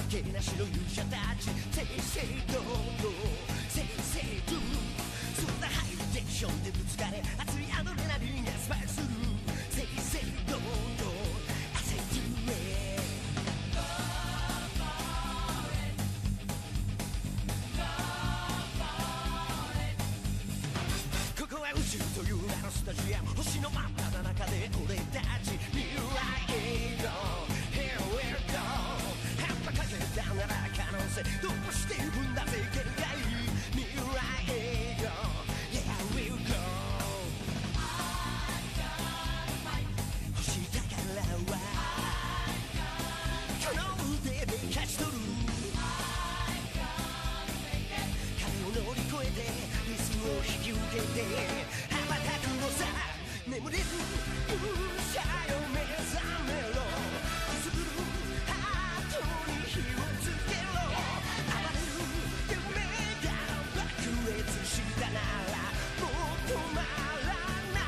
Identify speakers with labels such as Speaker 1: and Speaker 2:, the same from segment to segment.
Speaker 1: けなしの勇者たち正々堂々正々とそんなハイテンションでぶつかれ熱いアドレナリンがスパイクする正々堂々汗とえここは宇宙という名のスタジアム星の真っ只中で俺たち未来へ行こう Here we go 葉っぱかけたなら可能性突破していくんだぜ限界未来へ行こう Yeah we go 星だからはこの腕で勝ち取る壁を乗り越えてリスクを引き受けて羽ばたくのさ眠れる勇者よ目覚めろくすぶるハートに火をつけろ暴れる夢が爆裂したならもう止まらない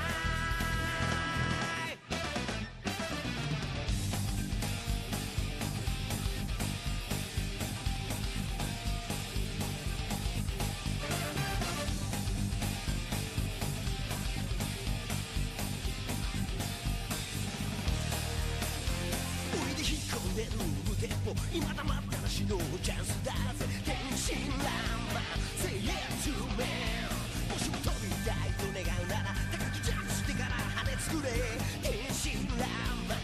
Speaker 1: 俺で引っ込んでる無鉄砲今だまったらしのチャンスだぜ天真爛漫 Say yes to me もしも飛びたいと願うなら高くジャンプしてから羽作れ天真爛漫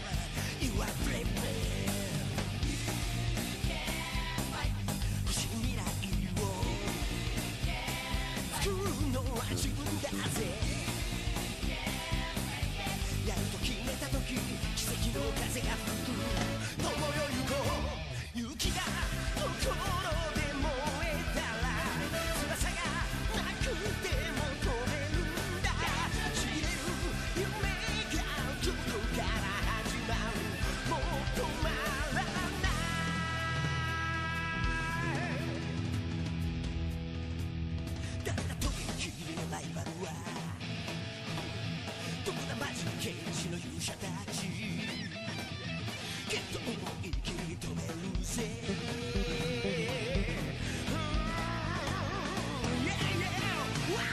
Speaker 1: You are brave man 欲しい未来を作るのは自分だぜやると決めた時奇跡の風が吹く友よ行こう勇気が心で燃えたら翼がなくても飛べるんだちぎれる夢がどこから始まるもう止まらない誰だとびきりのライバルはどこだマジケージの勇者たちきっと思い切り止めるぜ Yeah, yeah, wow!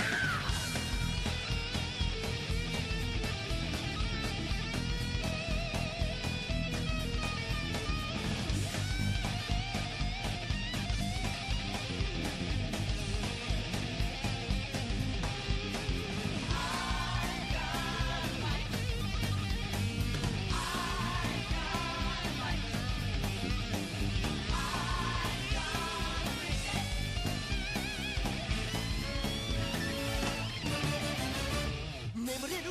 Speaker 1: 眠れる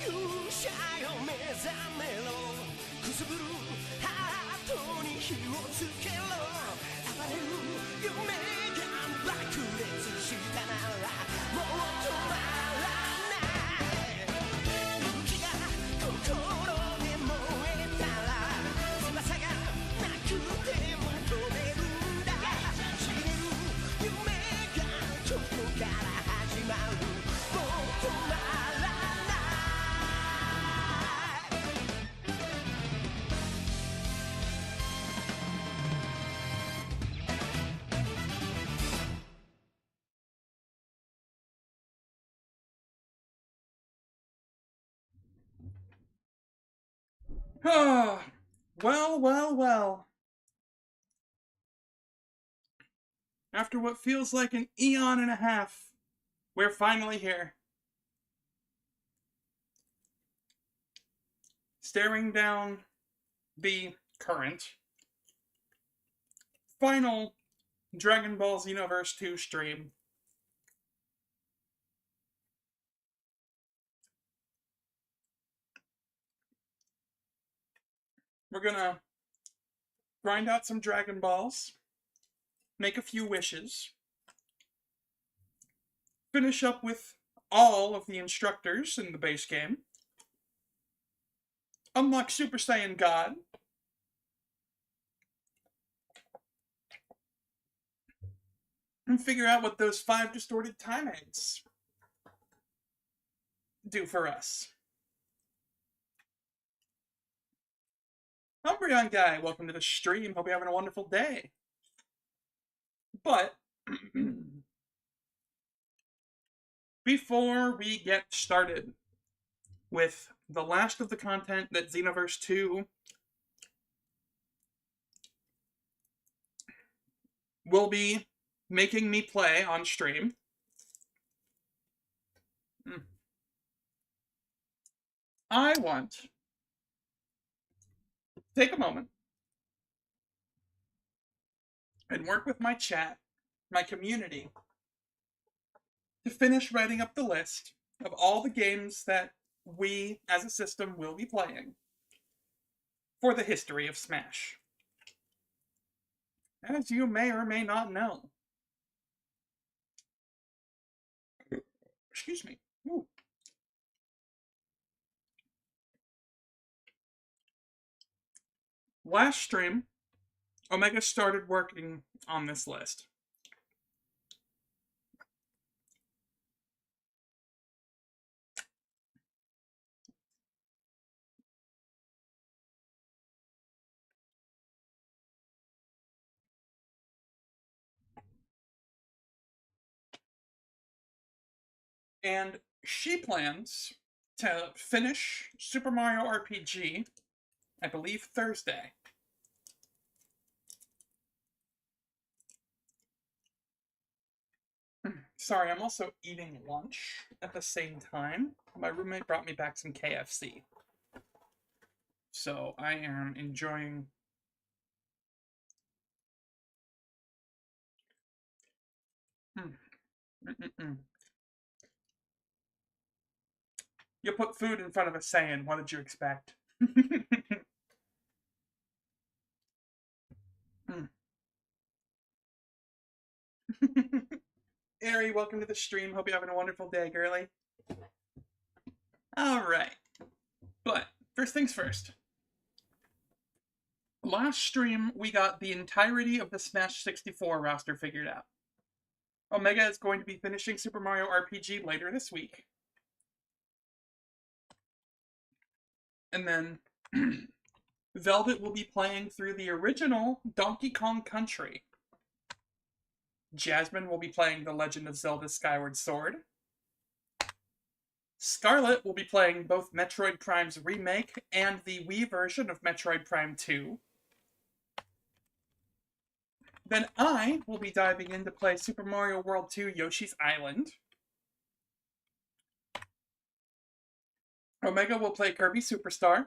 Speaker 1: 勇者よ目覚めろくすぶるハートに火をつけろ暴れる夢が爆裂したならもう止まらない勇気が心で燃えたら翼がなくても飛べるんだちぎれる夢がどこから始まるもう止まらない
Speaker 2: Ah, well. After what feels like an eon and a half, we're finally here. Staring down the current final Dragon Ball Xenoverse 2 stream. We're gonna grind out some Dragon Balls, make a few wishes, finish up with all of the instructors in the base game, unlock Super Saiyan God, and figure out what those 5 distorted time eggs do for us. I'm Umbreon guy, welcome to the stream. Hope you're having a wonderful day. But before we get started with the last of the content that Xenoverse 2 will be making me play on stream, I want to take a moment and work with my chat, my community, to finish writing up the list of all the games that we, as a system, will be playing for the history of Smash. As you may or may not know. Excuse me. Ooh. Last stream, Omega started working on this list. And she plans to finish Super Mario RPG, I believe, Thursday. Sorry, I'm also eating lunch at the same time. My roommate brought me back some KFC. So I am enjoying... You put food in front of a Saiyan, what did you expect? Ari, welcome to the stream. Hope you're having a wonderful day, girly. Alright. But, first things first. Last stream, we got the entirety of the Smash 64 roster figured out. Omega is going to be finishing Super Mario RPG later this week. And then Velvet will be playing through the original Donkey Kong Country. Jasmine will be playing The Legend of Zelda Skyward Sword. Scarlet will be playing both Metroid Prime's remake and the Wii version of Metroid Prime 2. Then I will be diving in to play Super Mario World 2 Yoshi's Island. Omega will play Kirby Superstar.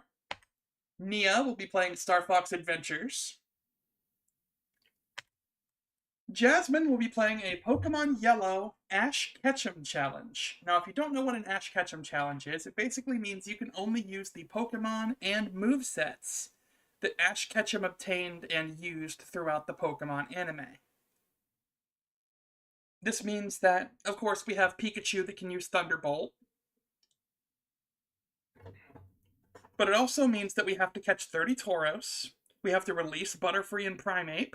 Speaker 2: Nia will be playing Star Fox Adventures. Jasmine will be playing a Pokemon Yellow Ash Ketchum Challenge. Now, if you don't know what an Ash Ketchum Challenge is, it basically means you can only use the Pokemon and movesets that Ash Ketchum obtained and used throughout the Pokemon anime. This means that, of course, we have Pikachu that can use Thunderbolt. But it also means that we have to catch 30 Tauros. We have to release Butterfree and Primeape.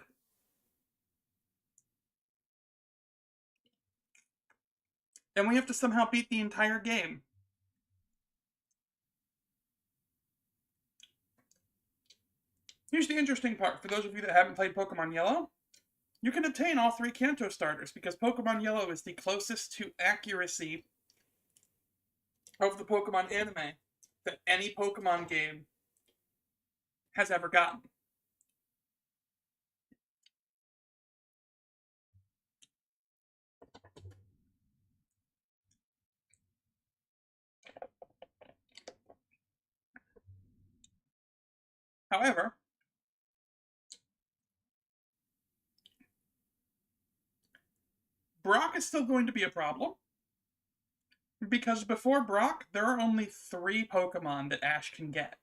Speaker 2: And we have to somehow beat the entire game. Here's the interesting part. For those of you that haven't played Pokemon Yellow, you can obtain all 3 Kanto starters because Pokemon Yellow is the closest to accuracy of the Pokemon anime that any Pokemon game has ever gotten. However, Brock is still going to be a problem. Because before Brock, there are only 3 Pokemon that Ash can get.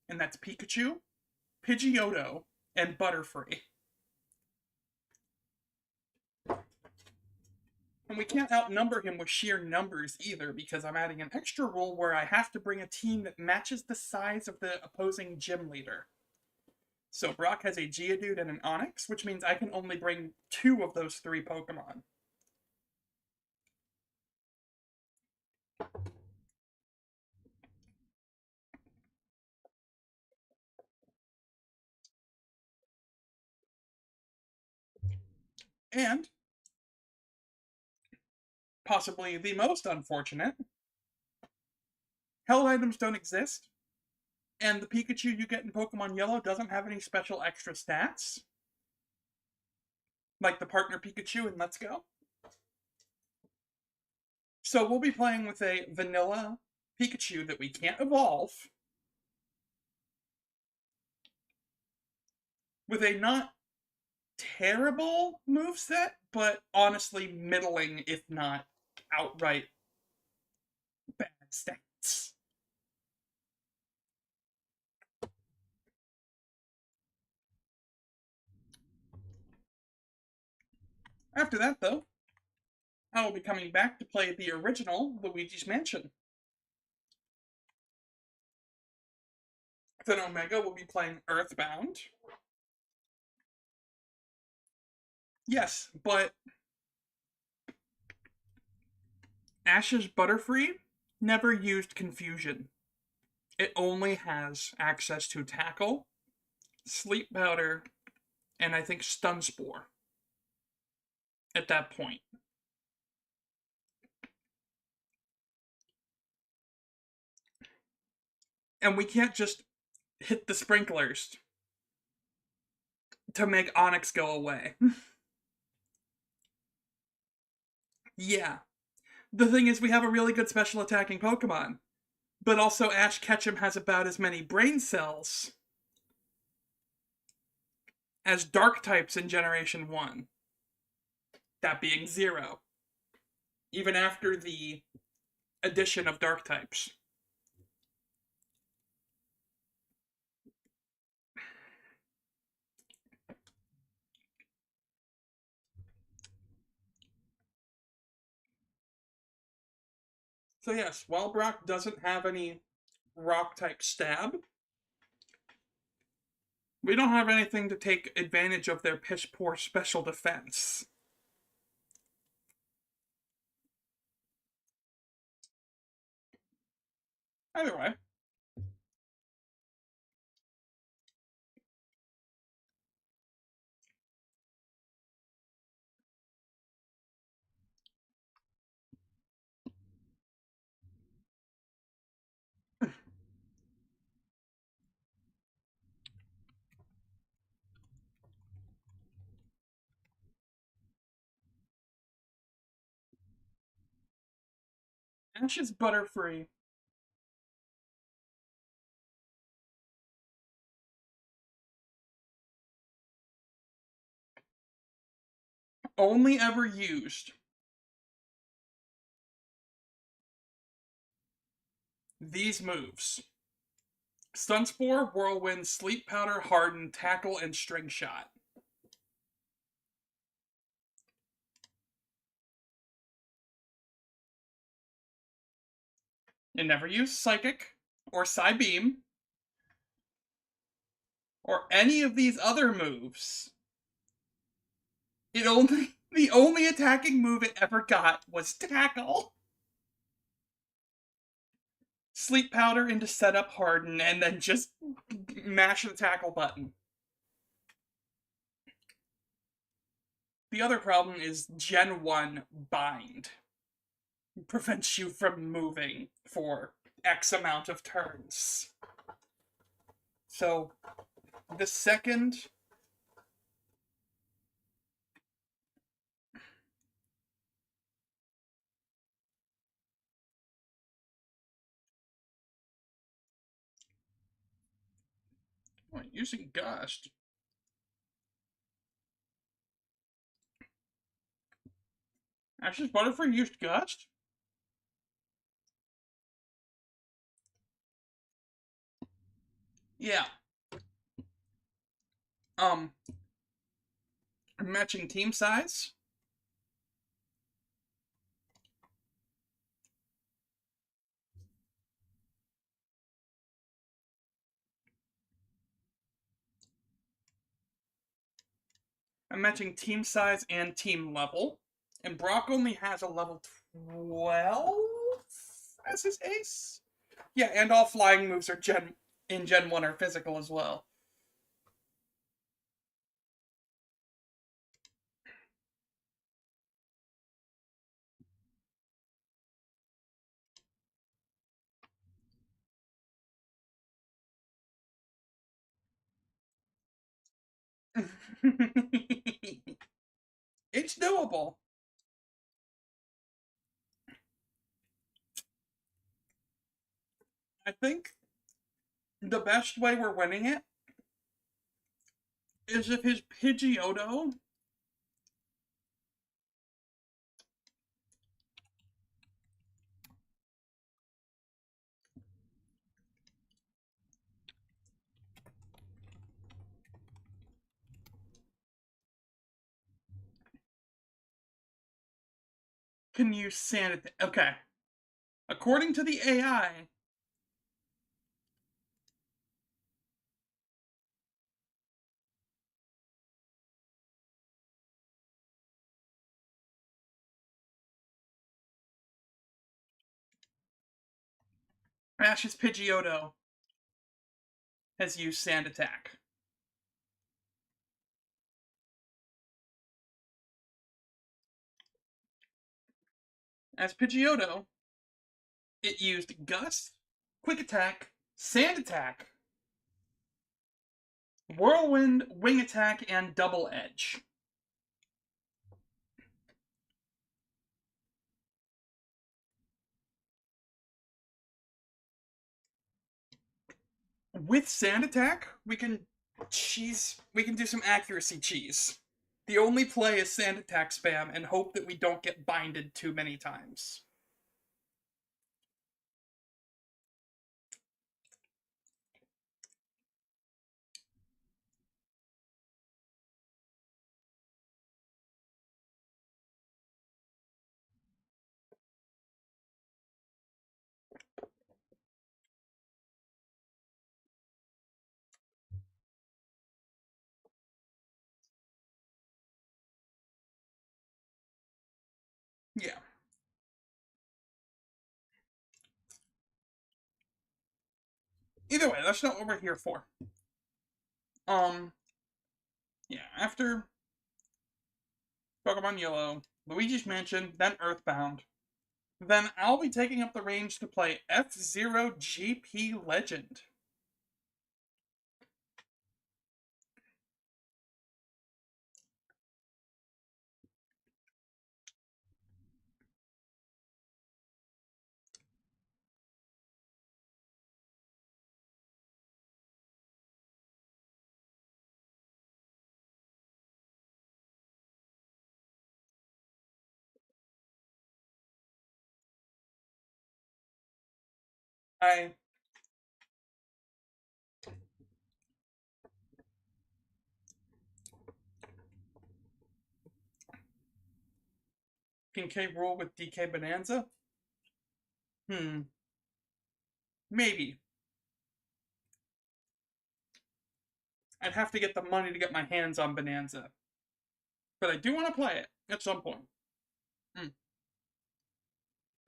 Speaker 2: And that's Pikachu, Pidgeotto, and Butterfree. And we can't outnumber him with sheer numbers either, because I'm adding an extra rule where I have to bring a team that matches the size of the opposing gym leader. So Brock has a Geodude and an Onix, which means I can only bring 2 of those 3 Pokemon. And, possibly the most unfortunate, held items don't exist, and the Pikachu you get in Pokemon Yellow doesn't have any special extra stats, like the partner Pikachu in Let's Go. So we'll be playing with a vanilla Pikachu that we can't evolve, with a not terrible moveset, but honestly middling, if not outright bad stats. After that, though, I will be coming back to play the original Luigi's Mansion. Then Omega will be playing Earthbound. Yes, but Ash's Butterfree never used Confusion. It only has access to Tackle, Sleep Powder, and I think Stun Spore at that point. And we can't just hit the sprinklers to make Onyx go away. Yeah. The thing is, we have a really good special attacking Pokemon, but also Ash Ketchum has about as many brain cells as Dark types in Generation 1. That being 0. Even after the addition of Dark types. So yes, while Brock doesn't have any rock-type stab, we don't have anything to take advantage of their piss-poor special defense. Either way. Ash is Butterfree. Only ever used these moves: Stun Spore, Whirlwind, Sleep Powder, Harden, Tackle, and String Shot. It never used Psychic, or Psybeam, or any of these other moves. The only attacking move it ever got was Tackle. Sleep Powder into setup Harden, and then just mash the Tackle button. The other problem is Gen 1 Bind. It prevents you from moving for X amount of turns. So, the second using Gust. Ash's Butterfree used Gust? Yeah. Matching team size. I'm matching team size and team level. And Brock only has a level 12 as his ace? Yeah, and all flying moves are in Gen 1 are physical as well. It's doable. I think the best way we're winning it is if his Pidgeotto can use Sanity. Okay. According to the AI, Ash's Pidgeotto has used Sand Attack. As Pidgeotto, it used Gust, Quick Attack, Sand Attack, Whirlwind, Wing Attack, and Double Edge. With Sand Attack, we can do some accuracy cheese. The only play is Sand Attack spam and hope that we don't get binded too many times. Yeah. Either way, that's not what we're here for. Yeah, after Pokemon Yellow, Luigi's Mansion, then Earthbound, then I'll be taking up the range to play F-Zero GP Legend. I can K rule with DK Bonanza? Maybe. I'd have to get the money to get my hands on Bonanza. But I do want to play it at some point.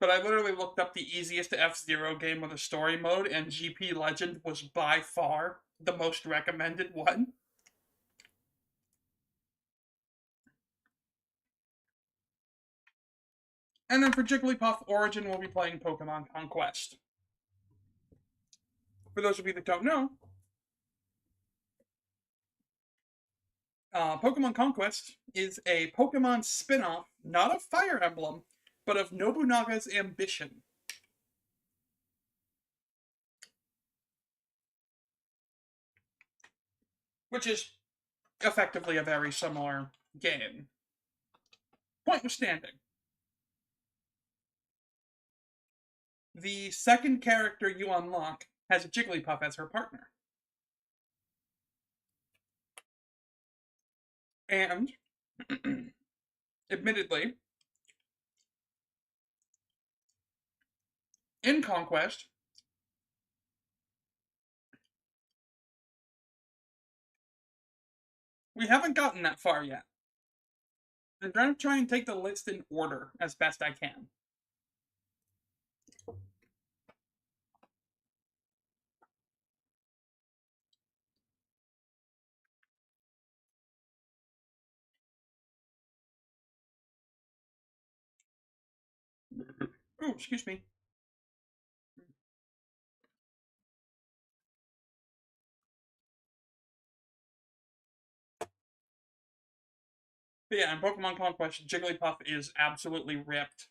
Speaker 2: But I literally looked up the easiest F-Zero game with a story mode, and GP Legend was by far the most recommended one. And then for Jigglypuff Origin, we'll be playing Pokemon Conquest. For those of you that don't know, Pokemon Conquest is a Pokemon spin-off, not of Fire Emblem, but of Nobunaga's Ambition. Which is effectively a very similar game. Point withstanding. The second character you unlock has a Jigglypuff as her partner. And, admittedly, in Conquest, we haven't gotten that far yet. I'm going to try and take the list in order as best I can. Oh, excuse me. But yeah, in Pokemon Conquest, Jigglypuff is absolutely ripped.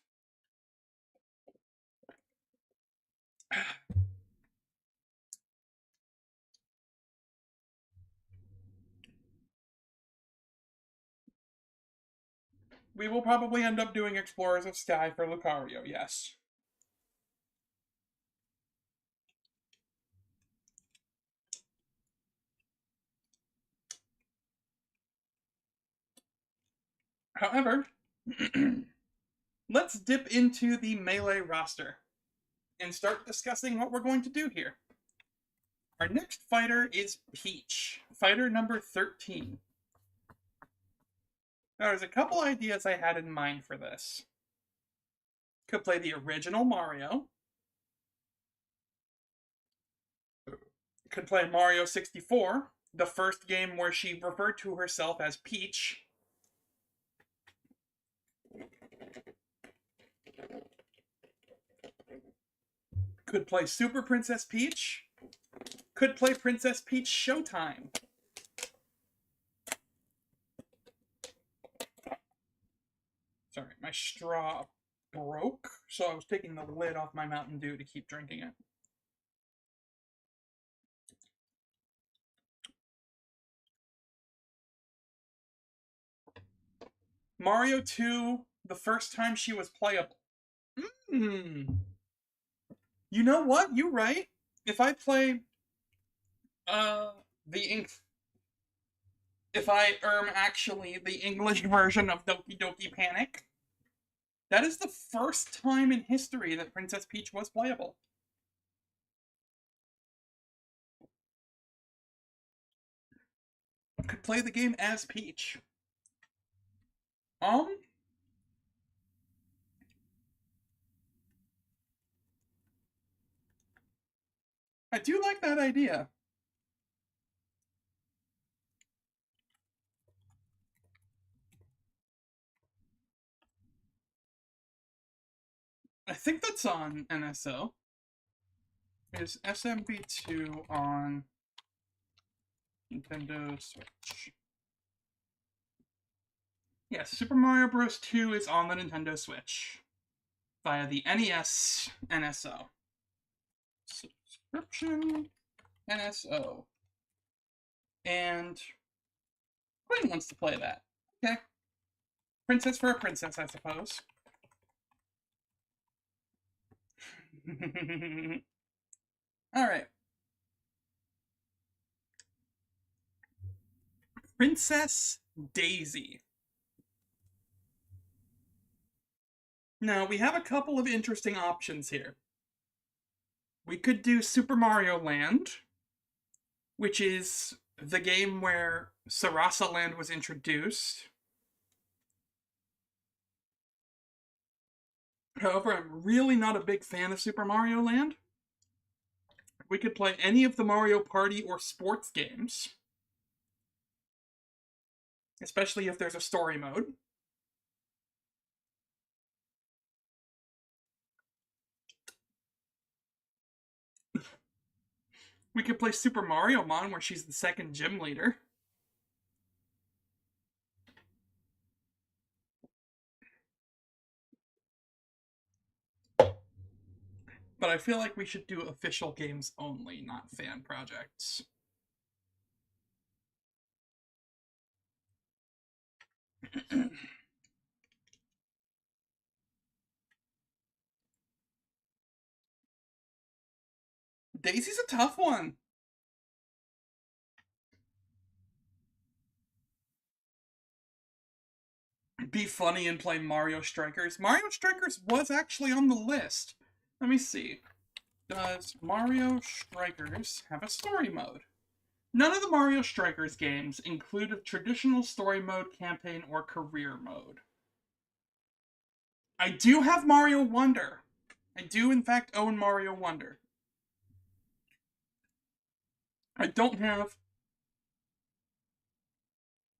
Speaker 2: We will probably end up doing Explorers of Sky for Lucario, yes. However, let's dip into the Melee roster and start discussing what we're going to do here. Our next fighter is Peach, fighter number 13. Now, there's a couple ideas I had in mind for this. Could play the original Mario. Could play Mario 64, the first game where she referred to herself as Peach. Could play Super Princess Peach. Could play Princess Peach Showtime. Sorry, my straw broke, so I was taking the lid off my Mountain Dew to keep drinking it. Mario 2, the first time she was playable. You know what? You're right. If I play if I actually the English version of Doki Doki Panic, that is the first time in history that Princess Peach was playable. Could play the game as Peach. I do like that idea. I think that's on NSO. Is SMV2 on Nintendo Switch? Yes, Super Mario Bros. 2 is on the Nintendo Switch via the NES NSO. Subscription NSO. And Quinn wants to play that. Okay. Princess for a princess, I suppose. Alright. Princess Daisy. Now, we have a couple of interesting options here. We could do Super Mario Land, which is the game where Sarasa Land was introduced. However, I'm really not a big fan of Super Mario Land. We could play any of the Mario Party or sports games, especially if there's a story mode. We could play Super Mario Mon, where she's the second gym leader. But I feel like we should do official games only, not fan projects. Daisy's a tough one. Be funny and play Mario Strikers. Mario Strikers was actually on the list. Let me see. Does Mario Strikers have a story mode? None of the Mario Strikers games include a traditional story mode, campaign, or career mode. I do have Mario Wonder. I do, in fact, own Mario Wonder. I don't have...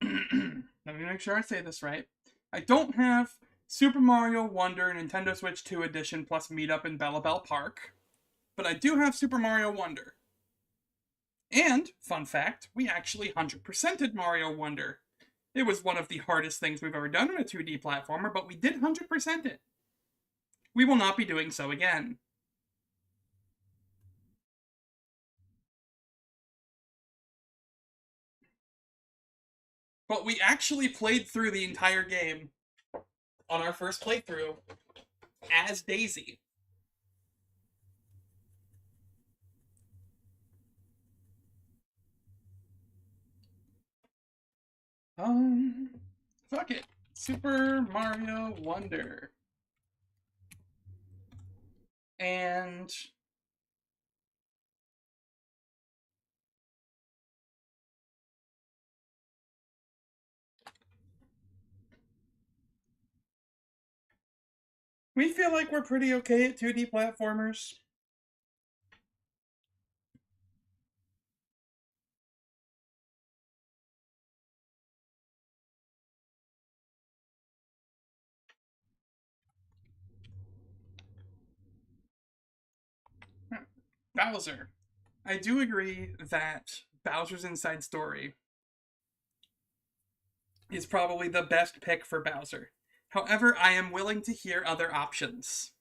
Speaker 2: Let me make sure I say this right. I don't have Super Mario Wonder Nintendo Switch 2 Edition plus Meetup in Bellabelle Park, but I do have Super Mario Wonder. And, fun fact, we actually 100%ed Mario Wonder It was one of the hardest things we've ever done in a 2D platformer, but we did 100% it. We will not be doing so again. But we actually played through the entire game on our first playthrough as Daisy. Fuck it. Super Mario Wonder. And we feel like we're pretty okay at 2D platformers. Bowser. I do agree that Bowser's Inside Story is probably the best pick for Bowser. However, I am willing to hear other options.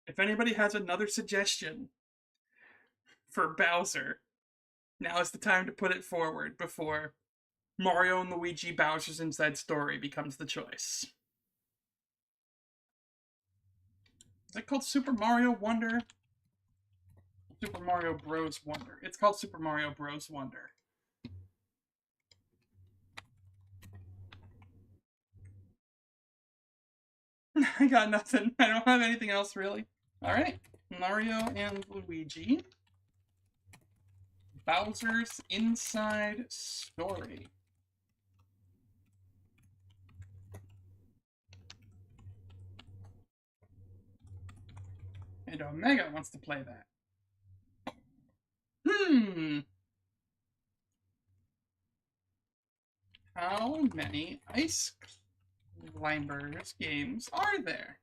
Speaker 2: If anybody has another suggestion for Bowser, now is the time to put it forward before Mario and Luigi Bowser's Inside Story becomes the choice. Is it called Super Mario Wonder? Super Mario Bros. Wonder. It's called Super Mario Bros. Wonder. I got nothing. I don't have anything else, really. Alright. Mario and Luigi. Bowser's Inside Story. And Omega wants to play that. How many Ice Climbers games are there?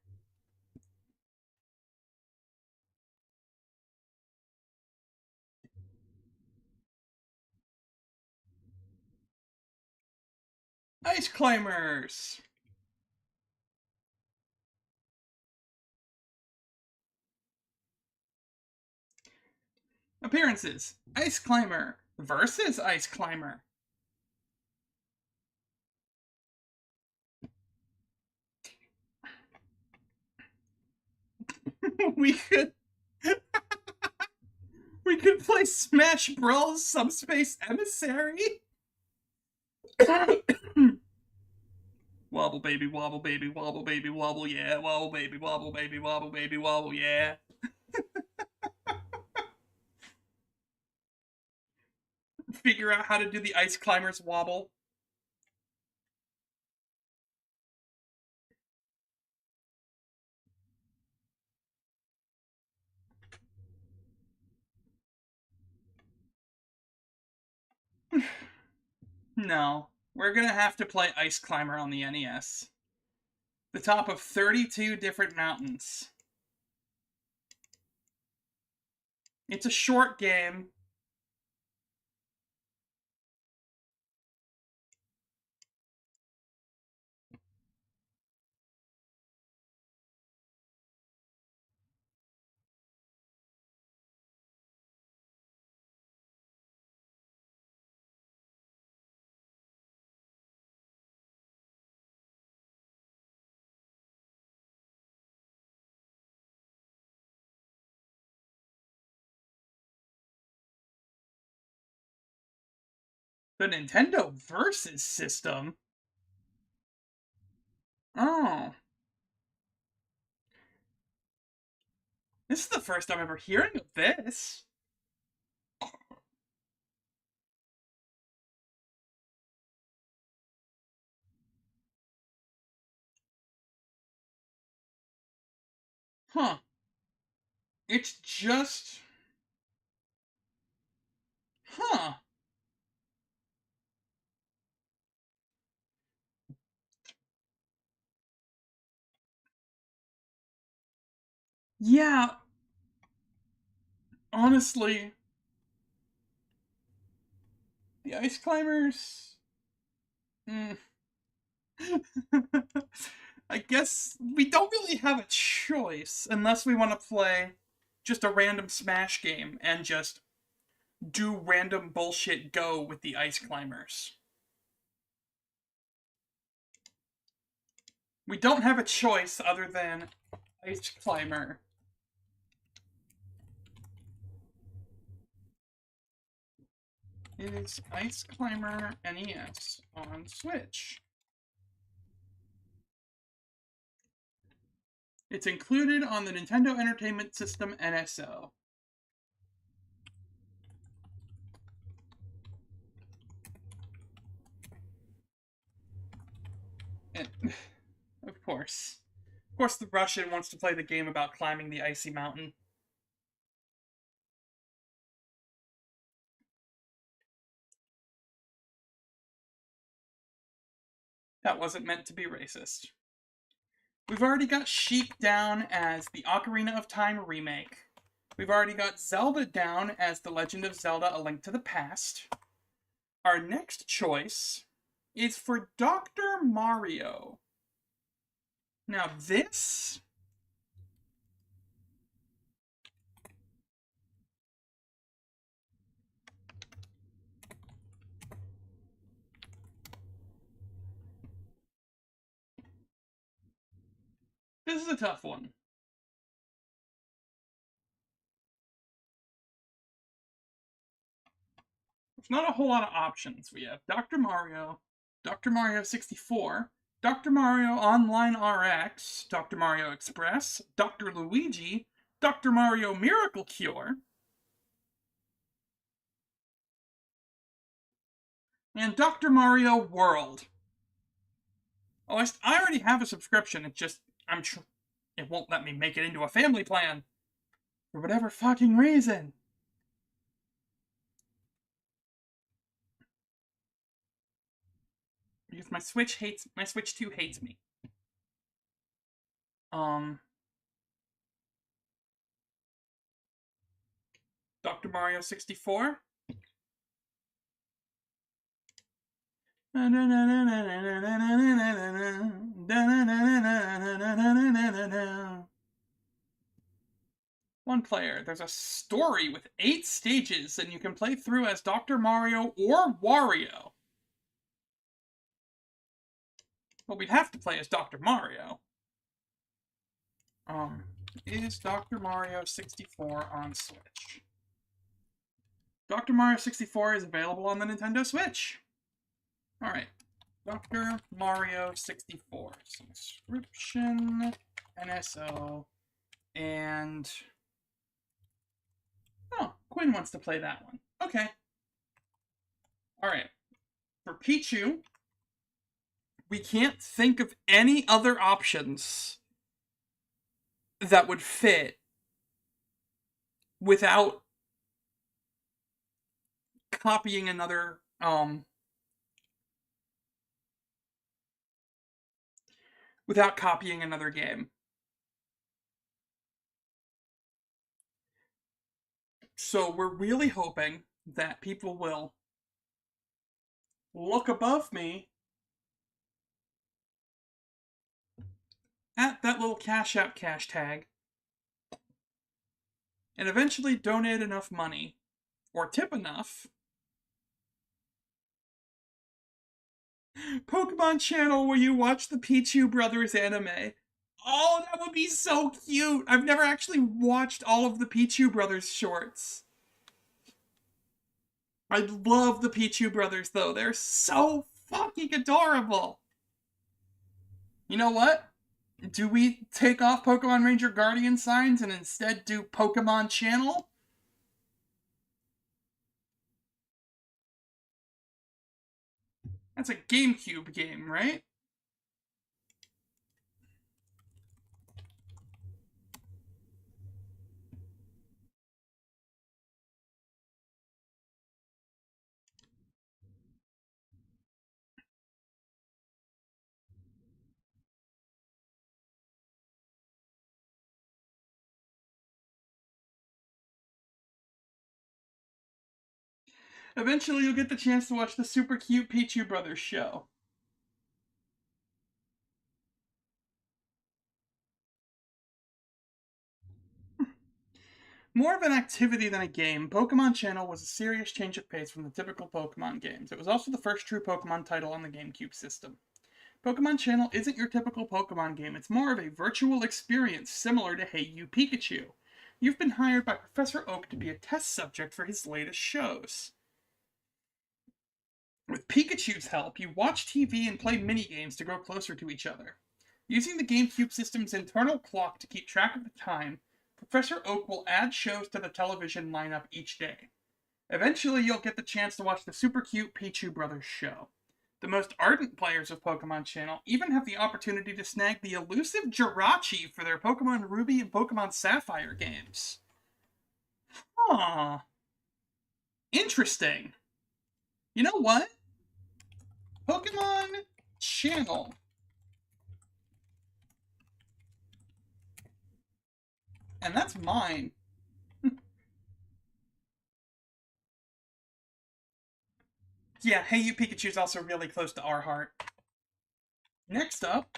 Speaker 2: Ice Climbers! Appearances. Ice Climber versus Ice Climber. we could we could play Smash Bros. Subspace Emissary. Wobble baby, wobble baby, wobble baby, wobble, yeah, wobble baby, wobble baby, wobble baby, wobble, yeah. Figure out how to do the Ice Climbers wobble. No, we're gonna have to play Ice Climber on the NES. The top of 32 different mountains. It's a short game. The Nintendo Versus system? Oh. This is the first I'm ever hearing of this. Huh. It's just Huh. Yeah, honestly, the ice climbers. Mm. I guess we don't really have a choice unless we want to play just a random Smash game and just do random bullshit go with the ice climbers. We don't have a choice other than ice climber. Is Ice Climber NES on Switch? It's included on the Nintendo Entertainment System NSO. And, of course. Of course, the Russian wants to play the game about climbing the icy mountain. That wasn't meant to be racist. We've already got Sheik down as the Ocarina of Time remake. We've already got Zelda down as The Legend of Zelda: A Link to the Past. Our next choice is for Dr. Mario. Now this... This is a tough one. There's not a whole lot of options. We have Dr. Mario, Dr. Mario 64, Dr. Mario Online RX, Dr. Mario Express, Dr. Luigi, Dr. Mario Miracle Cure, and Dr. Mario World. Oh, I already have a subscription. It's just, it won't let me make it into a family plan. For whatever fucking reason. Because my Switch 2 hates me. Dr. Mario 64. One player. There's a story with 8 stages, and you can play through as Dr. Mario or Wario. But we'd have to play as Dr. Mario. Is Dr. Mario 64 on Switch? Dr. Mario 64 is available on the Nintendo Switch. Alright. Dr. Mario 64. Subscription, NSO, and... Oh, Quinn wants to play that one. Okay. Alright. For Pichu, we can't think of any other options that would fit without copying another, without copying another game. So we're really hoping that people will look above me at that little Cash App cash tag and eventually donate enough money or tip enough. Pokemon channel where you watch the Pichu Brothers anime. Oh, that would be so cute. I've never actually watched all of the Pichu Brothers shorts. I love the Pichu Brothers, though. They're so fucking adorable. You know what? Do we take off Pokemon Ranger Guardian signs and instead do Pokemon Channel? That's a GameCube game, right? Eventually, you'll get the chance to watch the super cute Pichu Brothers show. More of an activity than a game, Pokemon Channel was a serious change of pace from the typical Pokemon games. It was also the first true Pokemon title on the GameCube system. Pokemon Channel isn't your typical Pokemon game, it's more of a virtual experience similar to Hey You Pikachu. You've been hired by Professor Oak to be a test subject for his latest shows. With Pikachu's help, you watch TV and play minigames to grow closer to each other. Using the GameCube system's internal clock to keep track of the time, Professor Oak will add shows to the television lineup each day. Eventually, you'll get the chance to watch the super cute Pichu Brothers show. The most ardent players of Pokemon Channel even have the opportunity to snag the elusive Jirachi for their Pokemon Ruby and Pokemon Sapphire games. Huh. Interesting. You know what? Pokemon Channel. And that's mine. Yeah, Hey You Pikachu's also really close to our heart. Next up,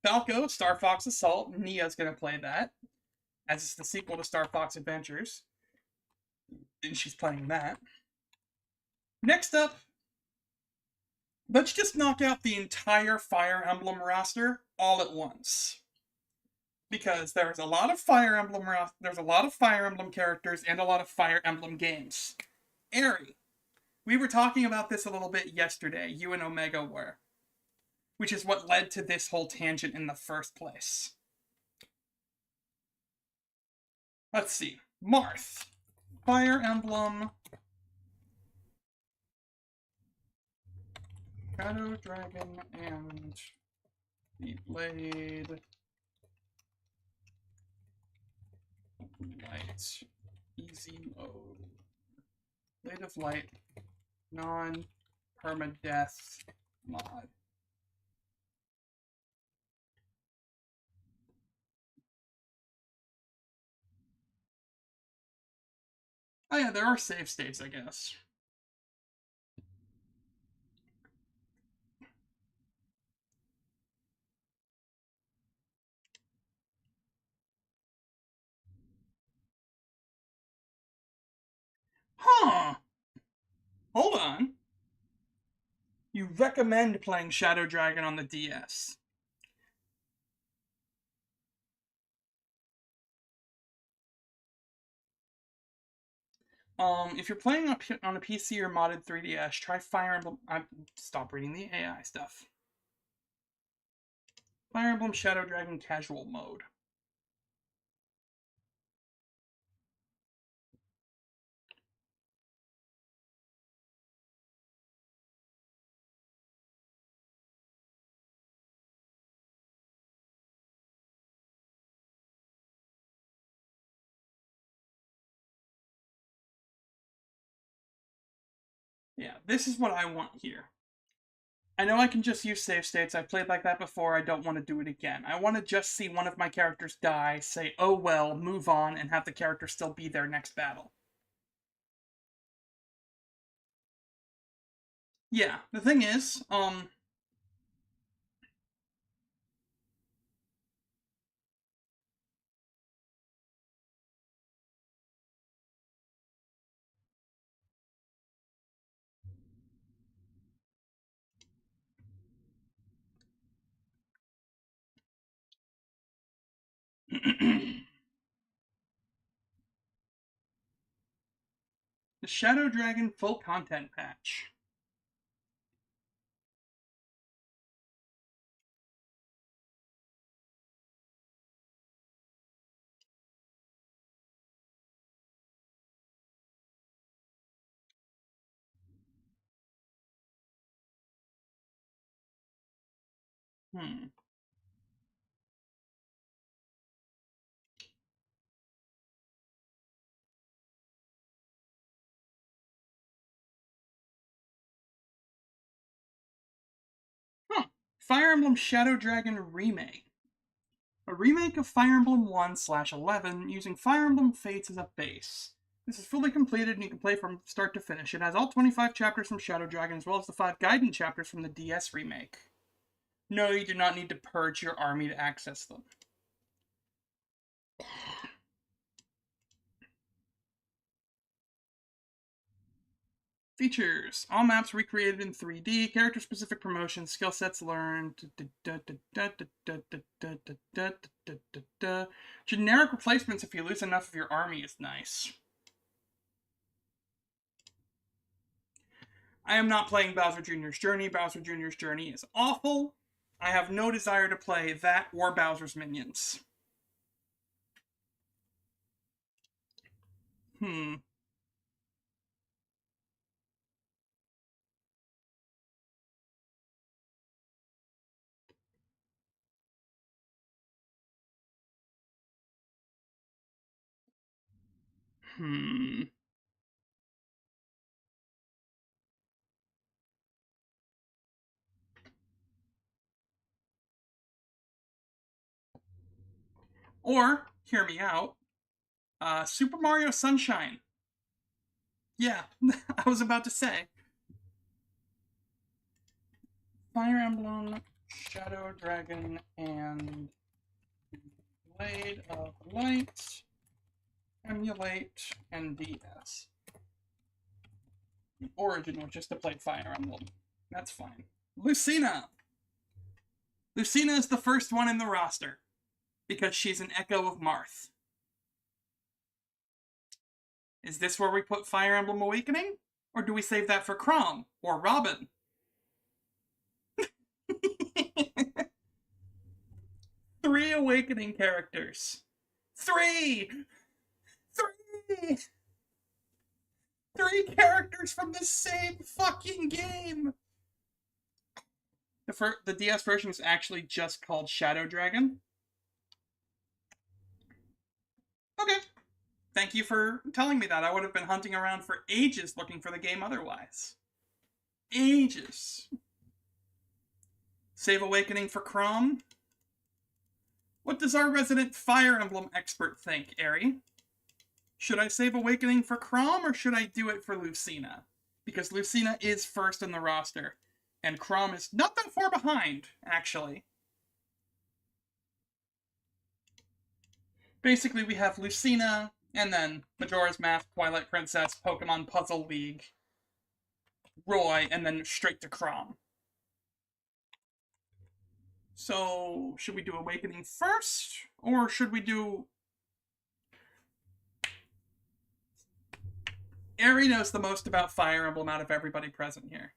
Speaker 2: Falco, Star Fox Assault. Nia's gonna play that, as it's the sequel to Star Fox Adventures. And she's playing that. Next up, let's just knock out the entire Fire Emblem roster all at once. Because there's a lot of Fire Emblem characters and a lot of Fire Emblem games. Eri, we were talking about this a little bit yesterday, you and Omega were. Which is what led to this whole tangent in the first place. Let's see. Marth. Fire Emblem. Shadow Dragon and the Blade. Light. Easy mode. Blade of Light. Non-permadeath mod. Oh yeah, there are save states, I guess. Huh. Hold on. You recommend playing Shadow Dragon on the DS. If you're playing on a PC or modded 3DS, try Fire Emblem. Stop reading the AI stuff. Fire Emblem Shadow Dragon Casual Mode. Yeah, this is what I want here. I know I can just use save states. I've played like that before. I don't want to do it again. I want to just see one of my characters die, say, oh well, move on, and have the character still be there next battle. Yeah, the thing is, the Shadow Dragon full content patch. Hmm. Huh. Fire Emblem Shadow Dragon Remake. A remake of Fire Emblem 1/11 using Fire Emblem Fates as a base. This is fully completed and you can play from start to finish. It has all 25 chapters from Shadow Dragon as well as the 5 guidance chapters from the DS remake. No, you do not need to purge your army to access them. Features. All maps recreated in 3D. Character-specific promotions. Skill sets learned. Generic replacements if you lose enough of your army is nice. I am not playing Bowser Jr.'s Journey. Bowser Jr.'s Journey is awful. I have no desire to play that or Bowser's Minions. Or, hear me out, Super Mario Sunshine. Yeah, I was about to say. Fire Emblem, Shadow Dragon, and Blade of Light, Emulate, and DS. The origin was just to play Fire Emblem. That's fine. Lucina! Lucina is the first one in the roster, because she's an echo of Marth. Is this where we put Fire Emblem Awakening? Or do we save that for Chrom? Or Robin? 3 Awakening characters. 3! 3! 3 characters from the same fucking game! The DS version is actually just called Shadow Dragon. Okay. Thank you for telling me that. I would have been hunting around for ages looking for the game otherwise. Ages. Save Awakening for Chrom. What does our resident Fire Emblem expert think, Ari? Should I save Awakening for Chrom or should I do it for Lucina? Because Lucina is first in the roster, and Chrom is not that far behind, actually. Basically, we have Lucina, and then Majora's Mask, Twilight Princess, Pokemon Puzzle League, Roy, and then straight to Chrom. So, should we do Awakening first? Or should we do... Ari knows the most about Fire Emblem out of everybody present here.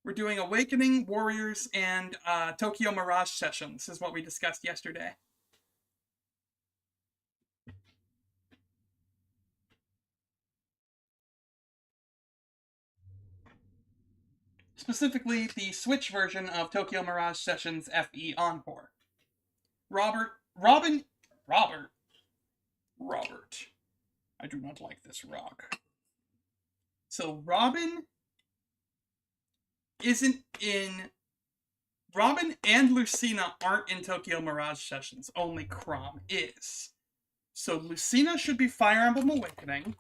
Speaker 2: We're doing Awakening, Warriors, and Tokyo Mirage Sessions, is what we discussed yesterday. Specifically, the Switch version of Tokyo Mirage Sessions FE Encore. Robert. I do not like this rock. So Robin isn't in... Robin and Lucina aren't in Tokyo Mirage Sessions. Only Chrom is. So Lucina should be Fire Emblem Awakening.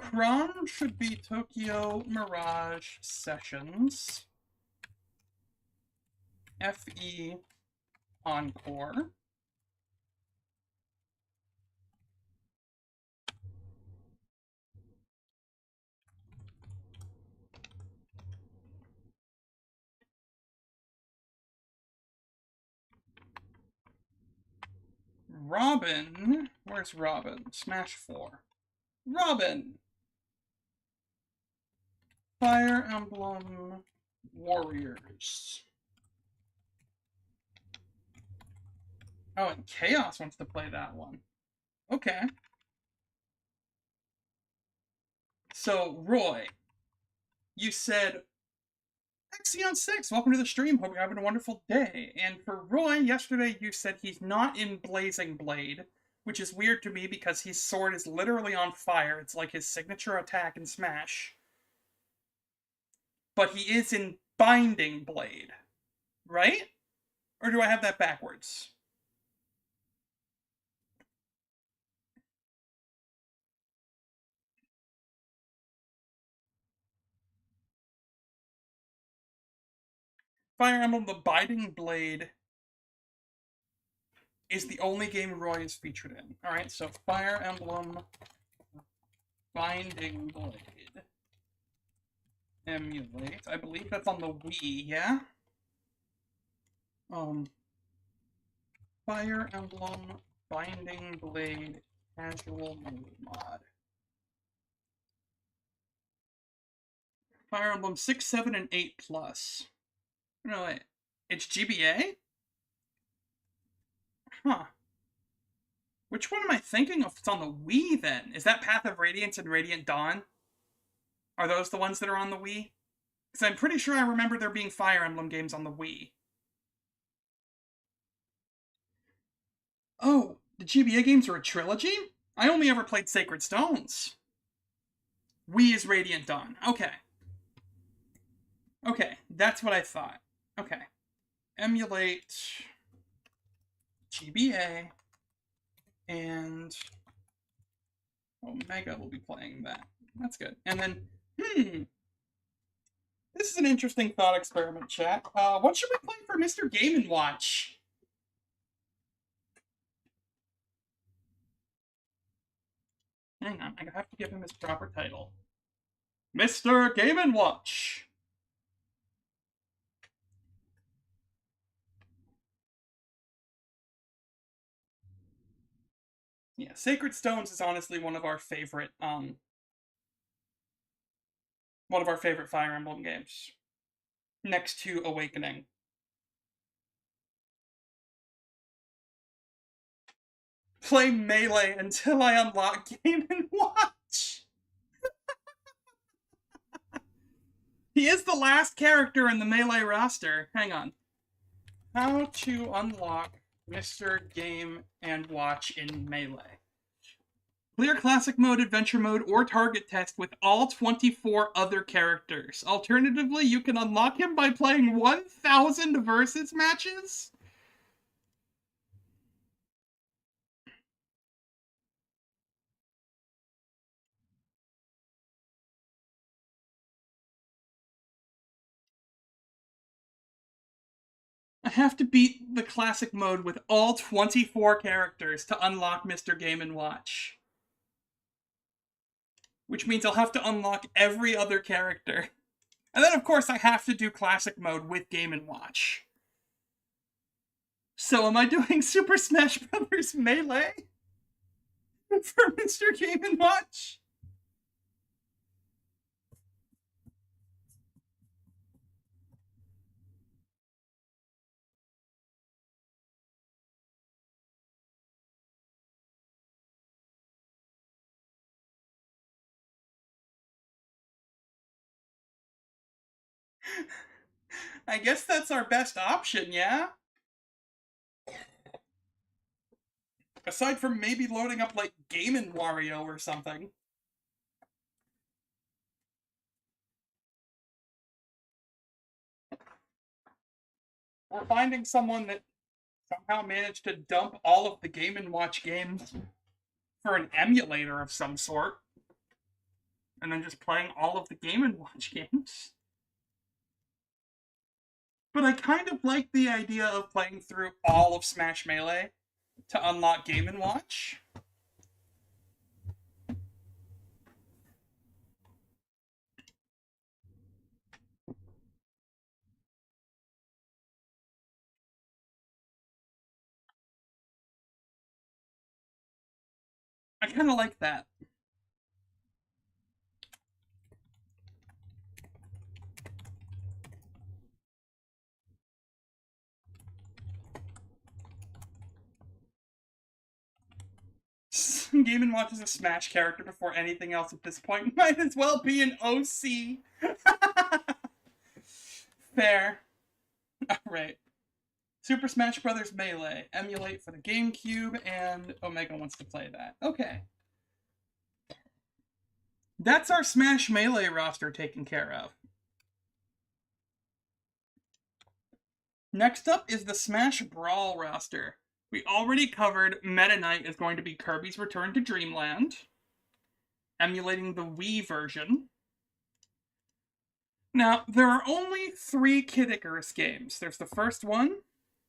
Speaker 2: Chrom should be Tokyo Mirage Sessions. FE Encore. Robin. Where's Robin? Smash 4. Robin! Fire Emblem Warriors. Oh, and Chaos wants to play that one. Okay. So, Roy, you said, Exion 6, welcome to the stream. Hope you're having a wonderful day. And for Roy, yesterday you said he's not in Blazing Blade, which is weird to me because his sword is literally on fire. It's like his signature attack in Smash. But he is in Binding Blade, right? Or do I have that backwards? Fire Emblem The Binding Blade is the only game Roy is featured in. Alright, so Fire Emblem Binding Blade. Emulate. I believe that's on the Wii, yeah? Fire Emblem Binding Blade Casual Mode Mod. Fire Emblem 6, 7, and 8 plus. No, wait. It's GBA? Huh. Which one am I thinking of? It's on the Wii, then. Is that Path of Radiance and Radiant Dawn? Are those the ones that are on the Wii? Because I'm pretty sure I remember there being Fire Emblem games on the Wii. Oh, the GBA games are a trilogy? I only ever played Sacred Stones. Wii is Radiant Dawn. Okay. Okay, that's what I thought. Okay. Emulate GBA and Omega will be playing that. That's good. And then, this is an interesting thought experiment, chat. What should we play for Mr. Game & Watch? Hang on, I have to give him his proper title. Mr. Game & Watch. Yeah, Sacred Stones is honestly one of our favorite Fire Emblem games. Next to Awakening. Play Melee until I unlock Game & Watch. He is the last character in the Melee roster. Hang on. How to unlock Mr. Game & Watch in Melee. Clear Classic Mode, Adventure Mode, or Target Test with all 24 other characters. Alternatively, you can unlock him by playing 1,000 versus matches? I have to beat the Classic Mode with all 24 characters to unlock Mr. Game & Watch. Which means I'll have to unlock every other character. And then, of course, I have to do Classic Mode with Game & Watch. So am I doing Super Smash Bros. Melee for Mr. Game & Watch? I guess that's our best option, yeah? Aside from maybe loading up, like, Game & Wario or something. Or finding someone that somehow managed to dump all of the Game & Watch games for an emulator of some sort. And then just playing all of the Game & Watch games. But I kind of like the idea of playing through all of Smash Melee to unlock Game & Watch. I kind of like that. Game & Watch is a Smash character before anything else at this point. Might as well be an OC. Fair. Alright. Super Smash Bros. Melee. Emulate for the GameCube, and Omega wants to play that. Okay. That's our Smash Melee roster taken care of. Next up is the Smash Brawl roster. We already covered Meta Knight is going to be Kirby's Return to Dreamland, emulating the Wii version. Now, there are only 3 Kid Icarus games. There's the first one,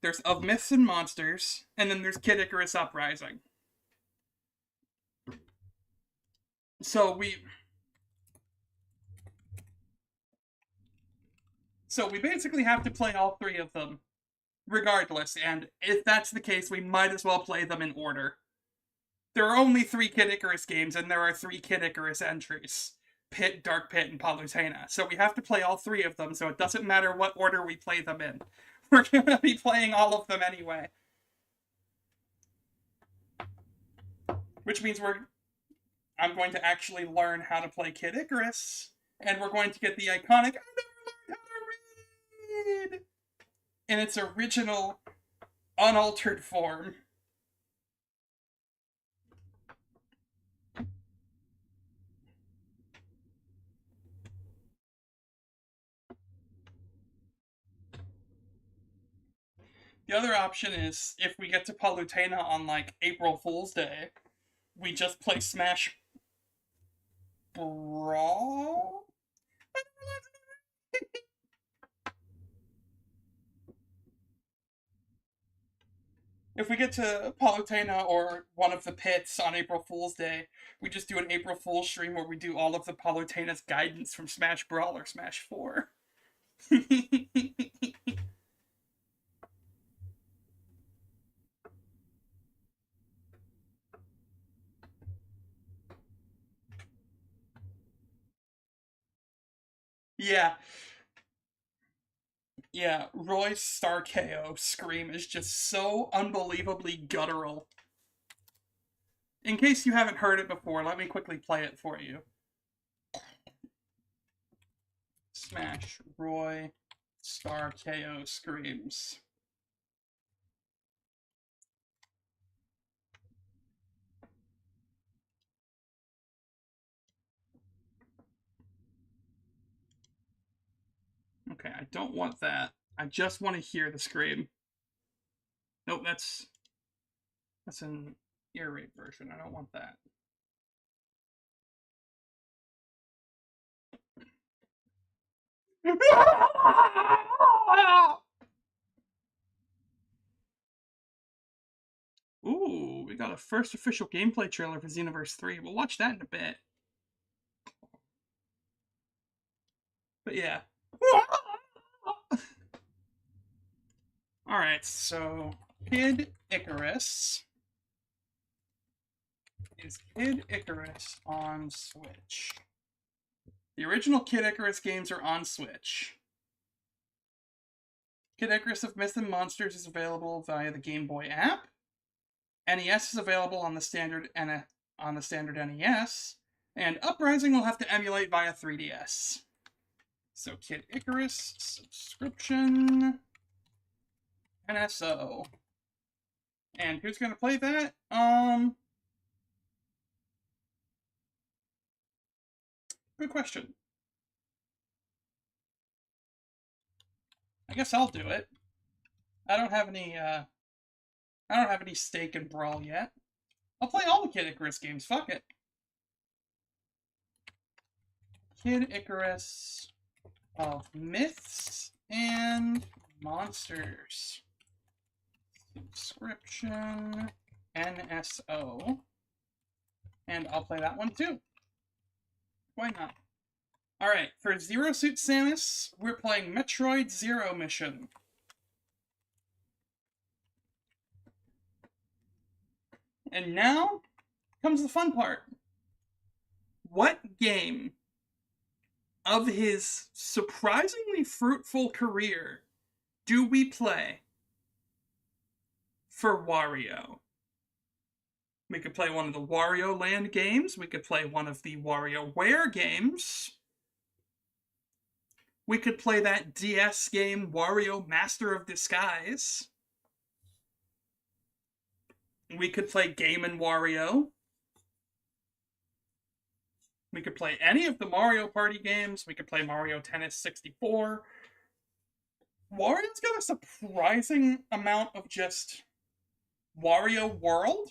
Speaker 2: there's Of Myths and Monsters, and then there's Kid Icarus Uprising. So we basically have to play all 3 of them, regardless, and if that's the case, we might as well play them in order. There are only 3 Kid Icarus games, and there are 3 Kid Icarus entries. Pit, Dark Pit, and Palutena. So we have to play all 3 of them, so it doesn't matter what order we play them in. We're gonna be playing all of them anyway. Which means I'm going to actually learn how to play Kid Icarus, and we're going to get the iconic "I never learned how to read" in its original, unaltered form. The other option is, if we get to Palutena on, like, April Fool's Day, we just play Smash Brawl? If we get to Palutena or one of the pits on April Fool's Day, we just do an April Fool's stream where we do all of the Palutena's guidance from Smash Brawl or Smash 4. Yeah. Yeah, Roy's Star KO scream is just so unbelievably guttural. In case you haven't heard it before, let me quickly play it for you. Smash Roy Star KO screams. Okay, I don't want that. I just want to hear the scream. Nope, that's an ear rape version. I don't want that. Ooh, we got a first official gameplay trailer for Xenoverse 3. We'll watch that in a bit. But yeah. Alright, so Kid Icarus is Kid Icarus on Switch. The original Kid Icarus games are on Switch. Kid Icarus of Myths and Monsters is available via the Game Boy app. NES is available on the standard NES, and Uprising will have to emulate via 3DS. So Kid Icarus subscription, NSO. And who's gonna play that? Good question. I guess I'll do it. I don't have any stake in Brawl yet. I'll play all the Kid Icarus games, fuck it. Kid Icarus of Myths and Monsters. Subscription, NSO. And I'll play that one too. Why not? Alright, for Zero Suit Samus, we're playing Metroid Zero Mission. And now comes the fun part. What game of his surprisingly fruitful career do we play for Wario? We could play one of the Wario Land games. We could play one of the WarioWare games. We could play that DS game, Wario Master of Disguise. We could play Game & Wario. We could play any of the Mario Party games. We could play Mario Tennis 64. Wario's got a surprising amount of just Wario World.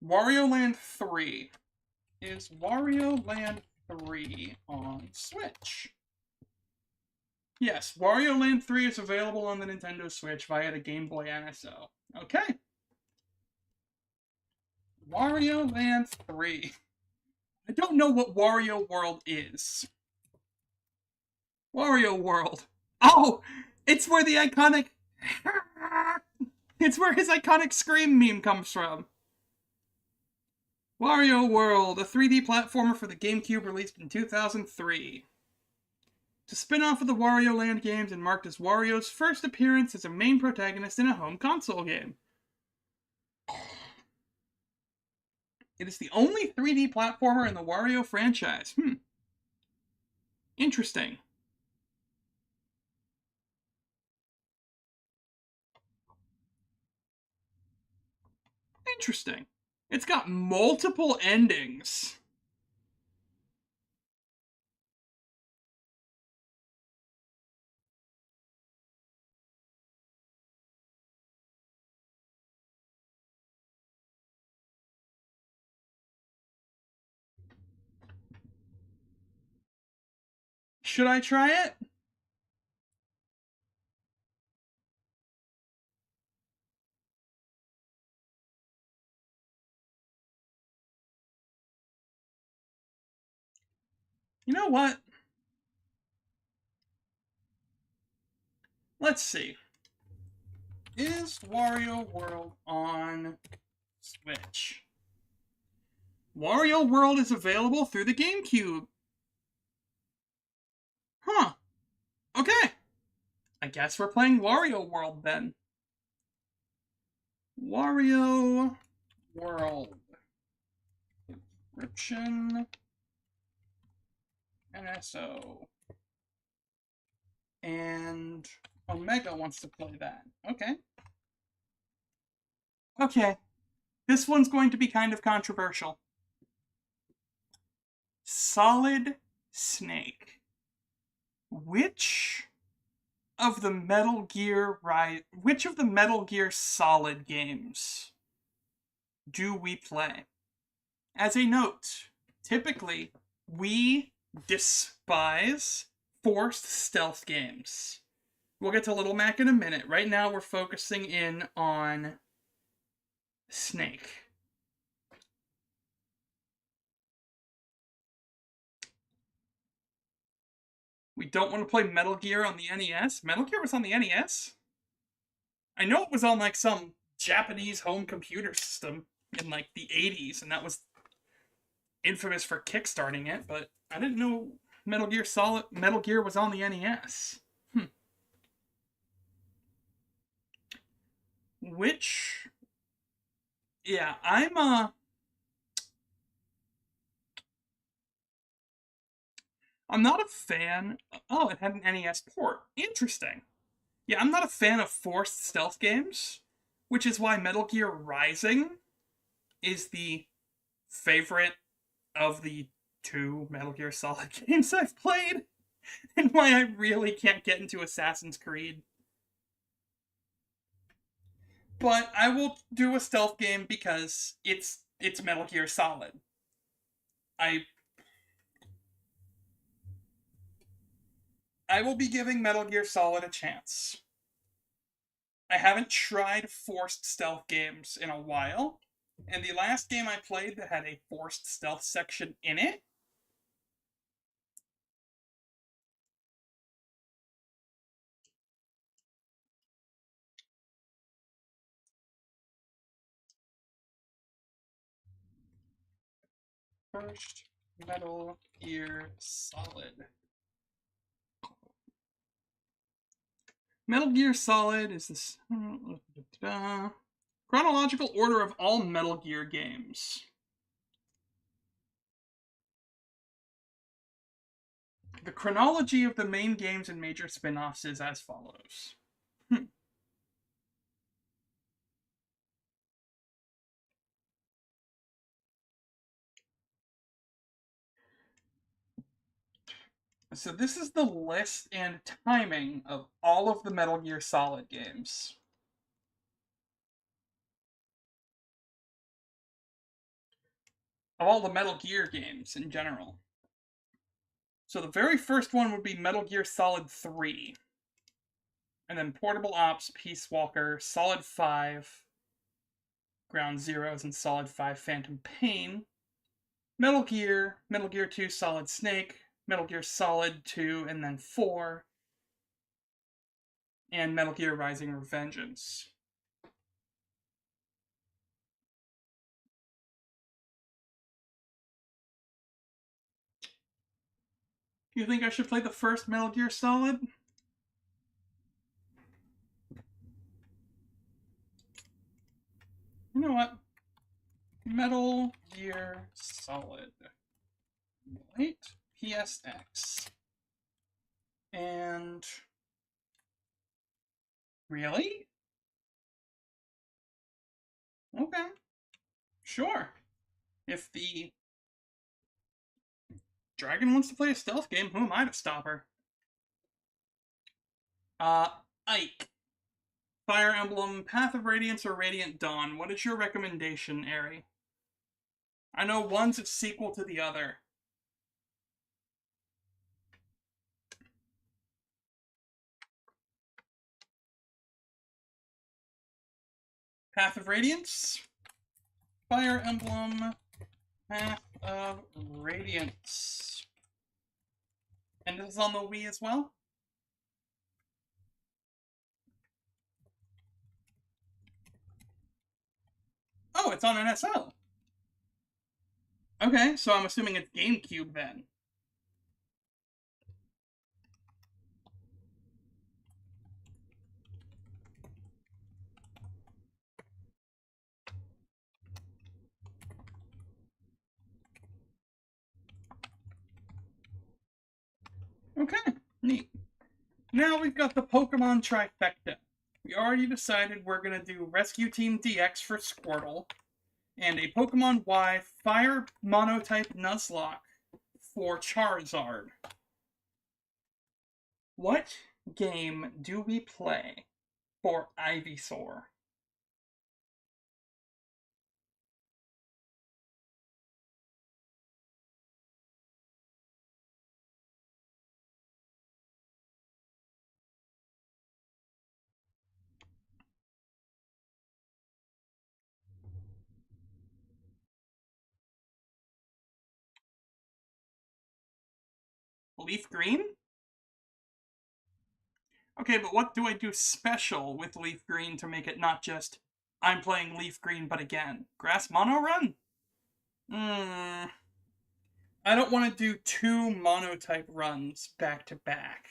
Speaker 2: Wario Land 3. Is Wario Land 3 on Switch? Yes, Wario Land 3 is available on the Nintendo Switch via the Game Boy NSO. Okay. Wario Land 3. I don't know what Wario World is. Wario World. Oh! It's where the iconic... It's where his iconic Scream meme comes from. Wario World, a 3D platformer for the GameCube released in 2003. It's a spin-off of the Wario Land games and marked as Wario's first appearance as a main protagonist in a home console game. It is the only 3D platformer in the Wario franchise. Interesting. Interesting. It's got multiple endings. Should I try it? You know what? Let's see. Is Wario World on Switch? Wario World is available through the GameCube. Huh. Okay. I guess we're playing Wario World then. Wario World. Description. NSO. And Omega wants to play that. Okay. Okay. This one's going to be kind of controversial. Solid Snake. Which of the Metal Gear Solid games do we play? As a note, typically we despise forced stealth games. We'll get to Little Mac in a minute. Right now we're focusing in on Snake. We don't want to play Metal Gear on the NES. Metal Gear was on the NES? I know it was on like some Japanese home computer system in like the 80s, and that was infamous for kickstarting it, but I didn't know Metal Gear was on the NES. Which, yeah, I'm not a fan. Oh, it had an NES port. Interesting. Yeah, I'm not a fan of forced stealth games, which is why Metal Gear Rising is the favorite of the 2 Metal Gear Solid games I've played, and why I really can't get into Assassin's Creed. But I will do a stealth game because it's Metal Gear Solid. I will be giving Metal Gear Solid a chance. I haven't tried forced stealth games in a while, and the last game I played that had a forced stealth section in it first Metal Gear Solid. Metal Gear Solid is this chronological order of all Metal Gear games. The chronology of the main games and major spin-offs is as follows. So this is the list and timing of all of the Metal Gear Solid games. Of all the Metal Gear games in general. So the very first one would be Metal Gear Solid 3. And then Portable Ops, Peace Walker, Solid 5, Ground Zeroes, and Solid 5 Phantom Pain. Metal Gear 2 Solid Snake, Metal Gear Solid 2 and then 4, and Metal Gear Rising Revengeance. You think I should play the first Metal Gear Solid? You know what? Metal Gear Solid. Wait, PSX. And... Really? Okay. Sure. If the dragon wants to play a stealth game, who am I to stop her? Ike. Fire Emblem, Path of Radiance, or Radiant Dawn. What is your recommendation, Ari? I know one's a sequel to the other. Path of Radiance, Fire Emblem, Path of Radiance. And this is on the Wii as well? Oh, it's on an SL. Okay, so I'm assuming it's GameCube then. Okay, neat. Now we've got the Pokemon trifecta. We already decided we're going to do Rescue Team DX for Squirtle, and a Pokemon Y Fire Monotype Nuzlocke for Charizard. What game do we play for Ivysaur? Leaf Green? Okay, but what do I do special with Leaf Green to make it not just, I'm playing Leaf Green, but again? Grass Mono Run? I don't want to do 2 Monotype runs back to back.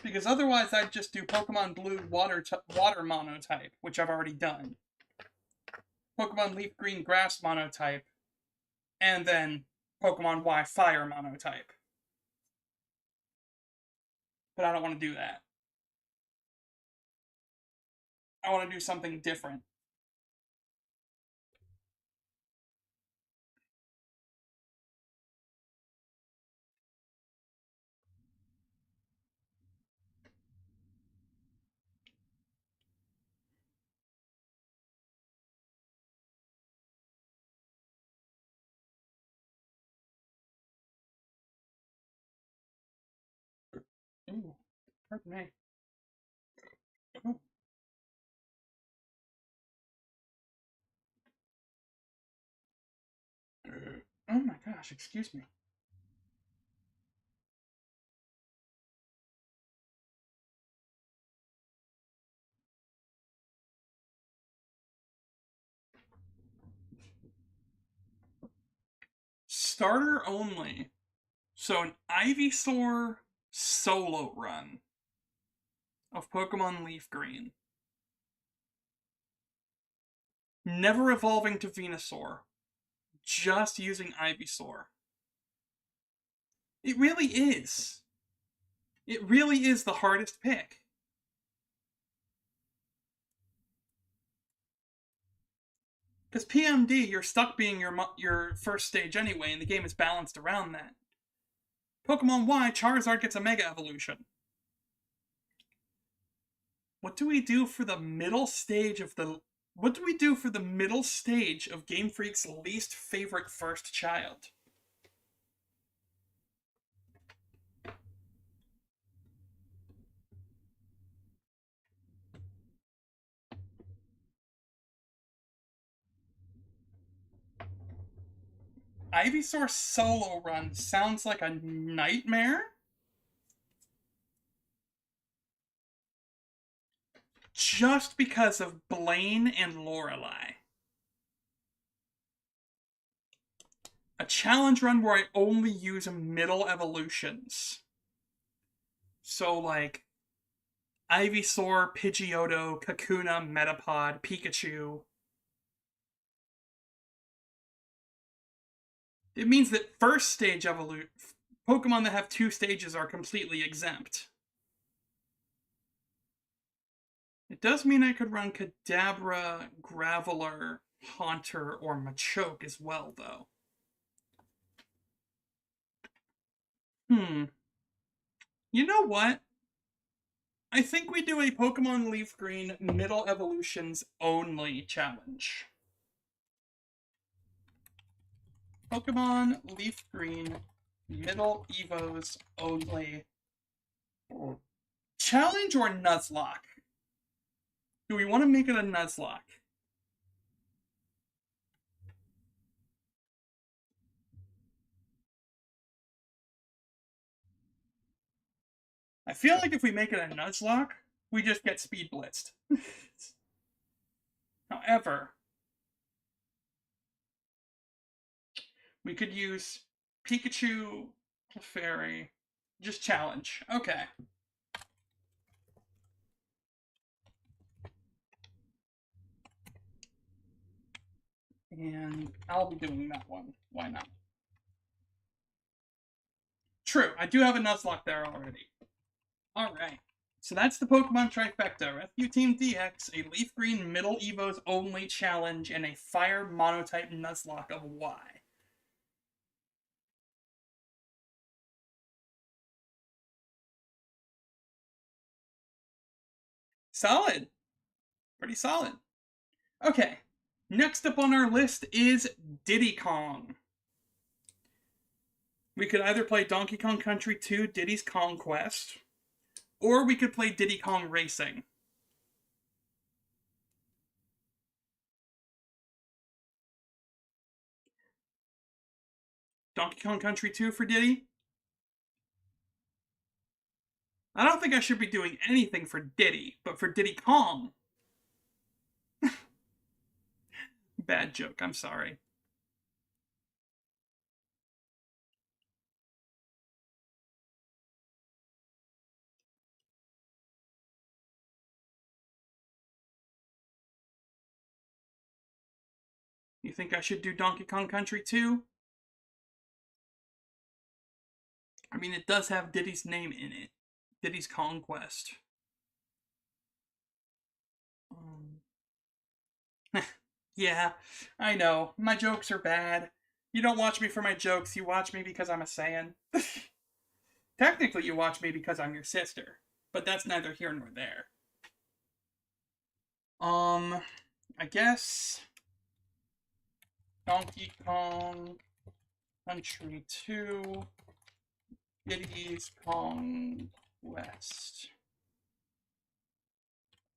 Speaker 2: Because otherwise I'd just do Pokemon Blue Water Monotype, which I've already done. Pokemon Leaf Green Grass Monotype, and then Pokemon Y Fire Monotype. But I don't want to do that. I want to do something different. Ooh, pardon me. Ooh. Oh my gosh, excuse me. Starter only. So an Ivysaur solo run of Pokemon Leaf Green. Never evolving to Venusaur. Just using Ivysaur. It really is. It really is the hardest pick. Because PMD, you're stuck being your first stage anyway, and the game is balanced around that. Pokemon Y, Charizard gets a Mega Evolution. What do we do for the middle stage of the... What do we do for the middle stage of Game Freak's least favorite first child? Ivysaur solo run sounds like a nightmare. Just because of Blaine and Lorelei. A challenge run where I only use middle evolutions. So, like, Ivysaur, Pidgeotto, Kakuna, Metapod, Pikachu. It means that first stage Pokemon that have 2 stages are completely exempt. It does mean I could run Kadabra, Graveler, Haunter, or Machoke as well, though. You know what? I think we do a Pokemon Leaf Green Middle Evolutions only challenge. Pokemon Leaf Green Middle Evos only. Challenge or Nuzlocke? Do we want to make it a Nuzlocke? I feel like if we make it a Nuzlocke, we just get speed blitzed. However, we could use Pikachu, Clefairy, just challenge. Okay. And I'll be doing that one. Why not? True, I do have a Nuzlocke there already. Alright. So that's the Pokemon Trifecta. Rescue Team DX, a Leaf Green Middle Evos only challenge, and a Fire Monotype Nuzlocke of Y. Solid. Pretty solid. Okay. Next up on our list is Diddy Kong. We could either play Donkey Kong Country 2 Diddy's Kong Quest, or we could play Diddy Kong Racing. Donkey Kong Country 2 for Diddy? I don't think I should be doing anything for Diddy, but for Diddy Kong. Bad joke, I'm sorry. You think I should do Donkey Kong Country 2? I mean, it does have Diddy's name in it. Diddy's Conquest. Yeah, I know. My jokes are bad. You don't watch me for my jokes, you watch me because I'm a Saiyan. Technically, you watch me because I'm your sister, but that's neither here nor there. I guess Donkey Kong Country 2 Diddy's Conquest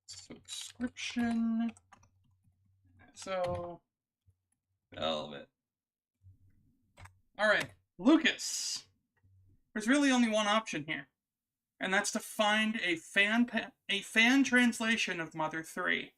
Speaker 2: subscription. So Velvet. Alright, Lucas. There's really only one option here, and that's to find a fan translation of Mother 3.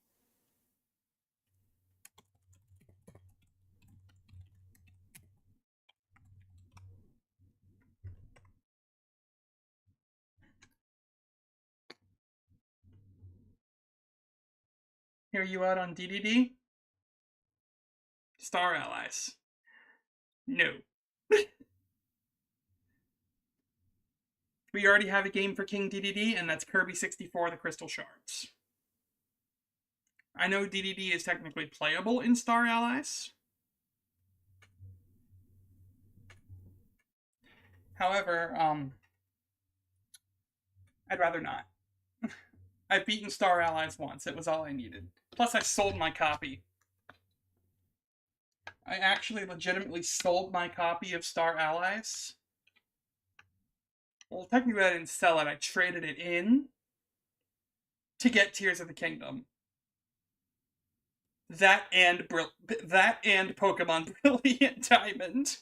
Speaker 2: Hear you out on DDD? Star Allies. No. We already have a game for King DDD, and that's Kirby 64 The Crystal Shards. I know DDD is technically playable in Star Allies. However, I'd rather not. I've beaten Star Allies once. It was all I needed. Plus, I sold my copy. I actually legitimately sold my copy of Star Allies. Well, technically I didn't sell it. I traded it in to get Tears of the Kingdom. That and Pokemon Brilliant Diamond.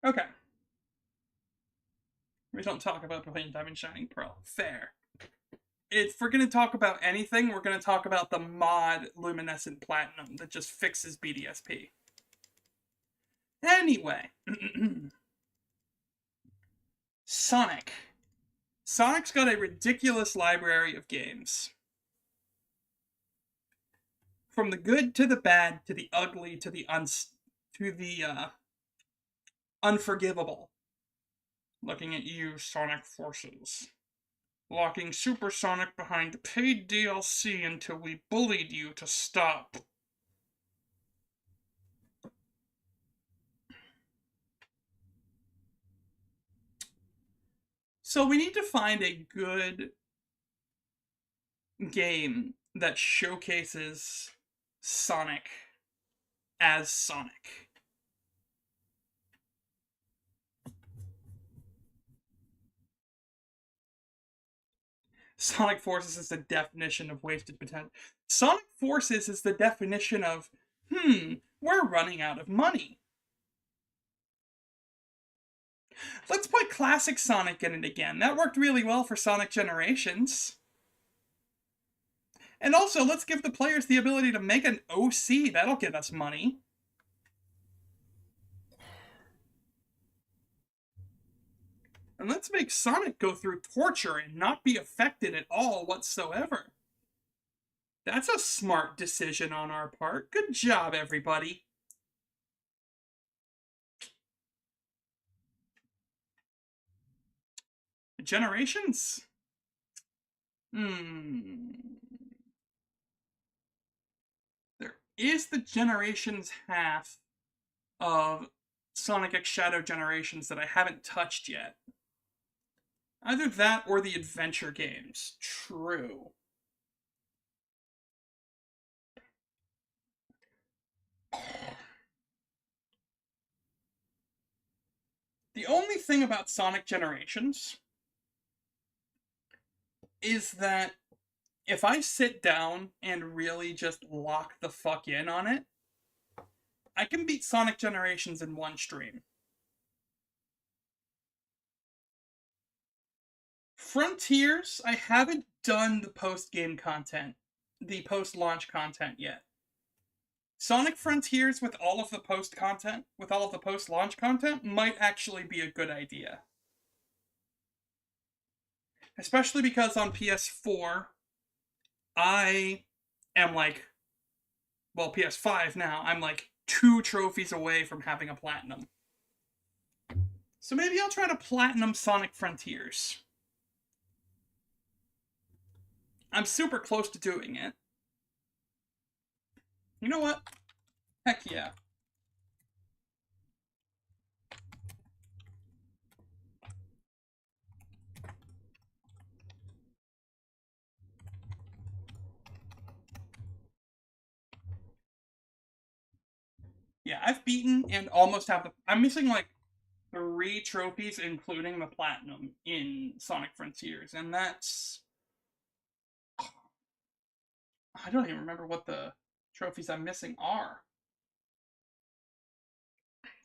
Speaker 2: Okay. We don't talk about Brilliant Diamond Shining Pearl. Fair. If we're going to talk about anything, we're going to talk about the mod Luminescent Platinum that just fixes BDSP. Anyway. Sonic. Sonic's got a ridiculous library of games. From the good to the bad to the ugly to the unforgivable. Looking at you, Sonic Forces. Locking Supersonic behind paid DLC until we bullied you to stop. So we need to find a good game that showcases Sonic as Sonic. Sonic Forces is the definition of wasted potential. Sonic Forces is the definition of, we're running out of money. Let's put classic Sonic in it again. That worked really well for Sonic Generations. And also, let's give the players the ability to make an OC. That'll get us money. And let's make Sonic go through torture and not be affected at all whatsoever. That's a smart decision on our part. Good job, everybody. Generations? There is the Generations half of Sonic X Shadow Generations that I haven't touched yet. Either that or the adventure games. True. The only thing about Sonic Generations is that if I sit down and really just lock the fuck in on it, I can beat Sonic Generations in one stream. Frontiers, I haven't done the post-game content, the post-launch content yet. Sonic Frontiers with all of the post-launch content, might actually be a good idea. Especially because on PS4, I am like, well, PS5 now, I'm like 2 trophies away from having a platinum. So maybe I'll try to platinum Sonic Frontiers. I'm super close to doing it. You know what? Heck yeah. Yeah, I've beaten and almost have the... I'm missing like 3 trophies, including the platinum, in Sonic Frontiers, and that's... I don't even remember what the trophies I'm missing are.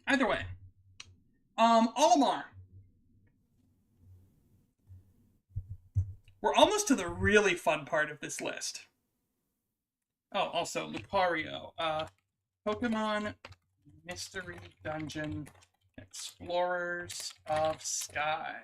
Speaker 2: Either way. Olimar. We're almost to the really fun part of this list. Oh, also, Lucario. Pokemon Mystery Dungeon Explorers of Sky.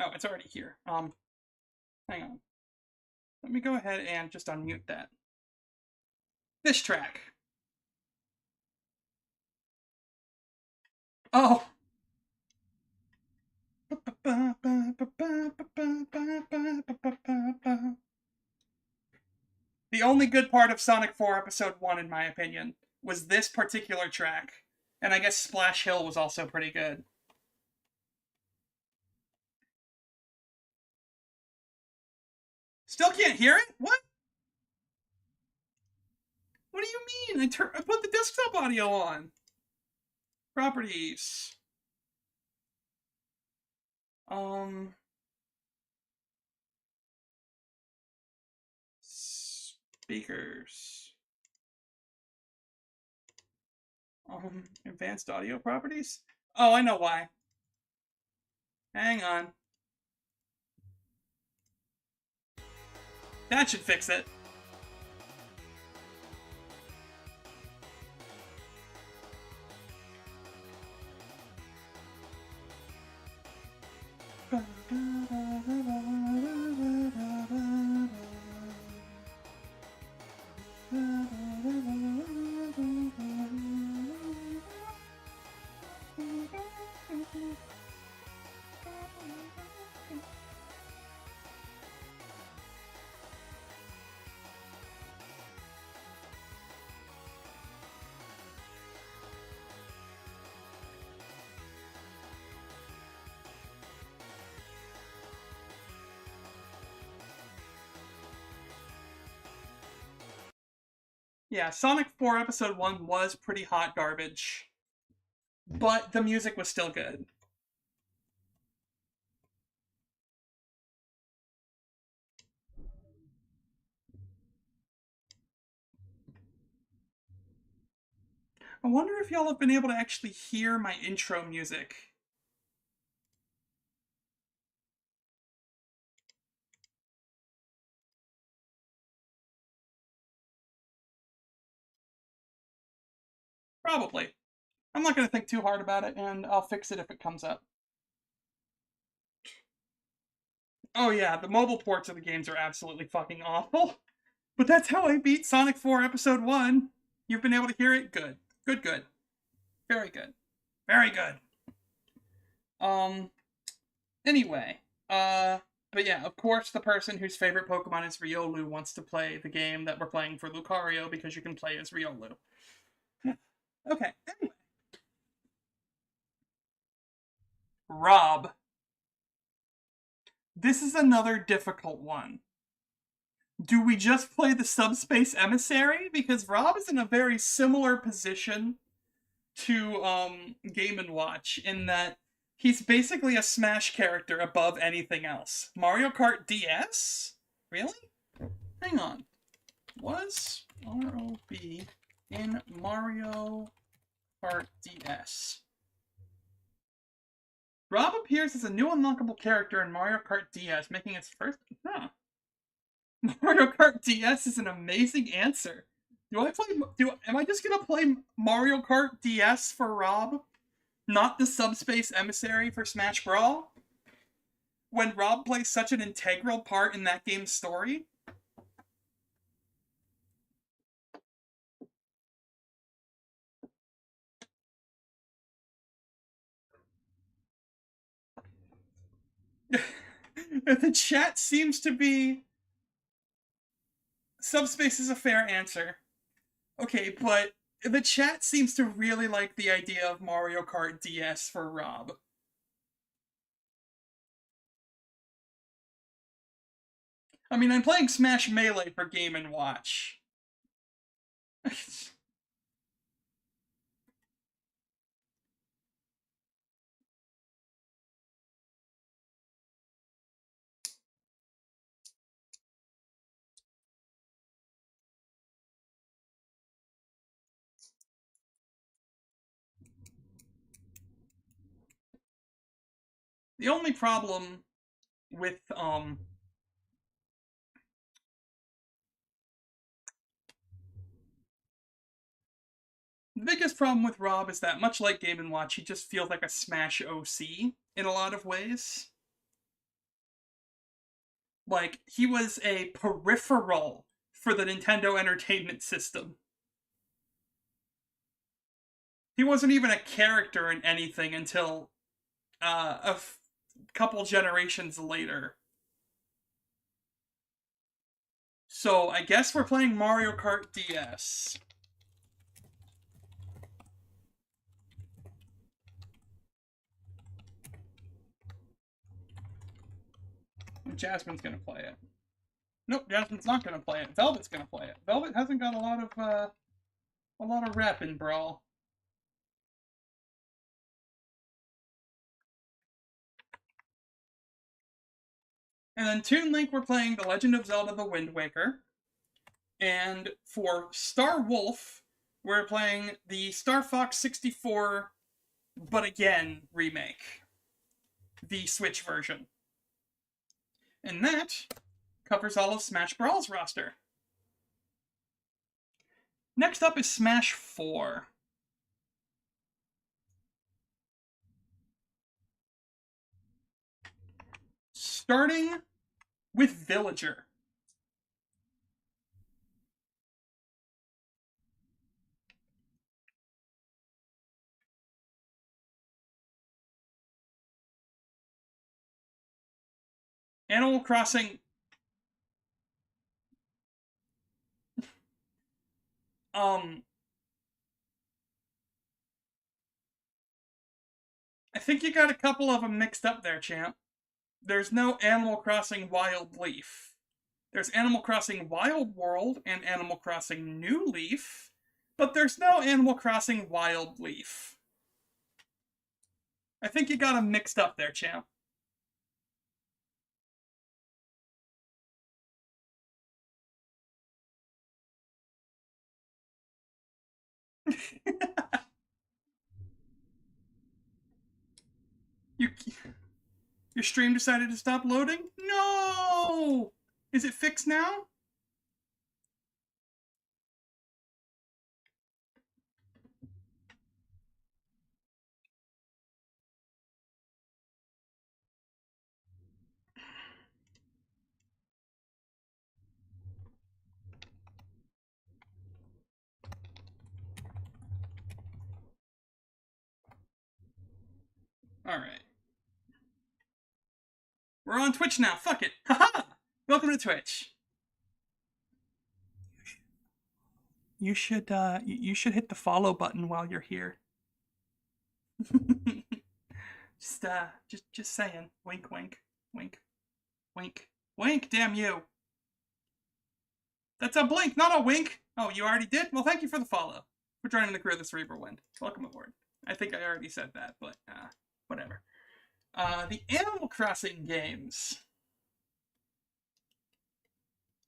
Speaker 2: Oh, it's already here. Hang on. Let me go ahead and just unmute that. This track. Oh. The only good part of Sonic 4 Episode 1, in my opinion, was this particular track. And I guess Splash Hill was also pretty good. Still can't hear it? What? What do you mean? I put the desktop audio on. Properties. Speakers. Advanced audio properties? Oh, I know why. Hang on. That should fix it. Yeah, Sonic 4 Episode 1 was pretty hot garbage. But the music was still good. I wonder if y'all have been able to actually hear my intro music. Probably. I'm not going to think too hard about it, and I'll fix it if it comes up. Oh yeah, the mobile ports of the games are absolutely fucking awful. But that's how I beat Sonic 4 Episode 1. You've been able to hear it? Good. Good, good. Very good. Very good. Anyway, but yeah, of course the person whose favorite Pokemon is Riolu wants to play the game that we're playing for Lucario because you can play as Riolu. Okay, anyway. Rob. This is another difficult one. Do we just play the Subspace Emissary? Because Rob is in a very similar position to Game & Watch in that he's basically a Smash character above anything else. Mario Kart DS? Really? Hang on. Was ROB in Mario Kart DS? Rob appears as a new unlockable character in Mario Kart DS, making its first... Huh. Mario Kart DS is an amazing answer. Am I just gonna play Mario Kart DS for Rob? Not the Subspace Emissary for Smash Brawl? When Rob plays such an integral part in that game's story? The chat seems to be... Subspace is a fair answer. Okay, but the chat seems to really like the idea of Mario Kart DS for Rob. I mean, I'm playing Smash Melee for Game & Watch. The only problem with, the biggest problem with Rob is that, much like Game & Watch, he just feels like a Smash OC in a lot of ways. Like, he was a peripheral for the Nintendo Entertainment System. He wasn't even a character in anything until couple generations later. So I guess we're playing Mario Kart DS. Jasmine's gonna play it. Nope, Jasmine's not gonna play it. Velvet's gonna play it. Velvet hasn't got a lot of rep in Brawl. And then Toon Link, we're playing The Legend of Zelda: The Wind Waker. And for Star Wolf, we're playing the Star Fox 64, but again, remake. The Switch version. And that covers all of Smash Bros. Roster. Next up is Smash 4. Starting with Villager. Animal Crossing. I think you got a couple of them mixed up there, champ. There's no Animal Crossing Wild Leaf. There's Animal Crossing Wild World and Animal Crossing New Leaf, but there's no Animal Crossing Wild Leaf. I think you got them mixed up there, champ. you, your stream decided to stop loading? No! Is it fixed now? Alright. We're on Twitch now. Fuck it. Haha! Welcome to Twitch. You should hit the follow button while you're here. just saying. Wink, wink, wink, wink, wink. Damn you. That's a blink, not a wink. Oh, you already did? Well, thank you for the follow. For joining the crew of the Cerebral Wind. Welcome aboard. I think I already said that, but whatever. The Animal Crossing games.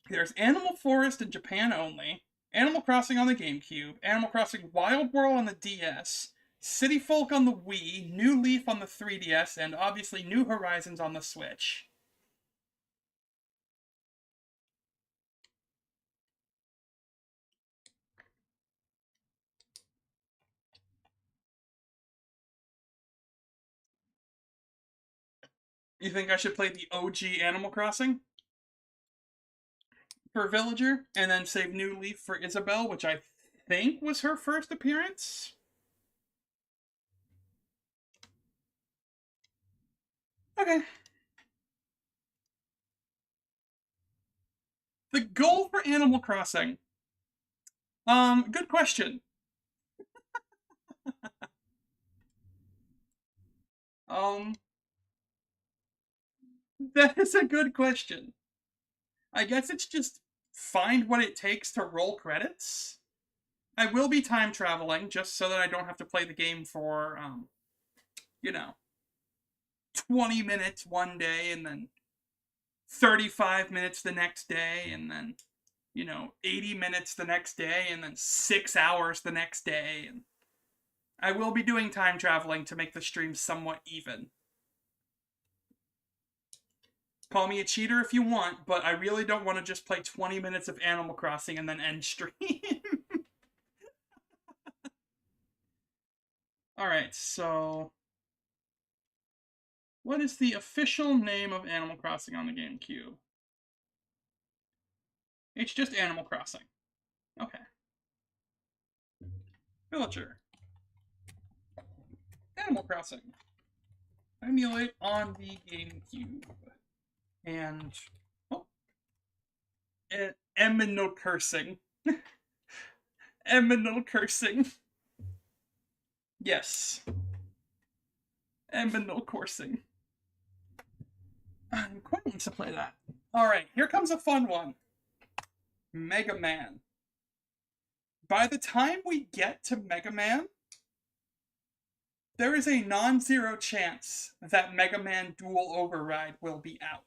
Speaker 2: There's Animal Forest in Japan only, Animal Crossing on the GameCube, Animal Crossing Wild World on the DS, City Folk on the Wii, New Leaf on the 3DS, and obviously New Horizons on the Switch. You think I should play the OG Animal Crossing for Villager, and then save New Leaf for Isabelle, which I think was her first appearance? Okay. The goal for Animal Crossing. Good question. That is a good question. I guess it's just find what it takes to roll credits. I will be time traveling just so that I don't have to play the game for, 20 minutes one day and then 35 minutes the next day and then, 80 minutes the next day and then 6 hours the next day. And I will be doing time traveling to make the stream somewhat even. Call me a cheater if you want, but I really don't want to just play 20 minutes of Animal Crossing and then end stream. Alright, so... what is the official name of Animal Crossing on the GameCube? It's just Animal Crossing. Okay. Villager. Animal Crossing. Emulate on the GameCube. And Eminal cursing. Eminal cursing. Yes. Eminal coursing. I'm quite willing to play that. Alright, here comes a fun one. Mega Man. By the time we get to Mega Man, there is a non-zero chance that Mega Man Dual Override will be out.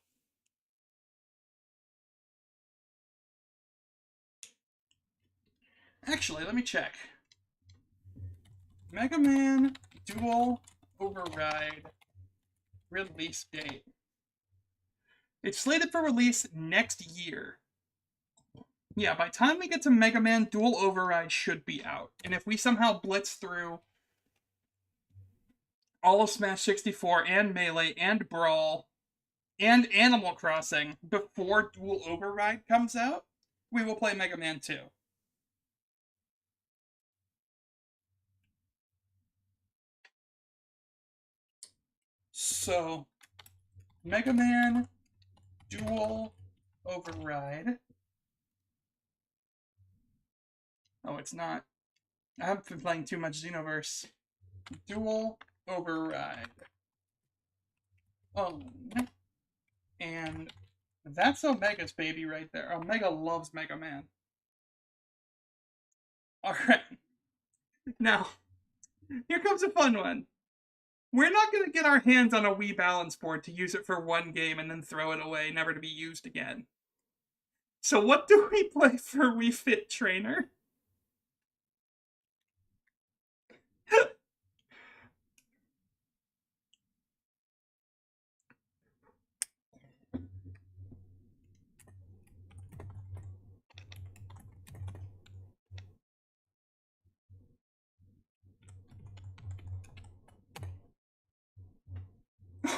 Speaker 2: Actually, let me check. Mega Man Dual Override release date. It's slated for release next year. Yeah, by the time we get to Mega Man, Dual Override should be out. And if we somehow blitz through all of Smash 64 and Melee and Brawl and Animal Crossing before Dual Override comes out, we will play Mega Man 2. So, Mega Man Dual Override. Oh, it's not. I haven't been playing too much Xenoverse. Dual Override. Oh, and that's Omega's baby right there. Omega loves Mega Man. Alright. Now, here comes a fun one. We're not going to get our hands on a Wii balance board to use it for one game and then throw it away, never to be used again. So what do we play for Wii Fit Trainer?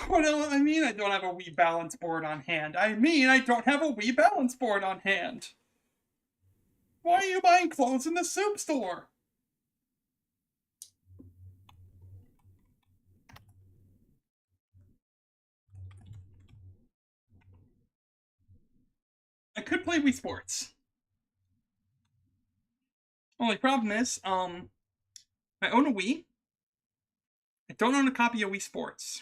Speaker 2: What do I mean I don't have a Wii balance board on hand? I mean I don't have a Wii balance board on hand. Why are you buying clothes in the soup store? I could play Wii Sports. Only problem is, I own a Wii. I don't own a copy of Wii Sports.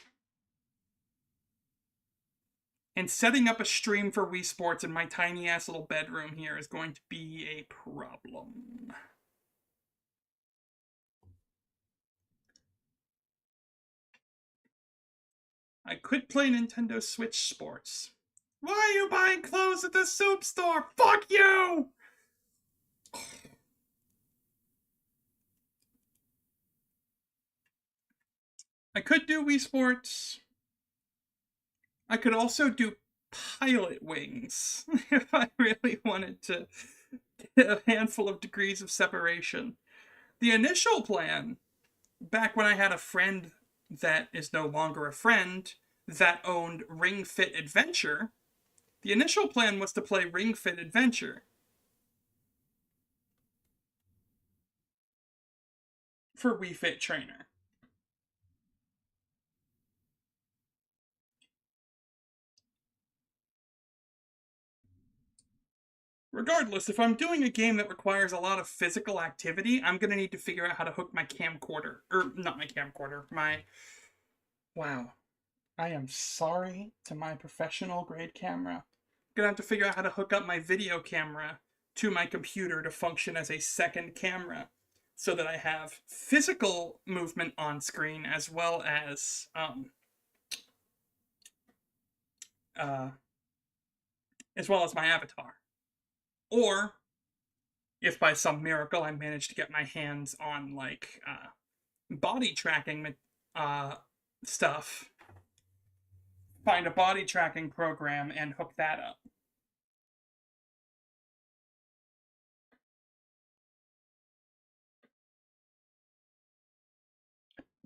Speaker 2: And setting up a stream for Wii Sports in my tiny ass little bedroom here is going to be a problem. I could play Nintendo Switch Sports. Why are you buying clothes at the soup store? Fuck you! I could do Wii Sports. I could also do Pilot Wings if I really wanted to get a handful of degrees of separation. The initial plan, back when I had a friend that is no longer a friend that owned Ring Fit Adventure, the initial plan was to play Ring Fit Adventure for Wii Fit Trainer. Regardless, if I'm doing a game that requires a lot of physical activity, I'm going to need to figure out how to hook my camcorder. Not my camcorder, my... Wow. I am sorry to my professional grade camera. I'm going to have to figure out how to hook up my video camera to my computer to function as a second camera, so that I have physical movement on screen as well as my avatar. Or, if by some miracle I manage to get my hands on, like, body tracking stuff, find a body tracking program and hook that up.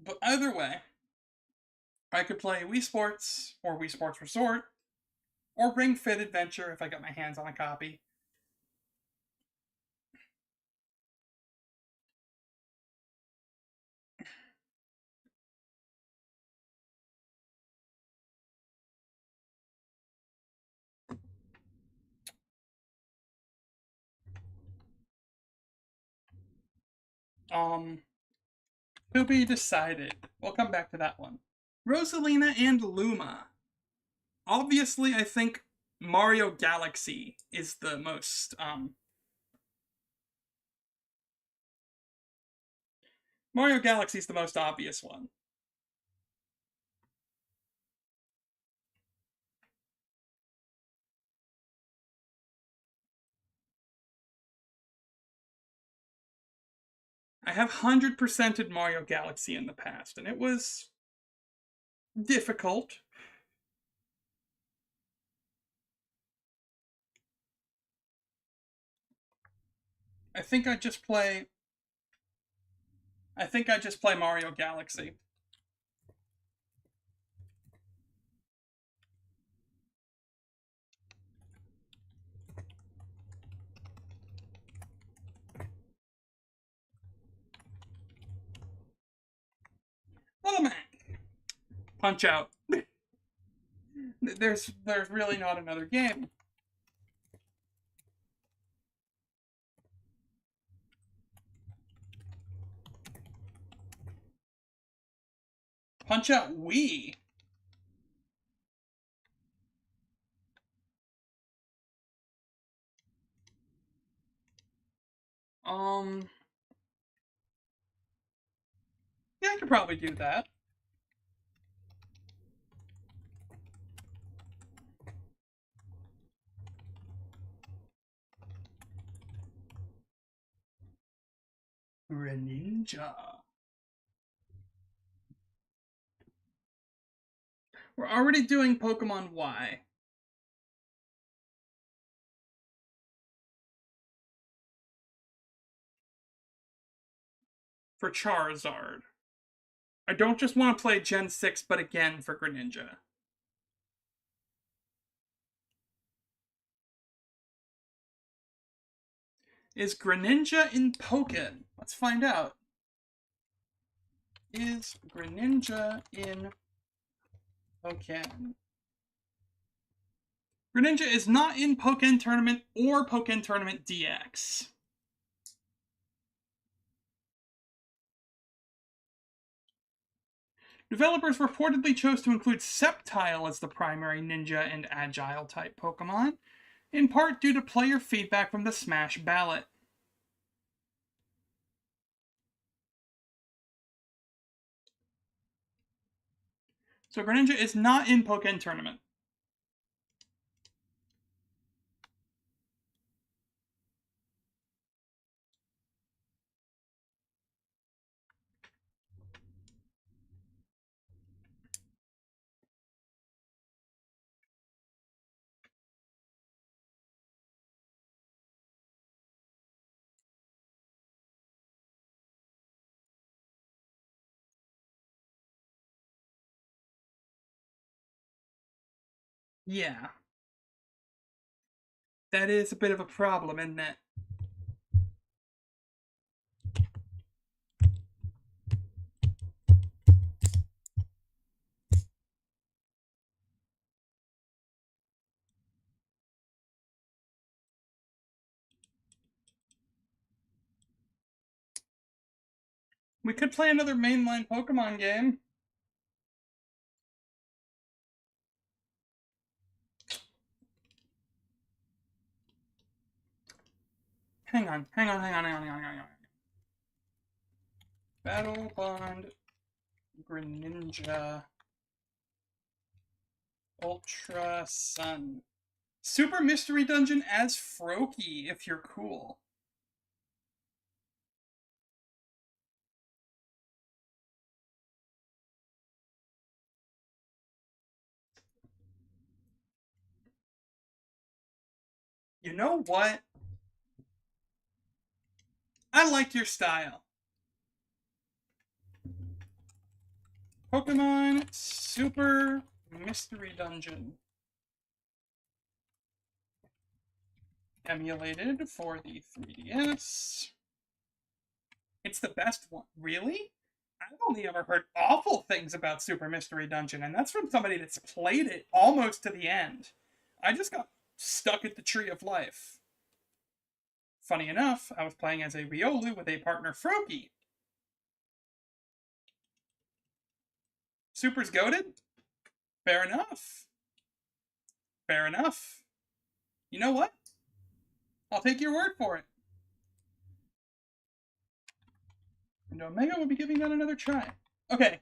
Speaker 2: But either way, I could play Wii Sports, or Wii Sports Resort, or Ring Fit Adventure if I got my hands on a copy. To be decided. We'll come back to that one. Rosalina and Luma. Obviously, I think Mario Galaxy is the most, Mario Galaxy is the most obvious one. I have 100%ed Mario Galaxy in the past, and it was difficult. I think I just play Mario Galaxy. Little Mac. Punch Out. There's really not another game. Punch Out Wii. Yeah, I could probably do that. Greninja. We're already doing Pokemon Y. For Charizard. I don't just want to play Gen 6, but again for Greninja. Is Greninja in Pokken? Let's find out. Is Greninja in Pokken? Greninja is not in Pokken Tournament or Pokken Tournament DX. Developers reportedly chose to include Sceptile as the primary Ninja and Agile type Pokemon, in part due to player feedback from the Smash ballot. So Greninja is not in Pokken Tournament. Yeah. That is a bit of a problem, isn't it? We could play another mainline Pokemon game. Hang on. Battle Bond, Greninja, Ultra Sun. Super Mystery Dungeon as Froakie, if you're cool. You know what? I like your style. Pokemon Super Mystery Dungeon. Emulated for the 3DS. It's the best one. Really? I've only ever heard awful things about Super Mystery Dungeon, and that's from somebody that's played it almost to the end. I just got stuck at the Tree of Life. Funny enough, I was playing as a Riolu with a partner Froakie. Super's goated? Fair enough. Fair enough. You know what? I'll take your word for it. And Omega will be giving that another try. Okay.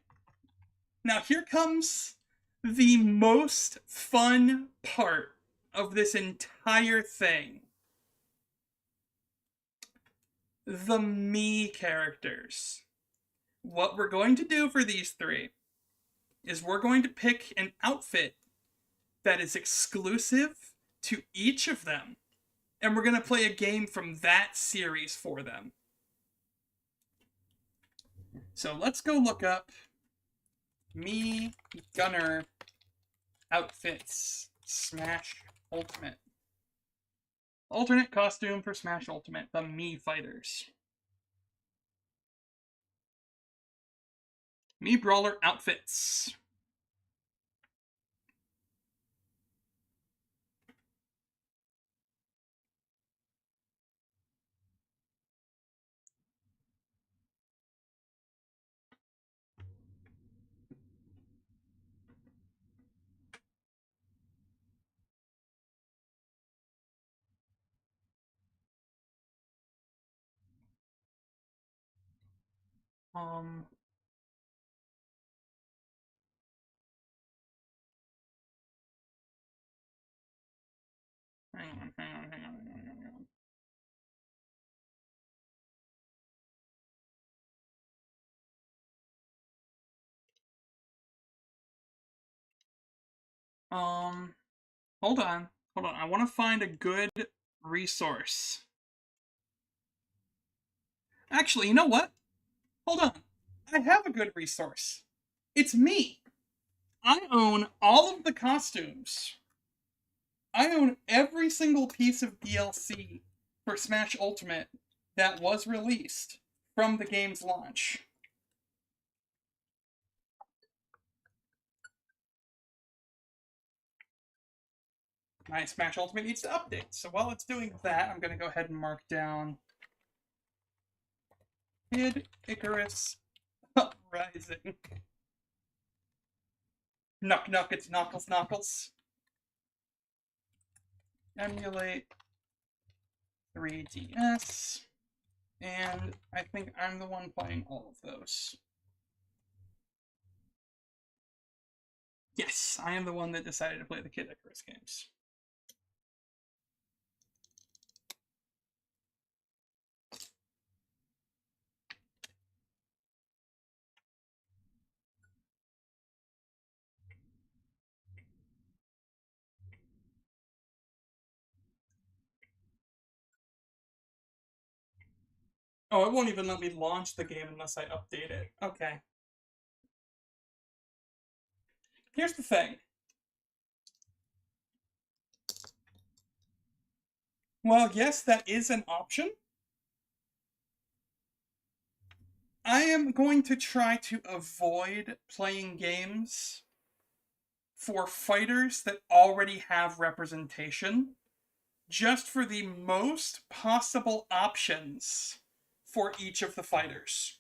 Speaker 2: Now here comes the most fun part of this entire thing. The me characters. What we're going to do for these three is we're going to pick an outfit that is exclusive to each of them. And we're going to play a game from that series for them. So let's go look up me Gunner outfits Smash Ultimate. Alternate costume for Smash Ultimate, the Me Fighters. Me Brawler outfits. Um, hang on. Hold on. I want to find a good resource. Actually, you know what? Hold on. I have a good resource. It's me. I own all of the costumes. I own every single piece of DLC for Smash Ultimate that was released from the game's launch. My Smash Ultimate needs to update. So while it's doing that, I'm going to go ahead and mark down Kid Icarus Uprising. Knuck Knuck, it's Knuckles Knuckles. Emulate 3DS. And I think I'm the one playing all of those. Yes, I am the one that decided to play the Kid Icarus games. Oh, it won't even let me launch the game unless I update it. Okay. Here's the thing. Well, yes, that is an option. I am going to try to avoid playing games for fighters that already have representation, just for the most possible options for each of the fighters.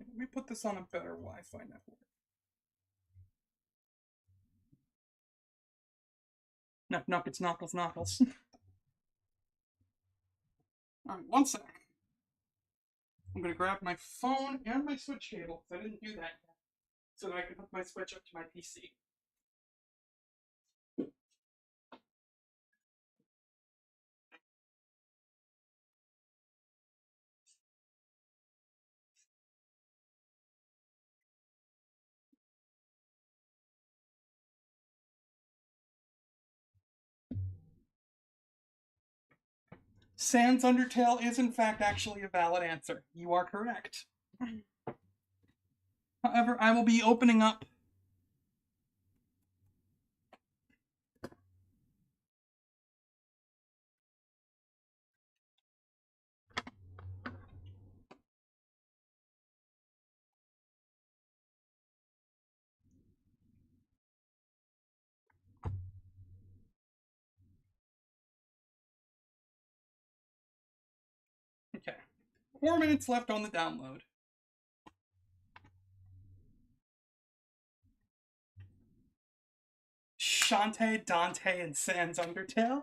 Speaker 2: Let me put this on a better Wi-Fi network. Knuck Knuck, it's Knuckles Knuckles. Alright, one sec. I'm gonna grab my phone and my Switch cable, because I didn't do that yet, so that I can hook my Switch up to my PC. Sans Undertale is in fact actually a valid answer. You are correct. However, I will be opening up 4 minutes left on the download. Shantae, Dante, and Sans Undertale?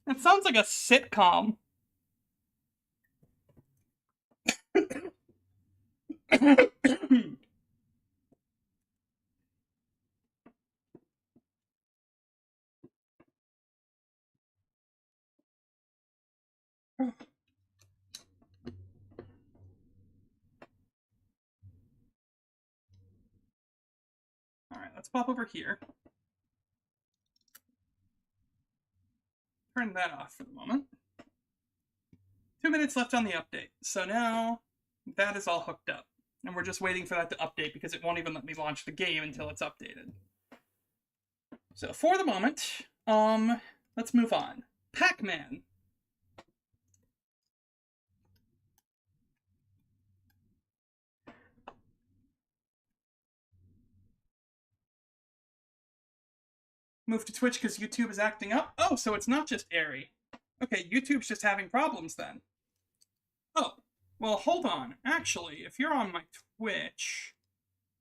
Speaker 2: It sounds like a sitcom. Alright, let's pop over here. Turn that off for the moment. 2 minutes left on the update. So now that is all hooked up. And we're just waiting for that to update because it won't even let me launch the game until it's updated. So for the moment, let's move on. Pac-Man. Move to Twitch because YouTube is acting up? Oh, so it's not just Airy. Okay, YouTube's just having problems then. Oh, well, hold on. Actually, if you're on my Twitch,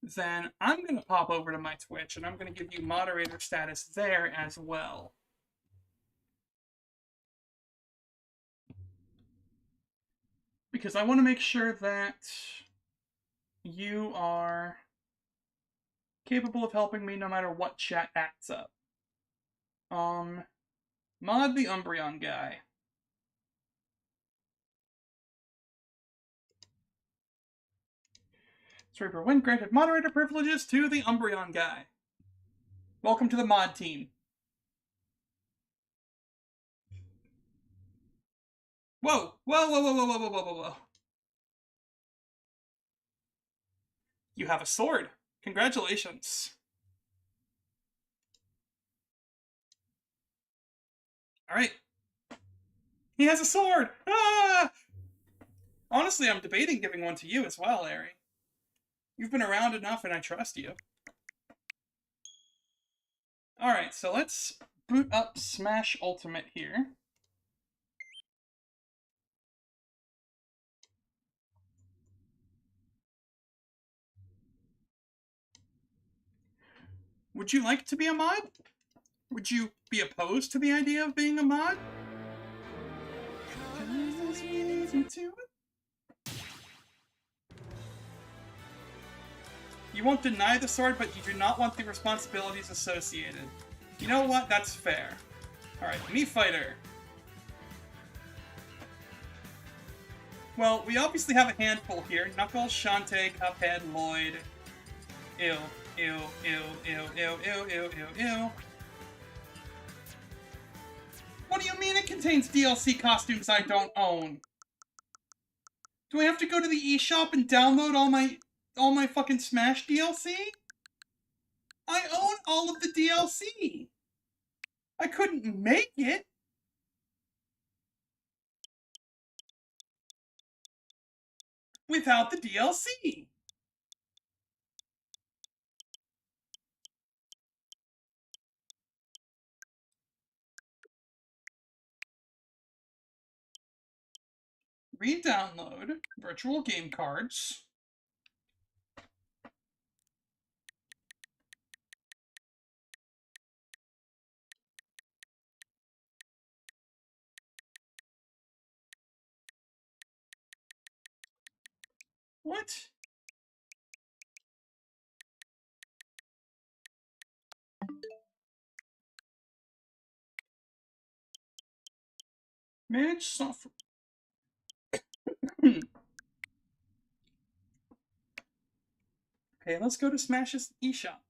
Speaker 2: then I'm going to pop over to my Twitch and I'm going to give you moderator status there as well. Because I want to make sure that you are capable of helping me no matter what chat acts up. Mod the Umbreon guy. Reaper Win granted moderator privileges to the Umbreon guy. Welcome to the mod team. Whoa! Whoa, whoa, whoa, whoa, whoa, whoa, whoa, whoa. You have a sword. Congratulations. Alright. He has a sword! Ah! Honestly, I'm debating giving one to you as well, Airy. You've been around enough and I trust you. Alright, so let's boot up Smash Ultimate here. Would you like to be a mod? Would you be opposed to the idea of being a mod? You won't deny the sword, but you do not want the responsibilities associated. You know what? That's fair. Alright, Mii Fighter. Well, we obviously have a handful here. Knuckles, Shantae, Cuphead, Lloyd. Ew, ew, ew, ew, ew, ew, ew, ew, ew. What do you mean it contains DLC costumes I don't own? Do I have to go to the eShop and download all my fucking Smash DLC? I own all of the DLC. I couldn't make it. Without the DLC. Re-download virtual game cards. What? Manage software. Okay, let's go to Smash's eShop.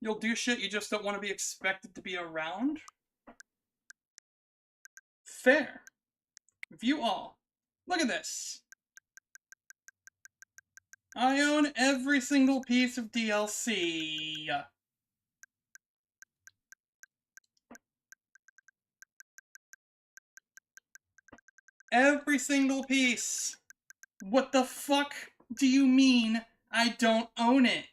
Speaker 2: You'll do shit you just don't want to be expected to be around? Fair. View all. Look at this. I own every single piece of DLC. Every single piece. What the fuck do you mean I don't own it?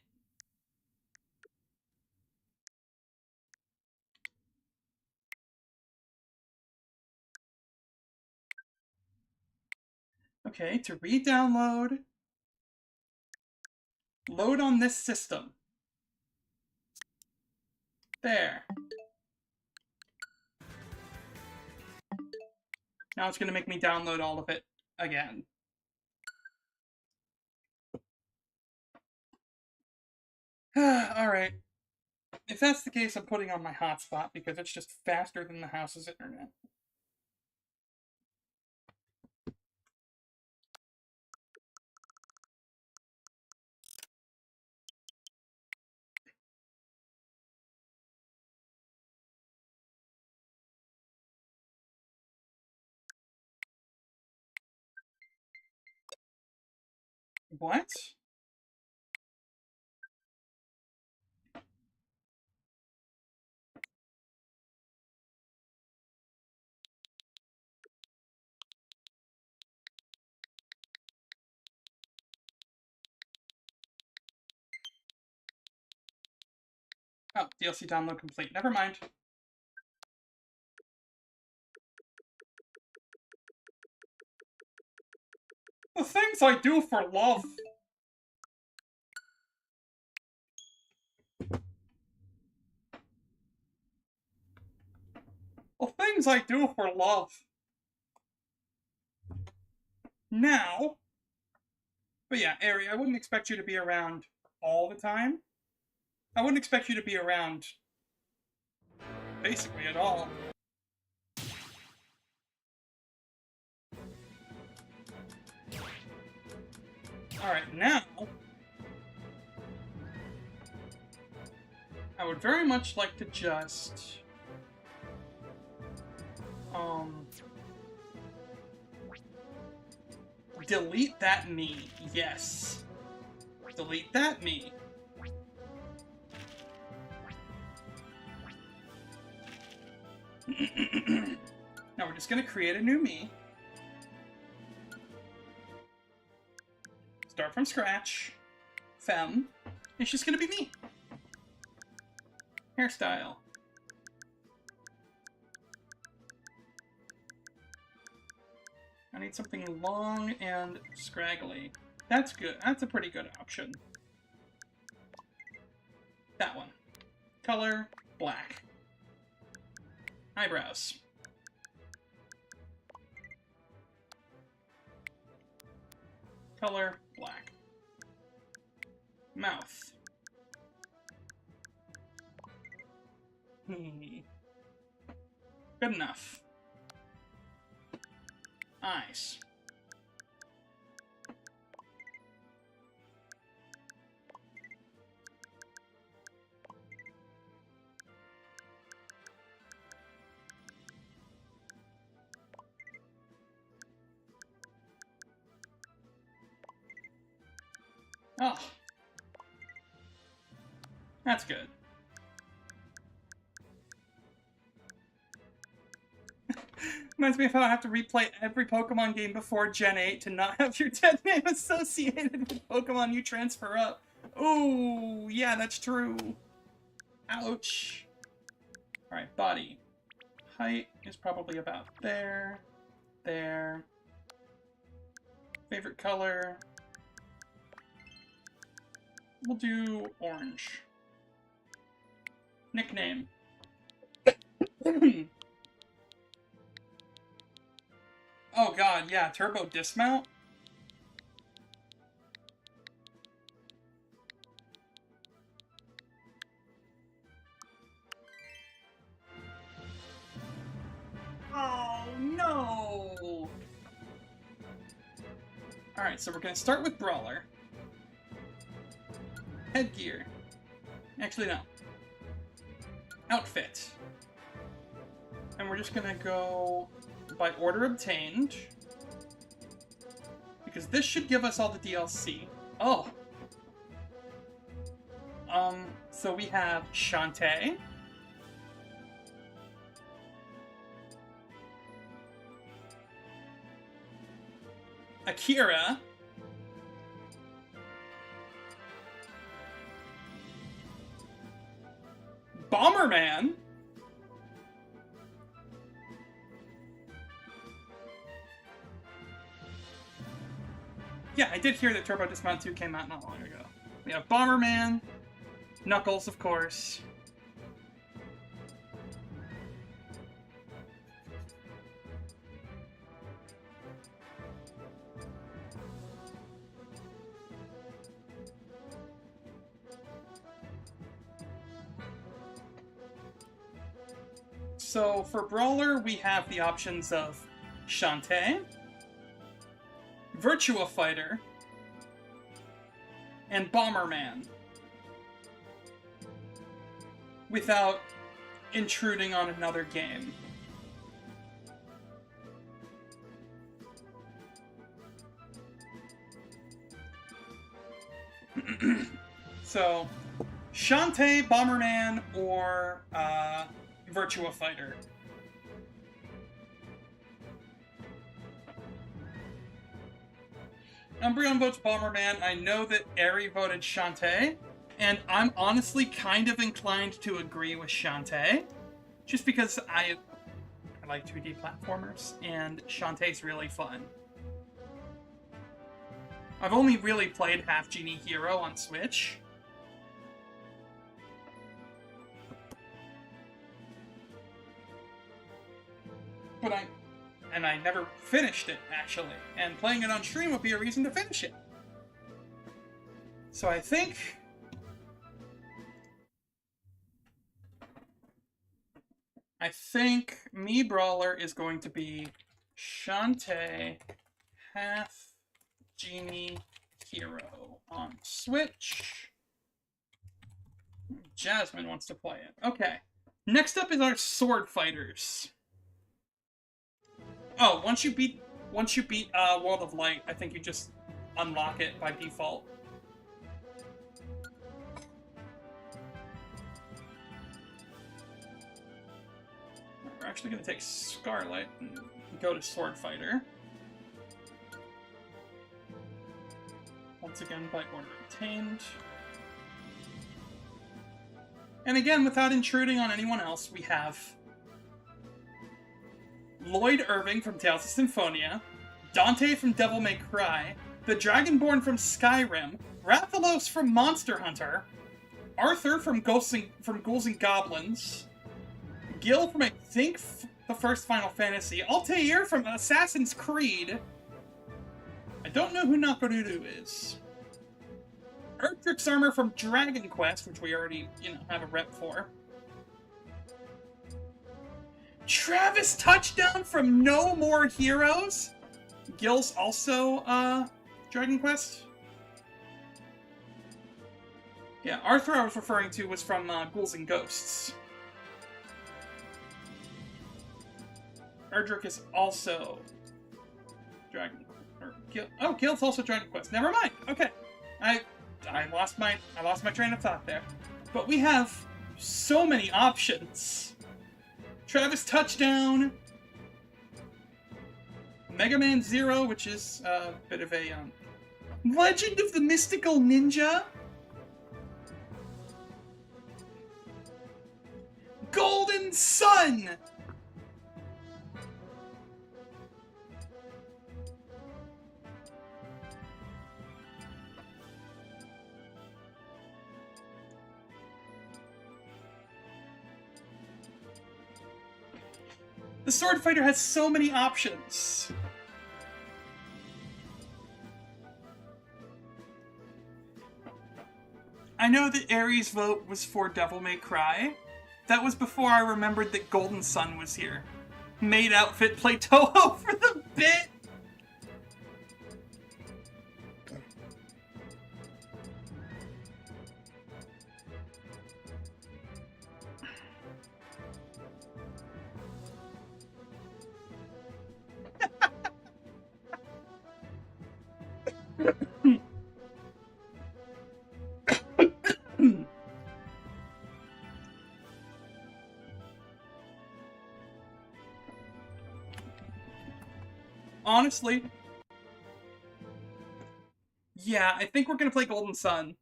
Speaker 2: Okay, to re-download. Load on this system. There. Now it's going to make me download all of it again. Alright. If that's the case, I'm putting on my hotspot because it's just faster than the house's internet. What? Oh, DLC download complete. Never mind. The things I do for love. The things I do for love. Now. But yeah, Ari, I wouldn't expect you to be around all the time. I wouldn't expect you to be around basically at all. Alright, now I would very much like to just delete that me. Yes. Delete that me. Now we're just gonna create a new me. Start from scratch. Femme. It's just gonna be me. Hairstyle. I need something long and scraggly. That's good. That's a pretty good option. That one. Color, black. Eyebrows. Color, black. Mouth. Good enough. Eyes. Oh. That's good. Reminds me of how I have to replay every Pokemon game before Gen 8 to not have your dead name associated with Pokemon you transfer up. Ooh, yeah, that's true. Ouch. Alright, body. Height is probably about there. There. Favorite color. We'll do orange. Nickname. Oh god, yeah, turbo dismount? Oh no! Alright, so we're gonna start with Brawler. Headgear. Actually, no. Outfit. And we're just gonna go by order obtained. Because this should give us all the DLC. Oh. So we have Shantae. Akira. Bomberman. did hear that Turbo Dismount 2 came out not long ago. We have Bomberman, Knuckles, of course. So for Brawler, we have the options of Shantae, Virtua Fighter, and Bomberman, without intruding on another game. So, Shantae, Bomberman, or Virtua Fighter. Umbreon votes Bomberman. I know that Eri voted Shantae, and I'm honestly kind of inclined to agree with Shantae, just because I like 2D platformers, and Shantae's really fun. I've only really played Half Genie Hero on Switch. But I never finished it, actually. And playing it on stream would be a reason to finish it. So I think... Me Brawler is going to be Shantae, Half Genie Hero on Switch. Jasmine wants to play it. Okay. Next up is our Sword Fighters. Oh, once you beat World of Light, I think you just unlock it by default. We're actually going to take Scarlet and go to Sword Fighter. Once again, by order obtained. And again, without intruding on anyone else, we have Lloyd Irving from Tales of Symphonia, Dante from Devil May Cry, the Dragonborn from Skyrim, Rathalos from Monster Hunter, Arthur from Ghouls and Goblins, Gil from, I think, the first Final Fantasy, Altair from Assassin's Creed. I don't know who Nakoruto is. Erdrick's Armor from Dragon Quest, which we already, have a rep for. Travis Touchdown from No More Heroes. Gil's also, Dragon Quest. Yeah, Arthur I was referring to was from, Ghouls and Ghosts. Erdrick is also Dragon Quest. Oh, Gil's also Dragon Quest. Never mind. Okay. I lost my train of thought there. But we have so many options. Travis Touchdown, Mega Man Zero, which is a bit of a Legend of the Mystical Ninja, Golden Sun, the Sword Fighter has so many options. I know that Aries' vote was for Devil May Cry. That was before I remembered that Golden Sun was here. Maid outfit play Toho for the bit! Honestly, yeah, I think we're gonna play Golden Sun.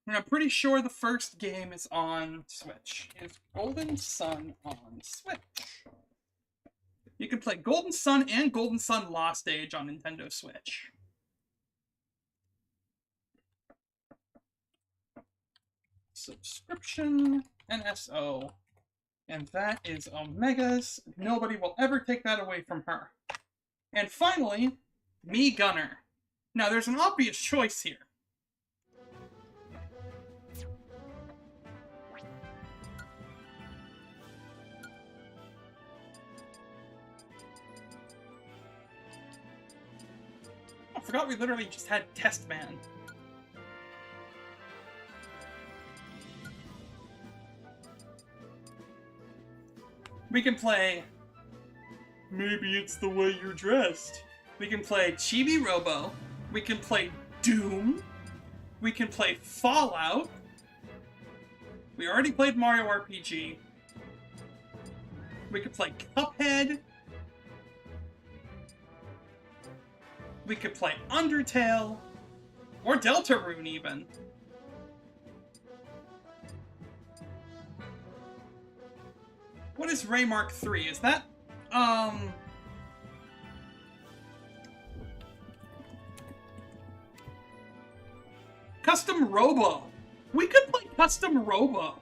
Speaker 2: And I'm pretty sure the first game is on Switch. Is Golden Sun on Switch? You can play Golden Sun and Golden Sun Lost Age on Nintendo Switch. Subscription, NSO. And that is Omega's. Nobody will ever take that away from her. And finally, Me Gunner. Now, there's an obvious choice here. I forgot we literally just had Test Man. We can play Maybe It's the Way You're Dressed. We can play Chibi Robo. We can play Doom. We can play Fallout. We already played Mario RPG. We could play Cuphead. We could play Undertale. Or Deltarune, even. What is Raymark 3? Is that, Custom Robo. We could play Custom Robo.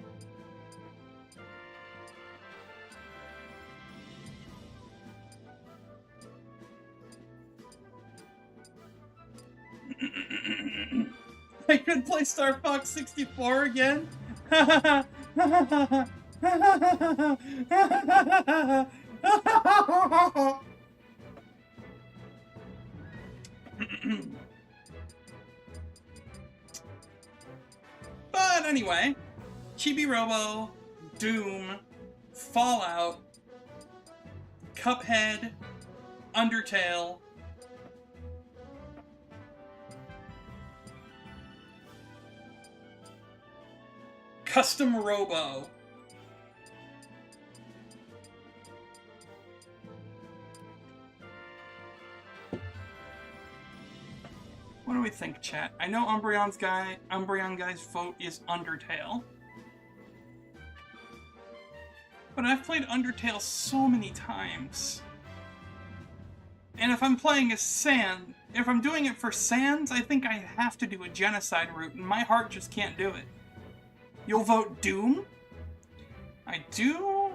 Speaker 2: I could play Star Fox 64 again. But anyway, Chibi Robo, Doom, Fallout, Cuphead, Undertale, Custom Robo. What do we think, chat? I know Umbreon guy's vote is Undertale. But I've played Undertale so many times. And if I'm playing as Sand, if I'm doing it for Sans, I think I have to do a genocide route, and my heart just can't do it. You'll vote Doom? I do?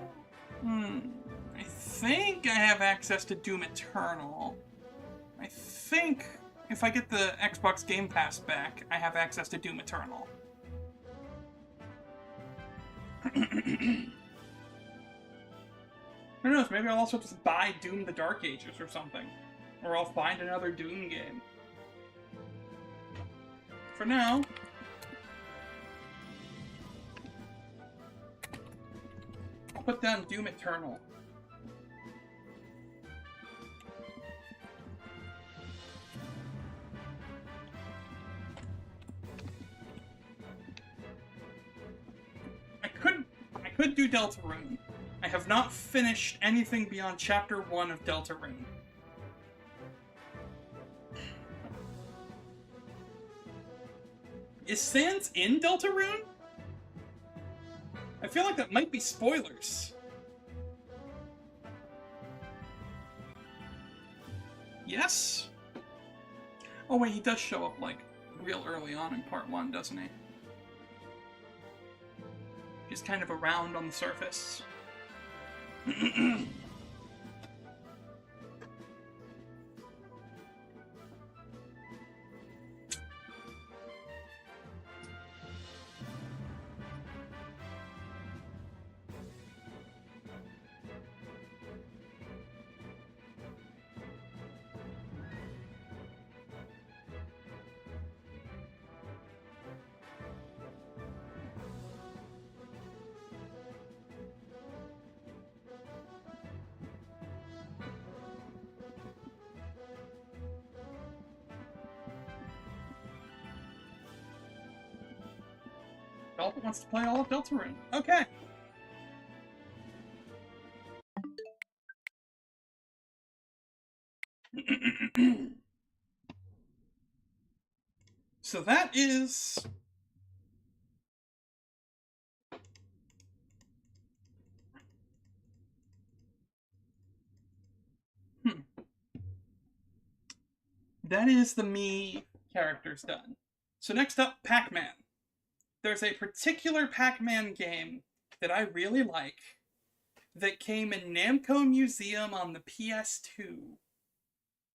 Speaker 2: I think I have access to Doom Eternal. I think if I get the Xbox Game Pass back, I have access to Doom Eternal. Who knows, maybe I'll also just buy Doom the Dark Ages or something. Or I'll find another Doom game. For now, I'll put down Doom Eternal. I could do Deltarune. I have not finished anything beyond Chapter 1 of Deltarune. Is Sans in Deltarune? I feel like that might be spoilers. Yes? Oh wait, he does show up, like, real early on in Part 1, doesn't he? He's kind of around on the surface. Delta wants to play all of Deltarune. Okay. So that is... That is the me characters done. So next up, Pac-Man. There's a particular Pac-Man game that I really like that came in Namco Museum on the PS2.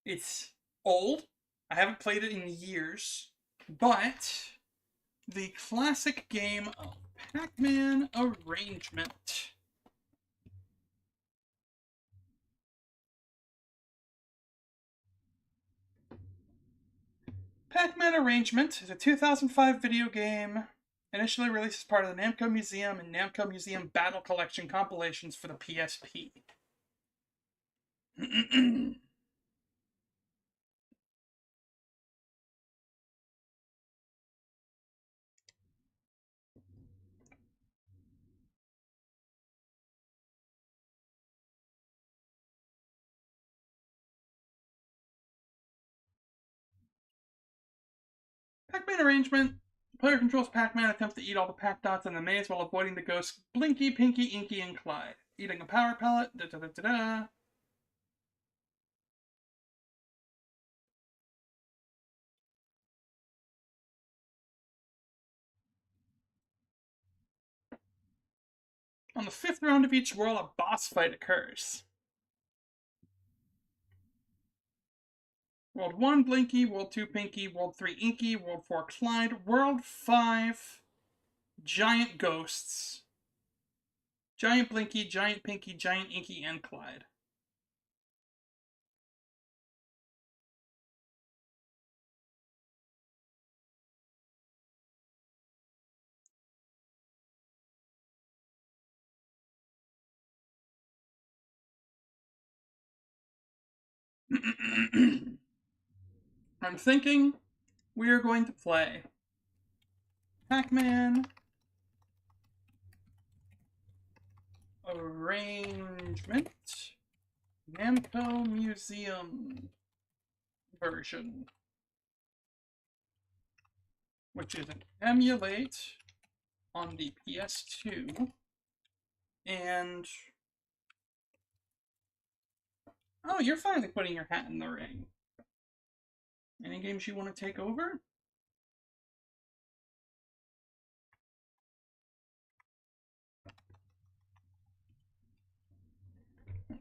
Speaker 2: It's old. I haven't played it in years, but the classic game of Pac-Man Arrangement. Pac-Man Arrangement is a 2005 video game initially released as part of the Namco Museum and Namco Museum Battle Collection compilations for the PSP. Pac-Man Arrangement. The player controls Pac-Man, attempts to eat all the Pac-Dots in the maze while avoiding the ghosts Blinky, Pinky, Inky, and Clyde. Eating a power pellet. Da da da da da. On the 5th round of each world, a boss fight occurs. World 1, Blinky. World 2, Pinky. World 3, Inky. World 4, Clyde. World 5, Giant Ghosts. Giant Blinky, Giant Pinky, Giant Inky, and Clyde. I'm thinking we are going to play Pac-Man Arrangement Namco Museum version, which is an emulate on the PS2, and oh, you're finally putting your hat in the ring. Any games you want to take over?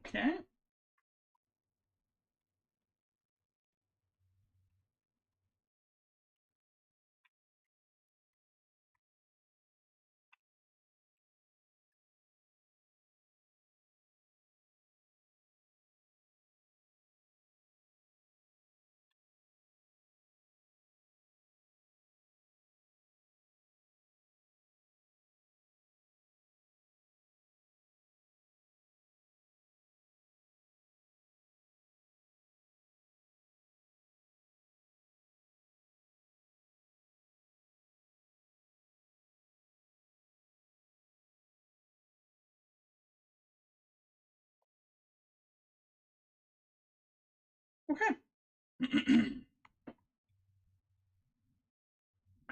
Speaker 2: Okay. Okay.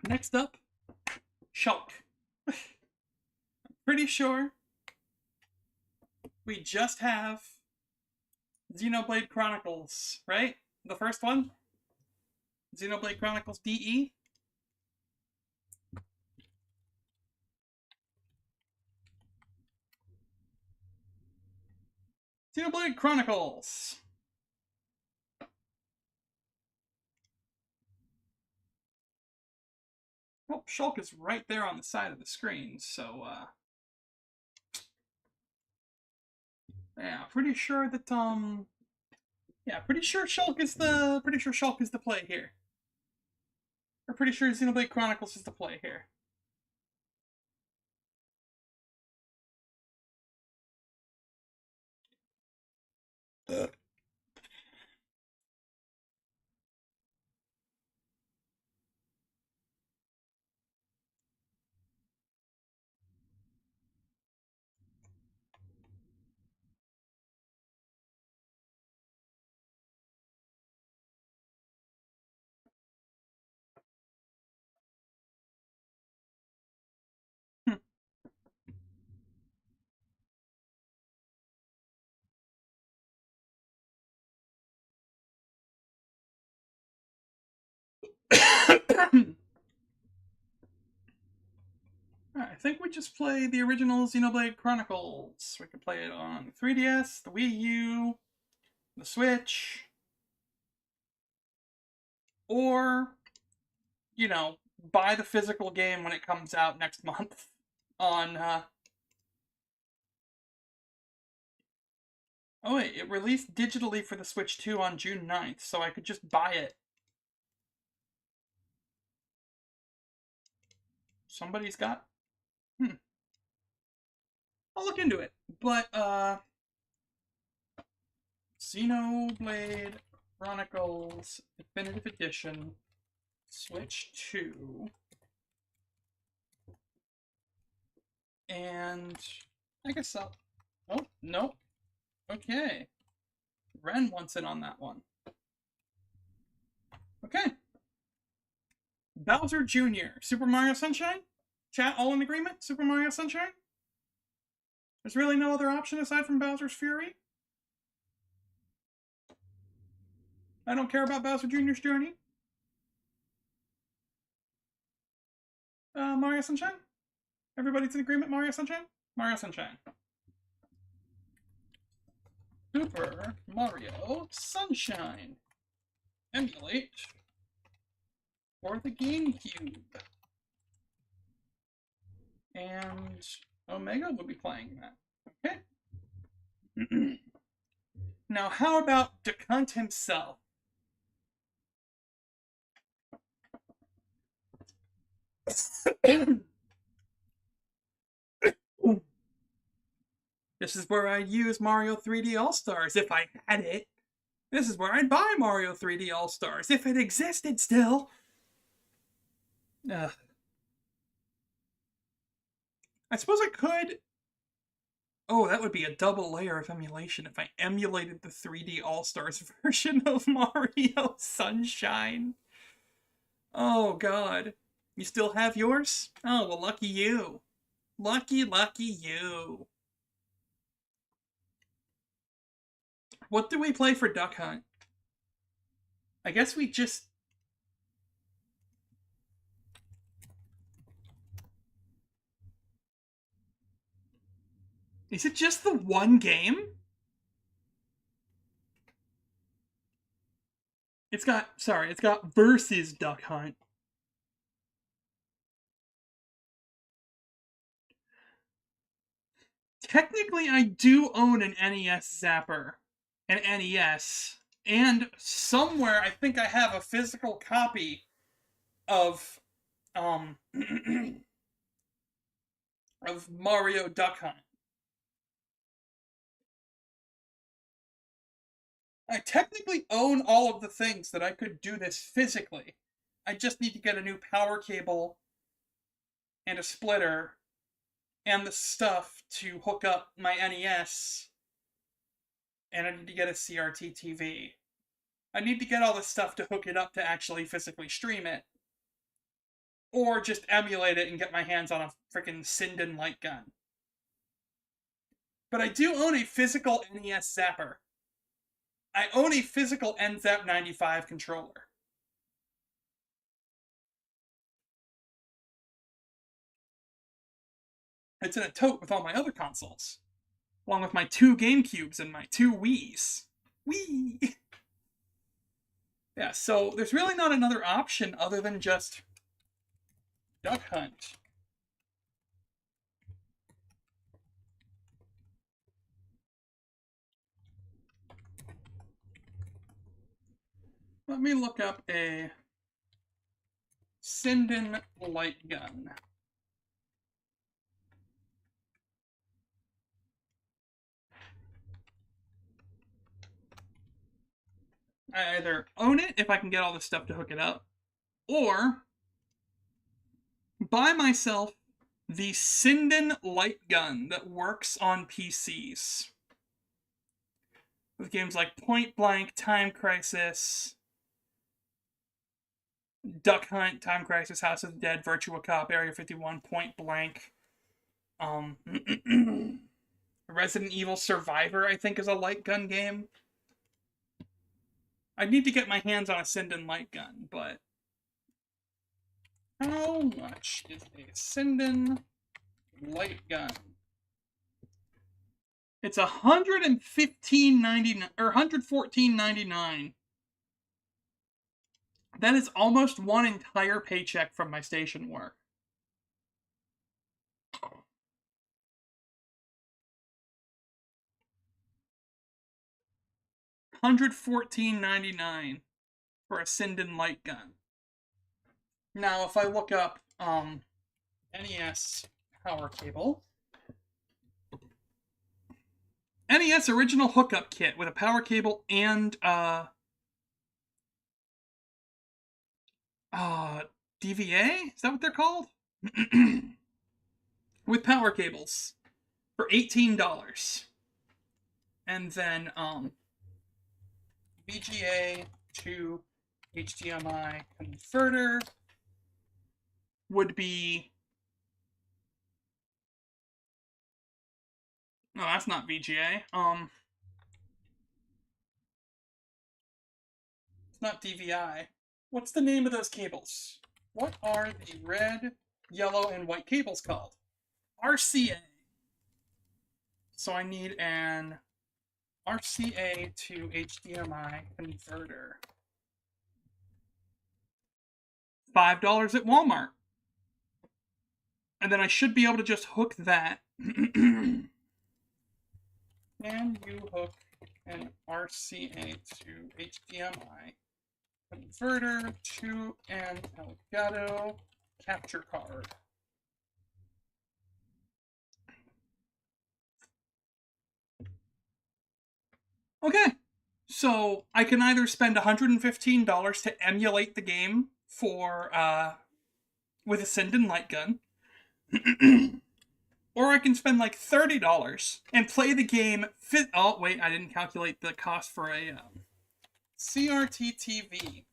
Speaker 2: Next up, Shulk. Pretty sure we just have Xenoblade Chronicles, right? The first one? Xenoblade Chronicles DE? Xenoblade Chronicles! Well, Shulk is right there on the side of the screen, so, yeah, pretty sure that, yeah, pretty sure Shulk is the play here. We're pretty sure Xenoblade Chronicles is the play here. Hmm. I think we just play the original Xenoblade Chronicles. We could play it on the 3DS, the Wii U, the Switch, or, you know, buy the physical game when it comes out next month on, oh wait, it released digitally for the Switch 2 on June 9th, so I could just buy it. Somebody's got... I'll look into it. But, Xenoblade Chronicles Definitive Edition, Switch 2. And I guess so. Oh, nope. Okay. Ren wants in on that one. Okay. Bowser Jr. Super Mario Sunshine? Chat all in agreement? Super Mario Sunshine? There's really no other option aside from Bowser's Fury? I don't care about Bowser Jr.'s journey. Mario Sunshine? Everybody's in agreement, Mario Sunshine? Mario Sunshine. Super Mario Sunshine. Emulate for the GameCube. And Omega will be playing that. Okay. Now, how about Duck Hunt himself? This is where I'd use Mario 3D All-Stars if I had it. This is where I'd buy Mario 3D All-Stars if it existed still. I suppose I could... Oh, that would be a double layer of emulation if I emulated the 3D All-Stars version of Mario Sunshine. Oh, God. You still have yours? Oh, well, lucky you. Lucky, lucky you. What do we play for Duck Hunt? I guess we just... Is it just the one game? It's got versus Duck Hunt. Technically, I do own an NES Zapper. An NES. And somewhere, I think I have a physical copy of, of Mario Duck Hunt. I technically own all of the things that I could do this physically. I just need to get a new power cable and a splitter and the stuff to hook up my NES, and I need to get a CRT TV. I need to get all this stuff to hook it up to actually physically stream it. Or just emulate it and get my hands on a freaking Saiyan light gun. But I do own a physical NES Zapper. I own a physical NZAP 95 controller. It's in a tote with all my other consoles. Along with my 2 GameCubes and my 2 Wiis. Wii! Yeah, so there's really not another option other than just Duck Hunt. Let me look up a Saiyan light gun. I either own it if I can get all the stuff to hook it up, or buy myself the Saiyan light gun that works on PCs. With games like Point Blank, Time Crisis, Duck Hunt, Time Crisis, House of the Dead, Virtua Cop, Area 51, Point Blank. Resident Evil Survivor, I think, is a light gun game. I need to get my hands on a Saiyan light gun, but how much is a Saiyan light gun. It's $115.99 or $114.99. That is almost one entire paycheck from my station work. $114.99 for a Sindon light gun. Now, if I look up NES power cable, NES original hookup kit with a power cable and DVA? Is that what they're called? With power cables for $18. And then VGA to HDMI converter would be... No, that's not VGA. It's not DVI. What's the name of those cables? What are the red, yellow, and white cables called? RCA. So I need an RCA to HDMI converter. $5 at Walmart. And then I should be able to just hook that. Can you hook an RCA to HDMI converter to an Elgato capture card? Okay, so I can either spend $115 to emulate the game for with a Sindon light gun, or I can spend like $30 and play the game. Oh wait, I didn't calculate the cost for a CRT TV.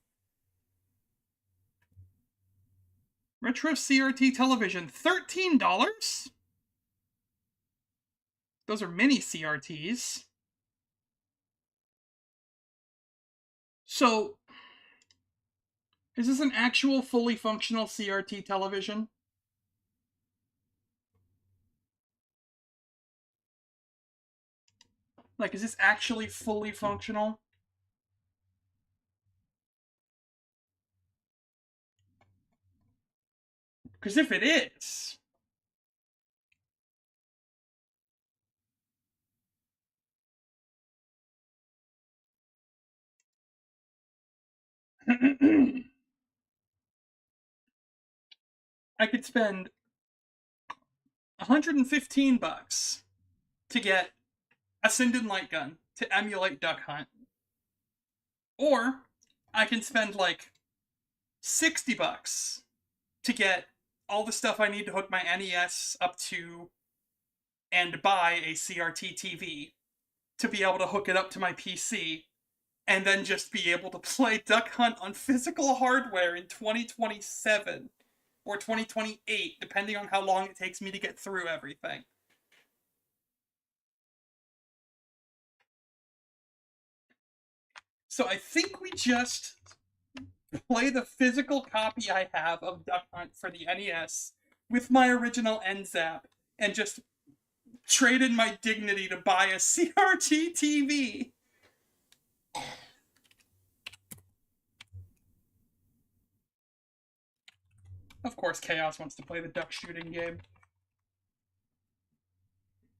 Speaker 2: Retro CRT television, $13? Those are mini CRTs. So, is this an actual fully functional CRT television? Like, is this actually fully functional? Because if it is... I could spend $115 to get a Sindon light gun to emulate Duck Hunt. Or I can spend like $60 to get all the stuff I need to hook my NES up to and buy a CRT TV to be able to hook it up to my PC and then just be able to play Duck Hunt on physical hardware in 2027 or 2028, depending on how long it takes me to get through everything. So I think we just play the physical copy I have of Duck Hunt for the NES with my original NZAP and just trade in my dignity to buy a CRT TV. Of course, Chaos wants to play the duck shooting game.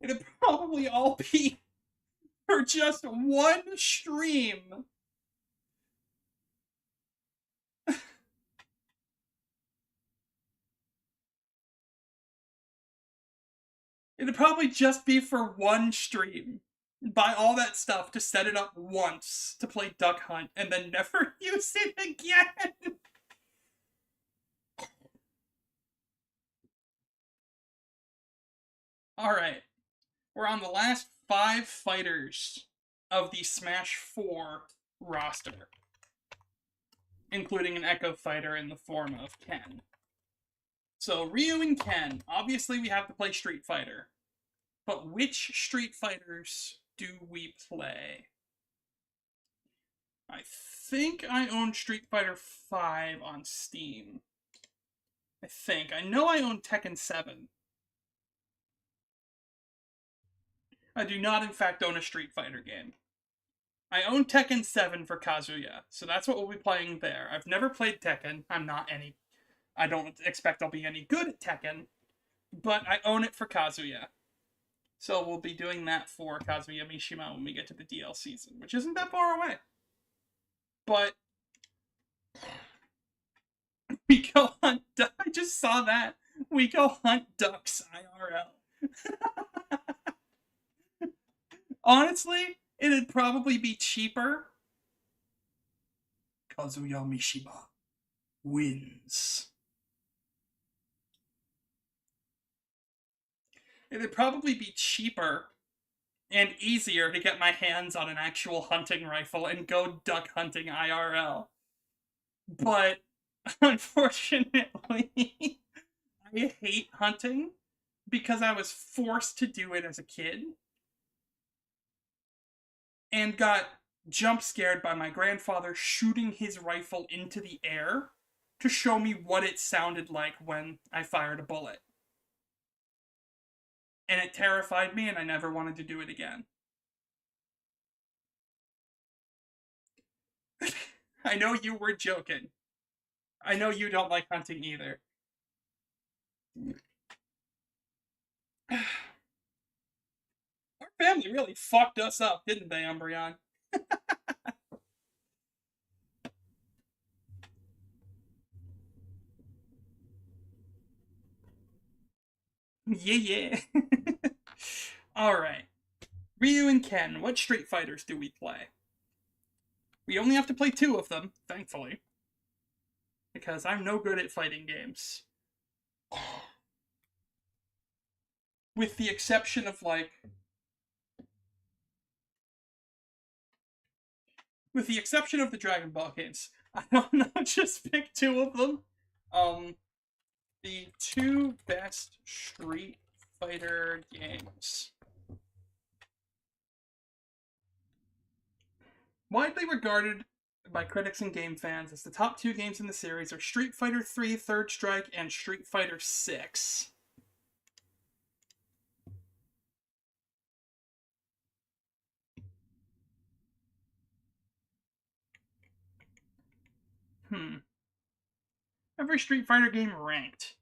Speaker 2: It'd probably all be for just one stream. It'd probably just be for one stream. Buy all that stuff to set it up once to play Duck Hunt and then never use it again. Alright. We're on the last 5 fighters of the Smash 4 roster, including an Echo fighter in the form of Ken. So, Ryu and Ken. Obviously, we have to play Street Fighter. But which Street Fighters do we play? I think I own Street Fighter 5 on Steam. I think. I know I own Tekken 7. I do not, in fact, own a Street Fighter game. I own Tekken 7 for Kazuya, so that's what we'll be playing there. I've never played Tekken. I don't expect I'll be any good at Tekken, but I own it for Kazuya. So we'll be doing that for Kazuya Mishima when we get to the DL season, which isn't that far away. But we go hunt. I just saw that. We go hunt ducks IRL. Honestly, it'd probably be cheaper. Kazuya Mishima wins. It'd probably be cheaper and easier to get my hands on an actual hunting rifle and go duck hunting IRL. But unfortunately, I hate hunting because I was forced to do it as a kid and got jump scared by my grandfather shooting his rifle into the air to show me what it sounded like when I fired a bullet. And it terrified me, and I never wanted to do it again. I know you were joking. I know you don't like hunting either. Our family really fucked us up, didn't they, Umbreon? Yeah. Alright. Ryu and Ken, what Street Fighters do we play? We only have to play 2 of them, thankfully. Because I'm no good at fighting games. With the exception of, with the exception of the Dragon Ball games. I don't know, just pick 2 of them. The 2 best Street Fighter games. Widely regarded by critics and game fans as the top 2 games in the series are Street Fighter 3 Third Strike and Street Fighter 6. Every Street Fighter game ranked.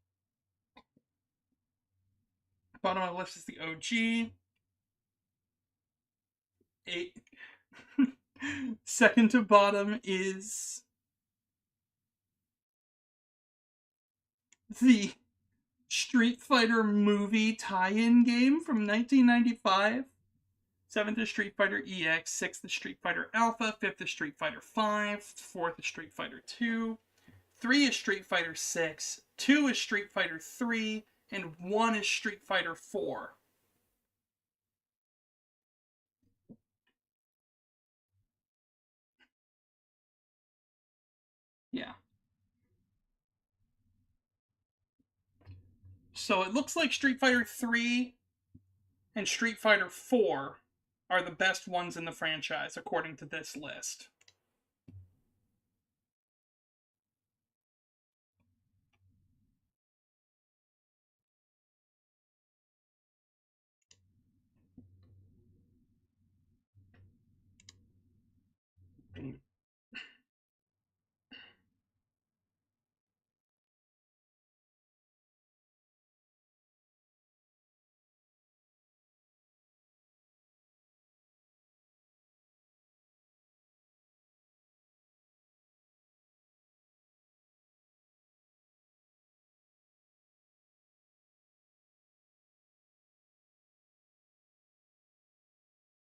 Speaker 2: Bottom of the list is the OG. 8. Second to bottom is the Street Fighter movie tie-in game from 1995. 7th is Street Fighter EX, 6th is Street Fighter Alpha, 5th is Street Fighter 5, 4th is Street Fighter 2, 3 is Street Fighter 6, 2 is Street Fighter 3, and 1 is Street Fighter 4. Yeah. So it looks like Street Fighter 3 and Street Fighter 4 are the best ones in the franchise, according to this list.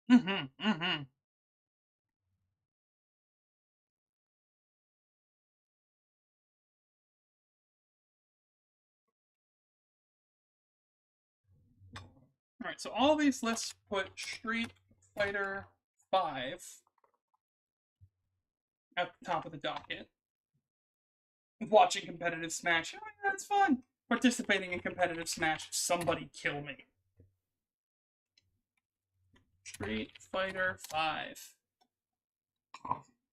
Speaker 2: Mm-hmm. Alright, so all these lists put Street Fighter 5 at the top of the docket. Watching competitive Smash, oh yeah, that's fun. Participating in competitive Smash, somebody kill me. Street Fighter 5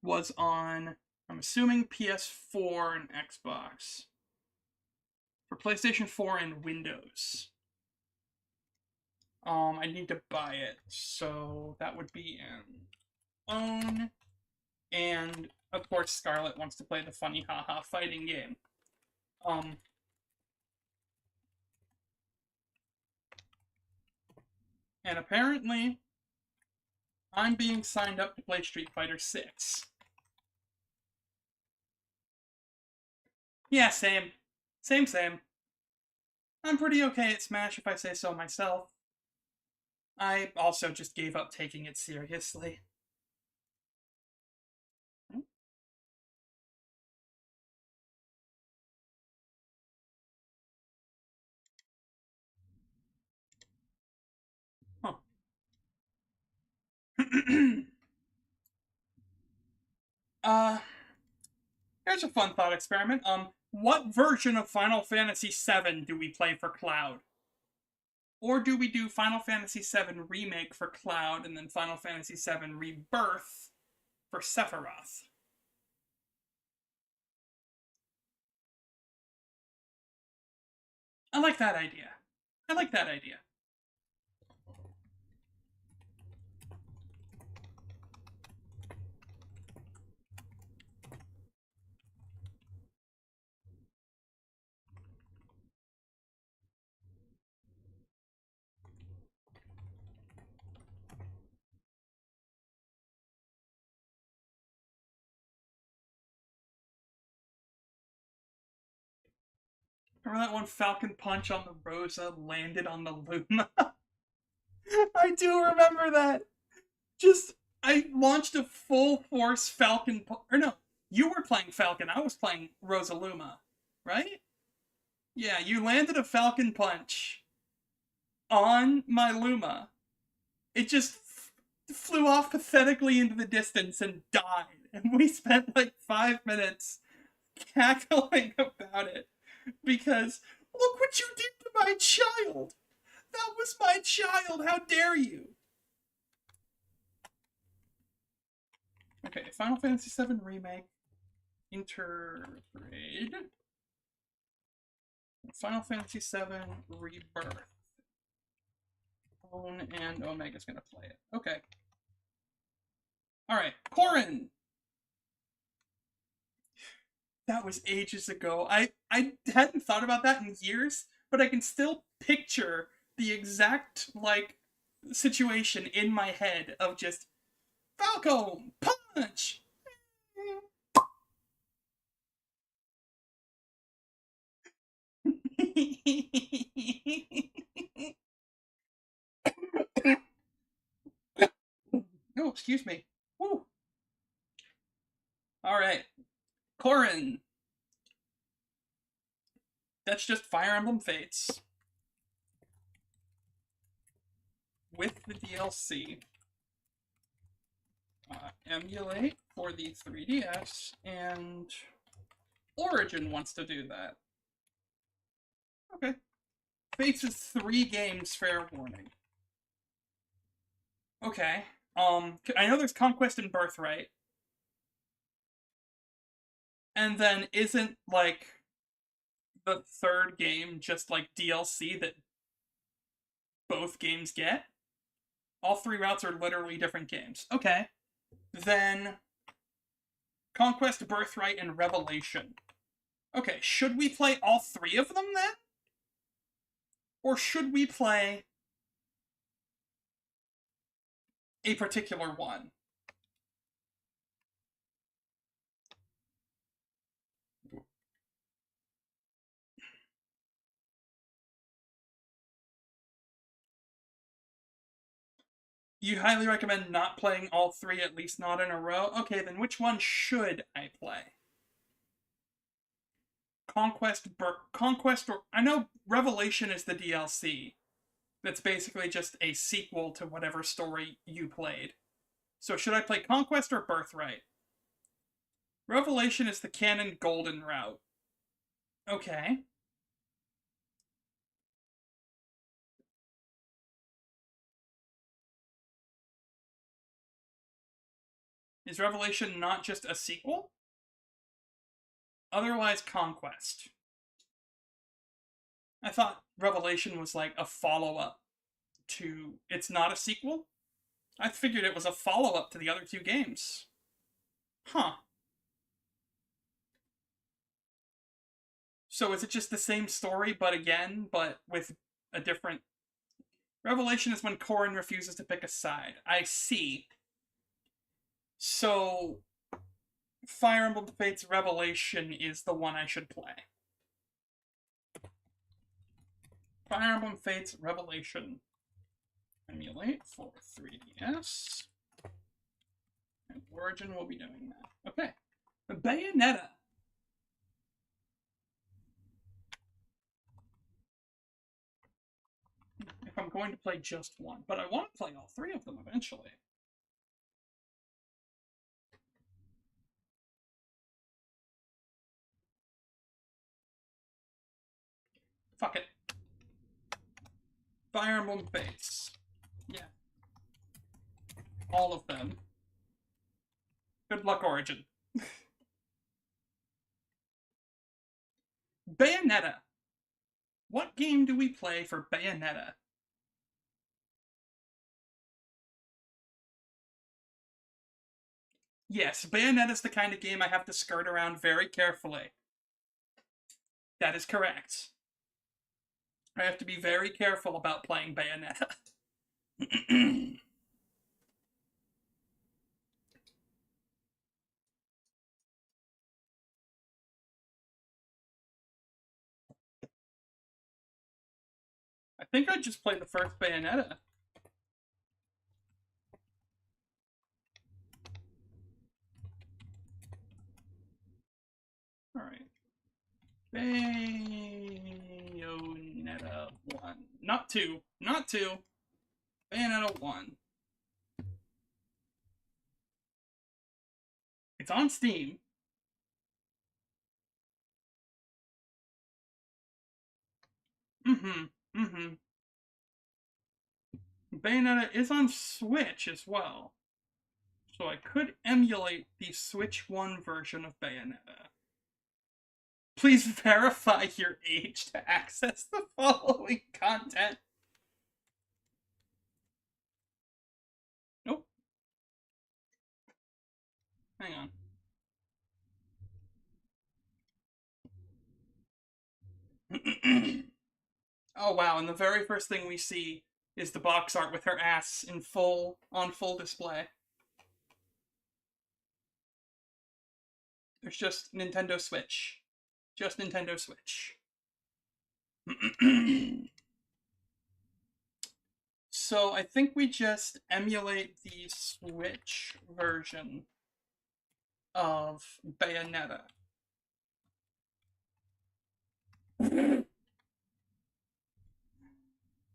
Speaker 2: was on, I'm assuming, PS4 and Xbox. For PlayStation 4 and Windows. I need to buy it, so that would be an own. And of course, Scarlet wants to play the funny haha fighting game. And apparently, I'm being signed up to play Street Fighter 6. Yeah, same. Same. I'm pretty okay at Smash if I say so myself. I also just gave up taking it seriously. Huh. uh, Here's a fun thought experiment. What version of Final Fantasy VII do we play for Cloud? Or do we do Final Fantasy VII Remake for Cloud and then Final Fantasy VII Rebirth for Sephiroth? I like that idea. I like that idea. Remember that one Falcon Punch on the Rosa landed on the Luma? I do remember that. I launched a full force Falcon. Or no, you were playing Falcon. I was playing Rosaluma, right? Yeah, you landed a Falcon Punch on my Luma. It just flew off pathetically into the distance and died. And we spent like 5 minutes cackling about it because look what you did to my child. That was my child. How dare you? Okay, Final Fantasy VII Remake, Intergrade, Final Fantasy VII Rebirth. Own and Omega's gonna play it. Okay. Alright, Corin! That was ages ago. I hadn't thought about that in years, but I can still picture the exact, like, situation in my head of just Falcon Punch! Oh, excuse me. Woo. Alright. Corin. That's just Fire Emblem Fates. With the DLC. Emulate for the 3DS, and Origin wants to do that. Okay. Fates is 3 games, fair warning. Okay. I know there's Conquest and Birthright. And then isn't, like, the third game just, like, DLC that both games get? All 3 routes are literally different games. Okay. Then Conquest, Birthright, and Revelation. Okay, should we play all 3 of them then? Or should we play a particular one? You highly recommend not playing all 3, at least not in a row? Okay, then which one should I play? Conquest, or... I know Revelation is the DLC. That's basically just a sequel to whatever story you played. So should I play Conquest or Birthright? Revelation is the canon golden route. Okay. Is Revelation not just a sequel? Otherwise, Conquest. I thought Revelation was like a follow-up to... It's not a sequel? I figured it was a follow-up to the other two games. Huh. So is it just the same story, but with a different... Revelation is when Corrin refuses to pick a side. I see. So, Fire Emblem Fates Revelation is the one I should play. Fire Emblem Fates Revelation. Emulate for 3DS. And Origin will be doing that. Okay. Bayonetta. If I'm going to play just one, but I want to play all three of them eventually. Fuck it. Fire Emblem Fates. Yeah. All of them. Good luck, Origin. Bayonetta. What game do we play for Bayonetta? Yes, Bayonetta's the kind of game I have to skirt around very carefully. That is correct. I have to be very careful about playing Bayonetta. I think I just played the first Bayonetta. Alright. Bayonetta 1. Not 2. Not 2. Bayonetta 1. It's on Steam. Bayonetta is on Switch as well. So I could emulate the Switch 1 version of Bayonetta. Please verify your age to access the following content. Nope. Hang on. Oh wow, and the very first thing we see is the box art with her ass on full display. There's just Nintendo Switch. Just Nintendo Switch. So I think we just emulate the Switch version of Bayonetta.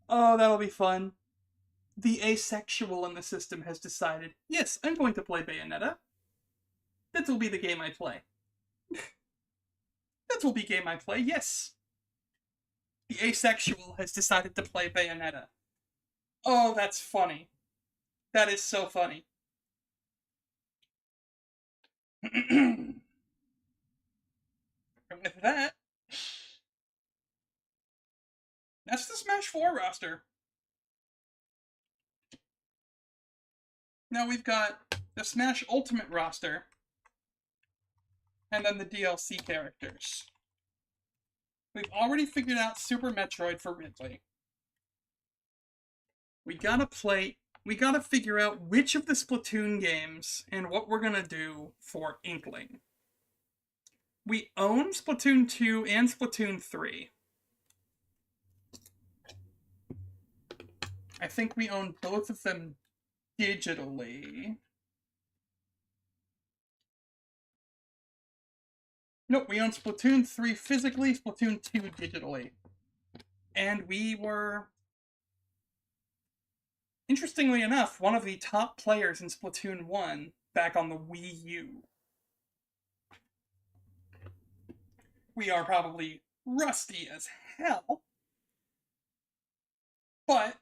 Speaker 2: Oh, that'll be fun. The asexual in the system has decided, yes, I'm going to play Bayonetta. That will be the game I play. That will be game I play, yes. The asexual has decided to play Bayonetta. Oh, that's funny. That is so funny. And with that, that's the Smash 4 roster. Now we've got the Smash Ultimate roster, and then the DLC characters. We've already figured out Super Metroid for Ridley. We gotta figure out which of the Splatoon games and what we're gonna do for Inkling. We own Splatoon 2 and Splatoon 3. I think we own both of them digitally. Nope, we own Splatoon 3 physically, Splatoon 2 digitally. And we were, interestingly enough, one of the top players in Splatoon 1 back on the Wii U. We are probably rusty as hell. But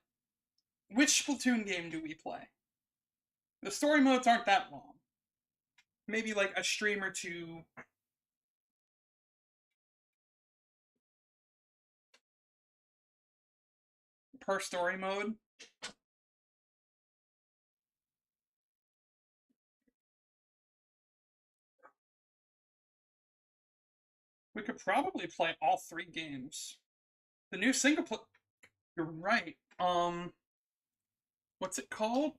Speaker 2: which Splatoon game do we play? The story modes aren't that long. Maybe like a stream or two. Per story mode. We could probably play all 3 games. The new single player. You're right. What's it called?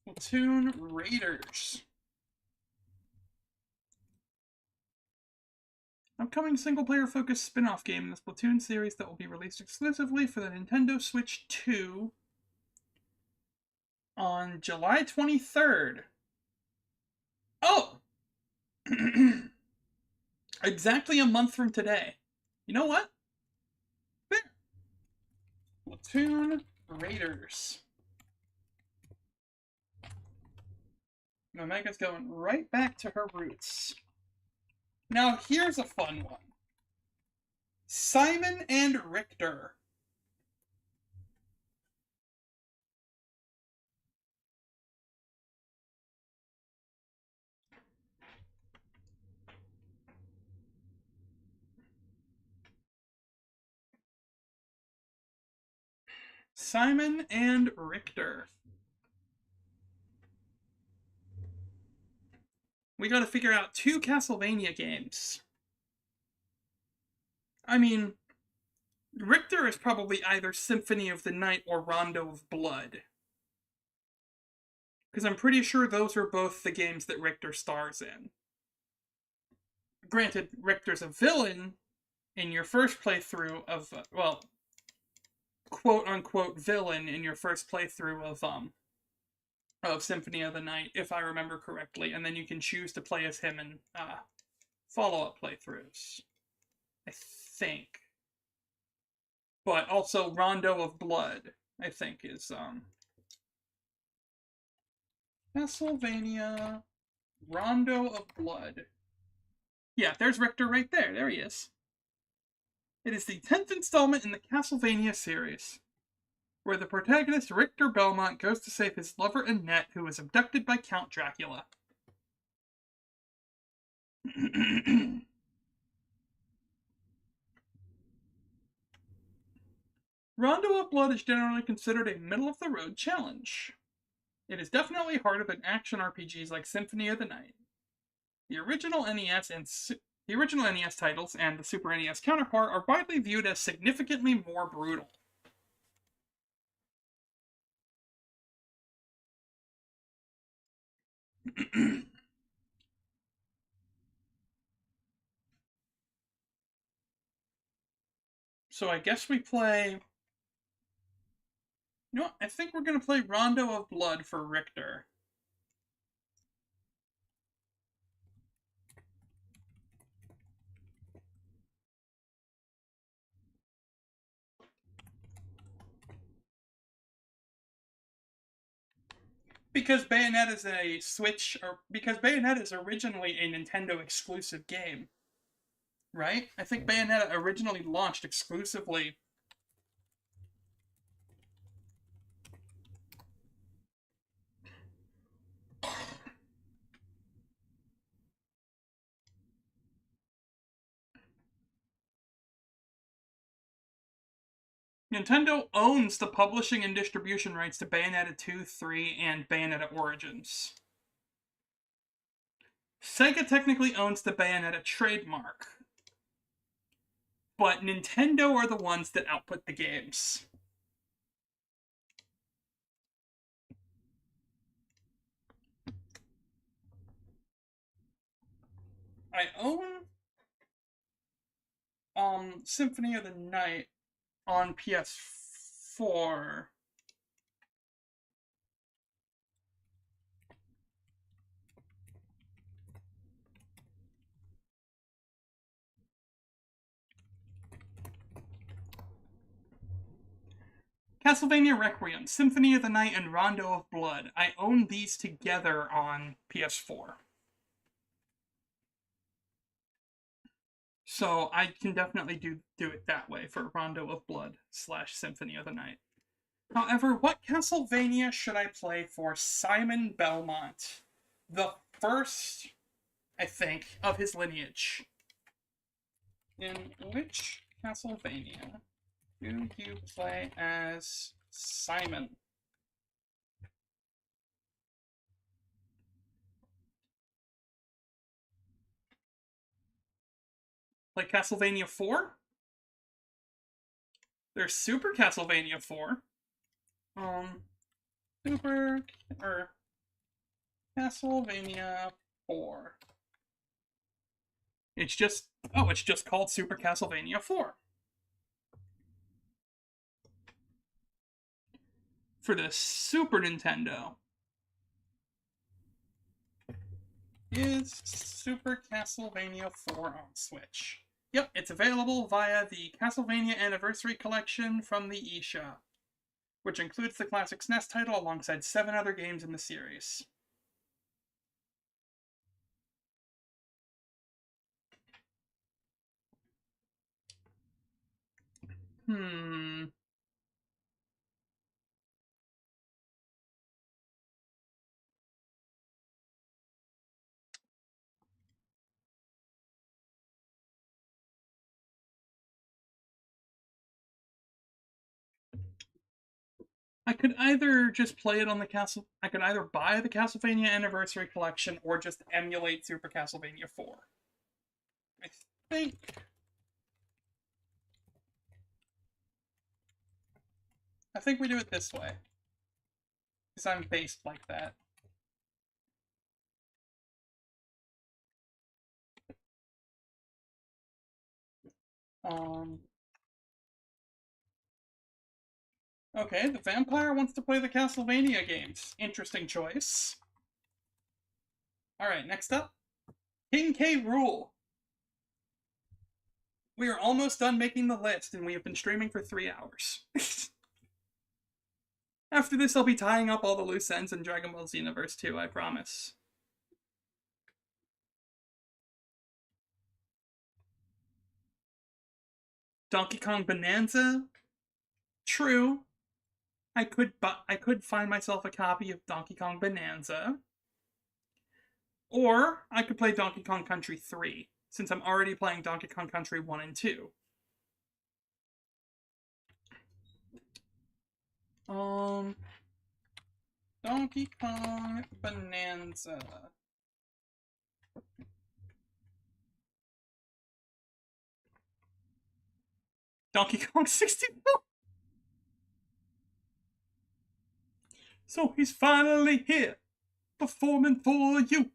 Speaker 2: Splatoon Raiders. Upcoming single-player focused spin-off game in the Splatoon series that will be released exclusively for the Nintendo Switch 2 on July 23rd. Oh! Exactly a month from today. You know what? There. Splatoon Raiders. Omega's going right back to her roots. Now, here's a fun one. Simon and Richter. Simon and Richter. We gotta figure out 2 Castlevania games. I mean, Richter is probably either Symphony of the Night or Rondo of Blood. Because I'm pretty sure those are both the games that Richter stars in. Granted, Richter's a villain in your first playthrough of, well, quote-unquote villain in your first playthrough of Symphony of the Night, if I remember correctly, and then you can choose to play as him in follow-up playthroughs. I think. But also Rondo of Blood, I think, is Castlevania Rondo of Blood. Yeah, there's Richter right there. There he is. It is the 10th installment in the Castlevania series, where the protagonist Richter Belmont goes to save his lover Annette, who was abducted by Count Dracula. Rondo of Blood is generally considered a middle-of-the-road challenge. It is definitely harder than action RPGs like Symphony of the Night. The original NES titles and the Super NES counterpart are widely viewed as significantly more brutal. So I guess we play... You know what? I think we're going to play Rondo of Blood for Richter. Because Bayonetta is a Switch, or because Bayonetta is originally a Nintendo exclusive game, right? I think Bayonetta originally launched exclusively. Nintendo owns the publishing and distribution rights to Bayonetta 2, 3, and Bayonetta Origins. Sega technically owns the Bayonetta trademark, but Nintendo are the ones that output the games. I own Symphony of the Night on PS4. Castlevania Requiem, Symphony of the Night, and Rondo of Blood. I own these together on PS4. So I can definitely do it that way for Rondo of Blood / Symphony of the Night. However, what Castlevania should I play for Simon Belmont? The first, I think, of his lineage. In which Castlevania do you play as Simon. Play Castlevania 4? There's Super Castlevania 4. Super or Castlevania 4. It's just called Super Castlevania 4. For the Super Nintendo. Is Super Castlevania 4 on Switch. Yep, it's available via the Castlevania Anniversary Collection from the eShop, which includes the classic SNES title alongside 7 other games in the series. I could either just play it on the I could either buy the Castlevania Anniversary Collection or just emulate Super Castlevania 4. I think we do it this way. Because I'm based like that. Okay, the vampire wants to play the Castlevania games. Interesting choice. Alright, next up. King K. Rool. We are almost done making the list, and we have been streaming for 3 hours. After this, I'll be tying up all the loose ends in Dragon Ball Xenoverse 2, I promise. Donkey Kong Bonanza? True. I could find myself a copy of Donkey Kong Bonanza. Or I could play Donkey Kong Country 3, since I'm already playing Donkey Kong Country 1 and 2. Donkey Kong Bonanza. Donkey Kong 64. So he's finally here, performing for you.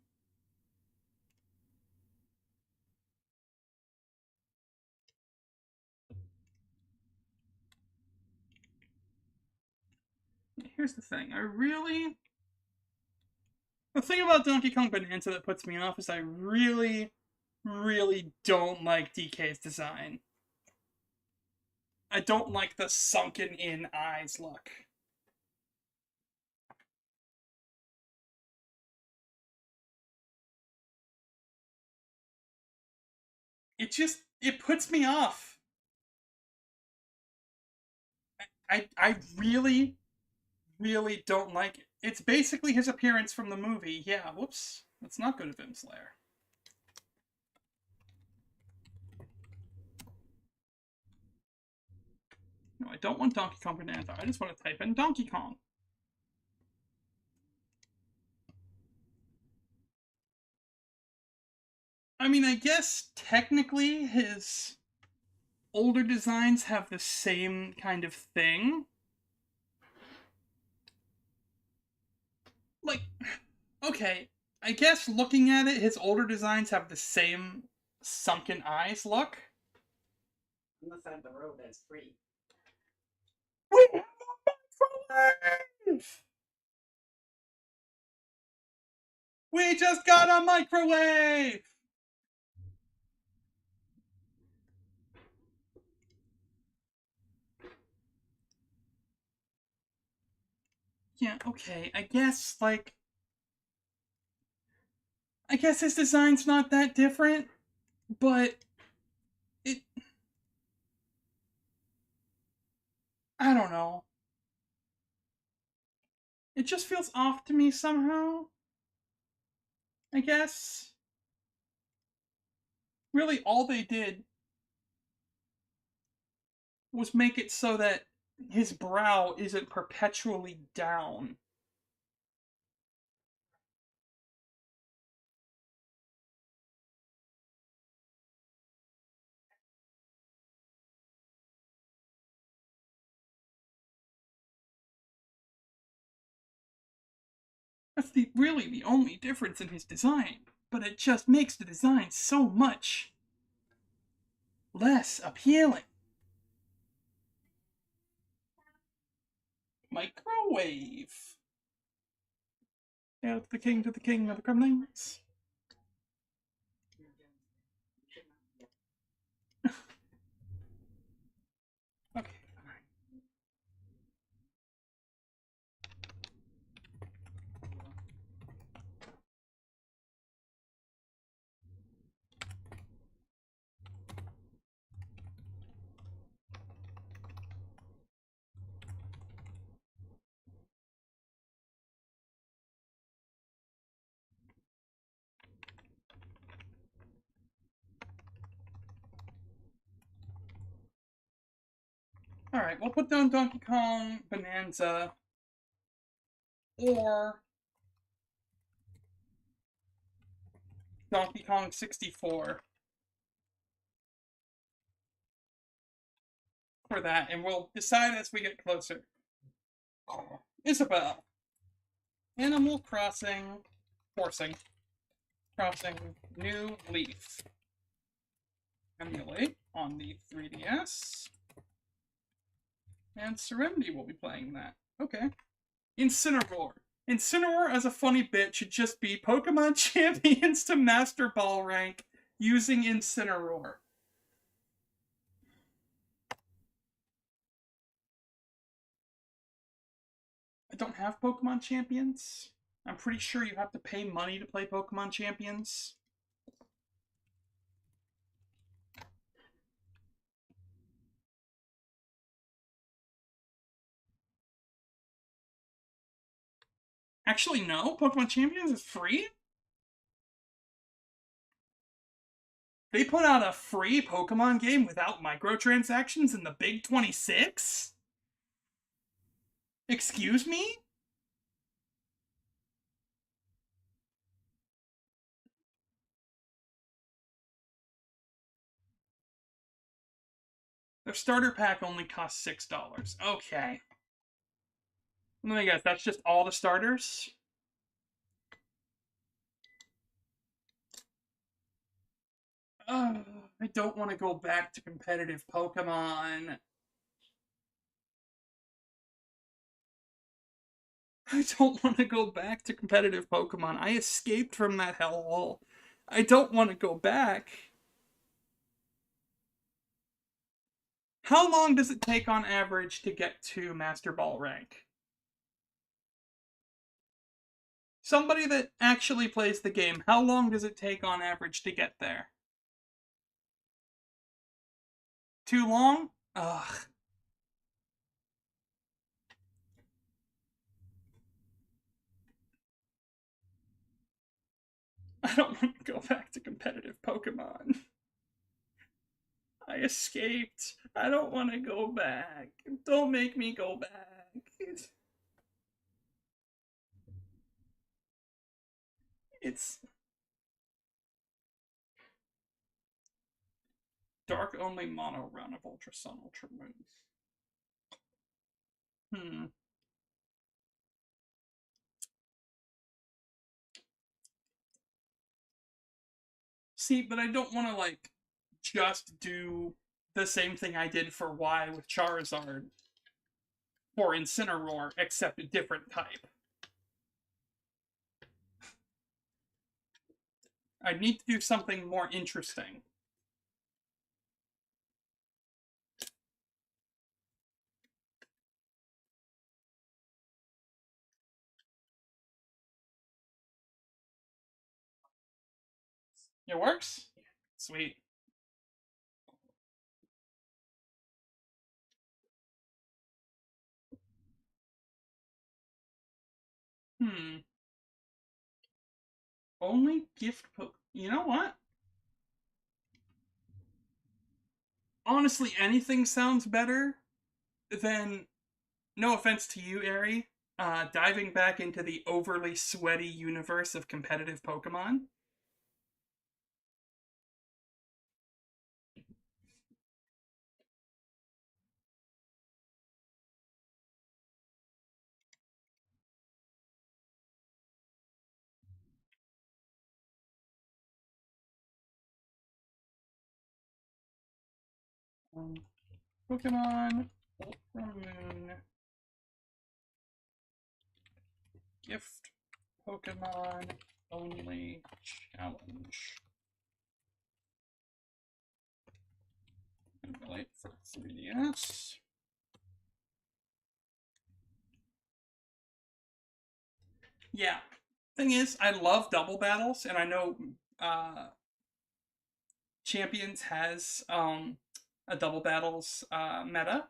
Speaker 2: Here's the thing. The thing about Donkey Kong Bonanza that puts me off is I really, really don't like DK's design. I don't like the sunken in eyes look. It puts me off. I really, really don't like it. It's basically his appearance from the movie. Yeah, whoops. Let's not go to Vim Slayer. No, I don't want Donkey Kong Bonanza. I just want to type in Donkey Kong. I mean, I guess technically his older designs have the same kind of thing. Like, okay, I guess looking at it, his older designs have the same sunken eyes look.
Speaker 3: Unless I have the robe that's free.
Speaker 2: We have a microwave! We just got a microwave! Yeah, okay, I guess his design's not that different, but I don't know. It just feels off to me somehow. I guess. Really, all they did was make it so that his brow isn't perpetually down. That's really the only difference in his design, but it just makes the design so much less appealing. Microwave. Hail to the king of the crumblings. Okay, fine. Alright, we'll put down Donkey Kong Bonanza or Donkey Kong 64 for that, and we'll decide as we get closer. Isabel. Animal Crossing. Crossing. New Leaf. Emulate on the 3DS. And Serenity will be playing that. Okay. Incineroar. Incineroar as a funny bit should just be Pokemon Champions to Master Ball rank using Incineroar. I don't have Pokemon Champions. I'm pretty sure you have to pay money to play Pokemon Champions. Actually, no. Pokemon Champions is free? They put out a free Pokemon game without microtransactions in the Big 26? Excuse me? Their starter pack only costs $6. Okay. Let me guess, that's just all the starters? I don't want to go back to competitive Pokemon. I don't want to go back to competitive Pokemon. I escaped from that hellhole. I don't want to go back. How long does it take on average to get to Master Ball rank? Somebody that actually plays the game, how long does it take on average to get there? Too long? Ugh. I don't want to go back to competitive Pokemon. I escaped. I don't want to go back. Don't make me go back. It's dark only mono run of Ultra Sun, Ultra Moon. See, but I don't want to, like, just do the same thing I did for Y with Charizard for Incineroar, except a different type. I need to do something more interesting. It works? Sweet. Only gift poke. You know what? Honestly, anything sounds better than no offense to you, Ari, diving back into the overly sweaty universe of competitive Pokemon. Pokemon Ultra Moon Gift Pokemon Only Challenge. Emulate for 3DS. Yeah. Thing is, I love double battles, and I know Champions has a double battles meta.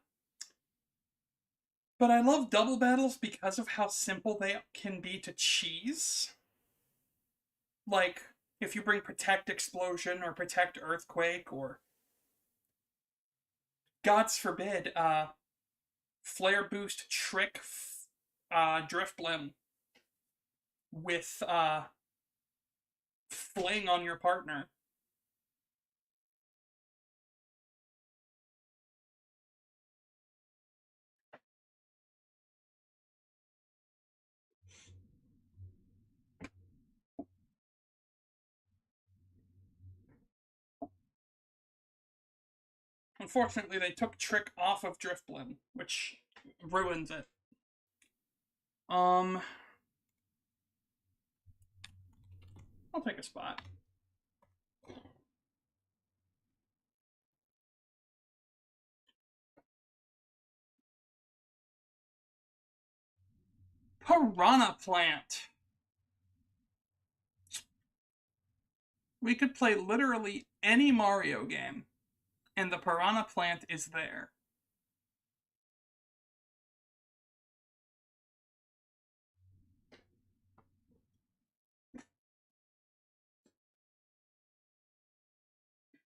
Speaker 2: But I love double battles because of how simple they can be to cheese. Like, if you bring Protect Explosion or Protect Earthquake or, God's forbid, Flare Boost Trick Drifblim with Fling on your partner. Unfortunately, they took Trick off of Drifblim, which ruins it. I'll take a spot. Piranha Plant. We could play literally any Mario game, and the Piranha Plant is there.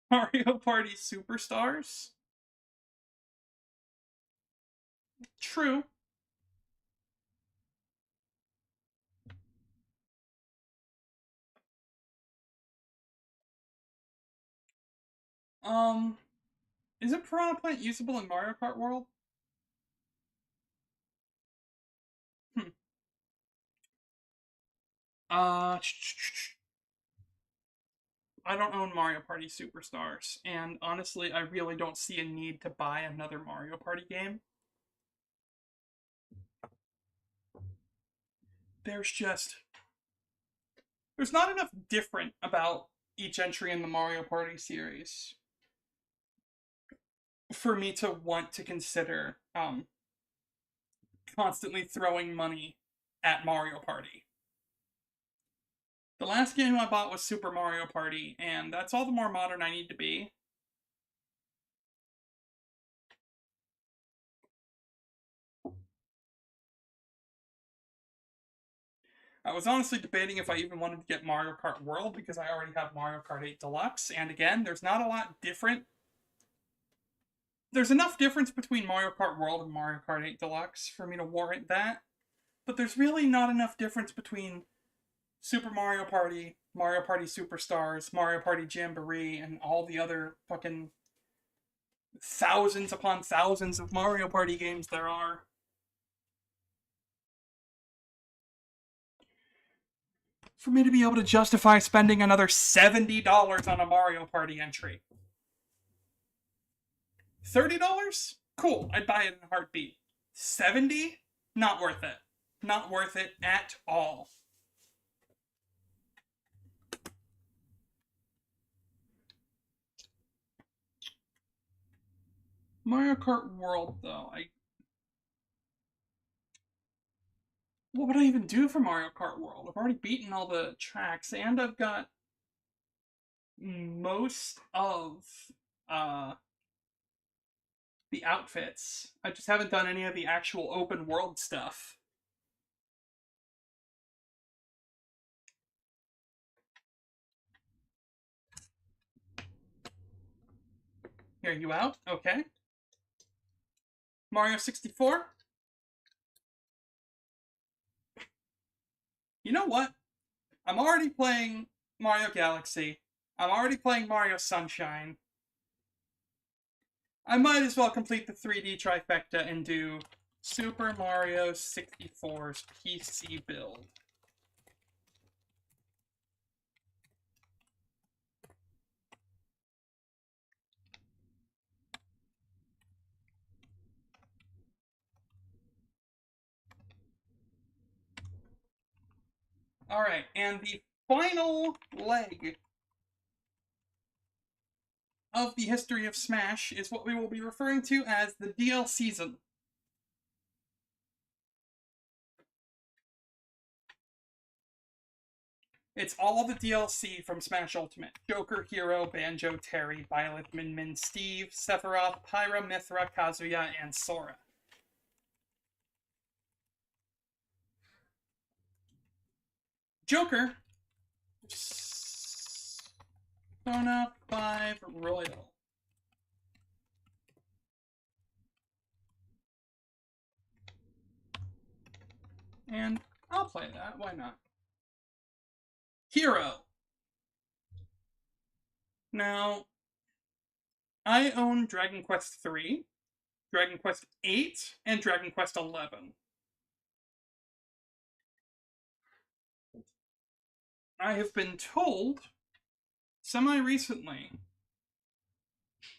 Speaker 2: Mario Party Superstars? True. Um, is a Piranha Plant usable in Mario Kart World? Hmm. I don't own Mario Party Superstars, and honestly, I really don't see a need to buy another Mario Party game. There's not enough different about each entry in the Mario Party series for me to want to consider constantly throwing money at Mario Party. The last game I bought was Super Mario Party, and that's all the more modern I need to be. I was honestly debating if I even wanted to get Mario Kart World because I already have Mario Kart 8 Deluxe, and again, there's not a lot different. There's enough difference between Mario Kart World and Mario Kart 8 Deluxe for me to warrant that, but there's really not enough difference between Super Mario Party, Mario Party Superstars, Mario Party Jamboree, and all the other fucking thousands upon thousands of Mario Party games there are. For me to be able to justify spending another $70 on a Mario Party entry. $30? Cool, I'd buy it in a heartbeat. 70? Not worth it. Not worth it at all. Mario Kart World, though, what would I even do for Mario Kart World? I've already beaten all the tracks, and I've got most of the outfits. I just haven't done any of the actual open world stuff. Here, you out? Okay. Mario 64? You know what? I'm already playing Mario Galaxy. I'm already playing Mario Sunshine. I might as well complete the 3D trifecta and do Super Mario 64's PC build. Alright, and the final leg of the history of Smash is what we will be referring to as the DL season. It's all the DLC from Smash Ultimate. Joker, Hero, Banjo, Terry, Violet, Min Min, Steve, Sephiroth, Pyra, Mithra, Kazuya, and Sora. Joker, Persona 5 Royal. And I'll play that, why not? Hero. Now, I own Dragon Quest III, Dragon Quest VIII, and Dragon Quest XI. I have been told, semi-recently,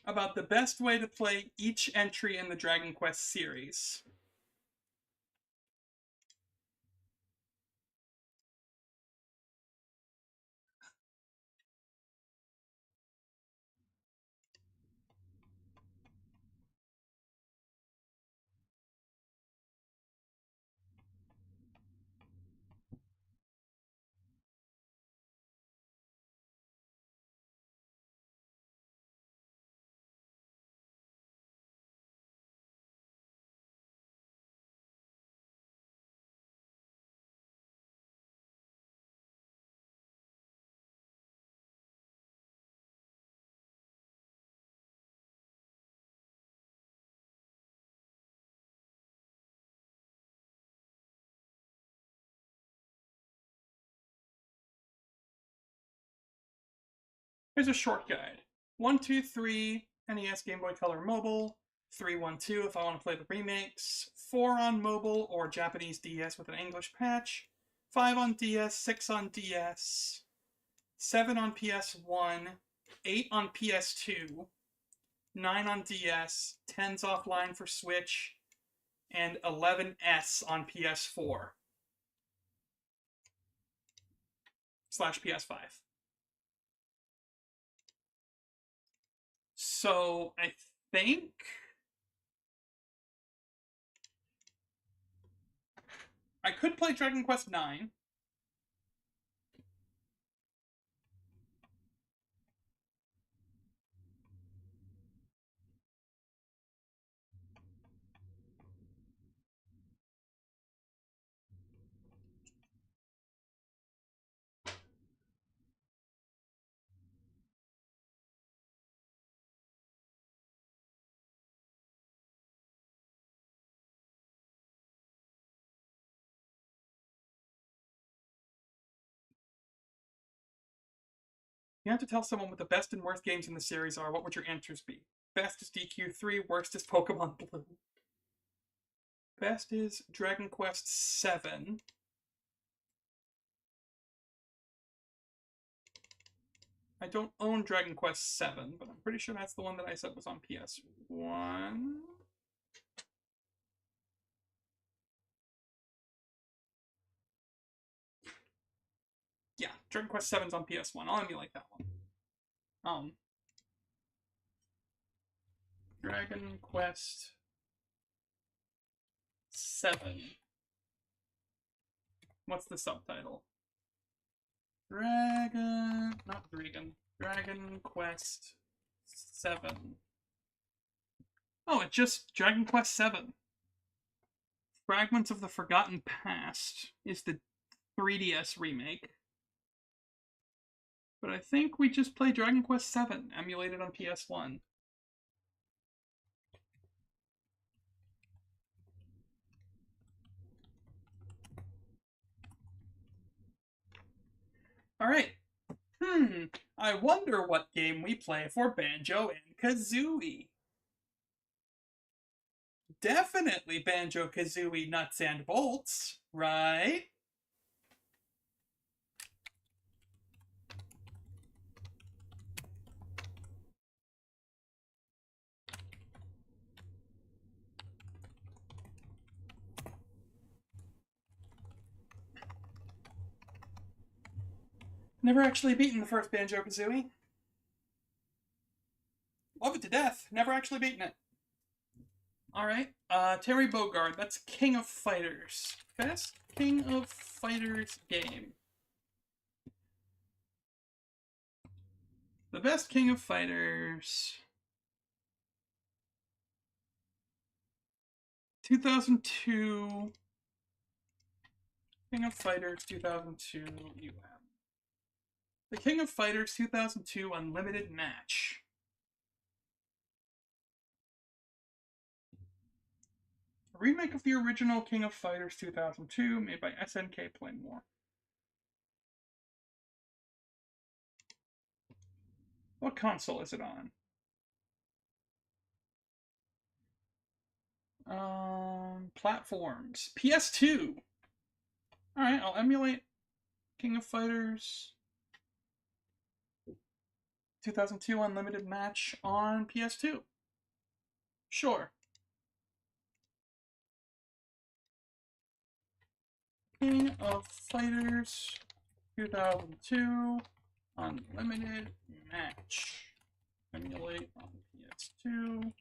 Speaker 2: about the best way to play each entry in the Dragon Quest series. Here's a short guide. 1, 2, 3, NES, Game Boy Color Mobile. 3, 1, 2 if I want to play the remakes. 4 on mobile or Japanese DS with an English patch. 5 on DS, 6 on DS. 7 on PS1. 8 on PS2. 9 on DS. 10's offline for Switch. And 11S on PS4. / PS5. So I think I could play Dragon Quest IX. You have to tell someone what the best and worst games in the series are. What would your answers be? Best is DQ3, worst is Pokemon Blue. Best is Dragon Quest VII. I don't own Dragon Quest VII, but I'm pretty sure that's the one that I said was on PS1. Yeah, Dragon Quest VII's on PS1. I'll emulate that one. Dragon Quest VII. What's the subtitle? Dragon Quest VII. Oh, it's just Dragon Quest VII. Fragments of the Forgotten Past is the 3DS remake. But I think we just play Dragon Quest VII, emulated on PS1. Alright. I wonder what game we play for Banjo and Kazooie. Definitely Banjo-Kazooie Nuts and Bolts, right? Never actually beaten the first Banjo-Kazooie. Love it to death. Never actually beaten it. Alright, Terry Bogard. That's King of Fighters. Best King of Fighters game. The best King of Fighters... 2002... King of Fighters 2002 UM. The King of Fighters 2002 Unlimited Match. A remake of the original King of Fighters 2002 made by SNK Playmore. What console is it on? Platforms. PS2. Alright, I'll emulate King of Fighters 2002 Unlimited Match on PS2. Sure. King of Fighters 2002 Unlimited Match. Emulate on PS2.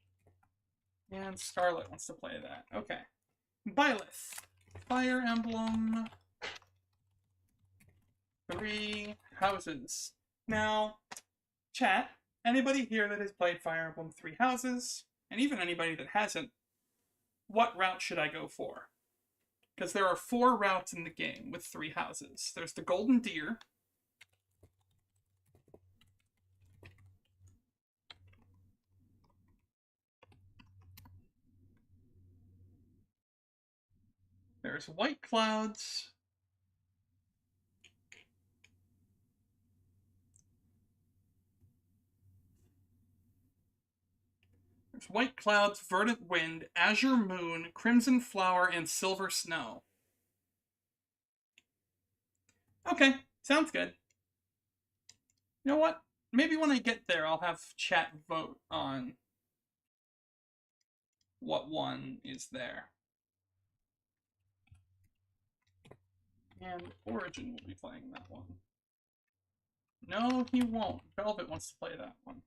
Speaker 2: And Scarlet wants to play that. Okay. Byleth. Fire Emblem. 3 Houses. Now, chat, anybody here that has played Fire Emblem 3 Houses, and even anybody that hasn't, what route should I go for? Because there are 4 routes in the game with 3 houses. There's the Golden Deer. There's White Clouds. There's White Clouds, Verdant Wind, Azure Moon, Crimson Flower, and Silver Snow. Okay, sounds good. You know what? Maybe when I get there, I'll have chat vote on what one is there. And Origin will be playing that one. No, he won't. Velvet wants to play that one.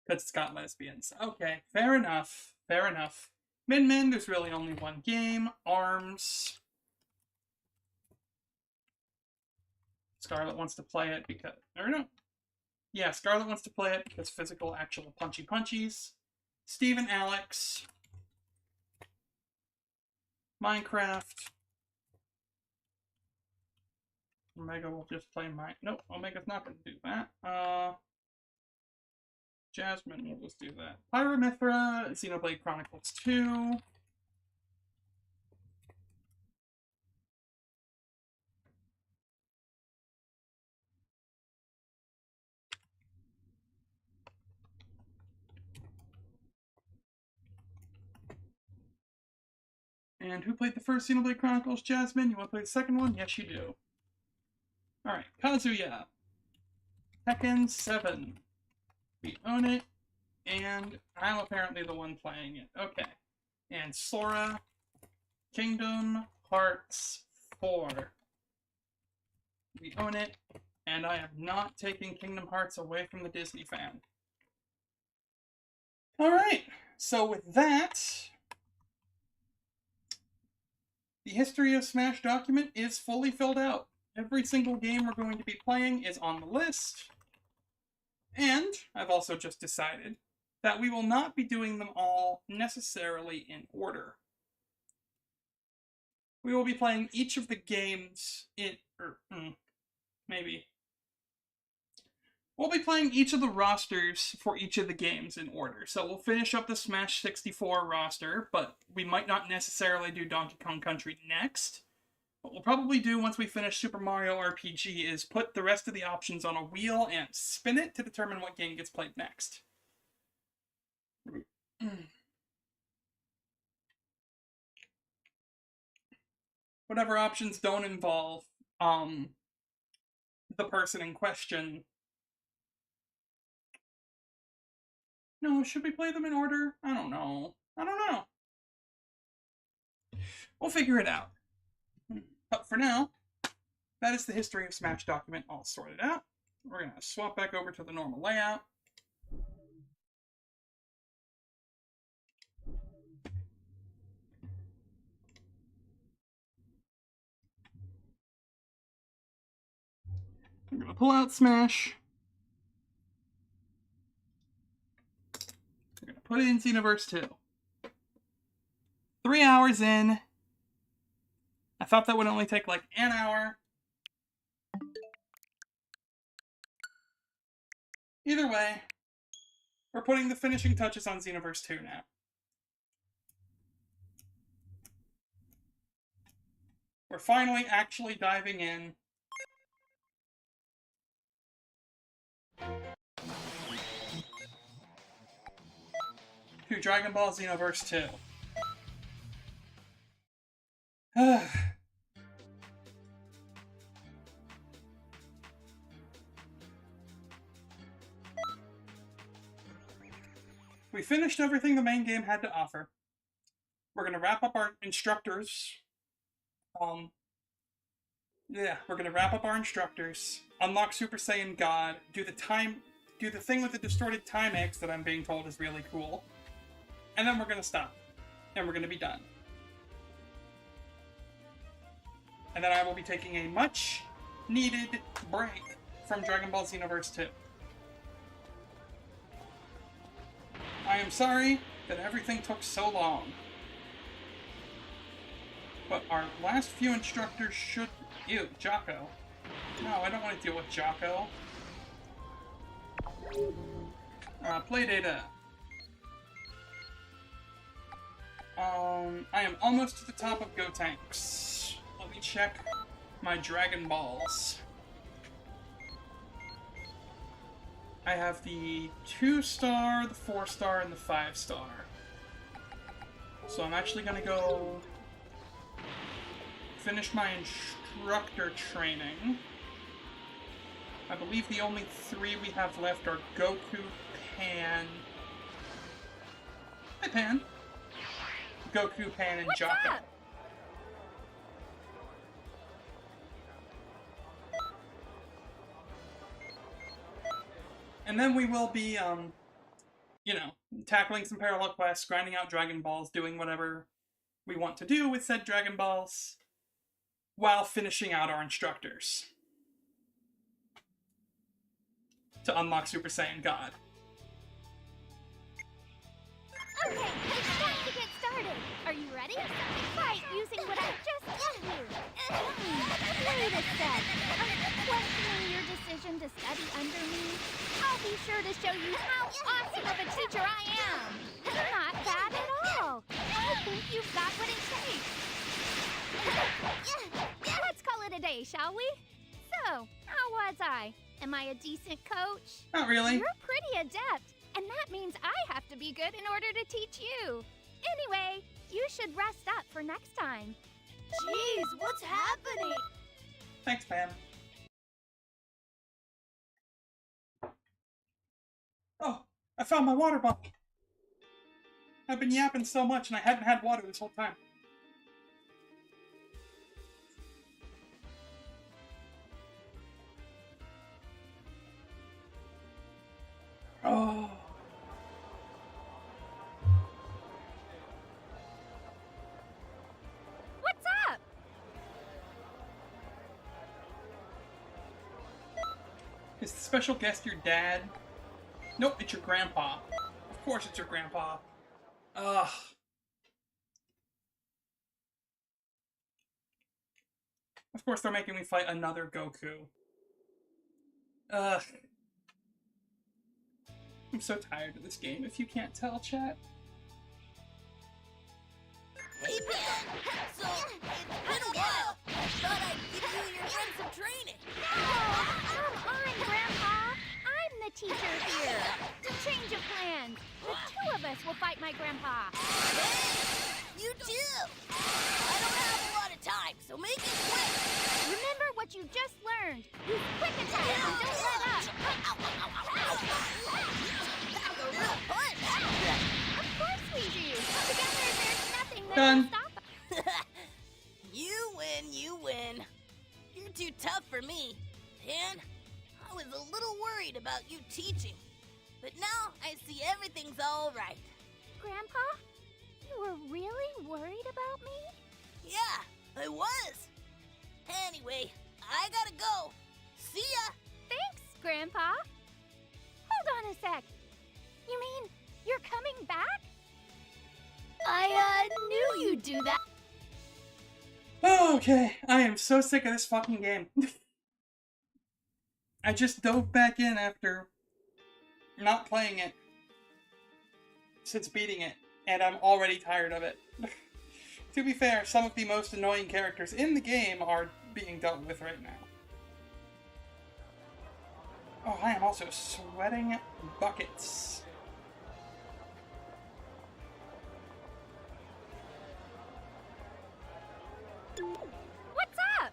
Speaker 2: Because it's got lesbians. Okay, fair enough. Fair enough. Min Min, there's really only one game. ARMS. Scarlet wants to play it because... Or no. Yeah, Scarlet wants to play it because physical, actual punchy punchies. Steve and Alex. Minecraft. Omega will just play Nope, Omega's not going to do that. Jasmine will just do that. Pyromithra, Xenoblade Chronicles 2. And who played the first Xenoblade Chronicles? Jasmine, you want to play the second one? Yes, you do. Alright, Kazuya. Tekken 7. We own it, and I'm apparently the one playing it. Okay. And Sora, Kingdom Hearts 4. We own it, and I am not taking Kingdom Hearts away from the Disney fan. Alright, so with that, the History of Smash document is fully filled out. Every single game we're going to be playing is on the list. And I've also just decided that we will not be doing them all necessarily in order. We will be playing each of the games in... maybe. We'll be playing each of the rosters for each of the games in order. So we'll finish up the Smash 64 roster, but we might not necessarily do Donkey Kong Country next. What we'll probably do once we finish Super Mario RPG is put the rest of the options on a wheel and spin it to determine what game gets played next. Whatever options don't involve the person in question. No, should we play them in order? I don't know. We'll figure it out. But for now, that is the history of Smash document all sorted out. We're going to swap back over to the normal layout. We're going to pull out Smash. We're going to put it in Xenoverse 2. 3 hours in. I thought that would only take like an hour. Either way, we're putting the finishing touches on Xenoverse 2 now. We're finally actually diving in. To Dragon Ball Xenoverse 2. We finished everything the main game had to offer. We're going to wrap up our instructors. We're going to wrap up our instructors, unlock Super Saiyan God, do the thing with the distorted time X that I'm being told is really cool, and then we're going to stop. And we're going to be done. And then I will be taking a much needed break from Dragon Ball Xenoverse 2. I am sorry that everything took so long. But our last few instructors should... Ew, Jocko. No, I don't want to deal with Jocko. Play data. I am almost to the top of Gotenks. Let me check my Dragon Balls. I have the 2-star, the 4-star, and the 5-star. So I'm actually gonna go finish my instructor training. I believe the only 3 we have left are Goku, Pan... Hi, Pan. Goku, Pan, and Jocko.
Speaker 4: Up?
Speaker 2: And then we will be, tackling some parallel quests, grinding out Dragon Balls, doing whatever we want to do with said Dragon Balls, while finishing out our instructors. To unlock Super Saiyan God.
Speaker 4: Okay, it's time to get started. Are you ready? Fight using what I just taught you. Wait a sec. Are you questioning your decision to study under me? I'll be sure to show you how awesome of a teacher I am. You're not bad at all. I think you've got what it takes. Let's call it a day, shall we? So, how was I? Am I a decent coach?
Speaker 2: Not really.
Speaker 4: You're pretty adept, and that means I have to be good in order to teach you. Anyway, you should rest up for next time. Jeez, what's happening?
Speaker 2: Thanks, Pam. Oh, I found my water bottle. I've been yapping so much and I hadn't had water this whole time. Oh.
Speaker 4: What's up?
Speaker 2: Is the special guest your dad? Nope, it's your grandpa. Of course it's your grandpa. Ugh. Of course they're making me fight another Goku. Ugh. I'm so tired of this game, if you can't tell, chat.
Speaker 5: Hey, Ben! So, it's been a while. thought I'd give you and your friend some training.
Speaker 4: Oh, come on, Grandpa. I'm the teacher here. Change of plans. The two of us will fight my grandpa.
Speaker 5: Hey, you too. I don't have a lot of time, so make it quick.
Speaker 4: Remember what you just learned. Use quick attack and don't let up.
Speaker 5: That's a real punch.
Speaker 4: Of course we do. Together, there's nothing that
Speaker 2: Done.
Speaker 4: can stop us.
Speaker 5: You win, you win. You're too tough for me. Pan, I was a little worried about you teaching. But now I see everything's all right.
Speaker 4: Grandpa, you were really worried about me?
Speaker 5: Yeah, I was. Anyway, I gotta go. See ya.
Speaker 4: Thanks, Grandpa. Hold on a sec. You mean you're coming back?
Speaker 5: I knew you'd do that.
Speaker 2: Okay, I am so sick of this fucking game. I just dove back in after not playing it since beating it, and I'm already tired of it. To be fair, some of the most annoying characters in the game are being dealt with right now. Oh, I am also sweating buckets.
Speaker 4: What's up?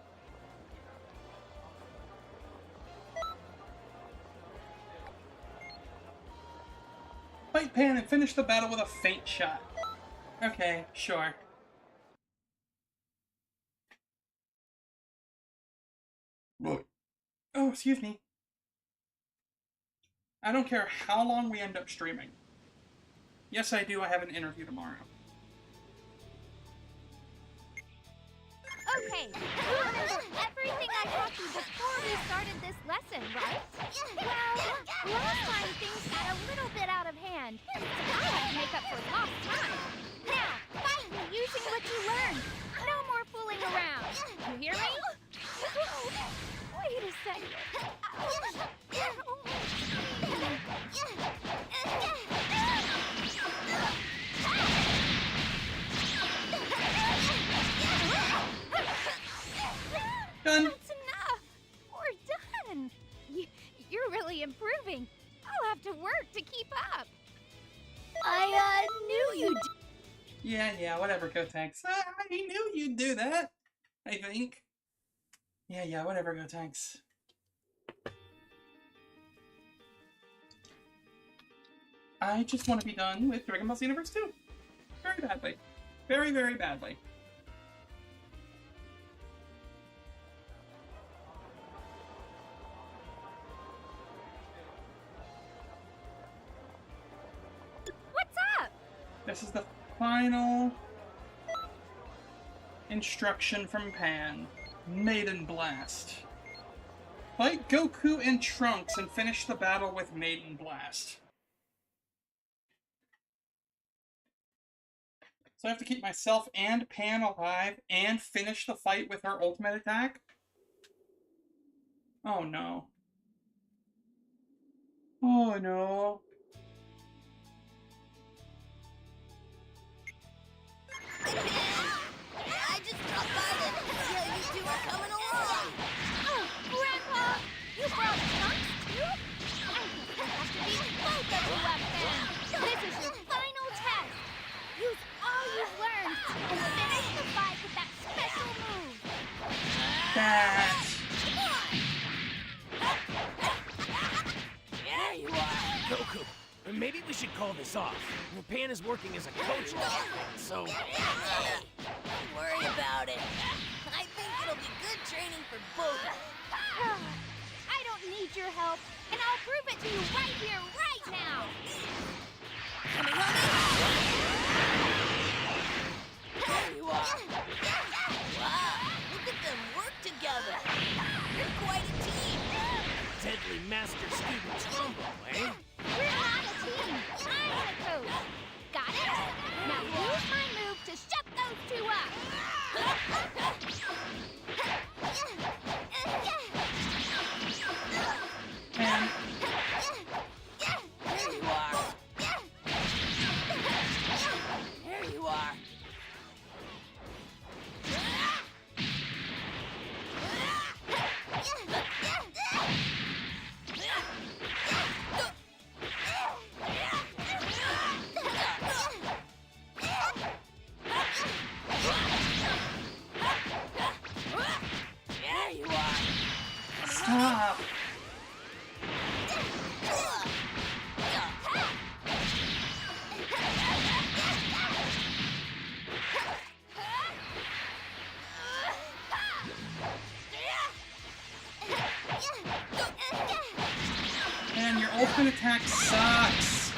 Speaker 2: Fight Pan and finish the battle with a feint shot. Okay, sure. Oh, excuse me. I don't care how long we end up streaming. Yes, I do. I have an interview tomorrow.
Speaker 4: Okay, you remember everything I taught you before we started this lesson, right? Well, last time things got a little bit out of hand. I had to make up for lost time. Now, fight me using what you learned. No more fooling around. You hear me? Wait a second.
Speaker 2: Done.
Speaker 4: That's enough. We're done. You're really improving. I'll have to work to keep up.
Speaker 5: I knew you'd.
Speaker 2: Yeah, whatever, Gotenks. I knew you'd do that. I think. Yeah, whatever, Gotenks. I just want to be done with Dragon Ball Z Universe 2. Very badly. Very, very badly.
Speaker 4: What's up?
Speaker 2: This is the final instruction from Pan. Maiden Blast. Fight Goku and Trunks and finish the battle with Maiden Blast. So I have to keep myself and Pan alive and finish the fight with her ultimate attack? Oh no. Oh no.
Speaker 5: I just dropped by to see how you two are coming along.
Speaker 4: Oh, Grandpa, you brought Trunks too? I guess we'll have to beat both of you up then. This is your final test. Use all you've learned and finish the fight with that special move.
Speaker 2: That.
Speaker 5: There you are.
Speaker 6: Goku, maybe we should call this off. Pan is working as a coach now, so...
Speaker 5: Hey, don't worry about it. I think it'll be good training for both of us.
Speaker 4: I don't need your help, and I'll prove it to you right here, right now.
Speaker 5: Coming on in. There you are. Wow, look at them work together. You're quite a team.
Speaker 6: Deadly master-student combo, eh?
Speaker 4: We're not a team. I'm the coach. Got it? Now use my move to shut those two up.
Speaker 2: Pan.
Speaker 5: There you are.
Speaker 2: Ultimate attack sucks.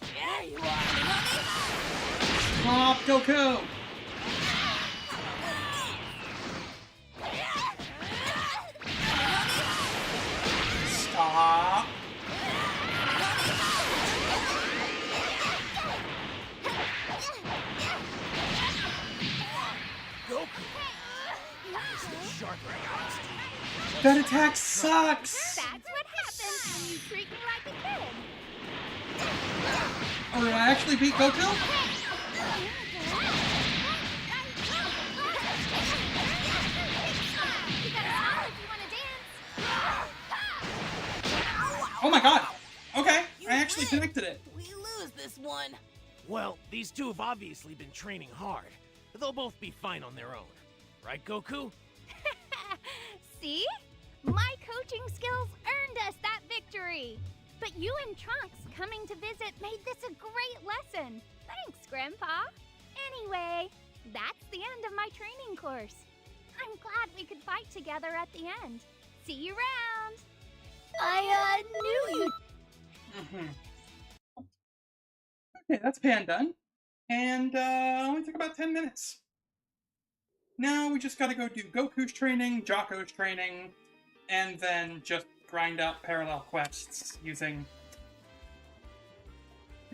Speaker 5: There you are.
Speaker 2: Stop, Goku! Stop.
Speaker 6: Goku. This is sharper.
Speaker 2: That attack sucks!
Speaker 4: That's what happens when you treat me like a kid.
Speaker 2: Oh, did I actually beat Goku? Oh my god! Okay,
Speaker 5: You
Speaker 2: I actually
Speaker 5: win.
Speaker 2: connected it.
Speaker 5: We lose this one.
Speaker 6: Well, these two have obviously been training hard. They'll both be fine on their own. Right, Goku?
Speaker 4: See? My coaching skills earned us that victory. But you and Trunks coming to visit made this a great lesson. Thanks, Grandpa. Anyway, that's the end of my training course. I'm glad we could fight together at the end. See you around. I knew you.
Speaker 2: Okay, that's Pan done. And only took about 10 minutes. Now we just gotta go do Goku's training, Jocko's training, and then just grind out parallel quests using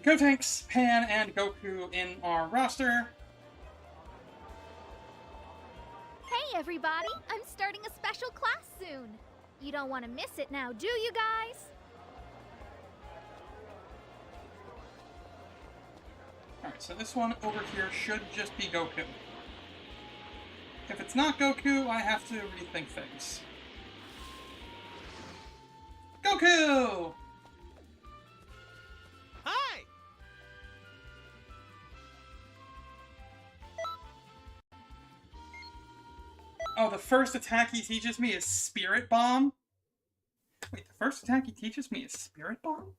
Speaker 2: Gotenks, Pan, and Goku in our roster.
Speaker 4: Hey, everybody. I'm starting a special class soon. You don't want to miss it now, do you guys?
Speaker 2: Alright, so this one over here should just be Goku. If it's not Goku, I have to rethink things. Goku!
Speaker 6: Hi!
Speaker 2: Oh, the first attack he teaches me is Spirit Bomb? Wait, the first attack he teaches me is Spirit Bomb?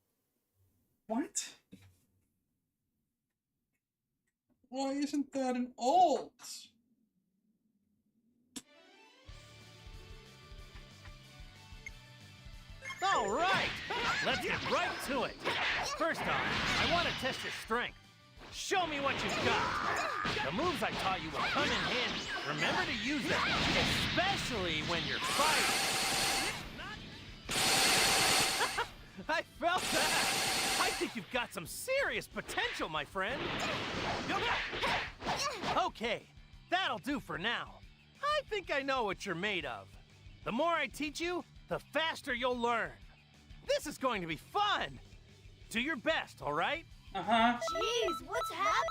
Speaker 2: What? Why isn't that an ult?
Speaker 6: All right! Let's get right to it. First off, I want to test your strength. Show me what you've got. The moves I taught you will come in handy. Remember to use them, especially when you're fighting. I felt that. I think you've got some serious potential, my friend. Okay, that'll do for now. I think I know what you're made of. The more I teach you, the faster you'll learn. This is going to be fun. Do your best, all right?
Speaker 2: Uh-huh.
Speaker 5: Jeez, what's happening?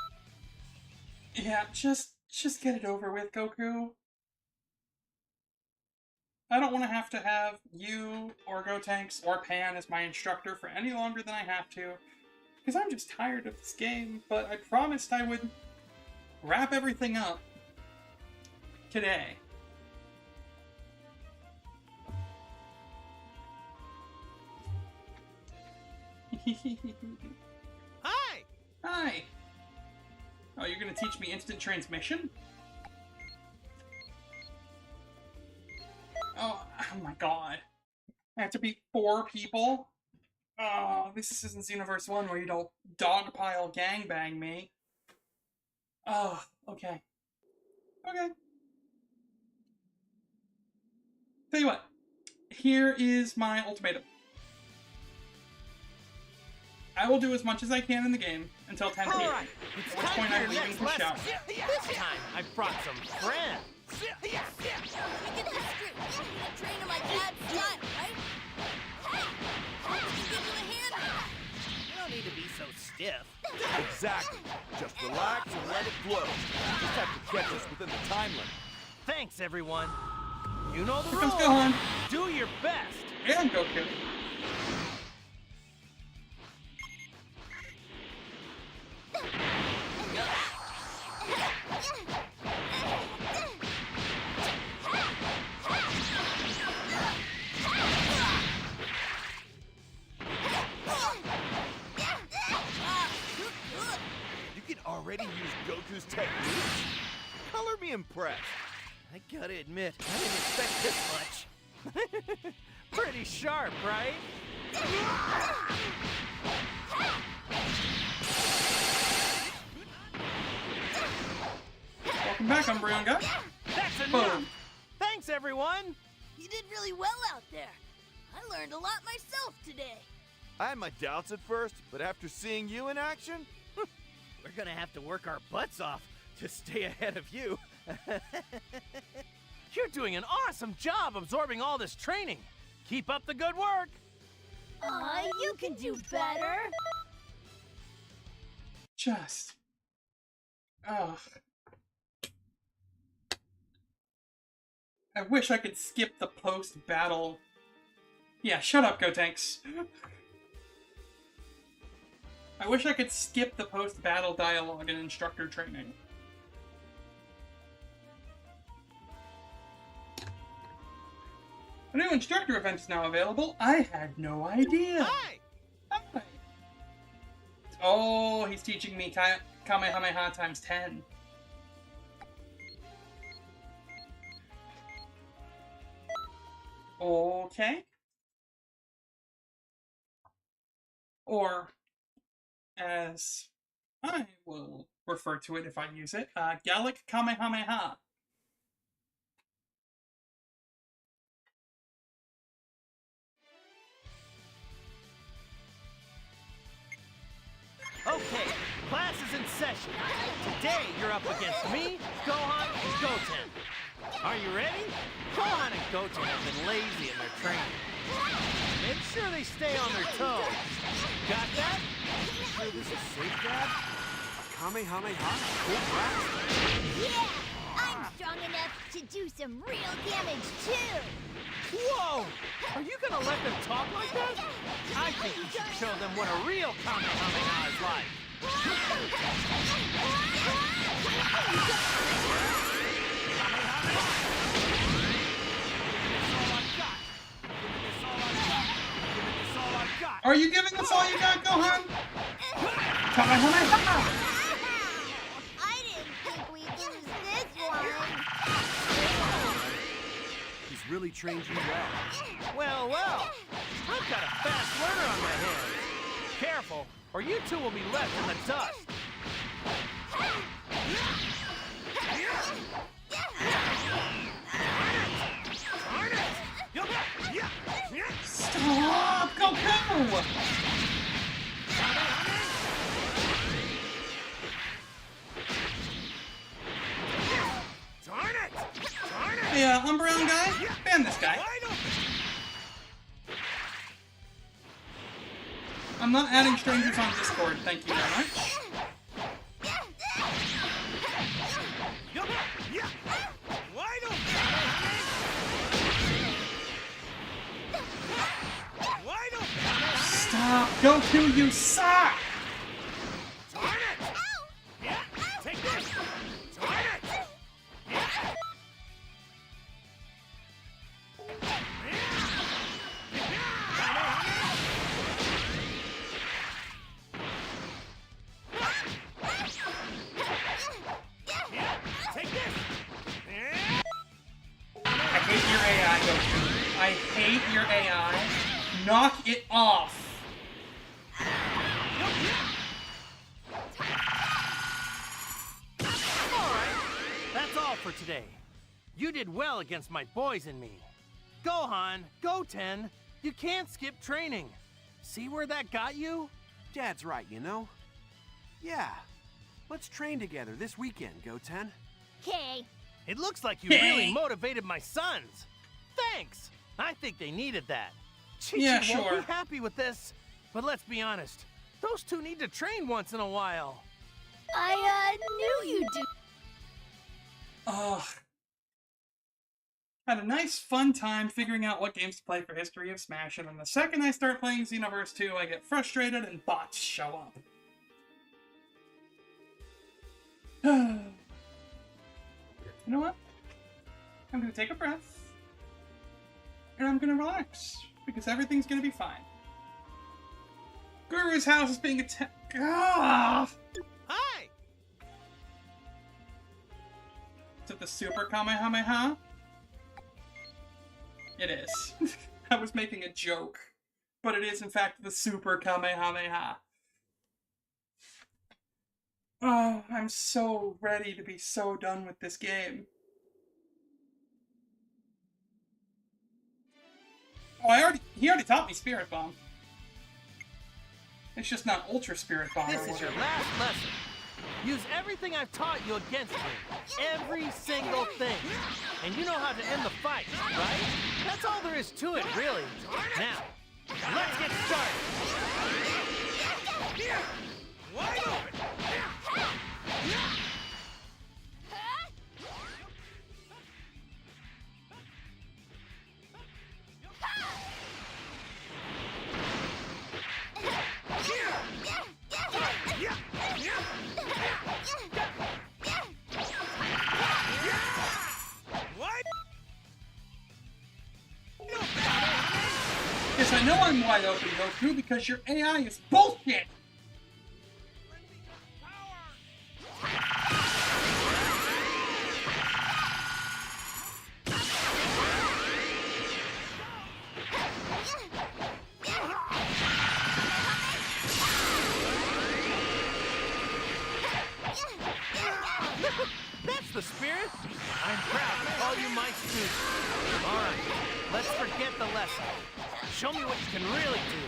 Speaker 2: Yeah, just get it over with, Goku. I don't want to have you, or Gotenks, or Pan as my instructor for any longer than I have to, because I'm just tired of this game, but I promised I would wrap everything up today.
Speaker 6: Hi!
Speaker 2: Hi! Oh, you're gonna teach me instant transmission? Oh my god. I have to beat 4 people? Oh, this isn't Xenoverse 1 where you don't dogpile gangbang me. Oh, okay. Okay. Tell you what. Here is my ultimatum. I will do as much as I can in the game until 10 p.m.
Speaker 6: All right, it's
Speaker 2: At which
Speaker 6: time
Speaker 2: point
Speaker 6: for
Speaker 2: I'm
Speaker 6: your
Speaker 2: leaving
Speaker 6: next
Speaker 2: for shower.
Speaker 6: lesson. This time, I brought some friends.
Speaker 5: Let me get this straight. You're training my dad's son, right? Hey! Can you give him a hand?
Speaker 6: You don't need to be so stiff.
Speaker 7: Exactly. Just relax and let it flow. You just have to catch us within the time limit.
Speaker 6: Thanks, everyone. You know the
Speaker 2: Here comes
Speaker 6: rules.
Speaker 2: Gohan.
Speaker 6: Do your best.
Speaker 2: And Goku.
Speaker 7: You can already use Goku's techniques? Color me impressed.
Speaker 6: I gotta admit, I didn't expect this much. Pretty sharp, right?
Speaker 2: Welcome back, Umbreon guy.
Speaker 6: That's
Speaker 2: Boom.
Speaker 6: enough! Thanks, everyone!
Speaker 5: You did really well out there. I learned a lot myself today.
Speaker 7: I had my doubts at first, but after seeing you in action,
Speaker 6: We're gonna have to work our butts off to stay ahead of you. You're doing an awesome job absorbing all this training. Keep up the good work.
Speaker 4: You can do better.
Speaker 2: Just. Ugh. I wish I could skip the post-battle. Yeah, shut up, Gotenks. I wish I could skip the post-battle dialogue in instructor training. A new instructor event is now available. I had no idea.
Speaker 6: Hi!
Speaker 2: Hi. Oh, he's teaching me Kamehameha times 10. Okay. Or, as I will refer to it if I use it, Gallic Kamehameha.
Speaker 6: Okay, class is in session. Today you're up against me, Gohan, and Goten. Are you ready? Gohan and Goten have been lazy in their training. Make sure they stay on their toes. Got that?
Speaker 7: sure this is safe, Dad? A Kamehameha? Cool blast?
Speaker 4: Yeah! I'm strong enough to do some real damage, too!
Speaker 6: Whoa! Are you gonna let them talk like that? I think you should show them what a real Kamehameha is like.
Speaker 2: Are you giving us all you got, Gohan? Kamehameha!
Speaker 4: I didn't think we'd lose this one!
Speaker 7: He's really trained you well.
Speaker 6: Well, well. I've got a fast learner on my hands. Careful, or you two will be left in the dust.
Speaker 2: Stop, Goku! Hey, Umbreon guy, ban this guy. I'm not adding strangers on Discord, thank you very much. Stop, Goku, you suck! I hate your AI, Goku. I hate your AI. Knock it off.
Speaker 6: That's all for today. You did well against my boys and me. Gohan, Goten, you can't skip training. See where that got you?
Speaker 8: Dad's right, you know? Yeah. Let's train together this weekend, Goten.
Speaker 4: Okay.
Speaker 6: It looks like you really motivated my sons. Thanks. I think they needed that. Chi-Chi
Speaker 2: Yeah,
Speaker 6: won't
Speaker 2: sure.
Speaker 6: be happy with this. But let's be honest. Those two need to train once in a while.
Speaker 4: I, knew you'd do...
Speaker 2: Ugh. Had a nice, fun time figuring out what games to play for History of Smash, and then the second I start playing Xenoverse 2, I get frustrated and bots show up. You know what? I'm gonna take a breath, and I'm gonna relax, because everything's gonna be fine. Guru's house is being attacked. Ah!
Speaker 6: Hi!
Speaker 2: Is it the Super Kamehameha? It is. I was making a joke. But it is, in fact, the Super Kamehameha. Oh, I'm so ready to be so done with this game. Oh, he already taught me Spirit Bomb. It's just not Ultra Spirit Bomb.
Speaker 6: This is your last lesson. Use everything I've taught you against me. Every single thing. And you know how to end the fight, right? That's all there is to it, really. Now, let's get started. Here! Wide open!
Speaker 2: Yes, I know I'm wide open, Goku, because your AI is bullshit!
Speaker 6: That's the spirit. I'm proud to call you my student. All right, let's forget the lesson. Show me what you can really do.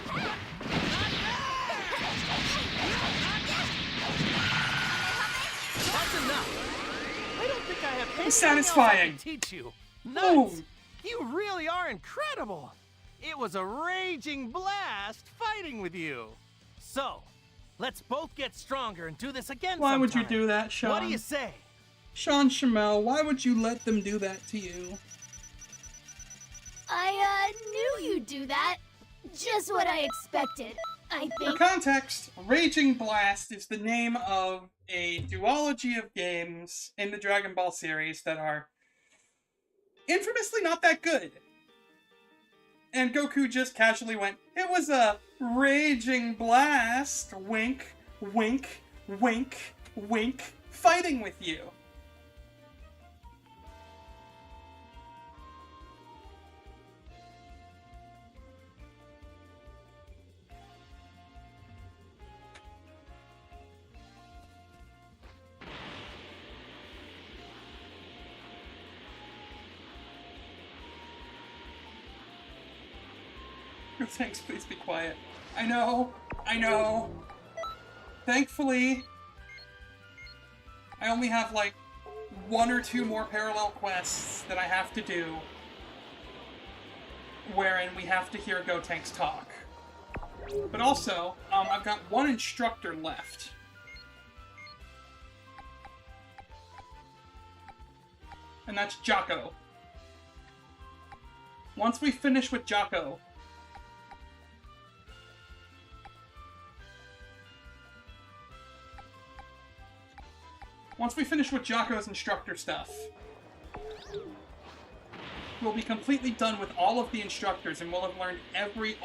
Speaker 6: That's enough. I don't think I have anything
Speaker 2: Satisfying.
Speaker 6: else I can teach you.
Speaker 2: Ooh.
Speaker 6: Nuts. You really are incredible. It was a raging blast fighting with you. So, let's both get stronger and do this again
Speaker 2: Why would you
Speaker 6: sometime.
Speaker 2: do that, Sean?
Speaker 6: What do you say?
Speaker 2: Sean Shamel, why would you let them do that to you?
Speaker 4: I knew you'd do that. Just what I expected, I
Speaker 2: For
Speaker 4: think.
Speaker 2: context, Raging Blast is the name of a duology of games in the Dragon Ball series that are infamously not that good. And Goku just casually went, "It was a raging blast, wink, wink, wink, wink, fighting with you." Thanks, please be quiet. I know. Thankfully, I only have like 1 or 2 more parallel quests that I have to do, wherein we have to hear Gotenks talk. But also, I've got 1 instructor left. And that's Jocko. Once we finish with Jocko, Jocko's instructor stuff, we'll be completely done with all of the instructors, and we'll have learned every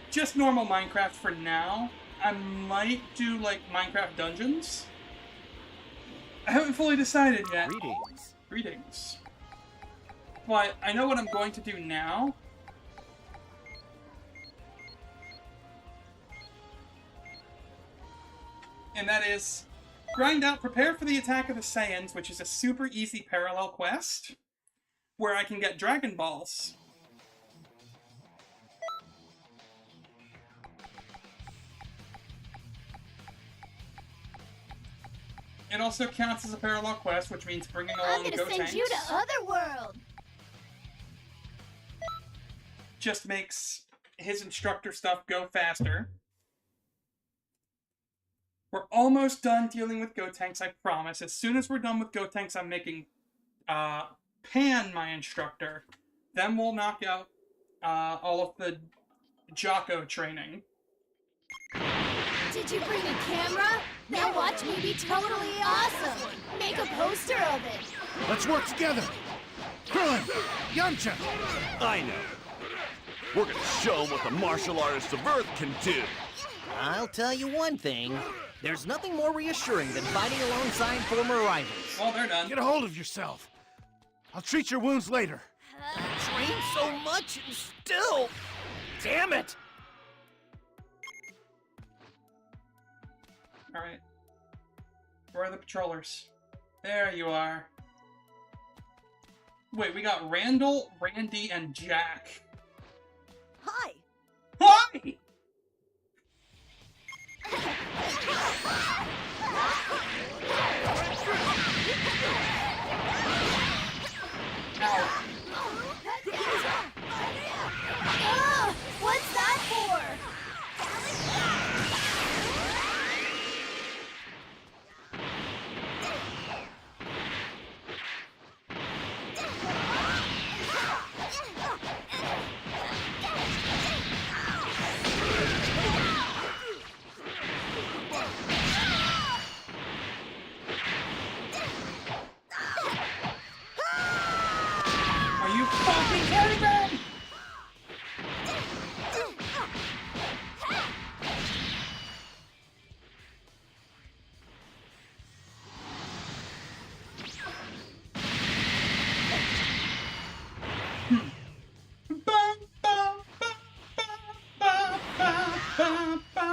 Speaker 2: just normal Minecraft for now. I might do, like, Minecraft Dungeons. I haven't fully decided yet. Greetings. But I know what I'm going to do now. And that is grind out Prepare for the Attack of the Saiyans, which is a super easy parallel quest where I can get Dragon Balls. It also counts as a parallel quest, which means bringing
Speaker 4: I'm
Speaker 2: along
Speaker 4: gonna send
Speaker 2: Gotenks.
Speaker 4: you to Otherworld.
Speaker 2: Just makes his instructor stuff go faster. We're almost done dealing with Gotenks, I promise. As soon as we're done with Gotenks, I'm making Pan my instructor. Then we'll knock out all of the Jocko training.
Speaker 4: Did you bring a camera? Now watch me be totally awesome. Make a poster of it.
Speaker 7: Let's work together. Krillin, Yamcha.
Speaker 9: I know. We're gonna show 'em what the martial artists of Earth can do.
Speaker 10: I'll tell you one thing. There's nothing more reassuring than fighting alongside former rivals.
Speaker 2: Well, they're done.
Speaker 7: Get a hold of yourself.
Speaker 8: I'll treat your wounds later.
Speaker 10: Trained so much and still... Damn it!
Speaker 2: Alright. Where are the patrollers? There you are. Wait, we got Randall, Randy, and Jack.
Speaker 5: Hi.
Speaker 2: Hi! Ow.
Speaker 4: What's that for?
Speaker 2: Are you fucking kidding me? Ba, ba, ba, ba, ba, ba, ba.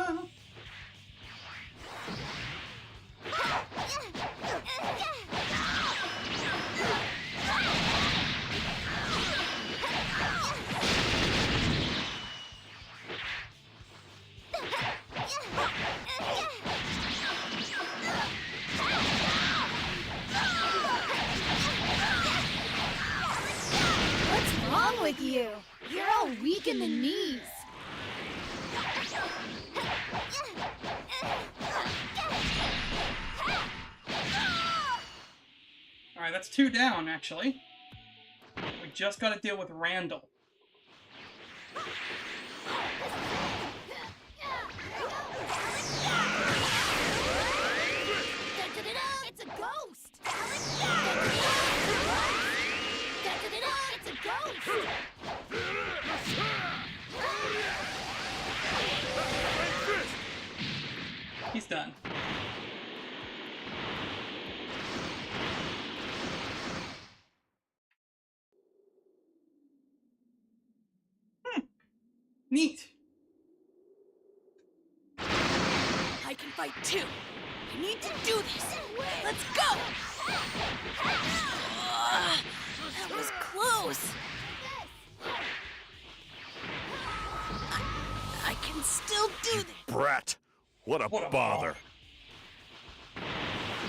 Speaker 4: What's wrong with you? You're all weak in the knees.
Speaker 2: Alright, that's 2 down, actually. We just gotta deal with Randall.
Speaker 4: It's a ghost! It's a ghost!
Speaker 2: He's done. Neat.
Speaker 5: I can fight too. I need to do this. Let's go. That was close. I can still do this.
Speaker 9: Brat. What a
Speaker 2: What a
Speaker 9: bother.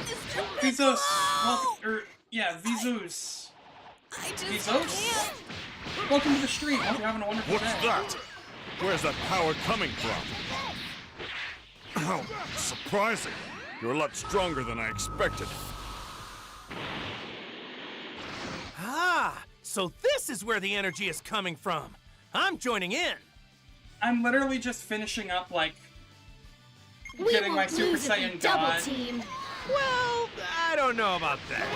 Speaker 5: Just a bit
Speaker 2: Vizos.
Speaker 5: slow.
Speaker 2: Yeah, Vizos.
Speaker 5: I just
Speaker 2: Vizos?
Speaker 5: can't.
Speaker 2: Welcome to the stream. Hope you're having a wonderful
Speaker 9: What's
Speaker 2: day.
Speaker 9: that? Where's that power coming from? Oh, surprising. You're a lot stronger than I expected.
Speaker 6: Ah, so this is where the energy is coming from. I'm joining in.
Speaker 2: I'm literally just finishing up, like,
Speaker 4: We
Speaker 2: getting my
Speaker 4: won't
Speaker 2: Super
Speaker 4: lose if we
Speaker 2: Saiyan
Speaker 4: double
Speaker 2: God.
Speaker 4: team.
Speaker 6: Well, I don't know about that.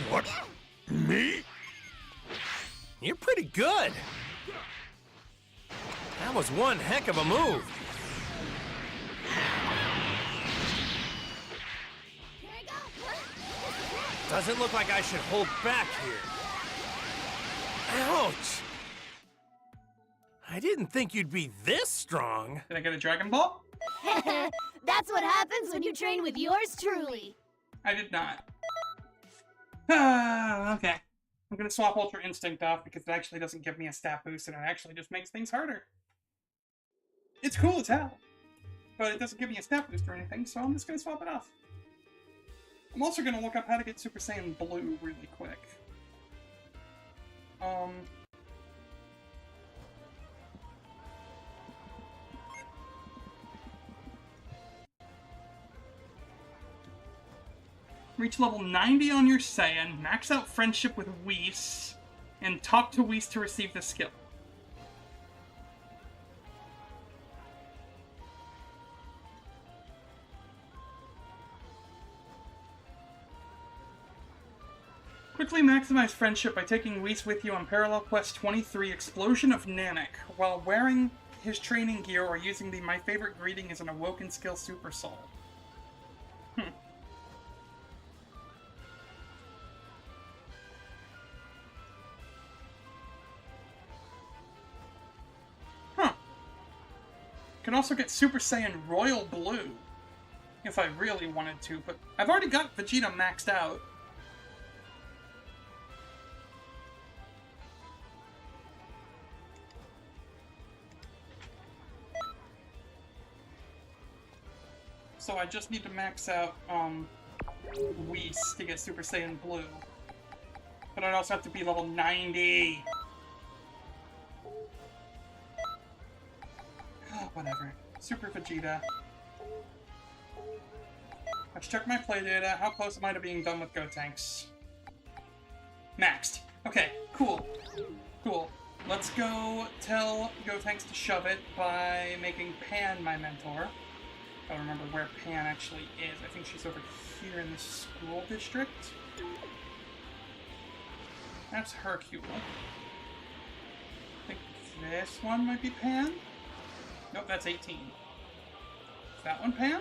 Speaker 9: What? Me?
Speaker 6: You're pretty good. That was one heck of a move. Doesn't look like I should hold back here. Ouch! I didn't think you'd be this strong.
Speaker 2: Did I get a Dragon Ball?
Speaker 4: That's what happens when you train with yours truly.
Speaker 2: I did not. Okay. I'm gonna swap Ultra Instinct off because it actually doesn't give me a stat boost and it actually just makes things harder. It's cool as hell, but it doesn't give me a stat boost or anything, so I'm just gonna swap it off. I'm also gonna look up how to get Super Saiyan Blue really quick. Reach level 90 on your Saiyan, max out friendship with Whis, and talk to Whis to receive the skill. Quickly maximize friendship by taking Whis with you on Parallel Quest 23 Explosion of Nanak, while wearing his training gear or using the My Favorite Greeting as an Awoken Skill Super Soul. Can also get Super Saiyan Royal Blue if I really wanted to, but I've already got Vegeta maxed out. So I just need to max out Whis to get Super Saiyan Blue. But I'd also have to be level 90. Oh, whatever. Super Vegeta. Let's check my play data. How close am I to being done with Gotenks? Maxed. Okay, cool. Cool. Let's go tell Gotenks to shove it by making Pan my mentor. I don't remember where Pan actually is. I think she's over here in the school district. That's Hercule. I think this one might be Pan. Nope, that's 18. Is that one Pan?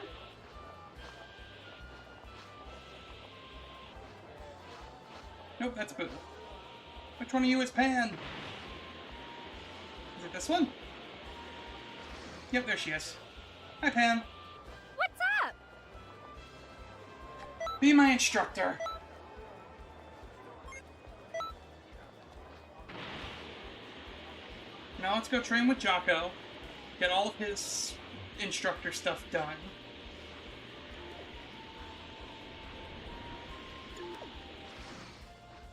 Speaker 2: Nope, that's Boo. Which one of you is Pan? Is it this one? Yep, there she is. Hi, Pan.
Speaker 4: What's up?
Speaker 2: Be my instructor. Now let's go train with Jocko. Get all of his instructor stuff done.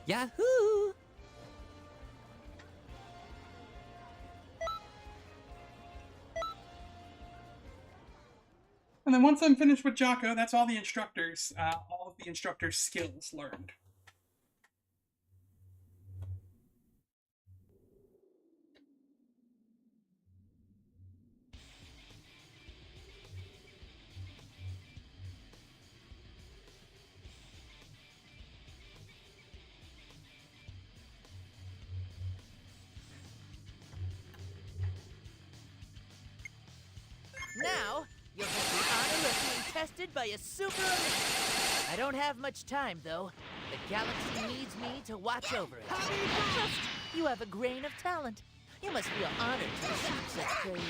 Speaker 10: Yahoo!
Speaker 2: And then once I'm finished with Jocko, that's all the instructors, all of the instructors' skills learned.
Speaker 10: Now, you'll have the honor of being tested by a super elite. I don't have much time, though. The galaxy needs me to watch over it. Just, you have a grain of talent. You must feel honored to receive such praise.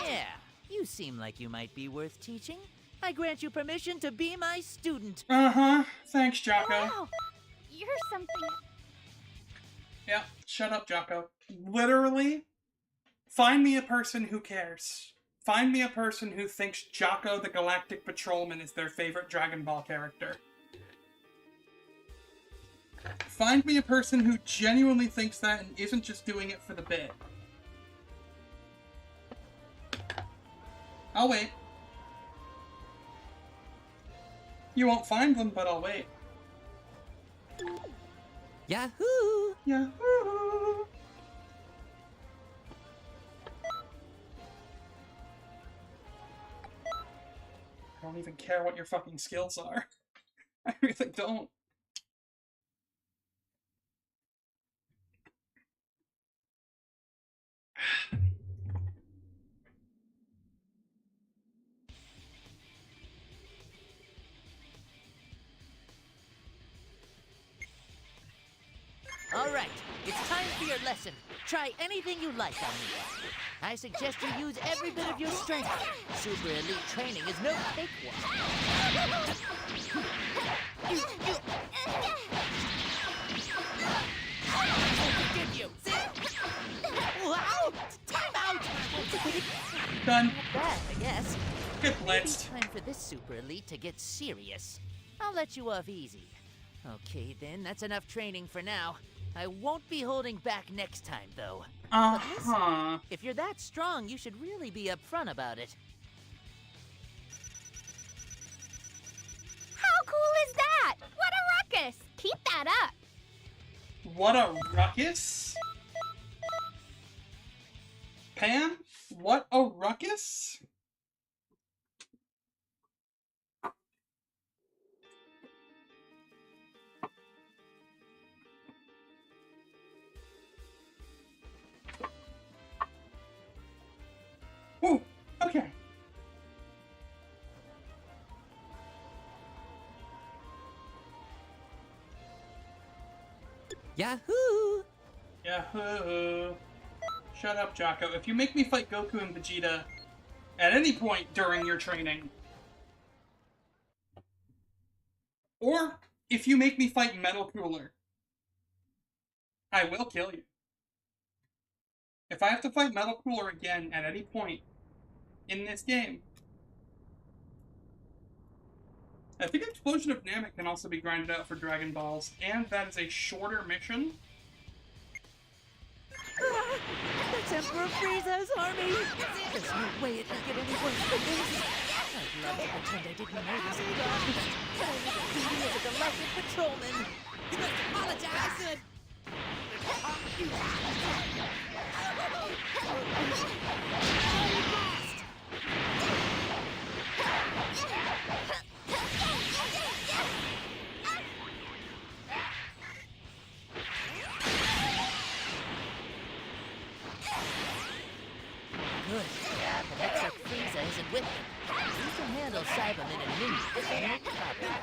Speaker 10: Yeah, you seem like you might be worth teaching. I grant you permission to be my student.
Speaker 2: Uh-huh. Thanks, Jocko.
Speaker 4: Wow, you're something.
Speaker 2: Yeah, shut up, Jocko. Literally, find me a person who cares. Find me a person who thinks Jocko the Galactic Patrolman is their favorite Dragon Ball character. Find me a person who genuinely thinks that and isn't just doing it for the bit. I'll wait. You won't find them, but I'll wait.
Speaker 10: Yahoo!
Speaker 2: Yahoo! I don't even care what your fucking skills are. I really don't.
Speaker 10: All right, it's time for your lesson. Try anything you like on me. I suggest you use every bit of your strength. Super elite training is no cakewalk. I'll forgive you. Wow! Time out!
Speaker 2: Done.
Speaker 10: Not bad, I guess.
Speaker 2: Get
Speaker 10: Maybe
Speaker 2: blitzed.
Speaker 10: time for this super elite to get serious. I'll let you off easy. Okay, then, that's enough training for now. I won't be holding back next time, though. But listen,
Speaker 2: Uh-huh.
Speaker 10: if you're that strong, you should really be upfront about it.
Speaker 4: How cool is that? What a ruckus! Keep that up.
Speaker 2: What a ruckus? Pan? What a ruckus? Ooh, okay.
Speaker 10: Yahoo!
Speaker 2: Yahoo! Shut up, Jocko. If you make me fight Goku and Vegeta at any point during your training, or if you make me fight Metal Cooler, I will kill you. If I have to fight Metal Cooler again at any point in this game, I think Explosion of Namek can also be grinded out for Dragon Balls, and that is a shorter mission.
Speaker 10: That's Emperor Frieza's army! There's no way it can get any worse than this! I'd love to pretend I didn't notice it, but I was beating as a galactic patrolman! You must apologize! Good. But looks like Frieza isn't with him. We can handle Cybermen and Ninjas, no problem.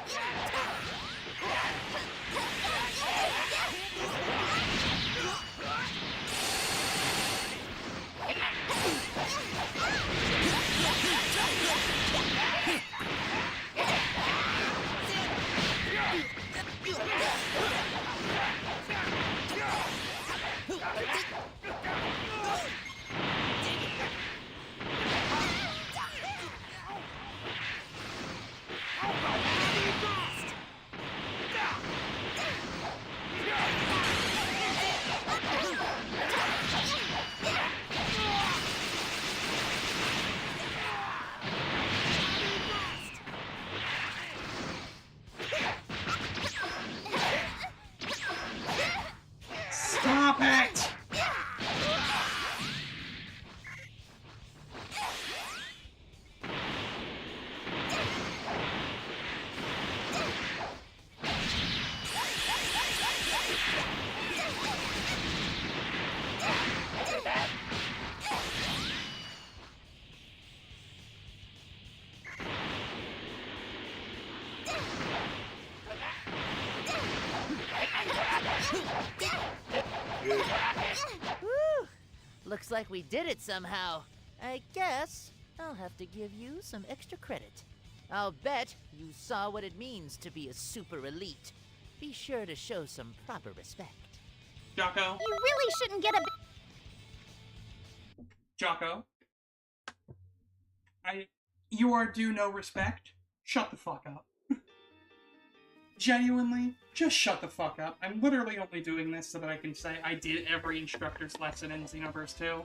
Speaker 2: Stop it!
Speaker 10: Woo! Looks like we did it somehow. I guess I'll have to give you some extra credit. I'll bet you saw what it means to be a super elite. Be sure to show some proper respect.
Speaker 2: Jocko.
Speaker 4: You really shouldn't get a...
Speaker 2: Jocko. You are due no respect. Shut the fuck up. Genuinely, just shut the fuck up. I'm literally only doing this so that I can say I did every instructor's lesson in Xenoverse 2.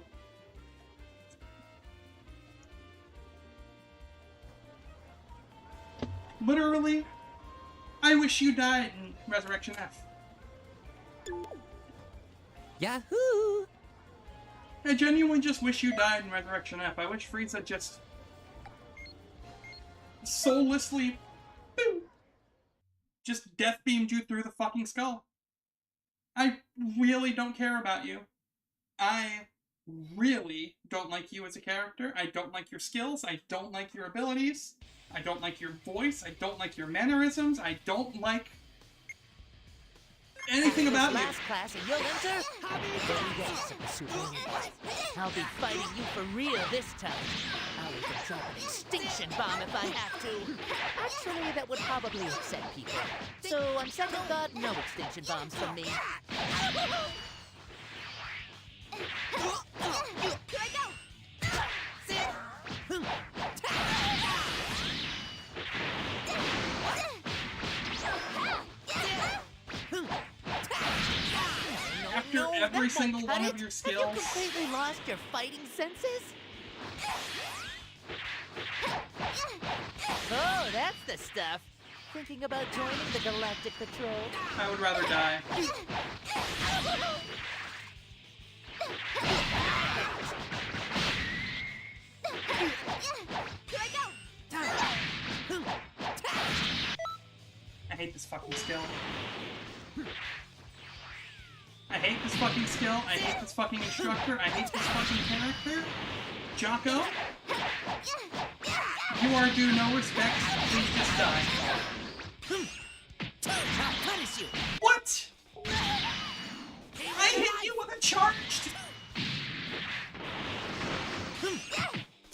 Speaker 2: Literally, I wish you died in Resurrection F.
Speaker 10: Yahoo!
Speaker 2: I genuinely just wish you died in Resurrection F. I wish Frieza just soullessly, boom, just death beamed you through the fucking skull. I really don't care about you. I really don't like you as a character. I don't like your skills. I don't like your abilities. I don't like your voice. I don't like your mannerisms. I don't like anything about you.
Speaker 10: Last class and you'll enter? Yes, Super Elite. I'll be fighting you for real this time. I'll even drop an extinction bomb if I have to. Actually, that would probably upset people. So on second thought, no extinction bombs from me.
Speaker 5: Here I go!
Speaker 2: After every single one of your
Speaker 10: Have
Speaker 2: skills.
Speaker 10: you completely lost your fighting senses? Oh, that's the stuff. Thinking about joining the Galactic Patrol?
Speaker 2: I would rather die.
Speaker 5: Here I go!
Speaker 2: I hate this fucking skill. I hate this fucking skill. I hate this fucking instructor. I hate this fucking character. Jocko, you are due no respect. Please just die.
Speaker 10: I'll punish you!
Speaker 2: What? I hit you with a charged!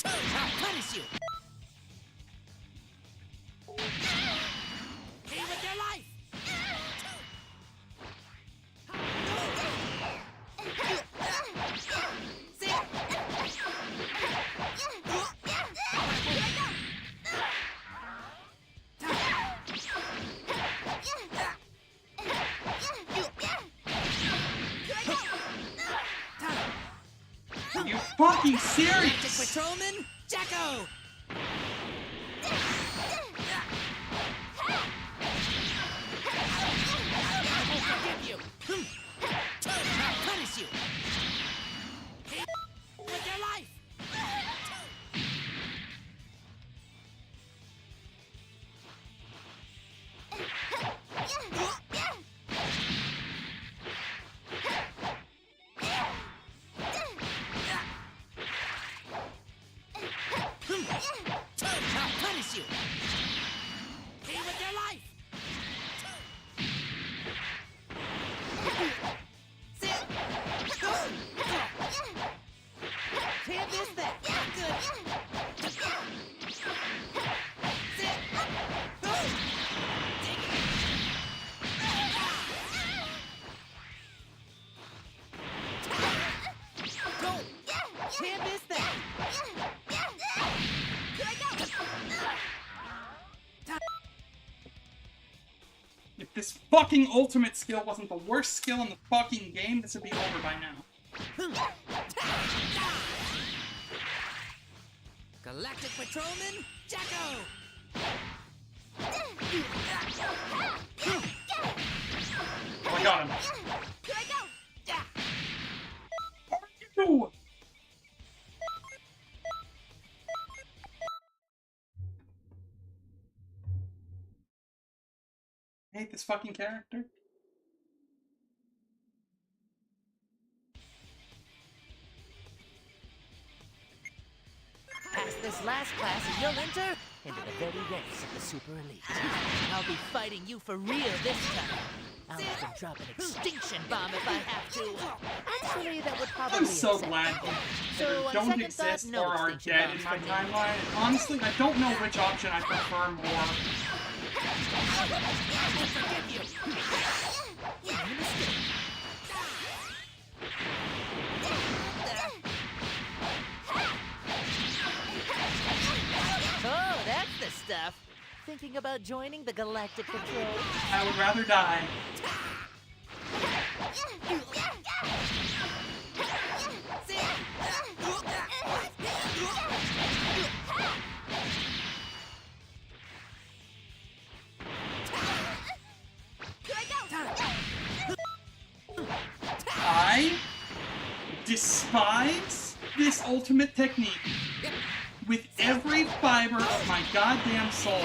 Speaker 10: I'll punish you. Pay with your life.
Speaker 2: Are you fucking serious?
Speaker 10: Patrolman, Jacko! I won't forgive you. I'll punish you. Pay with your life. I'll punish you. Pay with your life. Can't miss that. Good. Go. Can't miss that.
Speaker 2: If this fucking ultimate skill wasn't the worst skill in the fucking game, this would be over by now.
Speaker 10: Galactic Patrolman, Jacko!
Speaker 2: Oh, I got him. No! I hate this fucking character.
Speaker 10: Pass this last class and you'll enter into the very ranks of the Super Elite. I'll be fighting you for real this time. I'll even drop an extinction bomb if I have to. Actually, that would probably
Speaker 2: I'm so
Speaker 10: upset
Speaker 2: glad
Speaker 10: people.
Speaker 2: you
Speaker 10: So, on
Speaker 2: don't
Speaker 10: second
Speaker 2: exist
Speaker 10: thought, no
Speaker 2: or are
Speaker 10: extinction
Speaker 2: dead
Speaker 10: bombs
Speaker 2: in my
Speaker 10: for me.
Speaker 2: timeline. Honestly, I don't know which option I prefer more.
Speaker 10: I will forgive you. You made a mistake. Oh, that's the stuff. Thinking about joining the Galactic Patrol?
Speaker 2: I would rather die. I despise this ultimate technique with every fiber of my goddamn soul.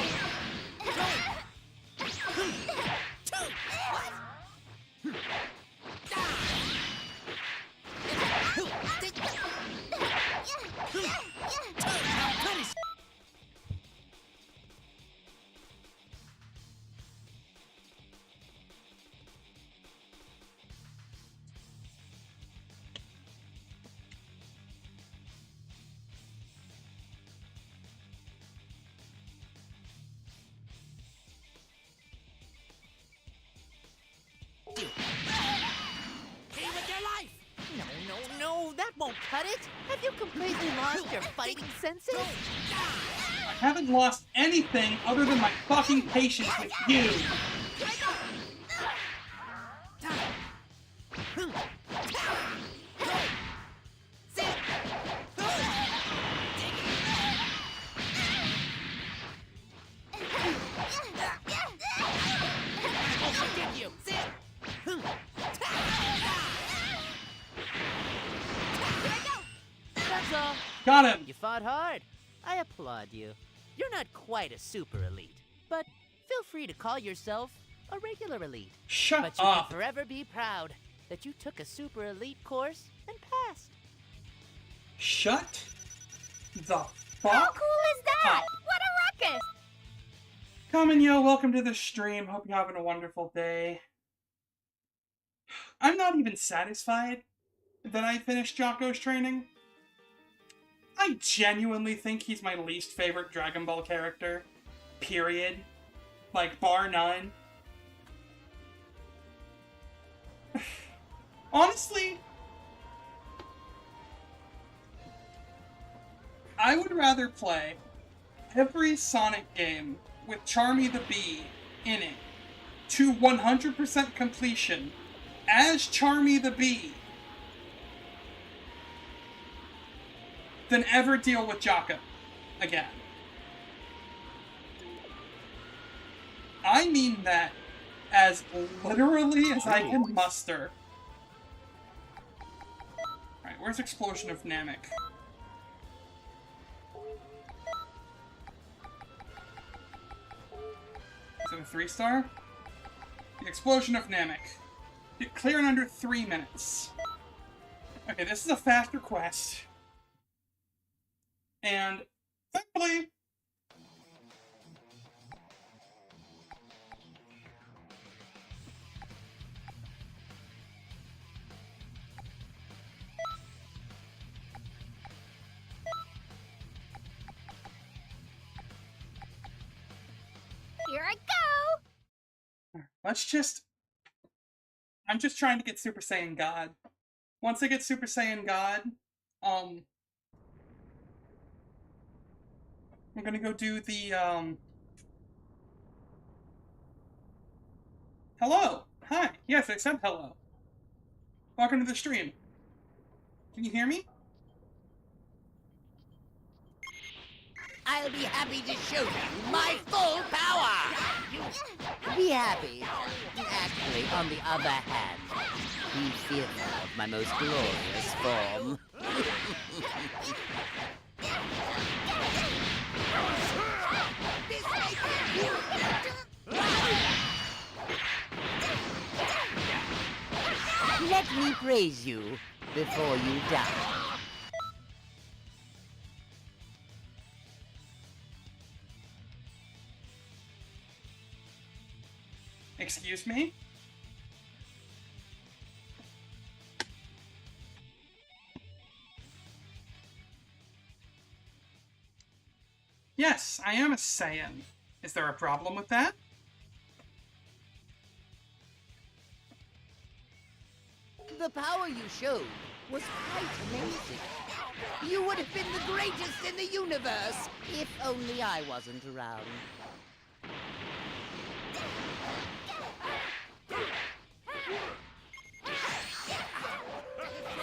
Speaker 10: No, that won't cut it. Have you completely lost your fighting senses?
Speaker 2: I haven't lost anything other than my fucking patience with you. Got him!
Speaker 10: You fought hard. I applaud you. You're not quite a super elite, but feel free to call yourself a regular elite.
Speaker 2: Shut
Speaker 10: but you
Speaker 2: up!
Speaker 10: can forever be proud that you took a super elite course and passed.
Speaker 2: Shut the
Speaker 4: How
Speaker 2: fuck
Speaker 4: cool is that?
Speaker 2: up!
Speaker 4: What a ruckus!
Speaker 2: Coming, yo, welcome to the stream. Hope you're having a wonderful day. I'm not even satisfied that I finished Jocko's training. I genuinely think he's my least favorite Dragon Ball character. Period. Like, bar none. Honestly, I would rather play every Sonic game with Charmy the Bee in it to 100% completion as Charmy the Bee than ever deal with Jocko again. I mean that as literally as I can muster. Alright, where's Explosion of Namek? Is it a 3-star? The Explosion of Namek. Get clear in under 3 minutes. Okay, this is a faster quest. And thankfully,
Speaker 4: Here I go!
Speaker 2: I'm just trying to get Super Saiyan God. Once I get Super Saiyan God, I'm gonna go do the, Hello! Hi! Yes, I said hello. Welcome to the stream. Can you hear me?
Speaker 10: I'll be happy to show you my full power! Be happy. Actually, on the other hand, be fearful of my most glorious form. Let me praise you before you die.
Speaker 2: Excuse me? Yes, I am a Saiyan. Is there a problem with that?
Speaker 10: The power you showed was quite amazing. You would have been the greatest in the universe if only I wasn't around.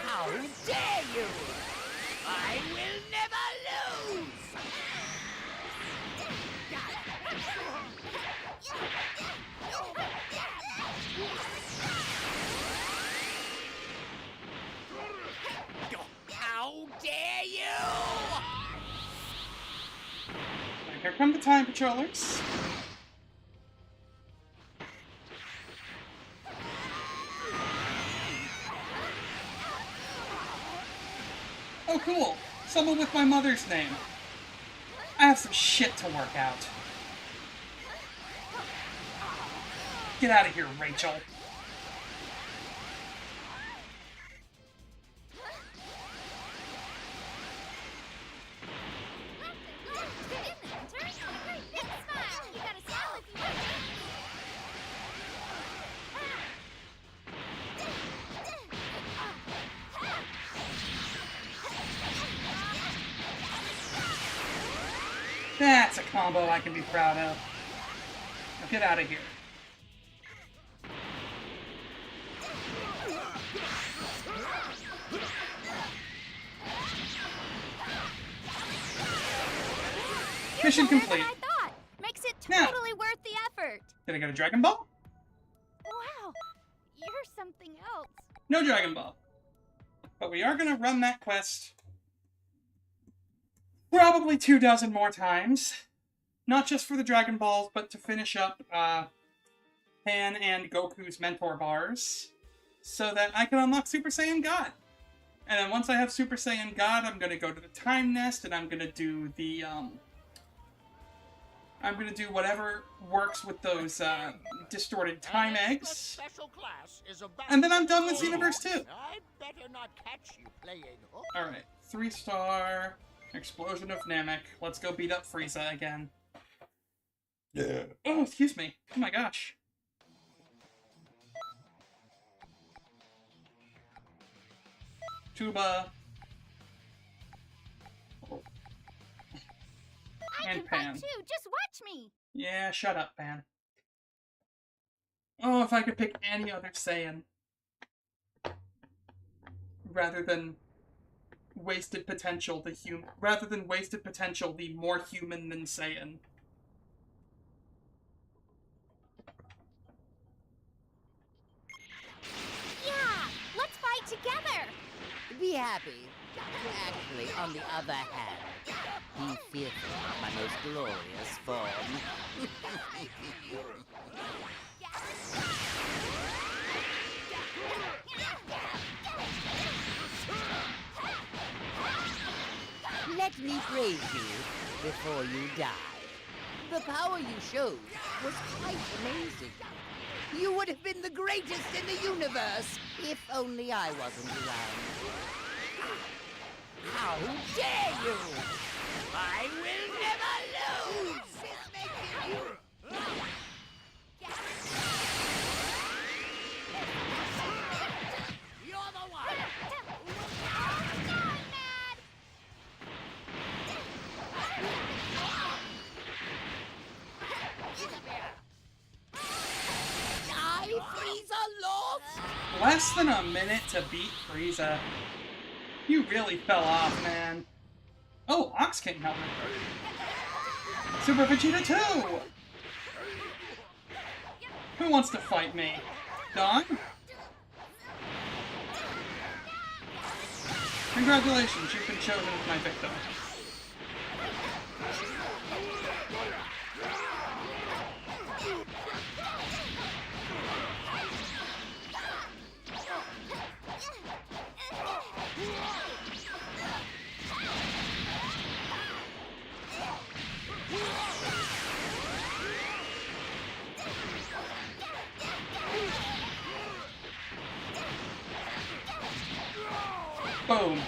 Speaker 10: How dare you! I will never lose! How dare you!
Speaker 2: Here come the Time Patrollers. Oh, cool. Someone with my mother's name. I have some shit to work out. Get out of here, Rachel. That's a combo I can be proud of. Now get out of here. Mission complete.
Speaker 4: I thought. Makes it
Speaker 2: Now.
Speaker 4: totally worth the effort.
Speaker 2: Did I get a Dragon Ball?
Speaker 4: Wow, you're something else.
Speaker 2: No Dragon Ball. But we are gonna run that quest probably 24 more times. Not just for the Dragon Balls, but to finish up Pan and Goku's mentor bars. So that I can unlock Super Saiyan God. And then once I have Super Saiyan God, I'm gonna go to the Time Nest and I'm gonna do the I'm gonna do whatever works with those distorted time eggs. And then I'm done with Xenoverse 2.
Speaker 11: I'd better not catch you playing hook.
Speaker 2: Alright, 3-star, Explosion of Namek. Let's go beat up Frieza again. Yeah. Oh, excuse me. Oh my gosh. Tuba.
Speaker 4: I
Speaker 2: And
Speaker 4: can fight
Speaker 2: Pan.
Speaker 4: too. Just watch me.
Speaker 2: Yeah, shut up, Pan. Oh, if I could pick any other Saiyan. Rather than wasted potential, the more human than Saiyan.
Speaker 4: Yeah, let's fight together.
Speaker 10: Be happy. Actually, on the other hand, be fearful of my most glorious form. Let me praise you before you die. The power you showed was quite amazing. You would have been the greatest in the universe if only I wasn't around. How dare you! I will never lose! It's making you... You're the one! I, Frieza, lost!
Speaker 2: Less than a minute to beat Frieza. You really fell off, man. Oh, Ox King helmet. Super Vegeta 2! Who wants to fight me? Dawn? Congratulations, you've been chosen as my victim. Boom.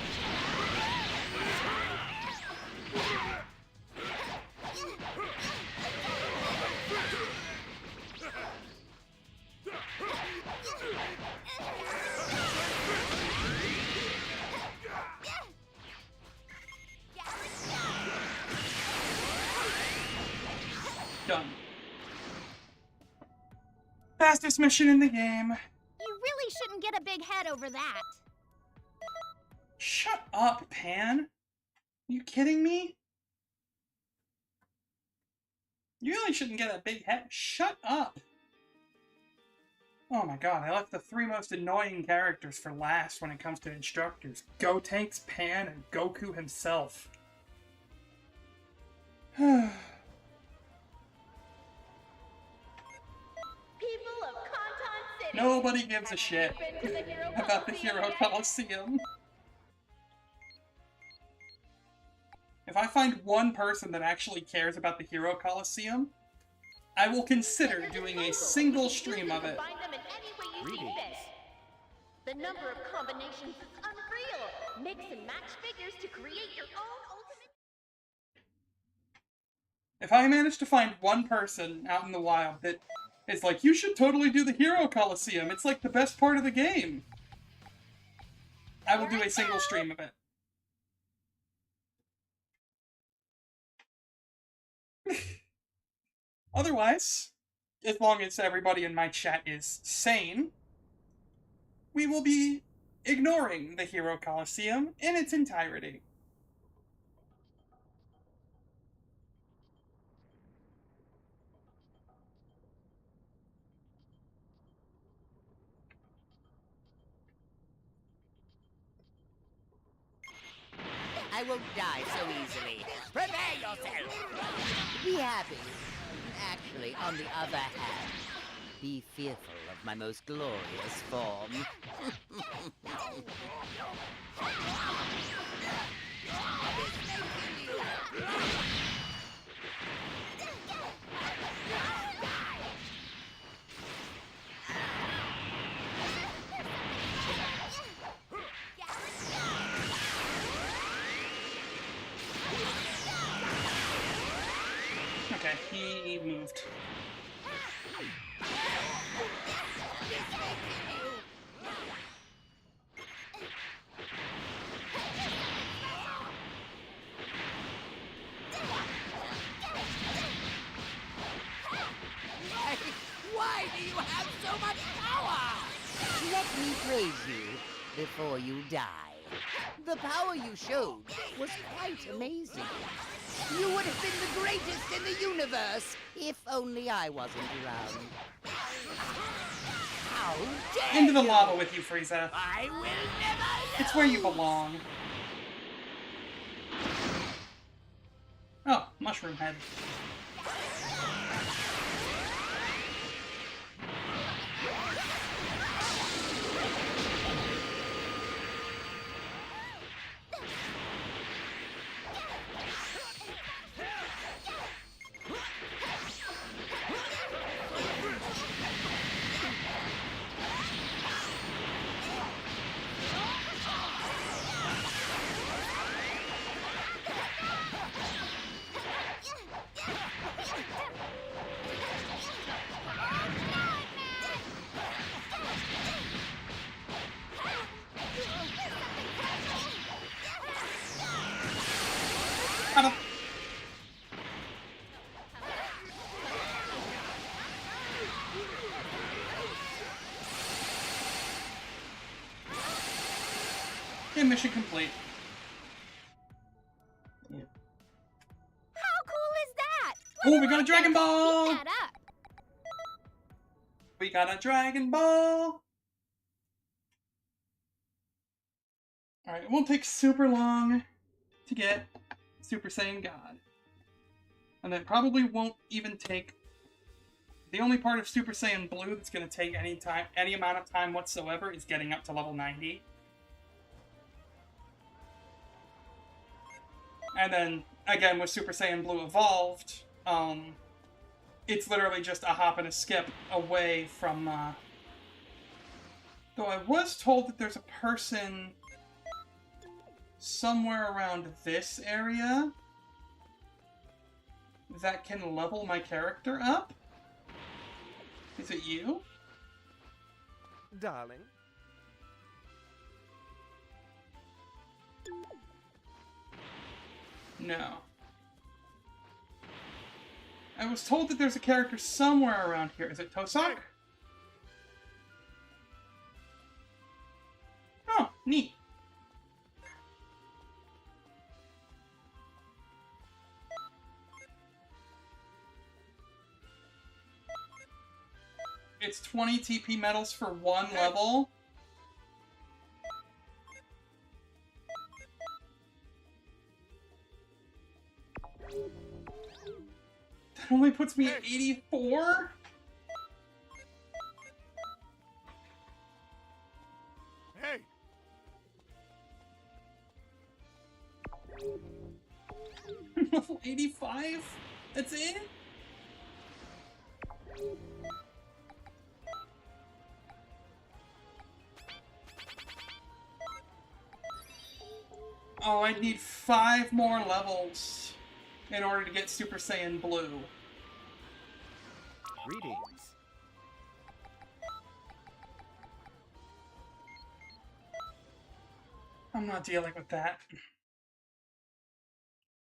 Speaker 2: Done. Fastest mission in the game.
Speaker 4: You really shouldn't get a big head over that.
Speaker 2: Shut up, Pan. You kidding me? You really shouldn't get a big head. Shut up. Oh my god, I left the three most annoying characters for last when it comes to instructors. Gotenks, Pan, and Goku himself.
Speaker 12: People of Kanton City.
Speaker 2: Nobody gives a shit
Speaker 12: Have you been to the Hero
Speaker 2: about the Hero Coliseum. If I find one person that actually cares about the Hero Coliseum, I will consider doing a single stream of it.
Speaker 12: Combine them in any way you see fit. The number of combinations is unreal. Mix and match figures to create your own ultimate.
Speaker 2: If I manage to find one person out in the wild that is like, you should totally do the Hero Coliseum, it's like the best part of the game, I will do a single stream of it. Otherwise, as long as everybody in my chat is sane, we will be ignoring the Hero Coliseum in its entirety.
Speaker 10: I won't die so easily. Prepare yourself! Be happy. Actually, on the other hand, be fearful of my most glorious form.
Speaker 2: He moved.
Speaker 10: Why do you have so much power? Let me praise you before you die. The power you showed was quite amazing. You would have been the greatest in the universe if only I wasn't around. How dare
Speaker 2: Into the
Speaker 10: you!
Speaker 2: lava with you, Frieza.
Speaker 10: I will never
Speaker 2: It's where you belong. Oh, mushroom head. Okay, mission complete.
Speaker 4: How cool is that?
Speaker 2: Oh, we got a Dragon Ball!
Speaker 4: Pick that up.
Speaker 2: We got a Dragon Ball! Alright, it won't take super long to get Super Saiyan God. And it probably won't even take... The only part of Super Saiyan Blue that's going to take any amount of time whatsoever is getting up to level 90. And then, again, with Super Saiyan Blue Evolved, it's literally just a hop and a skip away from, Though I was told that there's a person somewhere around this area that can level my character up. Is it you?
Speaker 8: Darling.
Speaker 2: No. I was told that there's a character somewhere around here. Is it Tosak? Oh, neat. It's 20 TP medals for one level. That only puts me at 84?
Speaker 7: Hey!
Speaker 2: Level 85? That's it? Oh, I'd need 5 more levels in order to get Super Saiyan Blue.
Speaker 8: Greetings.
Speaker 2: I'm not dealing with that.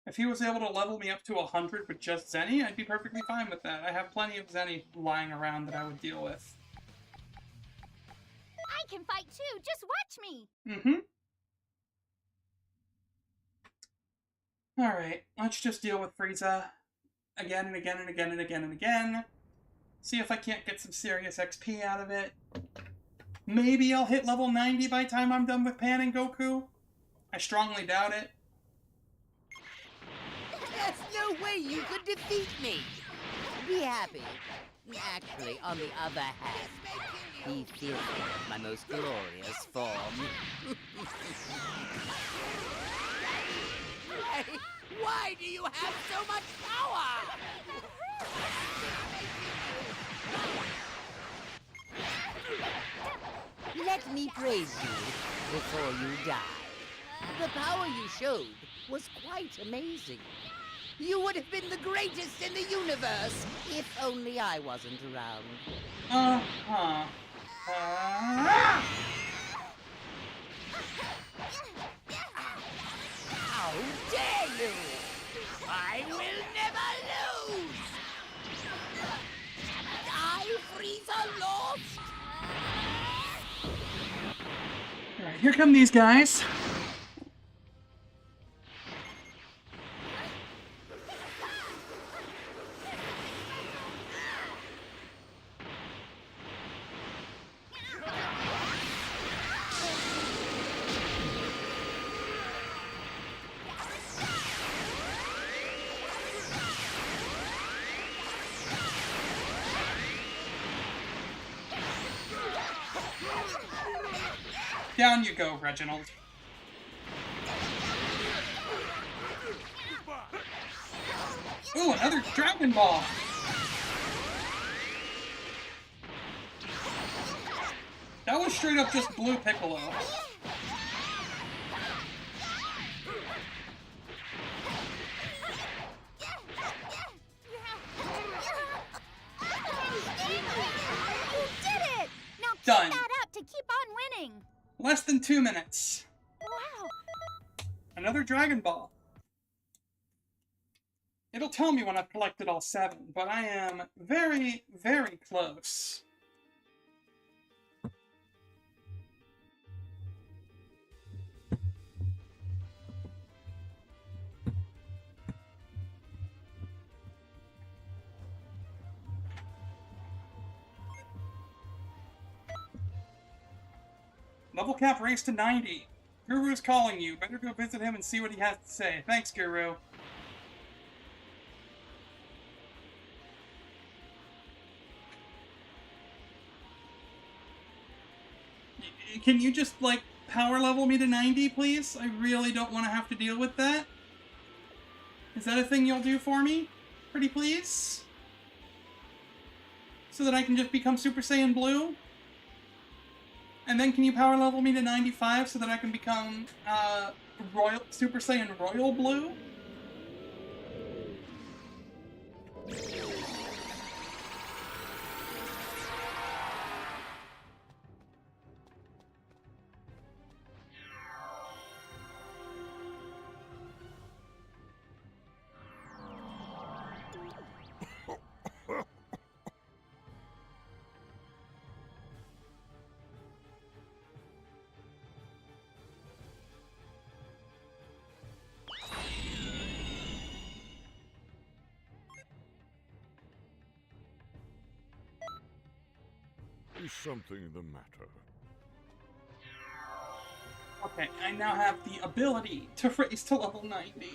Speaker 2: If he was able to level me up to 100 with just Zenny, I'd be perfectly fine with that. I have plenty of Zenny lying around that I would deal with.
Speaker 4: I can fight too. Just watch me.
Speaker 2: Mm-hmm. Alright, let's just deal with Frieza again and again and again and again and again. See if I can't get some serious XP out of it. Maybe I'll hit level 90 by the time I'm done with Pan and Goku. I strongly doubt it.
Speaker 10: There's no way you could defeat me. Be happy. Actually, on the other hand, be feeling my most glorious form. Hey, why do you have so much power? Let me praise you before you die. The power you showed was quite amazing. You would have been the greatest in the universe if only I wasn't around.
Speaker 2: Uh-huh.
Speaker 10: How dare you! I will never lose! Die, Frieza lost!
Speaker 2: Alright, here come these guys. Down you go, Reginald. Ooh, another Dragon Ball! That was straight up just Blue Piccolo. Done.
Speaker 4: That up to keep on winning.
Speaker 2: Less than 2 minutes.
Speaker 4: Wow.
Speaker 2: Another Dragon Ball. It'll tell me when I've collected all 7, but I am very, very close. Level cap race to 90. Guru's calling you. Better go visit him and see what he has to say. Thanks, Guru. Can you just, like, power level me to 90, please? I really don't want to have to deal with that. Is that a thing you'll do for me? Pretty please? So that I can just become Super Saiyan Blue? And then can you power level me to 95 so that I can become, Super Saiyan Royal Blue?
Speaker 9: Is something the matter?
Speaker 2: Okay, I now have the ability to raise to level 90.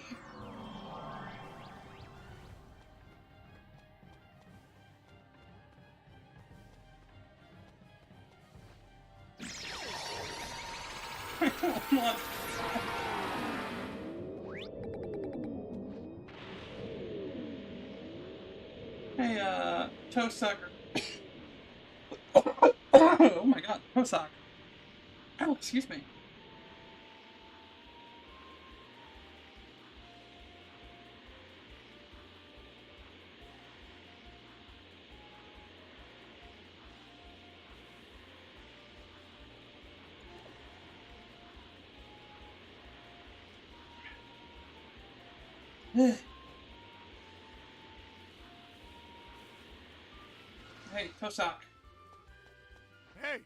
Speaker 2: I don't want... Hey, toe sucker. Oh my god, Hosak. Oh, excuse me. Hey, Tosak.
Speaker 7: Hey!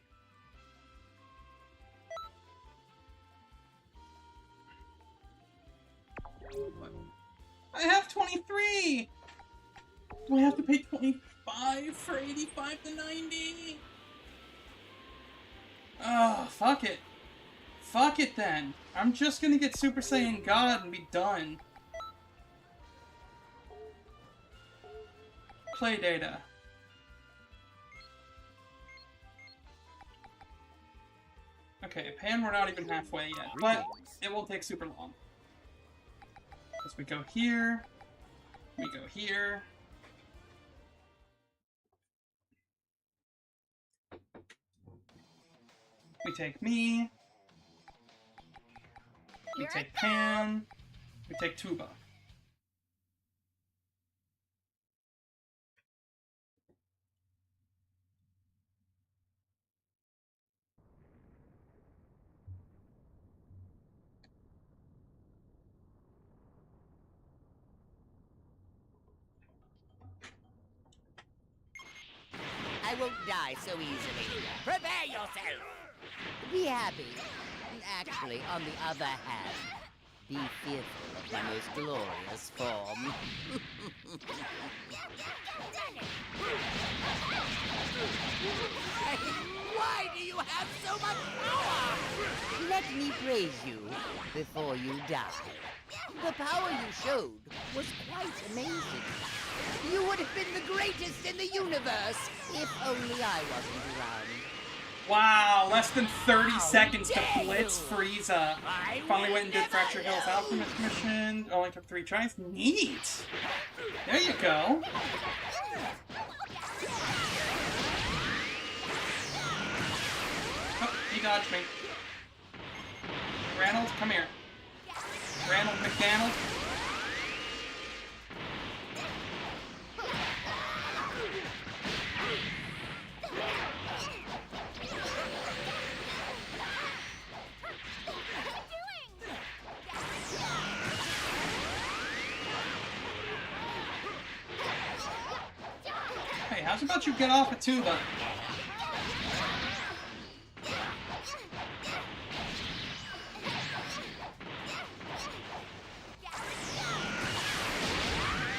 Speaker 2: I have 23! Do I have to pay 25 for 85 to 90? Oh, fuck it. Fuck it then. I'm just gonna get Super Saiyan God and be done. Play data. Okay, Pan, we're not even halfway yet, but it won't take super long. As we go here, we go here. We take me. We take Pan. We take Tuba.
Speaker 13: I won't die so easily. Prepare yourself. Be happy. Actually, on the other hand, be fearful of my most glorious form. Why do you have so much power? Let me praise you before you die. The power you showed was quite amazing. You would have been the greatest in the universe if only I wasn't around.
Speaker 2: Wow, less than 30 seconds to blitz Frieza. Finally went and did Fracture Hills Alchemist mission. Only took 3 tries. Neat! There you go. Oh, he dodged me. Ranald, come here. Ranald McDonald. Hey, how's about you get off a tuba?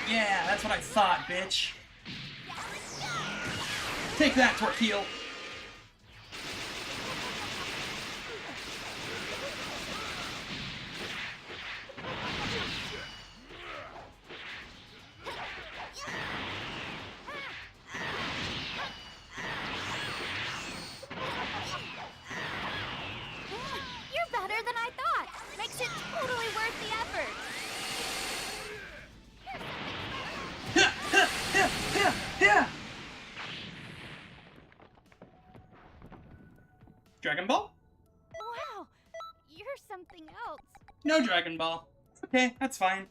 Speaker 2: Yeah, that's what I thought, bitch. Take that, Torquil.
Speaker 4: You're better than I thought. Makes it totally worth the effort.
Speaker 2: Yeah. Dragon Ball?
Speaker 4: Wow, you're something else.
Speaker 2: No Dragon Ball. Okay, that's fine.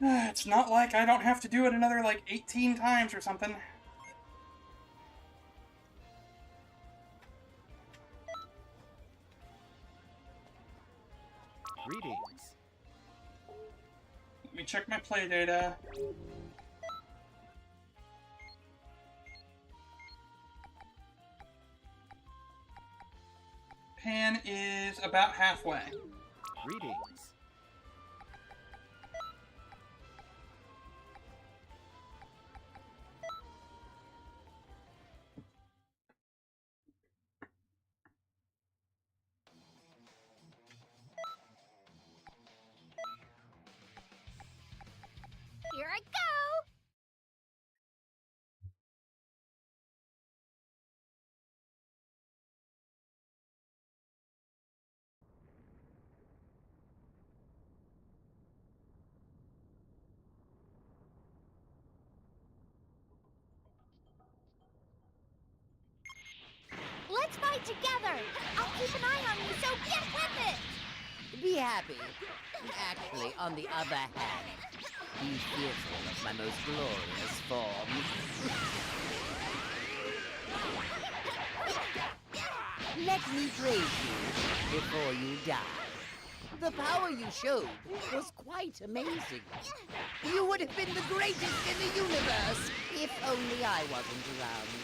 Speaker 2: It's not like I don't have to do it another, like, 18 times or something.
Speaker 6: Greetings.
Speaker 2: Let me check my play data. Pan is about halfway.
Speaker 6: Greetings.
Speaker 4: Here I go! Let's fight together! I'll keep an eye on you, so get with it!
Speaker 13: Be happy. Actually, on the other hand, be fearful of my most glorious form. Let me praise you before you die. The power you showed was quite amazing. You would have been the greatest in the universe if only I wasn't around.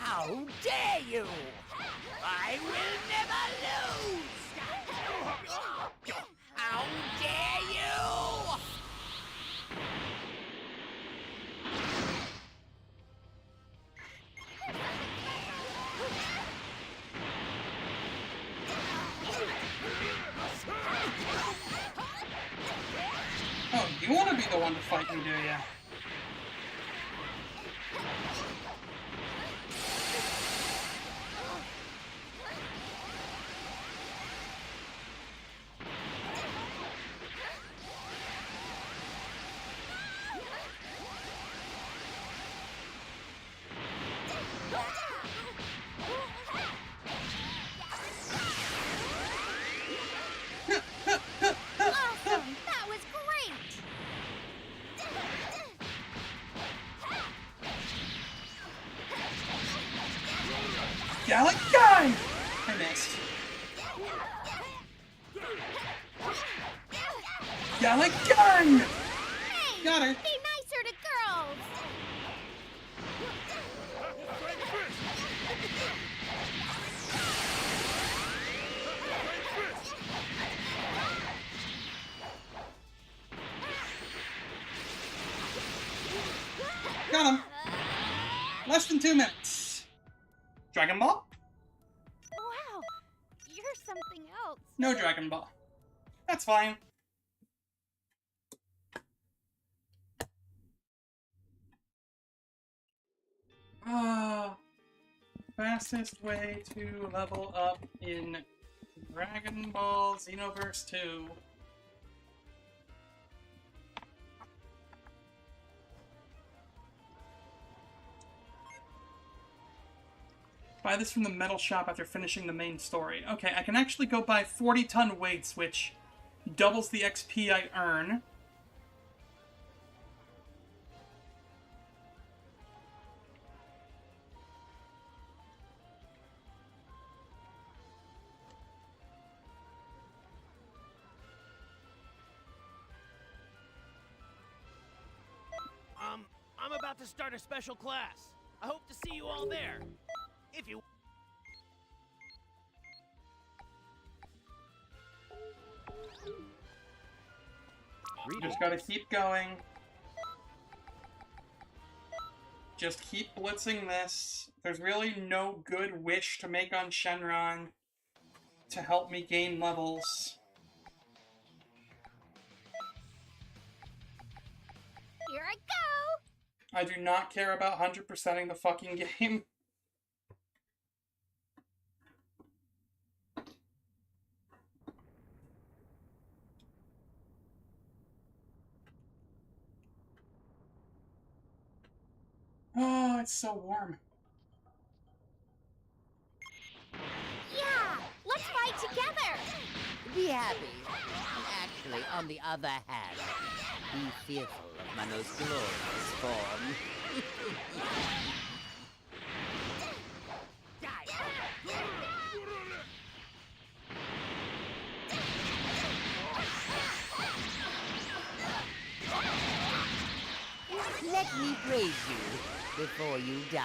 Speaker 13: How dare you! I will never lose! How dare you!
Speaker 2: Oh, you want to be the one to fight me, do ya?
Speaker 4: Awesome! That was great!
Speaker 2: Gallic Guy! I missed. Gallic Gun!
Speaker 4: Hey,
Speaker 2: Got her.
Speaker 4: be nicer to girls.
Speaker 2: Got him. Less than 2 minutes. Dragon Ball?
Speaker 4: Wow, you're something else.
Speaker 2: No Dragon Ball. That's fine. Fastest way to level up in Dragon Ball Xenoverse 2. Buy this from the metal shop after finishing the main story. Okay, I can actually go buy 40-ton weights, which doubles the XP I earn.
Speaker 6: I'm about to start a special class. I hope to see you all there. If you...
Speaker 2: Just gotta keep going. Just keep blitzing this. There's really no good wish to make on Shenron to help me gain levels.
Speaker 4: Here I go.
Speaker 2: I do not care about 100%ing the fucking game. Oh, it's so warm.
Speaker 4: Yeah, let's fight together.
Speaker 13: Be happy. Actually, on the other hand, be fearful of my most glorious form. Let me praise you before you die.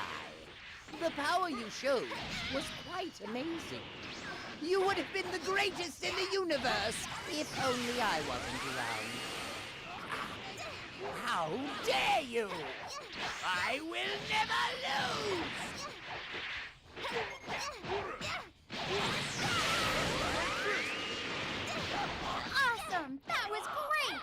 Speaker 13: The power you showed was quite amazing. You would have been the greatest in the universe if only I wasn't around. How dare you! I will never lose!
Speaker 4: Awesome, that was great.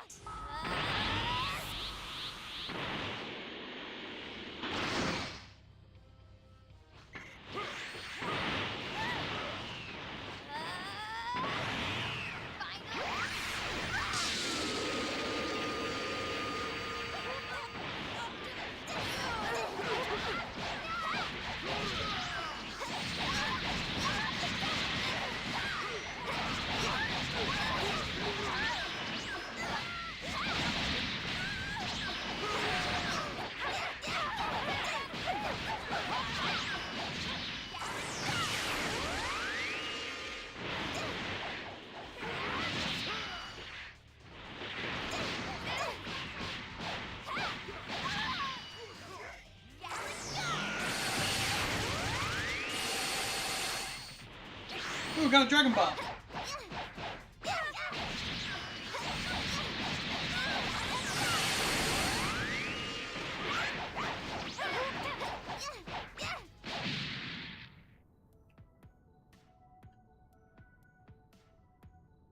Speaker 2: Ooh, got a Dragon Ball.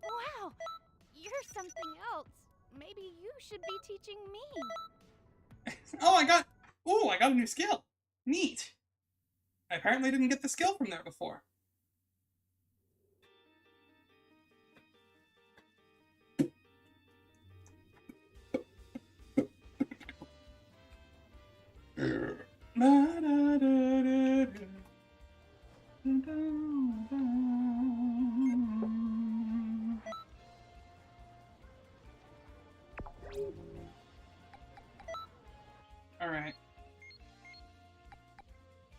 Speaker 4: Wow, you're something else. Maybe you should be teaching me.
Speaker 2: Oh, I got a new skill. Neat. I apparently didn't get the skill from there before. Alright.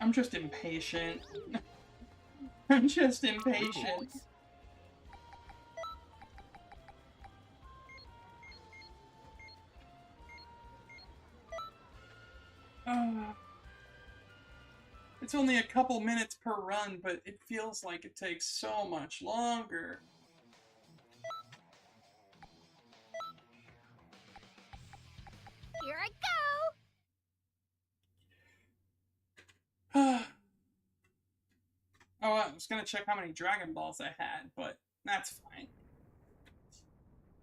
Speaker 2: I'm just impatient. I'm just impatient. It's only a couple minutes per run, but it feels like it takes so much longer.
Speaker 4: Here I go!
Speaker 2: Oh, I was gonna check how many Dragon Balls I had, but that's fine.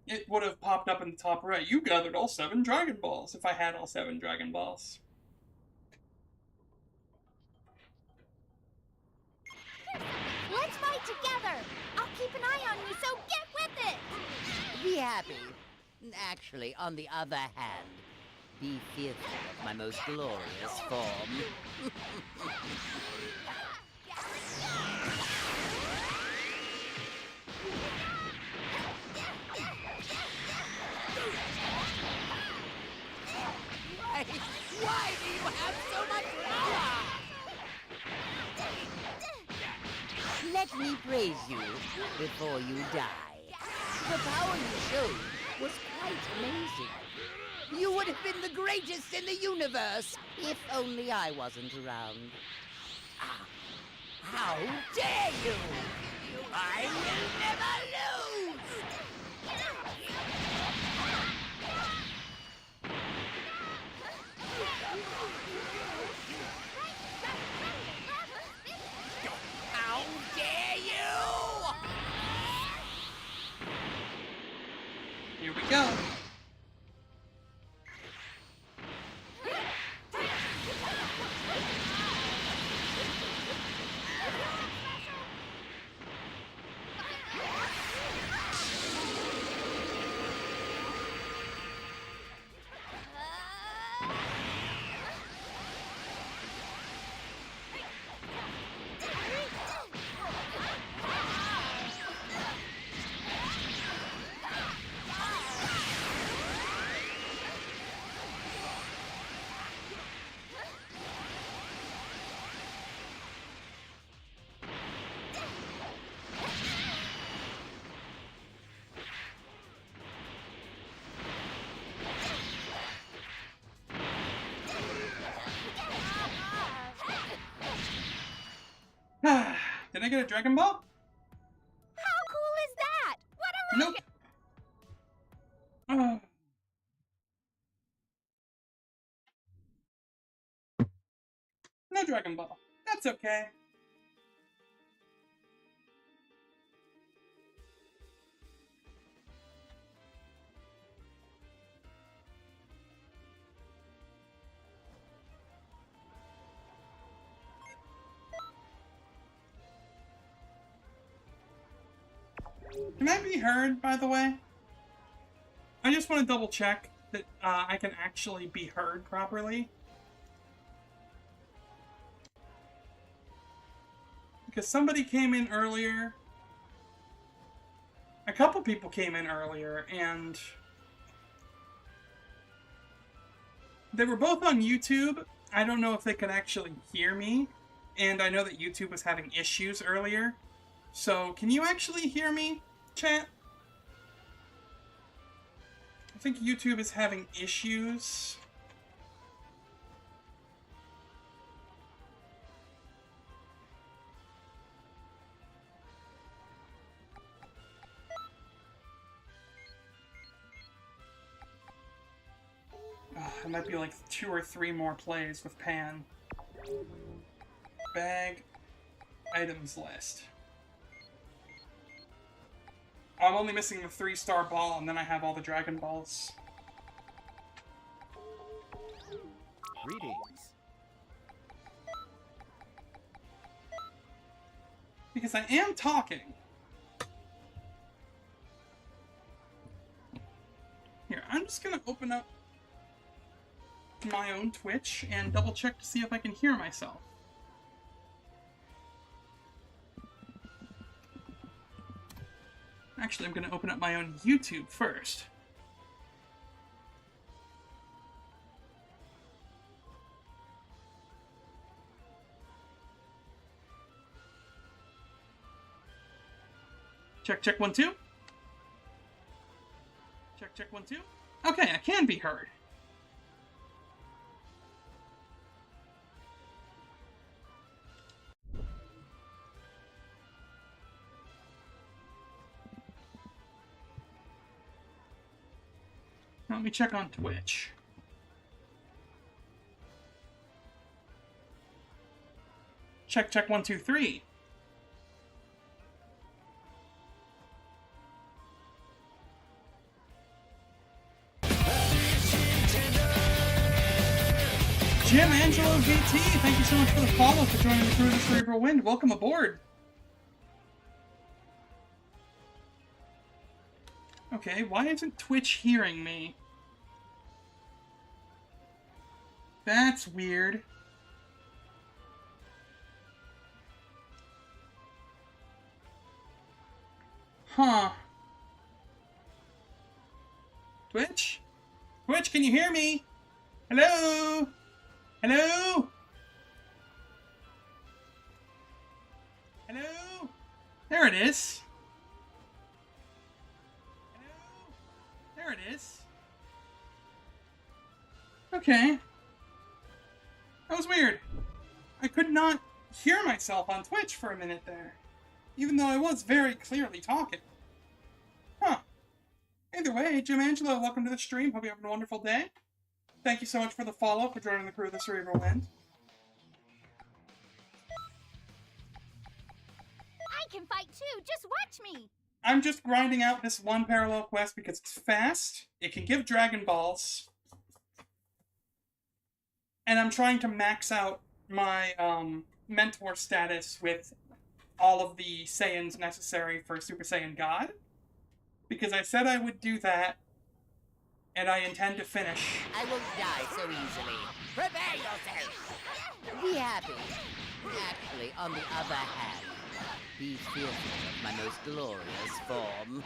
Speaker 2: It would have popped up in the top right. You gathered all 7 Dragon Balls if I had all 7 Dragon Balls.
Speaker 4: Let's fight together! I'll keep an eye on you, so get with it!
Speaker 13: Be happy. Actually, on the other hand, be fearful of my most glorious form. Why do you have so much power? Let me praise you before you die. The power you showed was quite amazing. You would have been the greatest in the universe if only I wasn't around. Ah, how dare you! I will never lose! How dare you!
Speaker 2: Here we go. Did I get a Dragon Ball?
Speaker 4: How cool is that? What a
Speaker 2: Nope. No Dragon Ball. That's okay. Can I be heard, by the way? I just want to double check that I can actually be heard properly. Because somebody came in earlier. A couple people came in earlier, and they were both on YouTube. I don't know if they could actually hear me, and I know that YouTube was having issues earlier. So, can you actually hear me, chat? I think YouTube is having issues. It might be like 2 or 3 more plays with Pan. Bag. Items list. I'm only missing the 3-star ball, and then I have all the Dragon Balls.
Speaker 6: Greetings.
Speaker 2: Because I am talking. Here, I'm just gonna open up my own Twitch and double check to see if I can hear myself. Actually, I'm gonna open up my own YouTube first. Check, check, 1, 2. Check, check, 1, 2. Okay, I can be heard. Let me check on Twitch. Check, check, 1, 2, 3. Jim Angelo VT, thank you so much for the follow, for joining the crew of the Cerebral Wind. Welcome aboard. Okay, why isn't Twitch hearing me? That's weird. Huh. Twitch? Twitch, can you hear me? Hello? Hello? Hello? There it is. Hello? There it is. Okay. That was weird. I could not hear myself on Twitch for a minute there, even though I was very clearly talking. Huh. Either way, Jim Angelo, welcome to the stream. Hope you're having a wonderful day. Thank you so much for the follow, for joining the crew of the Cerebral Wind.
Speaker 4: I can fight too, just watch me!
Speaker 2: I'm just grinding out this one parallel quest because it's fast, it can give Dragon Balls, and I'm trying to max out my mentor status with all of the Saiyans necessary for Super Saiyan God. Because I said I would do that, and I intend to finish.
Speaker 13: I won't die so easily. Prepare yourself. Be happy. Actually, on the other hand, be fearful of my most glorious form.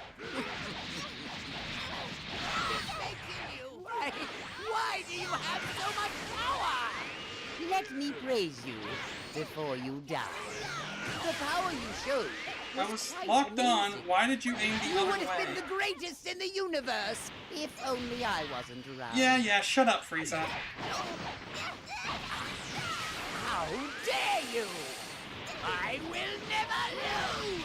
Speaker 13: Why do you have so much power? Let me praise you before you die. The power you showed.
Speaker 2: I was locked on. Why did you aim the
Speaker 13: You
Speaker 2: other
Speaker 13: would have
Speaker 2: way?
Speaker 13: been the greatest in the universe if only I wasn't around.
Speaker 2: Yeah, shut up, Frieza.
Speaker 13: How dare you! I will never lose!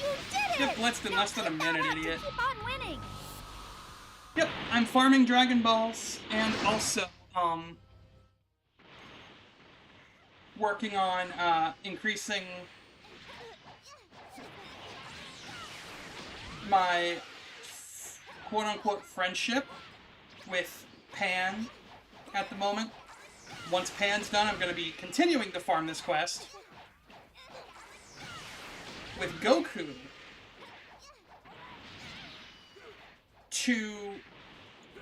Speaker 4: You did it!
Speaker 2: Get blitzed in less than a minute, idiot.
Speaker 4: Keep on winning!
Speaker 2: Yep, I'm farming Dragon Balls, and also, working on, increasing my quote-unquote friendship with Pan at the moment. Once Pan's done, I'm going to be continuing to farm this quest with Goku to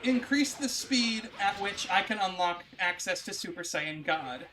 Speaker 2: increase the speed at which I can unlock access to Super Saiyan God.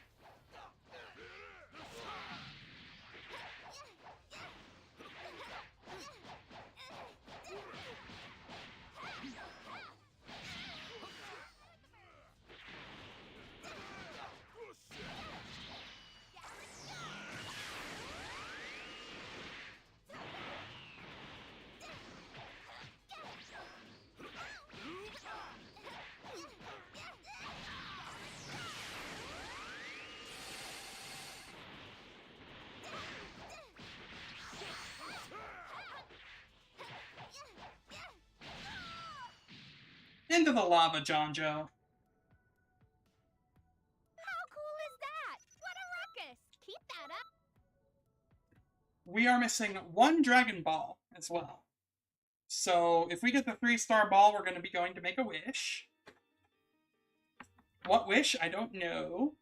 Speaker 2: Into the lava, John Joe.
Speaker 4: How cool is that? What a ruckus! Keep that up!
Speaker 2: We are missing one Dragon Ball as well. So, if we get the 3-star ball, we're going to be going to make a wish. What wish? I don't know.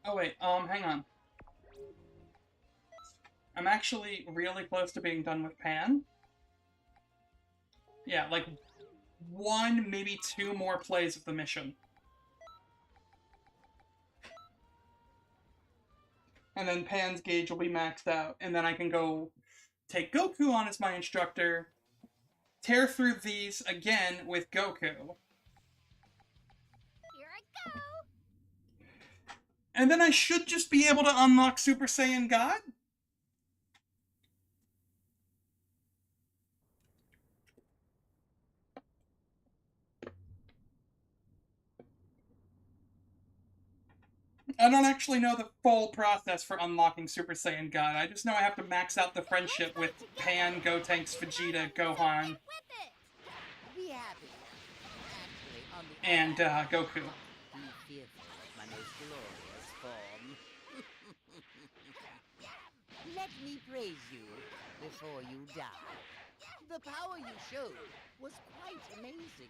Speaker 2: Oh wait, hang on. I'm actually really close to being done with Pan. Yeah, like 1, maybe 2 more plays of the mission. and then Pan's gauge will be maxed out, and then I can go take Goku on as my instructor, tear through these again with Goku.
Speaker 4: Here I go.
Speaker 2: And then I should just be able to unlock Super Saiyan God? I don't actually know the full process for unlocking Super Saiyan God. I just know I have to max out the friendship with Pan, Gotenks, Vegeta, Gohan,
Speaker 13: Be happy. Actually, on the
Speaker 2: and Goku.
Speaker 13: be fearful of my most glorious form. Let me praise you before you die. The power you showed was quite amazing.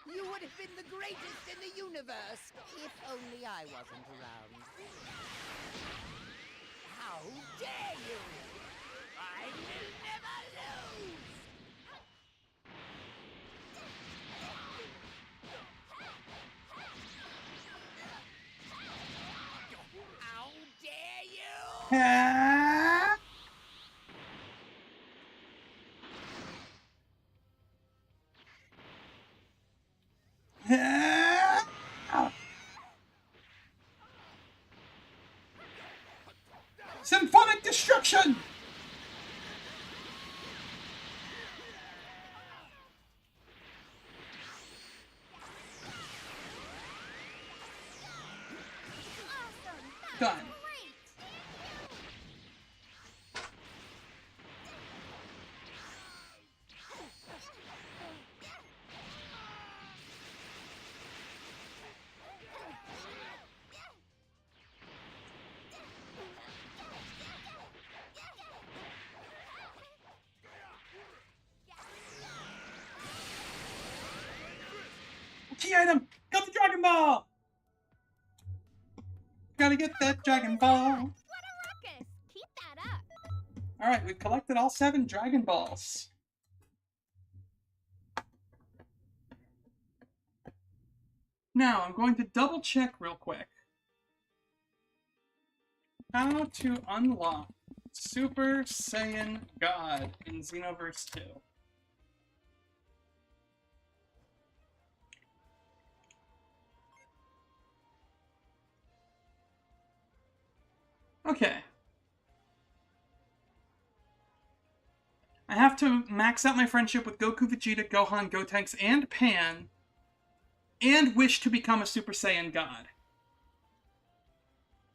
Speaker 13: You would have been the greatest in the universe if only I wasn't around. How dare you! I will never lose! How dare you!
Speaker 2: Symphonic destruction! Done. Key item! Got the Dragon Ball! Gotta get that Dragon Ball!
Speaker 4: What a ruckus! Keep that up.
Speaker 2: Alright, we've collected all 7 Dragon Balls. Now, I'm going to double check real quick how to unlock Super Saiyan God in Xenoverse 2. Okay. I have to max out my friendship with Goku, Vegeta, Gohan, Gotenks, and Pan, and wish to become a Super Saiyan God.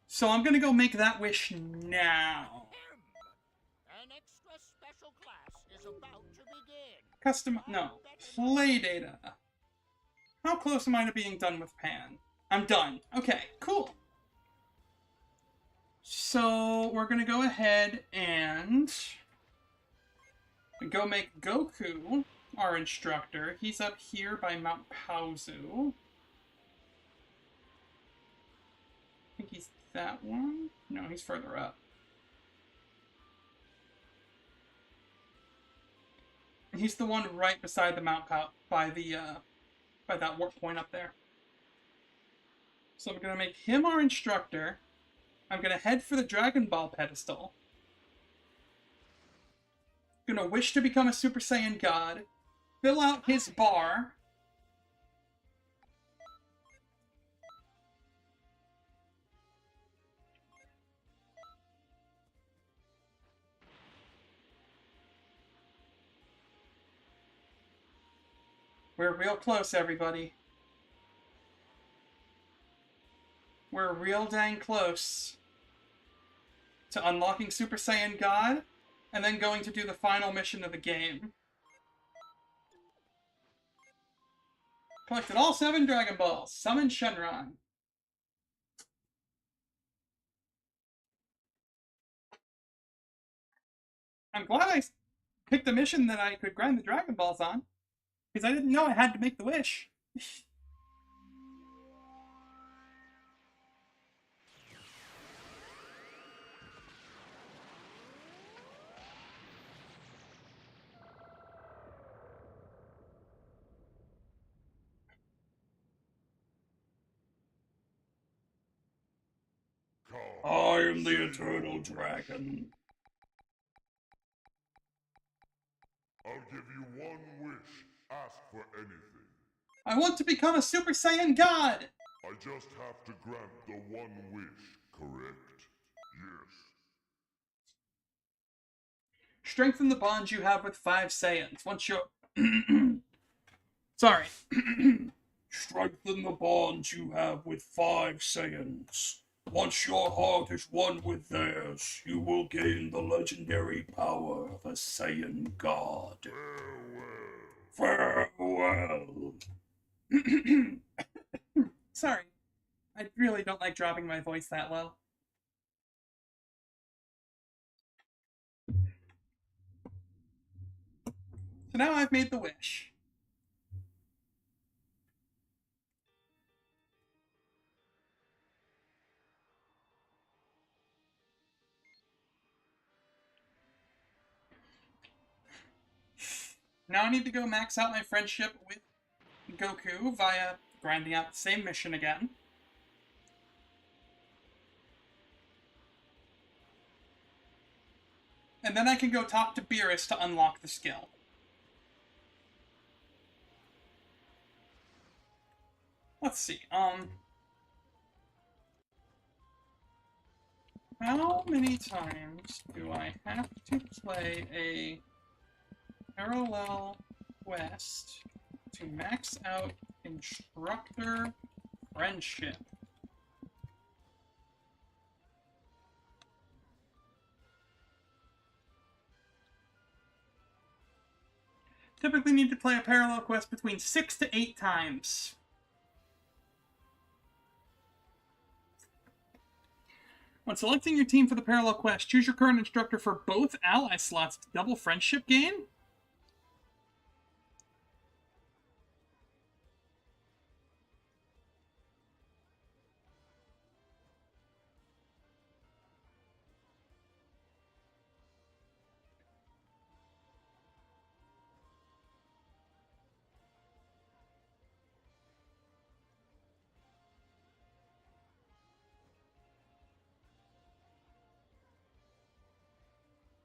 Speaker 2: So I'm gonna go make that wish now.
Speaker 11: An extra special class is about to begin.
Speaker 2: Custom... no. Play data. How close am I to being done with Pan? I'm done. Okay, cool. So we're gonna go ahead and go make Goku our instructor. He's up here by Mount Paozu. I think he's that one? No, he's further up. He's the one right beside the Mount by that warp point up there. So I'm gonna make him our instructor. I'm gonna head for the Dragon Ball pedestal. Gonna wish to become a Super Saiyan God. Fill out his bar. We're real close, everybody. We're real dang close to unlocking Super Saiyan God, and then going to do the final mission of the game. Collected all 7 Dragon Balls. Summon Shenron. I'm glad I picked a mission that I could grind the Dragon Balls on, because I didn't know I had to make the wish. I am the Eternal Dragon.
Speaker 9: I'll give you one wish. Ask for anything.
Speaker 2: I want to become a Super Saiyan God!
Speaker 9: I just have to grant the one wish, correct? Yes.
Speaker 2: Strengthen the bond you have with 5 Saiyans. Once you're... Sorry. Strengthen the bond you have with 5 Saiyans. Once your heart is one with theirs, you will gain the legendary power of a Saiyan God. Farewell. Sorry. I really don't like dropping my voice that low. So now I've made the wish. Now I need to go max out my friendship with Goku via grinding out the same mission again. And then I can go talk to Beerus to unlock the skill. Let's see, how many times do I have to play a parallel quest to max out instructor friendship? Typically need to play a parallel quest between 6 to 8 times. When selecting your team for the parallel quest, choose your current instructor for both ally slots to double friendship gain.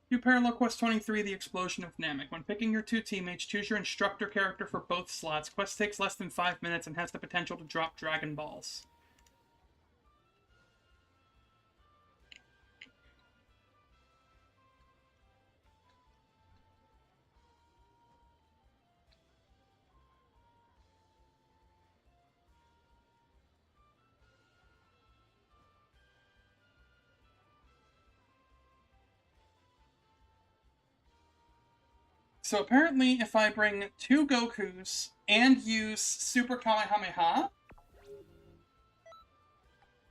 Speaker 2: Do Parallel Quest 23, The Explosion of Namek. When picking your 2 teammates, choose your instructor character for both slots. Quest takes less than 5 minutes and has the potential to drop Dragon Balls. So apparently, if I bring 2 Gokus and use Super Kamehameha,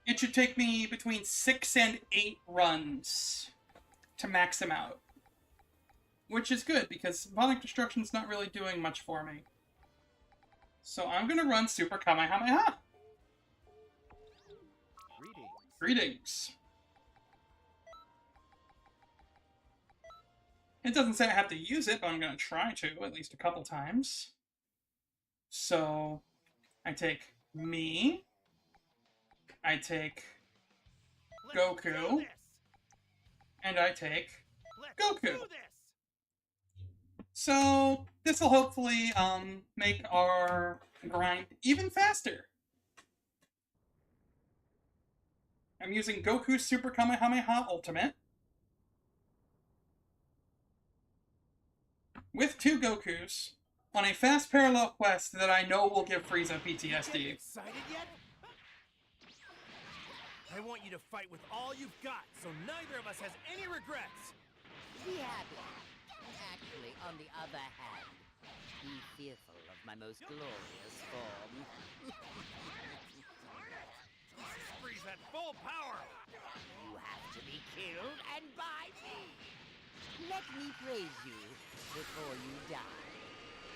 Speaker 2: it should take me between 6 and 8 runs to max them out. Which is good, because Symbolic Destruction's not really doing much for me. So I'm gonna run Super Kamehameha. Greetings. It doesn't say I have to use it, but I'm gonna try to, at least a couple times. So, I take me, I take Goku, and I take Goku. So, this will hopefully, make our grind even faster. I'm using Goku's Super Kamehameha Ultimate with 2 Gokus on a fast parallel quest that I know will give Frieza PTSD.
Speaker 6: Excited yet? I want you to fight with all you've got, so neither of us has any regrets.
Speaker 13: Be happy. Actually, on the other hand, be fearful of my most glorious form.
Speaker 6: Frieza at full power.
Speaker 13: You have to be killed, and by me. Let me praise you before you die.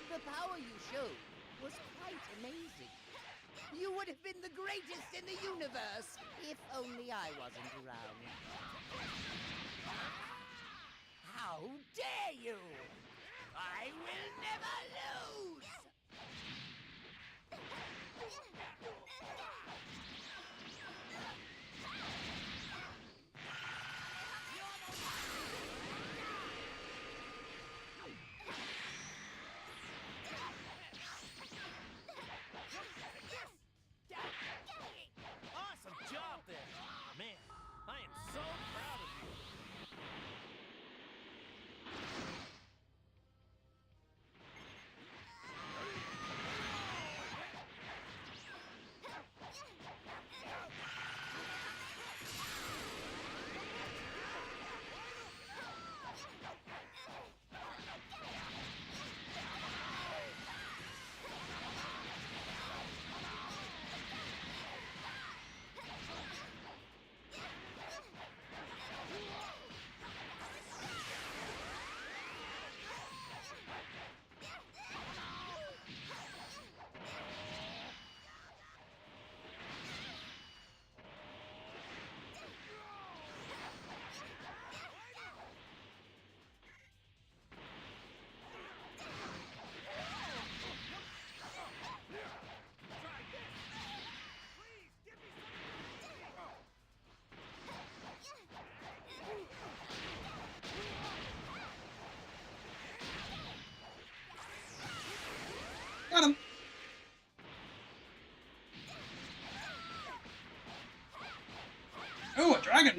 Speaker 13: The power you showed was quite amazing. You would have been the greatest in the universe if only I wasn't around. How dare you! I will never lose!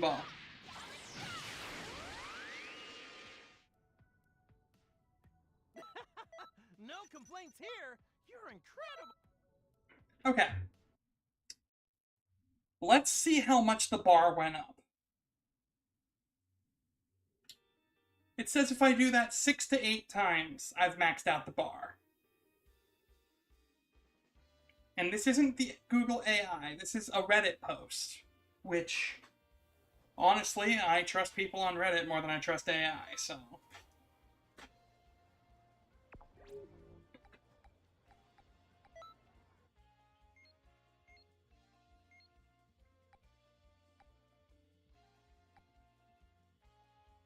Speaker 2: ball.
Speaker 6: No complaints here. You're incredible.
Speaker 2: Okay. Let's see how much the bar went up. It says if I do that 6 to 8 times, I've maxed out the bar. And this isn't the Google AI, this is a Reddit post, which, honestly, I trust people on Reddit more than I trust AI, so...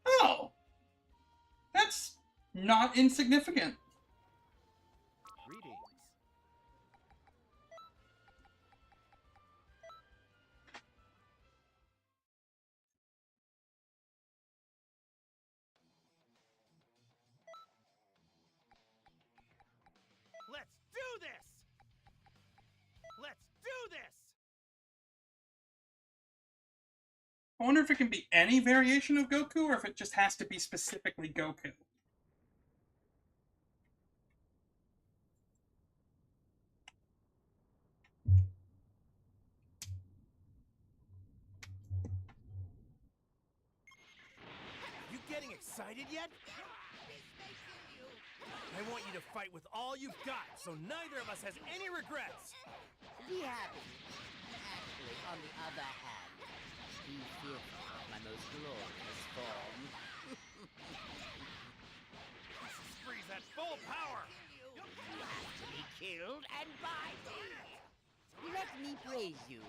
Speaker 2: Oh! That's not insignificant.
Speaker 6: Greetings. Let's do this! Let's do this!
Speaker 2: I wonder if it can be any variation of Goku, or if it just has to be specifically Goku.
Speaker 6: You getting excited yet? I want you to fight with all you've got, so neither of us has any regrets.
Speaker 13: Be happy. Actually, on the other hand, be fearful of my most glorious form.
Speaker 6: Freeze at full power!
Speaker 13: You have to be killed and by me. Let me praise you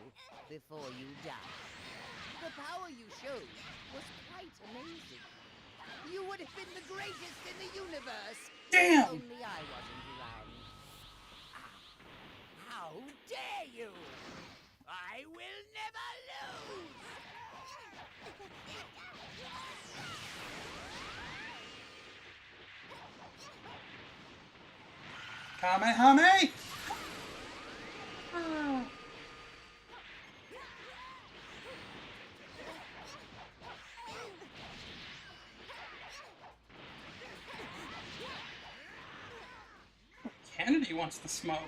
Speaker 13: before you die. The power you showed was quite amazing. You would have been the greatest in the universe.
Speaker 2: Damn!
Speaker 13: Only I wasn't around. How dare you! I will never lose!
Speaker 2: Kamehame! Kennedy wants the smoke.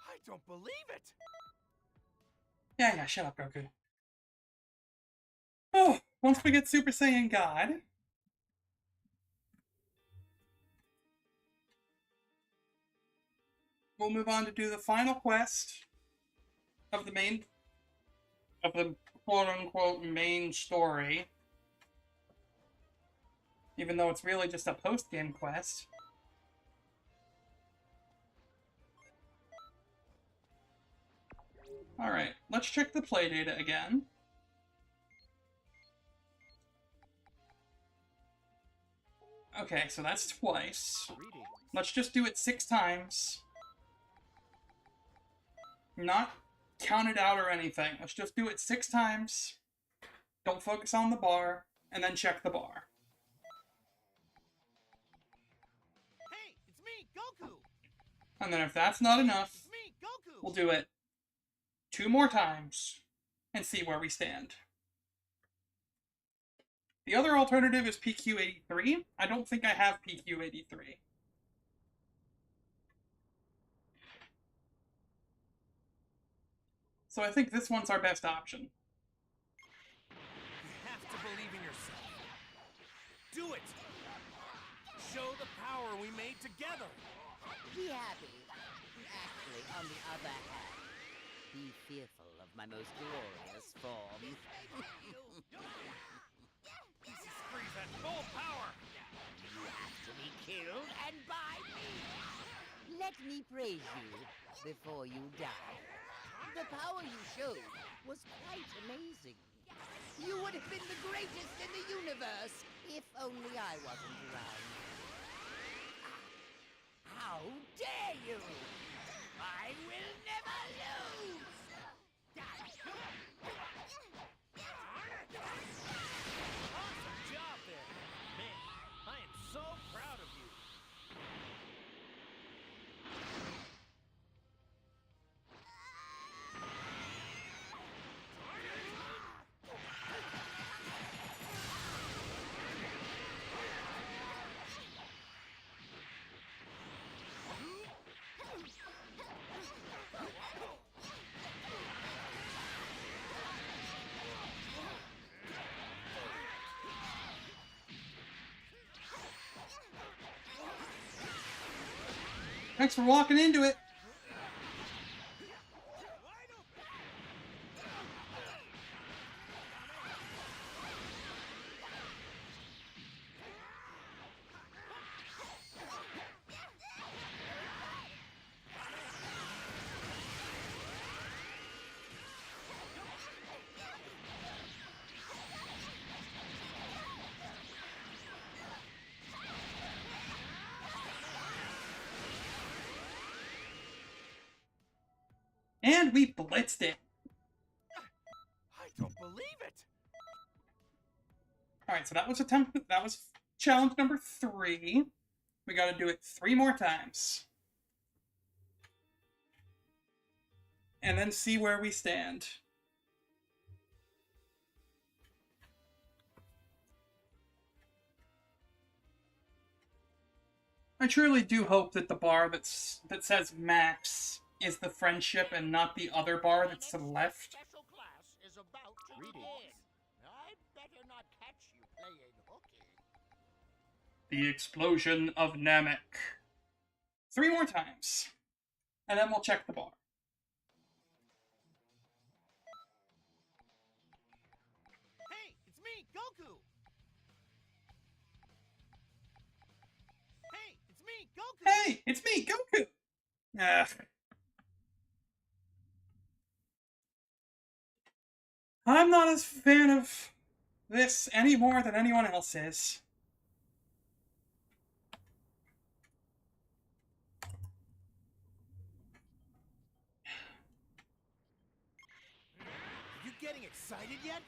Speaker 6: I don't believe it!
Speaker 2: Yeah, shut up, Goku. Oh, once we get Super Saiyan God, we'll move on to do the final quest of the quote-unquote main story. Even though it's really just a post-game quest. Alright, let's check the play data again. Okay, so that's twice. Let's just do it 6 times. Not count it out or anything. Let's just do it 6 times. Don't focus on the bar, and then check the bar.
Speaker 6: Hey, it's me, Goku!
Speaker 2: And then if that's not enough,
Speaker 6: It's me, Goku!
Speaker 2: we'll do it 2 more times and see where we stand. The other alternative is PQ83. I don't think I have PQ83. So I think this one's our best option.
Speaker 6: You have to believe in yourself. Do it! Show the power we made together!
Speaker 13: Be happy. Actually, on the other hand, be fearful of my most glorious form.
Speaker 6: Freeze at full power!
Speaker 13: You have to be killed and by me. Let me praise you before you die. The power you showed was quite amazing. You would have been the greatest in the universe if only I wasn't around. How dare you! I will never lose!
Speaker 6: Awesome job there! Man, I am so proud of you!
Speaker 2: Thanks for walking into it. And we blitzed it.
Speaker 6: I don't believe it!
Speaker 2: Alright, so that was challenge number 3. We gotta do it 3 more times. And then see where we stand. I truly do hope that the bar that says max is the friendship and not the other bar that's to the left.
Speaker 11: Special class is about to begin. I'd better not catch you playing hooky.
Speaker 2: The explosion of Namek. 3 more times. And then we'll check the bar.
Speaker 6: Hey, it's me, Goku! Hey, it's me, Goku!
Speaker 2: Hey, it's me, Goku! Ugh. I'm not as fan of this any more than anyone else is.
Speaker 6: Are you getting excited yet?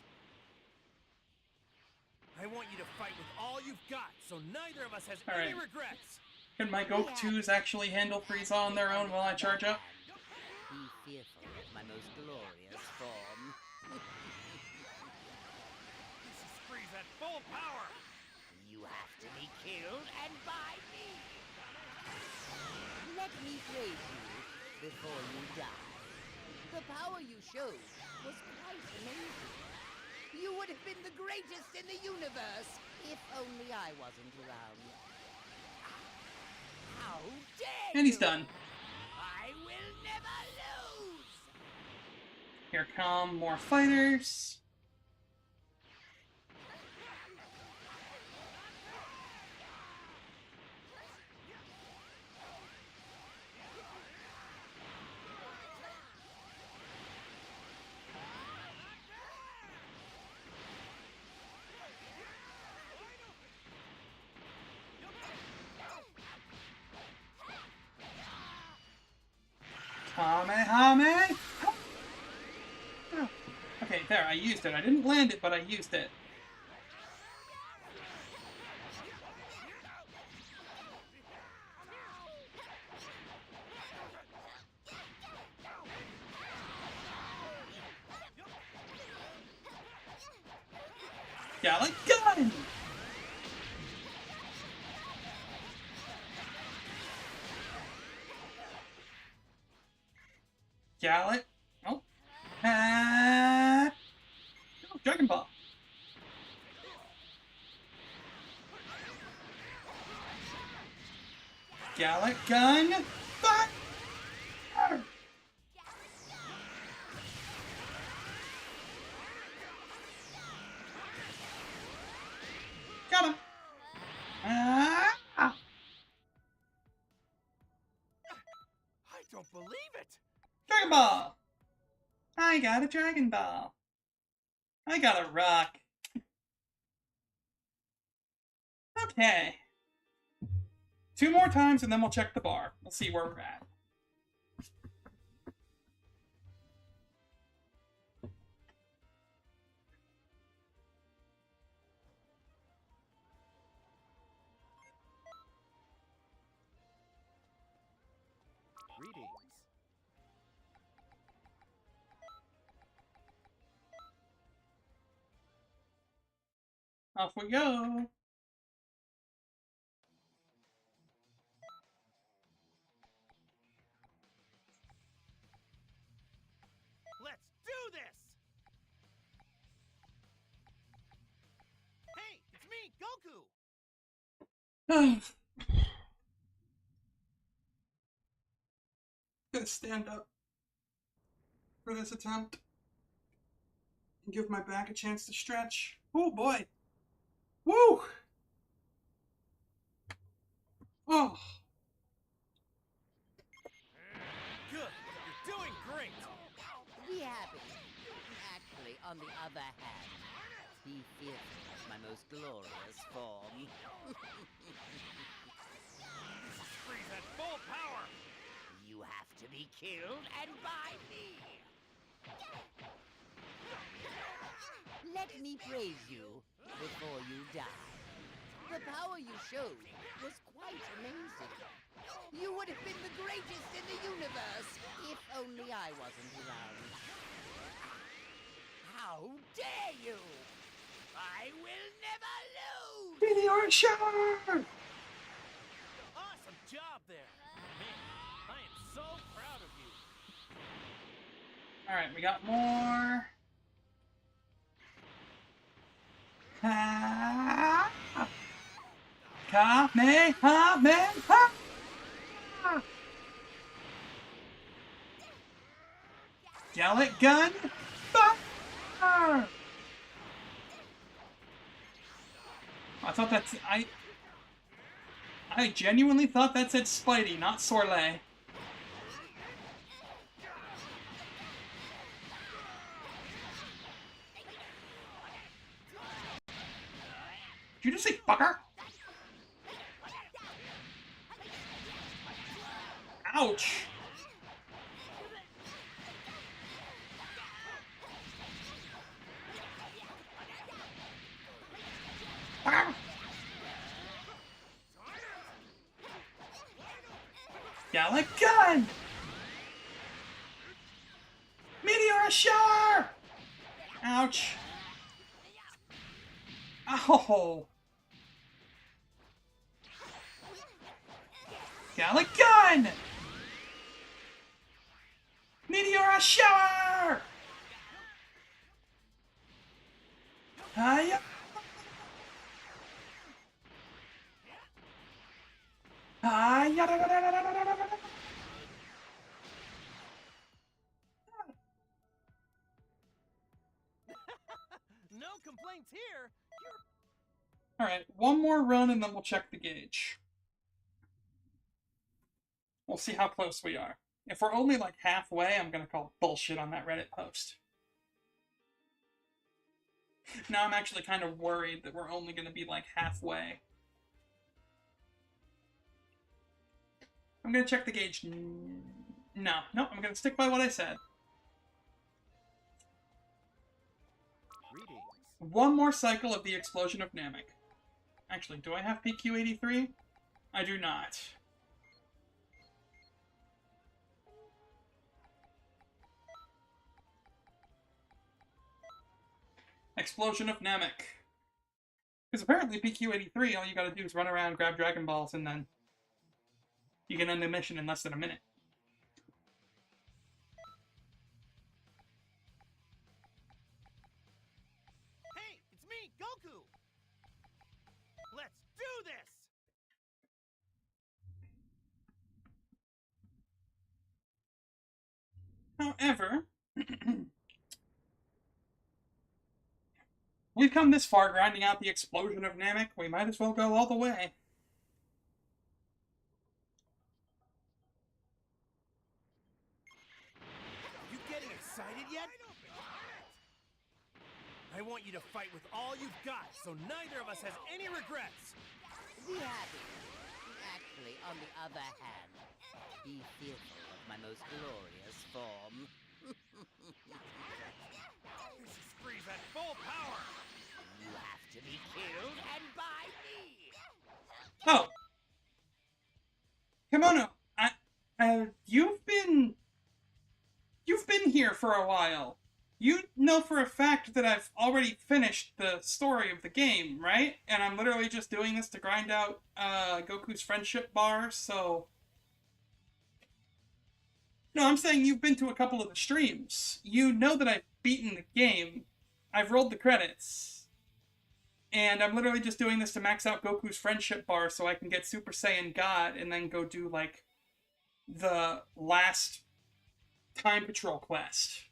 Speaker 6: I want you to fight with all you've got, so neither of us has
Speaker 2: All
Speaker 6: any
Speaker 2: right.
Speaker 6: regrets.
Speaker 2: Can my Goku2s actually handle Frieza on their own while I charge up?
Speaker 13: Be fearful of my most glorious form.
Speaker 6: This is freeze at full power.
Speaker 13: You have to be killed and by me. Let me praise you before you die. The power you showed was quite amazing. You would have been the greatest in the universe if only I wasn't around. How dare you!
Speaker 2: And he's done.
Speaker 13: I will never lose!
Speaker 2: Here come more fighters. Kamehame! Oh. Okay, there, I used it. I didn't land it, but I used it. Gallic gun! Gallic. Oh. Oh, Dragon Ball. Gallic gun. Fire! Ball! I got a Dragon Ball! I got a rock! Okay. 2 more times and then we'll check the bar. We'll see where we're at.
Speaker 6: Greetings.
Speaker 2: Off we go!
Speaker 6: Let's do this! Hey, it's me, Goku!
Speaker 2: Gonna stand up for this attempt and give my back a chance to stretch. Oh boy! Woo! Oh!
Speaker 6: Good, you're doing great!
Speaker 13: Be happy. Actually, on the other hand, be fearful of my most glorious form.
Speaker 6: Freeze at full power!
Speaker 13: You have to be killed, and by me! Let me praise you before you die. The power you showed was quite amazing. You would have been the greatest in the universe if only I wasn't around. How dare you! I will never lose!
Speaker 2: Meteor shower!
Speaker 6: Awesome job there! Man, I am so proud of you!
Speaker 2: Alright, we got more. Kamehameha! Gallic gun! Fire! I thought that's... I genuinely thought that said Spidey, not Sorley. Did you just say fucker? Ouch! Ah! Gallic gun! Meteor shower! Ouch! Ow! Gallic gun! Meteor shower! Hiya!
Speaker 6: No complaints here!
Speaker 2: Alright, one more run and then we'll check the gauge. We'll see how close we are. If we're only like halfway, I'm gonna call bullshit on that Reddit post. Now I'm actually kind of worried that we're only gonna be like halfway. I'm gonna check the gauge. No, I'm gonna stick by what I said.
Speaker 6: Greetings.
Speaker 2: One more cycle of the explosion of Namek. Actually, do I have PQ83? I do not. Explosion of Namek. Because apparently PQ83, all you gotta do is run around, grab Dragon Balls, and then you can end the mission in less than a minute.
Speaker 6: Hey, it's me, Goku! Let's do this!
Speaker 2: However, we've come this far grinding out the explosion of Namek, we might as well go all the way.
Speaker 6: I want you to fight with all you've got, so neither of us has any regrets.
Speaker 13: Be happy. Actually, on the other hand, be fearful of my most glorious form.
Speaker 6: This is Freeze at full power.
Speaker 13: You have to be killed, and by me!
Speaker 2: Oh. Kimono, you've been here for a while. You know for a fact that I've already finished the story of the game, right? And I'm literally just doing this to grind out Goku's friendship bar, so... No, I'm saying you've been to a couple of the streams. You know that I've beaten the game. I've rolled the credits. And I'm literally just doing this to max out Goku's friendship bar so I can get Super Saiyan God and then go do, like, the last Time Patrol quest.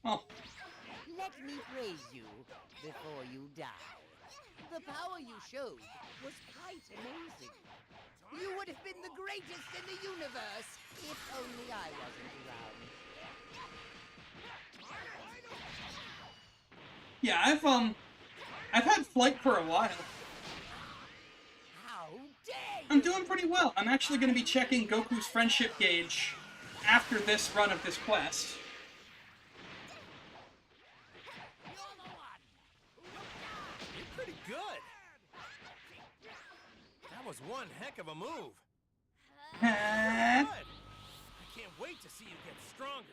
Speaker 2: Oh.
Speaker 13: Let me praise you before you die. The power you showed was quite amazing. You would have been the greatest in the universe if only I wasn't around.
Speaker 2: Yeah, I've had flight for a while.
Speaker 13: How dare you!
Speaker 2: I'm doing pretty well. I'm actually going to be checking Goku's friendship gauge after this run of this quest.
Speaker 6: You're pretty good. That was one heck of a move. Good. I can't wait to see you get stronger.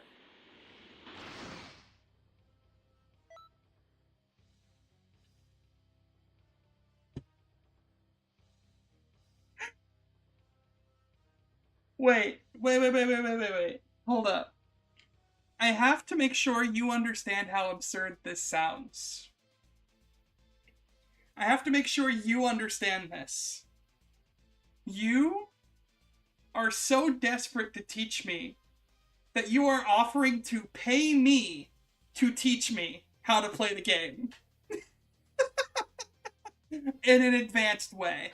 Speaker 2: Wait. Hold up. I have to make sure you understand how absurd this sounds. I have to make sure you understand this. You are so desperate to teach me that you are offering to pay me to teach me how to play the game. In an advanced way.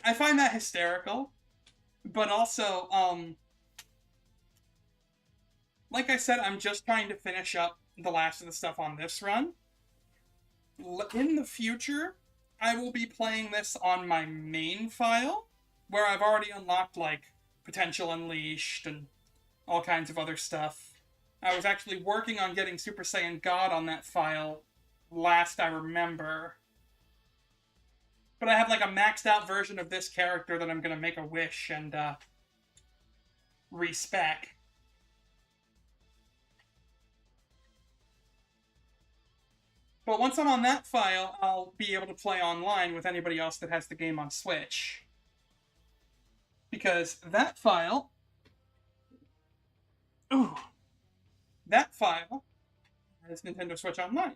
Speaker 2: I find that hysterical, but also, like I said, I'm just trying to finish up the last of the stuff on this run. In the future, I will be playing this on my main file, where I've already unlocked, like, Potential Unleashed and all kinds of other stuff. I was actually working on getting Super Saiyan God on that file last I remember. But I have, like, a maxed out version of this character that I'm gonna make a wish and, respec. But once I'm on that file, I'll be able to play online with anybody else that has the game on Switch. Because that file... Ooh. That file is Nintendo Switch Online.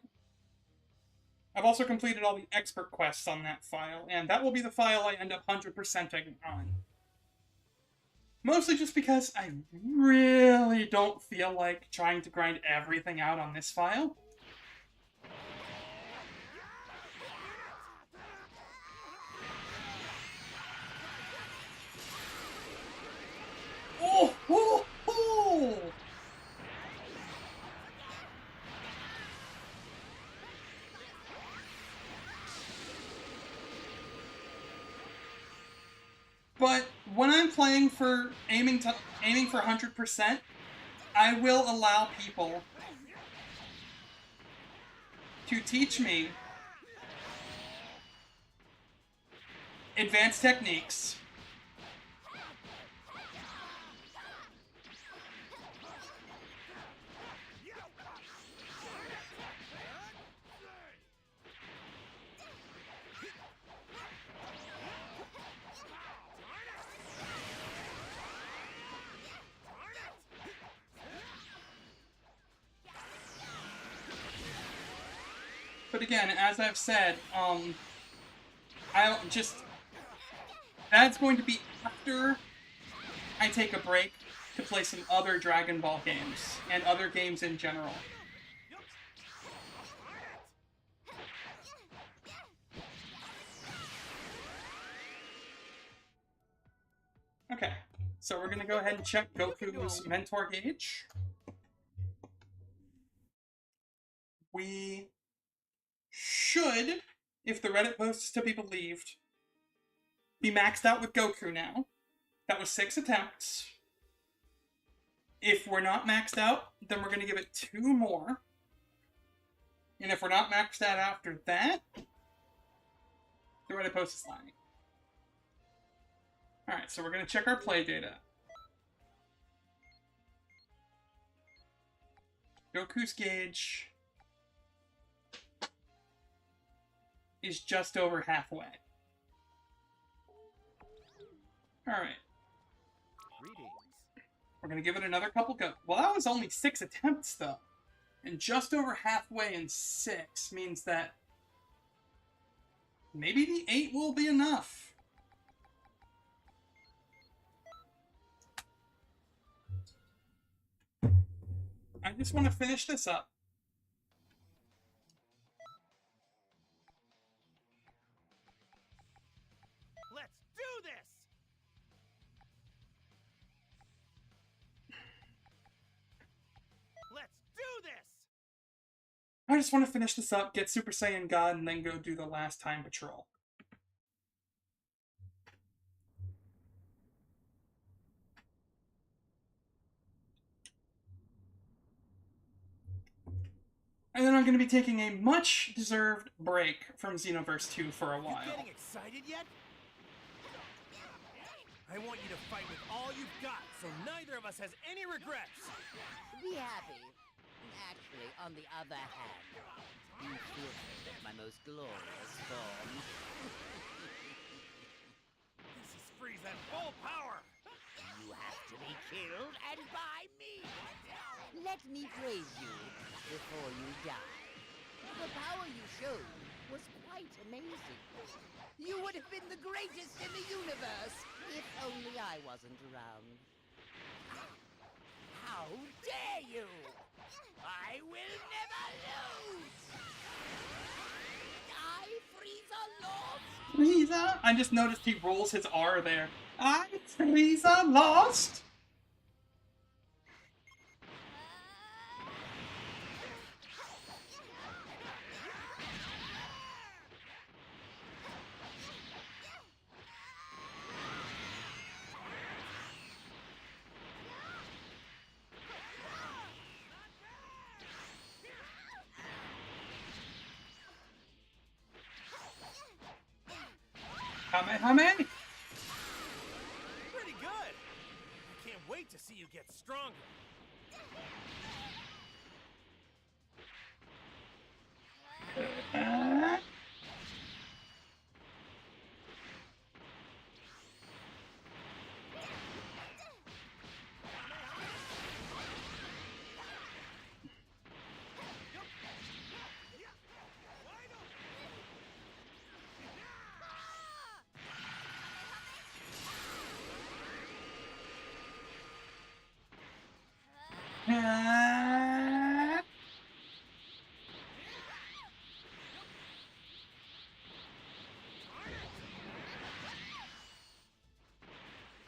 Speaker 2: I've also completed all the expert quests on that file, and that will be the file I end up 100%ing on. Mostly just because I really don't feel like trying to grind everything out on this file. Oh! Oh! Oh! But when I'm playing for aiming for 100%, I will allow people to teach me advanced techniques. But again, as I've said, that's going to be after I take a break to play some other Dragon Ball games, and other games in general. Okay, so we're gonna go ahead and check Goku's mentor gauge. We should, if the Reddit post is to be believed, be maxed out with Goku now. That was 6 attempts. If we're not maxed out, then we're going to give it 2 more. And if we're not maxed out after that, the Reddit post is lying. Alright, so we're going to check our play data. Goku's gauge is just over halfway. Alright. We're going to give it another couple go. Well, that was only 6 attempts, though. And just over halfway in 6 means that maybe the 8 will be enough. I just want to finish this up.
Speaker 6: Let's do this! Let's do this!
Speaker 2: I just want to finish this up, get Super Saiyan God, and then go do the last time patrol. And then I'm going to be taking a much-deserved break from Xenoverse 2 for a while.
Speaker 6: You getting excited yet? I want you to fight with all you've got, so neither of us has any regrets.
Speaker 13: Be happy. Actually, on the other hand, you feel my most glorious form.
Speaker 6: This is Frieza at full power!
Speaker 13: You have to be killed, and by me! Let me praise you before you die. The power you showed was quite amazing. You would have been the greatest in the universe if only I wasn't around. How dare you! I will never lose! I, Frieza lost!
Speaker 2: Frieza? I just noticed he rolls his R there. I, Frieza, lost? Kamehame?
Speaker 6: Pretty good! I can't wait to see you get stronger.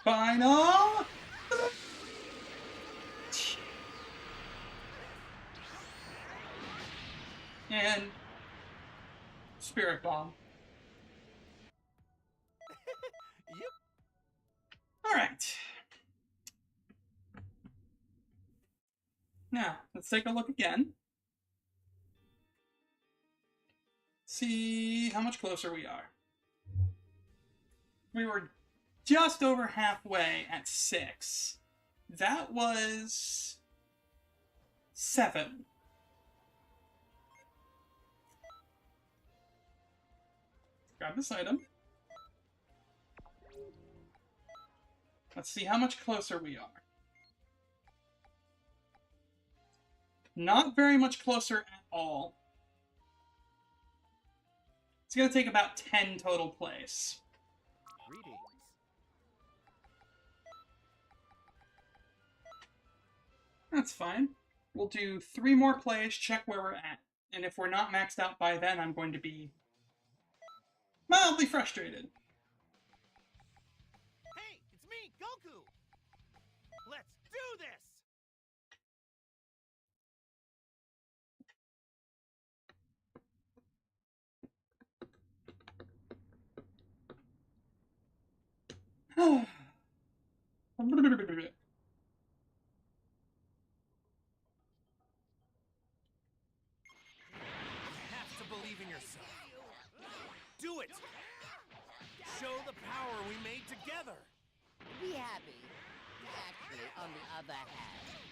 Speaker 2: Final. And Spirit Bomb.
Speaker 6: Yep.
Speaker 2: All right. Now, let's take a look again. See how much closer we are. We were just over halfway at 6. That was 7. Grab this item. Let's see how much closer we are. Not very much closer at all. It's going to take about 10 total plays.
Speaker 6: Greetings.
Speaker 2: That's fine. We'll do 3 more plays, check where we're at. And if we're not maxed out by then, I'm going to be mildly frustrated.
Speaker 6: Hey, it's me, Goku! have to believe in yourself. Do it! Show the power we made together!
Speaker 13: Be happy. Actually, on the other hand,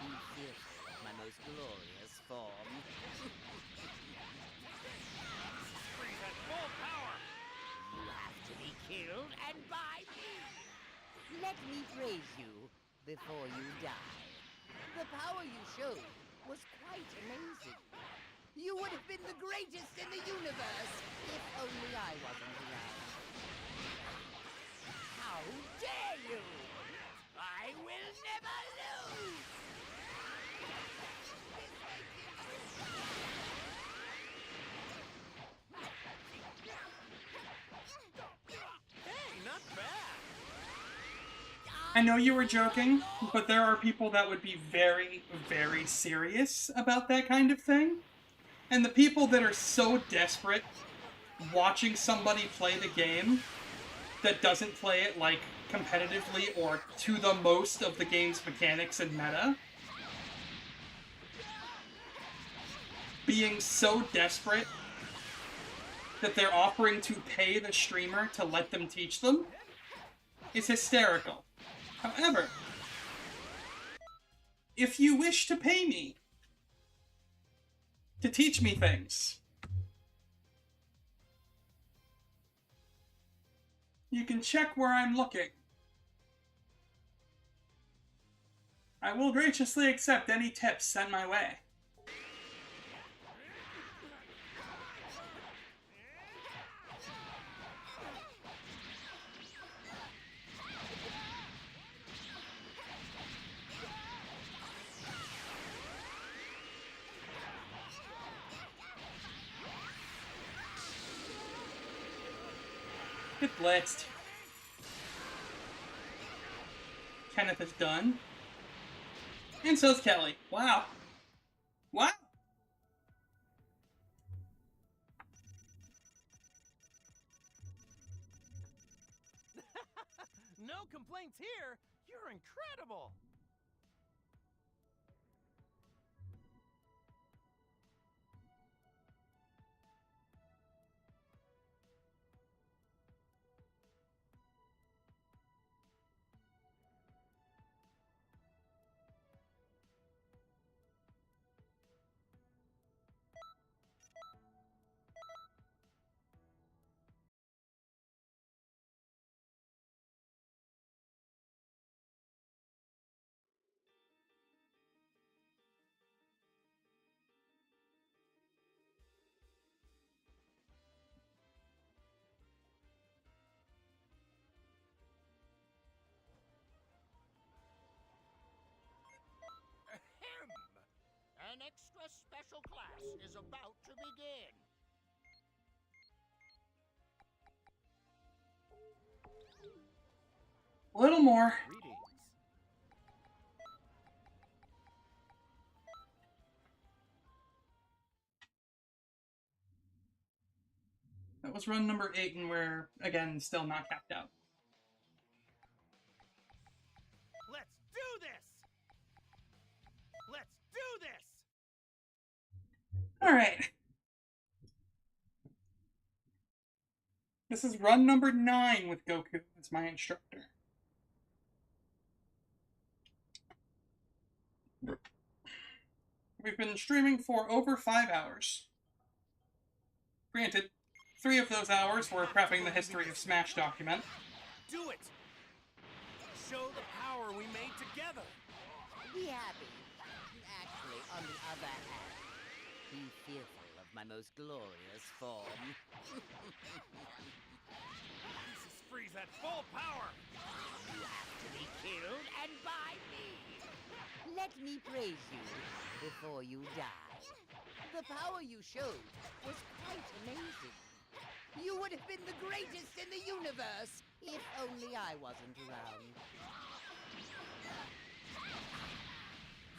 Speaker 13: be fearful of my most glorious form.
Speaker 6: Freeze at full power!
Speaker 13: You have to be killed and by me. Let me praise you before you die. The power you showed was quite amazing. You would have been the greatest in the universe if only I wasn't around. How dare you! I will never lose!
Speaker 6: Hey, not bad!
Speaker 2: I know you were joking, but there are people that would be very, very serious about that kind of thing. And the people that are so desperate watching somebody play the game that doesn't play it, like, competitively or to the most of the game's mechanics and meta, being so desperate that they're offering to pay the streamer to let them teach them is hysterical. However, if you wish to pay me to teach me things, you can check where I'm looking. I will graciously accept any tips sent my way. Get blitzed. Kenneth is done. And so's Kelly. Wow. Wow.
Speaker 6: No complaints here! You're incredible!
Speaker 11: An extra special class is about to begin.
Speaker 2: A little more.
Speaker 6: Greetings.
Speaker 2: That was run number 8, and we're, again, still not capped out.
Speaker 6: Let's do this! Let's do this!
Speaker 2: Alright. This is run number 9 with Goku as my instructor. We've been streaming for over 5 hours. Granted, 3 of those hours were prepping the History of Smash document.
Speaker 6: Do it! Show the power we made together!
Speaker 13: Be happy. Actually, on the other hand, be fearful of my most glorious form.
Speaker 6: Pieces freeze at full power!
Speaker 13: You have to be killed and by me. Let me praise you before you die. The power you showed was quite amazing. You would have been the greatest in the universe if only I wasn't around.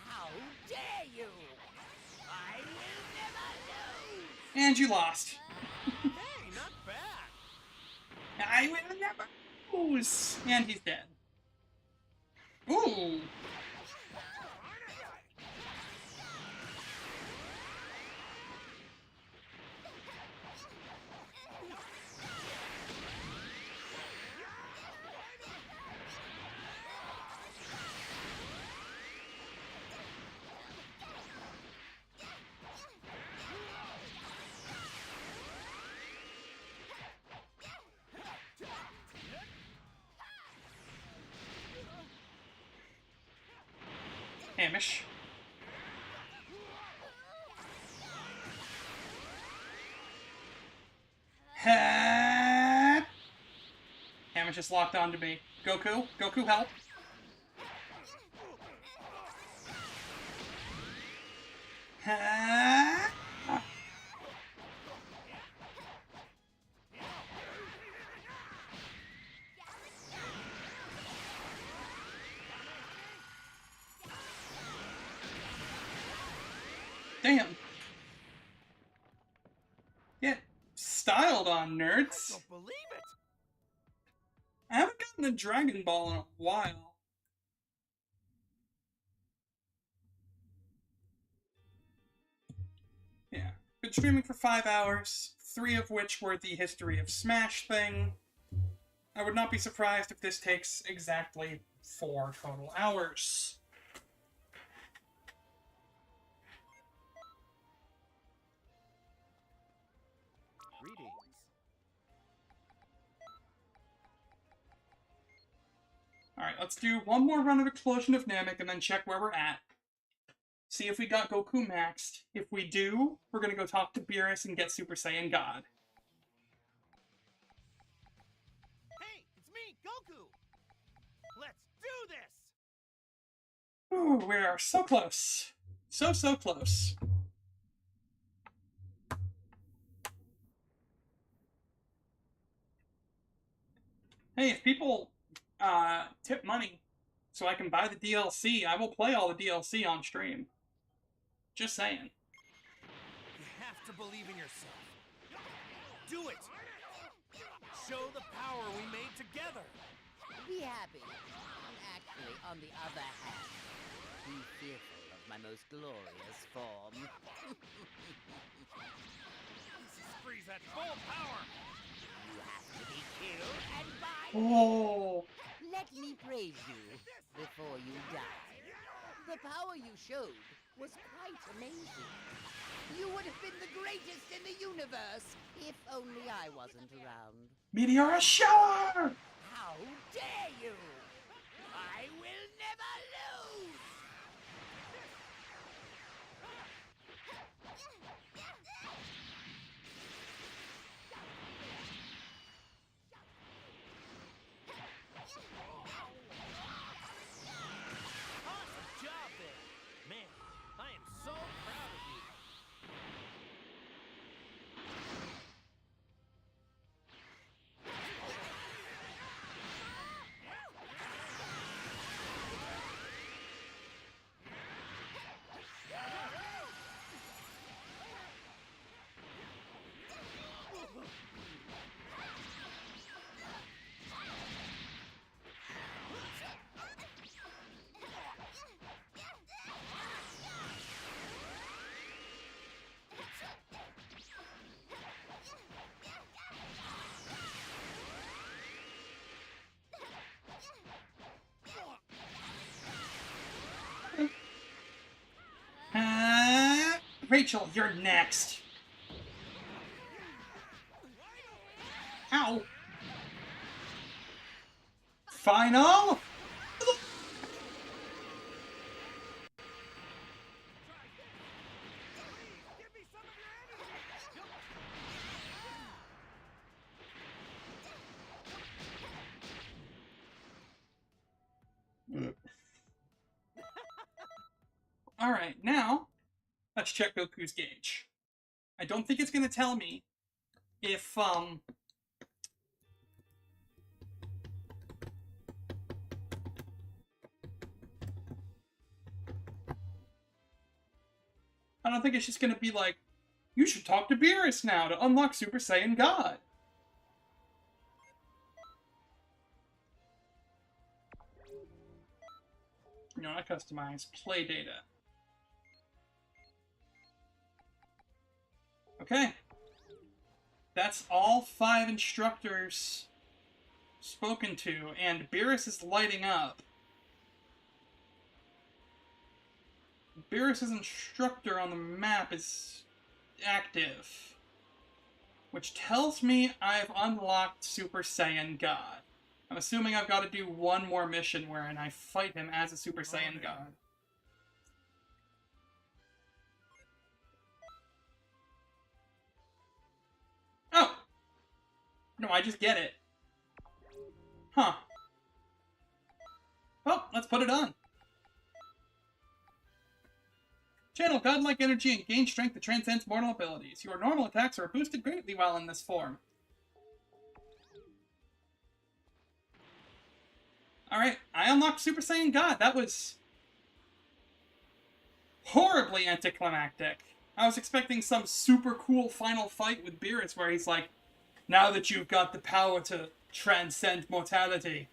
Speaker 13: How dare you! I will never lose!
Speaker 2: And you lost.
Speaker 6: Hey, not bad!
Speaker 2: I will never lose. And he's dead. Ooh! Hamish. Hamish is locked onto me. Goku? Goku, help! Damn. Get styled on, nerds.
Speaker 7: I don't believe it.
Speaker 2: I haven't gotten a Dragon Ball in a while. Yeah. Been streaming for 5 hours, 3 of which were the History of Smash thing. I would not be surprised if this takes exactly 4 total hours.
Speaker 7: Greetings.
Speaker 2: Alright, let's do one more run of Explosion of Namek and then check where we're at. See if we got Goku maxed. If we do, we're gonna go talk to Beerus and get Super Saiyan God.
Speaker 6: Hey, it's me, Goku! Let's do this!
Speaker 2: Ooh, we are so close. So close. Hey, if people tip money so I can buy the DLC, I will play all the DLC on stream. Just saying.
Speaker 6: You have to believe in yourself. Do it! Show the power we made together!
Speaker 13: Be happy. And actually, on the other hand, be fearful of my most glorious form.
Speaker 6: This is Freeze at full power!
Speaker 13: You have to be killed, and by
Speaker 2: Oh.
Speaker 13: let me praise you before you die. The power you showed was quite amazing. You would have been the greatest in the universe if only I wasn't around.
Speaker 2: Meteor shower!
Speaker 13: How dare you! I will never lose!
Speaker 6: Awesome job there! Man, I am so proud of you!
Speaker 2: Rachel, you're next. Ow. Final? Alright, now, let's check Goku's gauge. I don't think it's going to tell me if, I don't think it's just going to be like, you should talk to Beerus now to unlock Super Saiyan God. No, not customize. Play data. Okay. That's all 5 instructors spoken to, and Beerus is lighting up. Beerus' instructor on the map is active, which tells me I've unlocked Super Saiyan God. I'm assuming I've got to do one more mission wherein I fight him as a Super Saiyan God. Oh! No, I just get it. Huh. Well, let's put it on. Channel godlike energy and gain strength that transcends mortal abilities. Your normal attacks are boosted greatly while in this form. Alright, I unlocked Super Saiyan God. That was horribly anticlimactic. I was expecting some super cool final fight with Beerus where he's like, now that you've got the power to transcend mortality,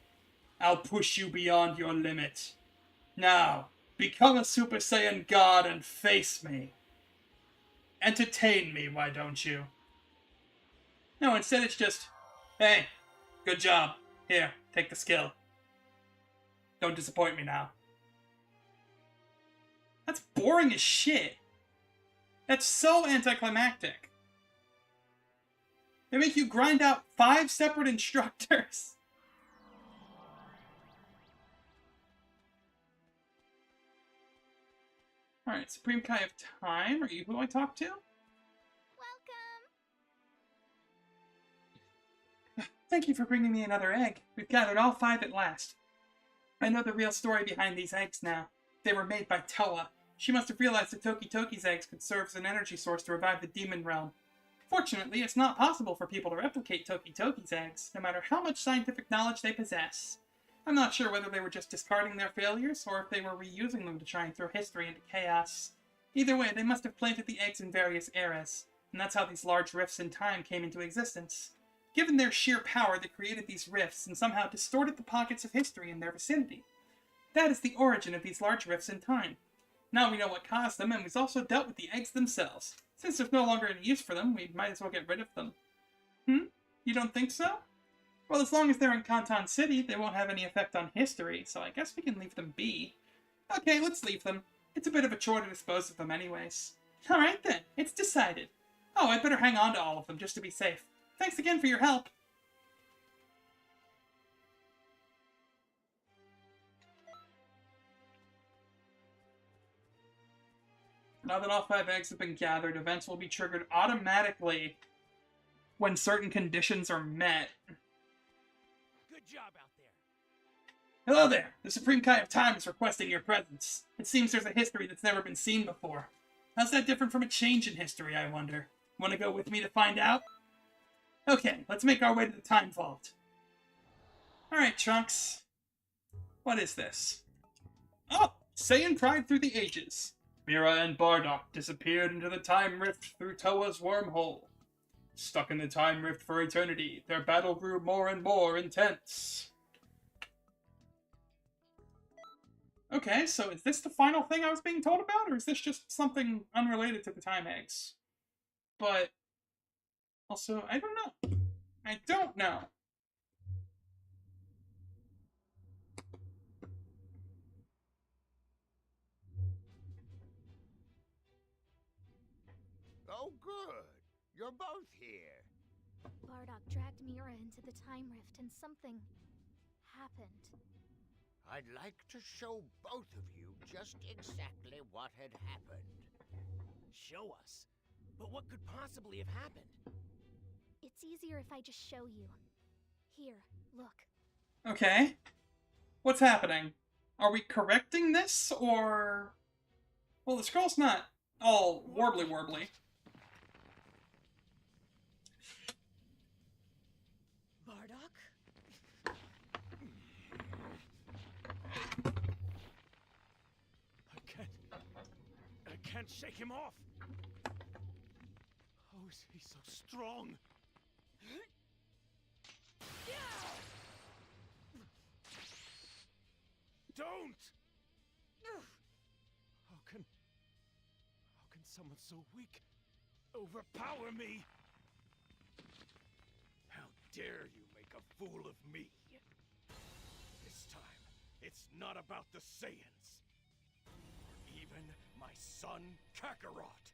Speaker 2: I'll push you beyond your limit. Now, become a Super Saiyan God and face me. Entertain me, why don't you? No, instead it's just, hey, good job. Here, take the skill. Don't disappoint me now. That's boring as shit. That's so anticlimactic. They make you grind out 5 separate instructors. Alright, Supreme Kai of Time, are you who I talk to? Welcome! Thank you for bringing me another egg. We've gathered all 5 at last. I know the real story behind these eggs now. They were made by Toa. She must have realized that Toki Toki's eggs could serve as an energy source to revive the demon realm. Fortunately, it's not possible for people to replicate Toki Toki's eggs, no matter how much scientific knowledge they possess. I'm not sure whether they were just discarding their failures, or if they were reusing them to try and throw history into chaos. Either way, they must have planted the eggs in various eras, and that's how these large rifts in time came into existence. Given their sheer power, they created these rifts and somehow distorted the pockets of history in their vicinity. That is the origin of these large rifts in time. Now we know what caused them, and we've also dealt with the eggs themselves. Since there's no longer any use for them, we might as well get rid of them. You don't think so? Well, as long as they're in Canton City, they won't have any effect on history, so I guess we can leave them be. Okay, let's leave them. It's a bit of a chore to dispose of them anyways. Alright then, it's decided. Oh, I'd better hang on to all of them just to be safe. Thanks again for your help. Now that all 5 eggs have been gathered, events will be triggered automatically when certain conditions are met.
Speaker 6: Good job out there.
Speaker 2: Hello there! The Supreme Kai of Time is requesting your presence. It seems there's a history that's never been seen before. How's that different from a change in history, I wonder? Want to go with me to find out? Okay, let's make our way to the Time Vault. Alright, Trunks. What is this? Oh! Saiyan Pride Through the Ages. Mira and Bardock disappeared into the Time Rift through Toa's wormhole. Stuck in the Time Rift for eternity, their battle grew more and more intense. Okay, so is this the final thing I was being told about, or is this just something unrelated to the Time Eggs? But also, I don't know. I don't know.
Speaker 11: Oh, good. You're both here.
Speaker 4: Bardock dragged Mira into the Time Rift and something happened.
Speaker 11: I'd like to show both of you just exactly what had happened.
Speaker 6: Show us? But what could possibly have happened?
Speaker 4: It's easier if I just show you. Here, look.
Speaker 2: Okay. What's happening? Are we correcting this, or... Well, the scroll's not all warbly-warbly.
Speaker 10: Bardock?
Speaker 6: I can't shake him off. How is he so strong? Don't!
Speaker 7: How can someone so weak overpower me? How dare you make a fool of me? This time, it's not about the Saiyans. Or even my son, Kakarot.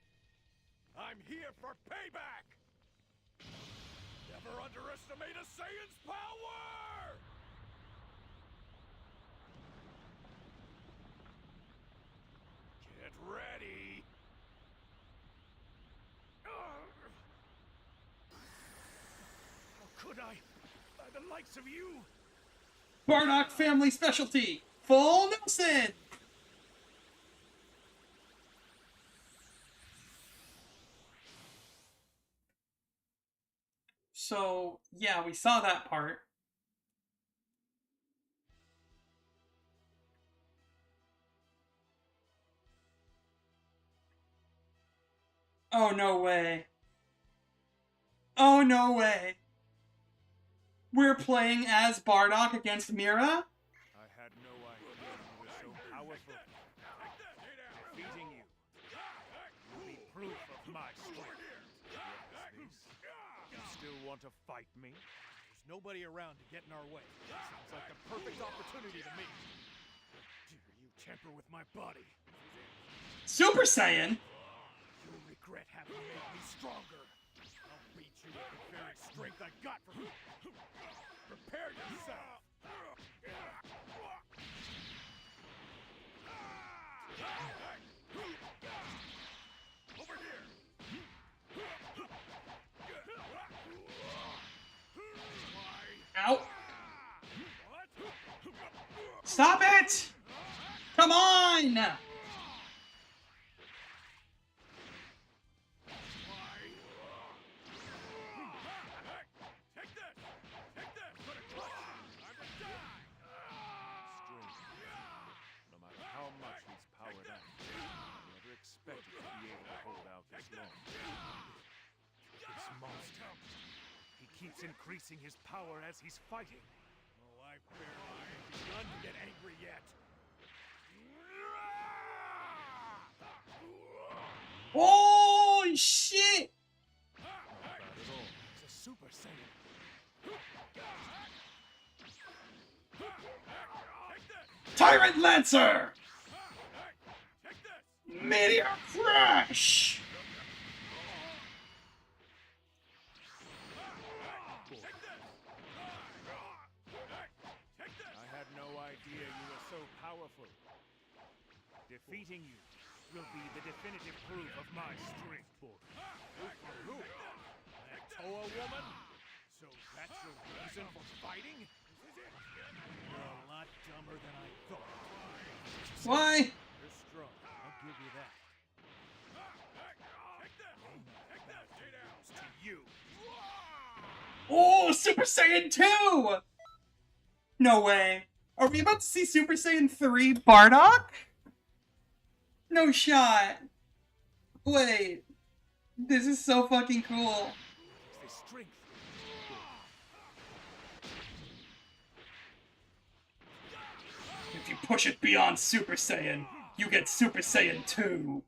Speaker 7: I'm here for payback! Never underestimate a Saiyan's power! Get ready! How could I? By the likes of you!
Speaker 2: Bardock family specialty, full Nelson! So, yeah, we saw that part. Oh, no way. Oh, no way. We're playing as Bardock against Mira?
Speaker 7: I had no idea you were so powerful. Defeating you will be proof of my strength. You still want to fight me? There's nobody around to get in our way. Sounds like the perfect opportunity to meet. Dare you tamper with my body?
Speaker 2: Super Saiyan?
Speaker 7: You'll regret having made me stronger. I'll beat you with the very strength I got from you. Prepare yourself! Over here!
Speaker 2: Ow! Stop it! Come on!
Speaker 7: No matter how much he's powered up, I never expected to be able to hold out this long. This monster, he keeps increasing his power as he's fighting. Oh, I barely even begun to get angry yet.
Speaker 2: Oh, shit!
Speaker 7: Not bad at all. It's a Super Saiyan.
Speaker 2: Tyrant Lancer! Meteor Crash!
Speaker 7: I had no idea you were so powerful. Defeating you will be the definitive proof of my strength. Who? That Toa woman? So that's your reason for fighting? You're a lot dumber than I thought.
Speaker 2: Why?
Speaker 7: You're strong, I'll give you that. Bad news to you.
Speaker 2: Oh, Super Saiyan 2! No way. Are we about to see Super Saiyan 3 Bardock? No shot. Wait. This is so fucking cool.
Speaker 7: It's the strength.
Speaker 2: If you push it beyond Super Saiyan, you get Super Saiyan 2.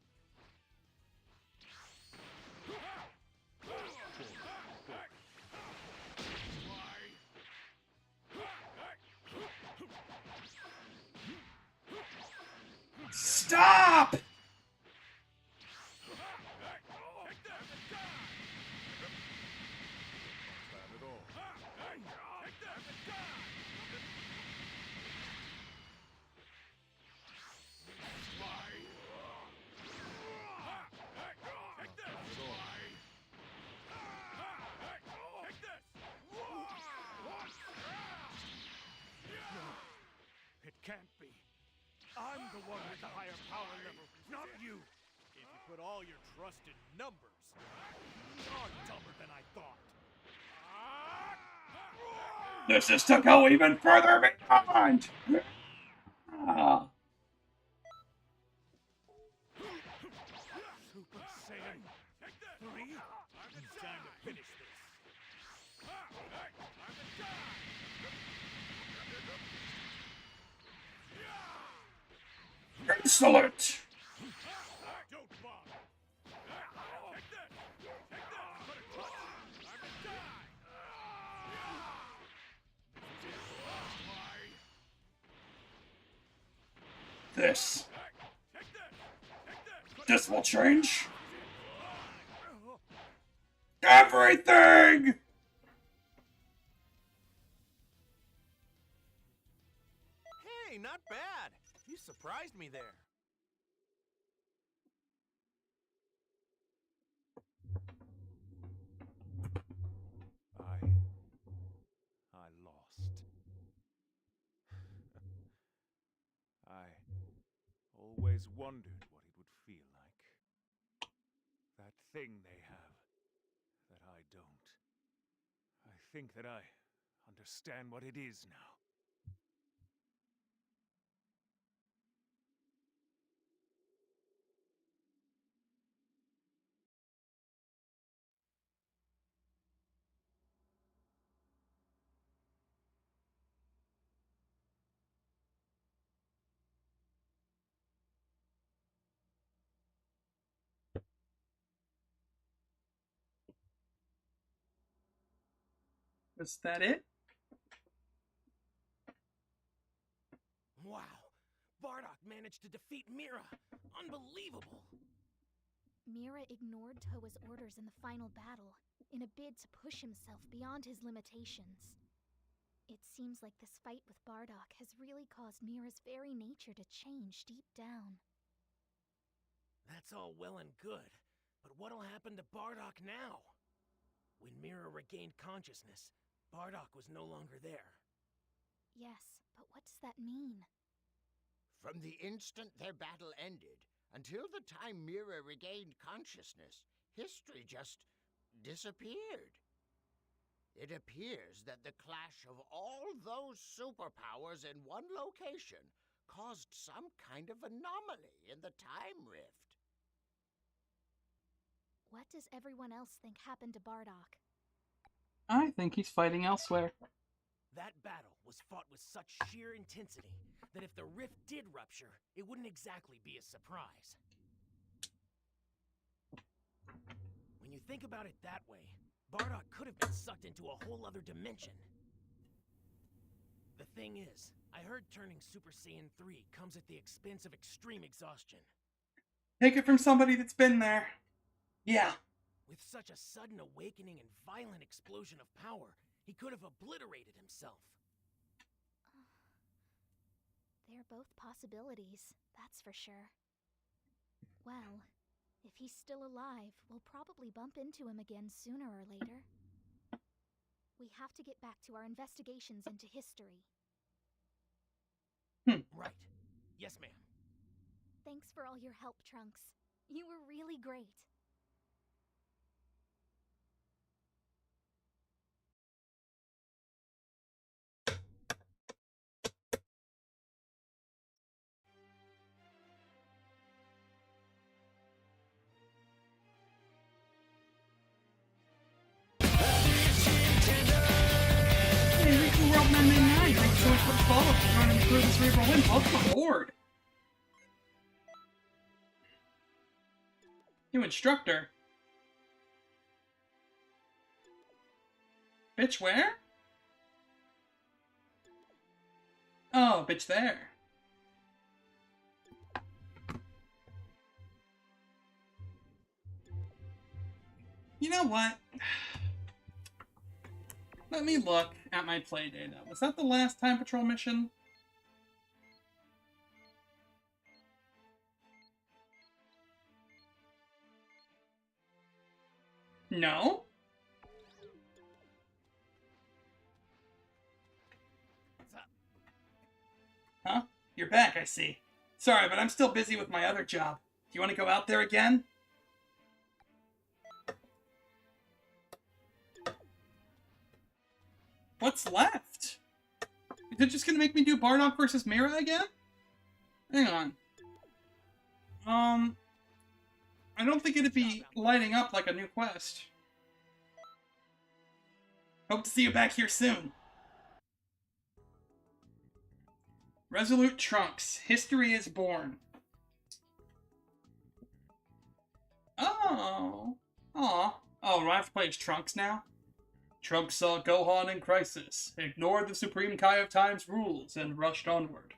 Speaker 2: Stop!
Speaker 7: It can't be. I'm the one with the higher power level, not you. If you put all your trust in numbers, you're dumber than I thought.
Speaker 2: This is to go even further beyond! Ah.
Speaker 7: Super Saiyan 3? It's time to finish this.
Speaker 2: Insolent! This will change everything!
Speaker 8: Hey, not bad. You surprised me there.
Speaker 7: I lost. I always wondered what it would feel like. That thing they have that I don't. I think that I understand what it is now.
Speaker 2: Was that it?
Speaker 6: Wow! Bardock managed to defeat Mira! Unbelievable!
Speaker 4: Mira ignored Toa's orders in the final battle, in a bid to push himself beyond his limitations. It seems like this fight with Bardock has really caused Mira's very nature to change deep down.
Speaker 6: That's all well and good, but what'll happen to Bardock now? When Mira regained consciousness, Bardock was no longer there.
Speaker 4: Yes, but what does that mean?
Speaker 11: From the instant their battle ended until the time Mira regained consciousness, history just disappeared. It appears that the clash of all those superpowers in one location caused some kind of anomaly in the time rift.
Speaker 4: What does everyone else think happened to Bardock?
Speaker 2: I think he's fighting elsewhere.
Speaker 6: That battle was fought with such sheer intensity that if the rift did rupture, it wouldn't exactly be a surprise. When you think about it that way, Bardock could have been sucked into a whole other dimension. The thing is, I heard turning Super Saiyan 3 comes at the expense of extreme exhaustion.
Speaker 2: Take it from somebody that's been there. Yeah.
Speaker 6: With such a sudden awakening and violent explosion of power, he could have obliterated himself.
Speaker 4: They're both possibilities, that's for sure. Well, if he's still alive, we'll probably bump into him again sooner or later. We have to get back to our investigations into history.
Speaker 6: Right. Yes, ma'am.
Speaker 4: Thanks for all your help, Trunks. You were really great.
Speaker 2: World 999, thanks so much for the follow for joining me through this Cerebral Win. Welcome aboard! New instructor? Bitch where? Oh, bitch there. You know what? Let me look at my play data. Was that the last Time Patrol mission? No? Huh? You're back, I see. Sorry, but I'm still busy with my other job. Do you want to go out there again? What's left? Is it just gonna make me do Bardock versus Mira again? Hang on. I don't think it'd be lighting up like a new quest. Hope to see you back here soon. Resolute Trunks. History is born. Oh. Aw. Oh, do I have to play as Trunks now? Trunks saw Gohan in crisis, ignored the Supreme Kai of Time's rules, and rushed onward.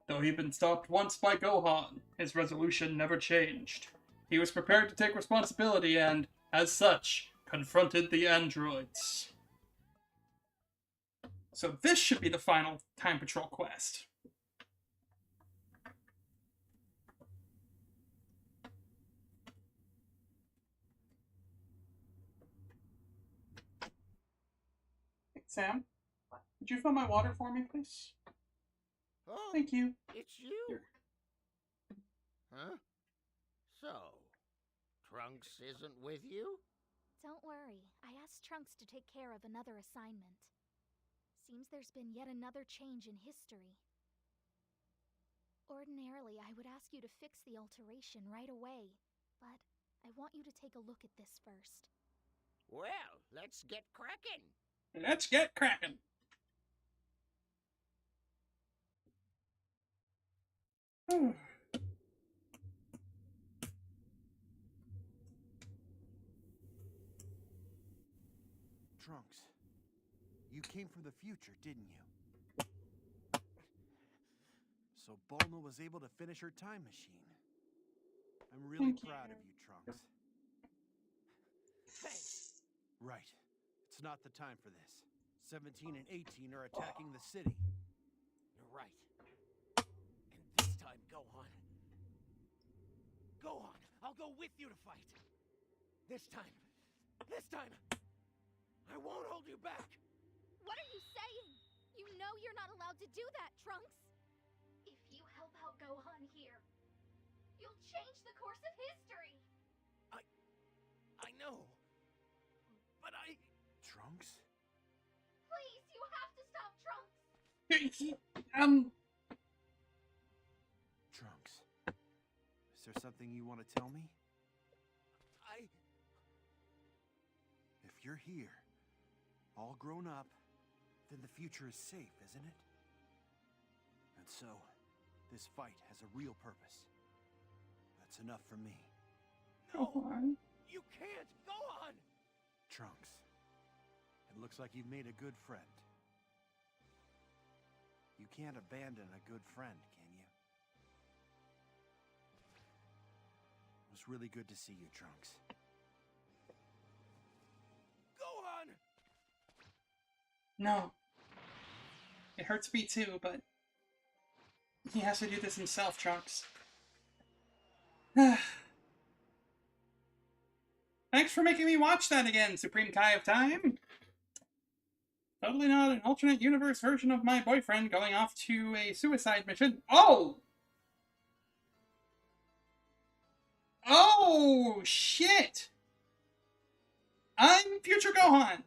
Speaker 2: Though he'd been stopped once by Gohan, his resolution never changed. He was prepared to take responsibility and, as such, confronted the androids. So this should be the final Time Patrol quest. Hey, Sam, would you fill my water for me, please?
Speaker 11: Oh,
Speaker 2: Thank you.
Speaker 11: it's you. Huh? So, Trunks isn't with you?
Speaker 4: Don't worry, I asked Trunks to take care of another assignment. Seems there's been yet another change in history. Ordinarily, I would ask you to fix the alteration right away, but I want you to take a look at this first.
Speaker 11: Well, let's get cracking.
Speaker 2: Let's get cracking.
Speaker 8: Trunks, you came from the future, didn't you? So Bulma was able to finish her time machine. I'm really proud of you, Trunks.
Speaker 11: Thanks.
Speaker 8: Right. It's not the time for this. 17 and 18 are attacking the city.
Speaker 11: You're right. And this time, Gohan. Gohan, I'll go with you to fight. This time, I won't hold you back.
Speaker 4: What are you saying? You know you're not allowed to do that, Trunks! If you help out Gohan here, you'll change the course of history!
Speaker 11: I know. But
Speaker 8: Trunks?
Speaker 4: Please, you have to stop Trunks!
Speaker 8: Trunks. Is there something you want to tell me? If you're here, all grown up, then the future is safe, isn't it? And so, this fight has a real purpose. That's enough for me.
Speaker 11: no, you can't. Go on.
Speaker 8: Trunks, it looks like you've made a good friend. You can't abandon a good friend, can you? It was really good to see you, Trunks.
Speaker 11: Gohan!
Speaker 2: No. It hurts me too, but he has to do this himself, Trunks. Thanks for making me watch that again, Supreme Kai of Time. Totally not an alternate universe version of my boyfriend going off to a suicide mission. Oh! Oh, shit! I'm Future Gohan.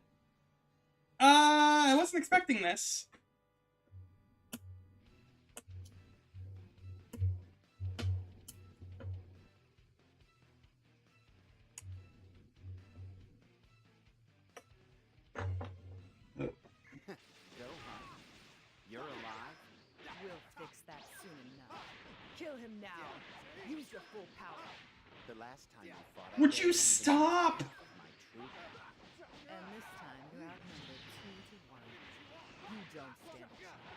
Speaker 2: I wasn't expecting this.
Speaker 13: Gohan, you're alive?
Speaker 10: We'll fix that soon enough. Kill him now. Use your full power.
Speaker 13: The last time you fought,
Speaker 2: Would you stop?
Speaker 13: My troop.
Speaker 10: And this time you're outnumbered 2 to 1. You don't stand a chance.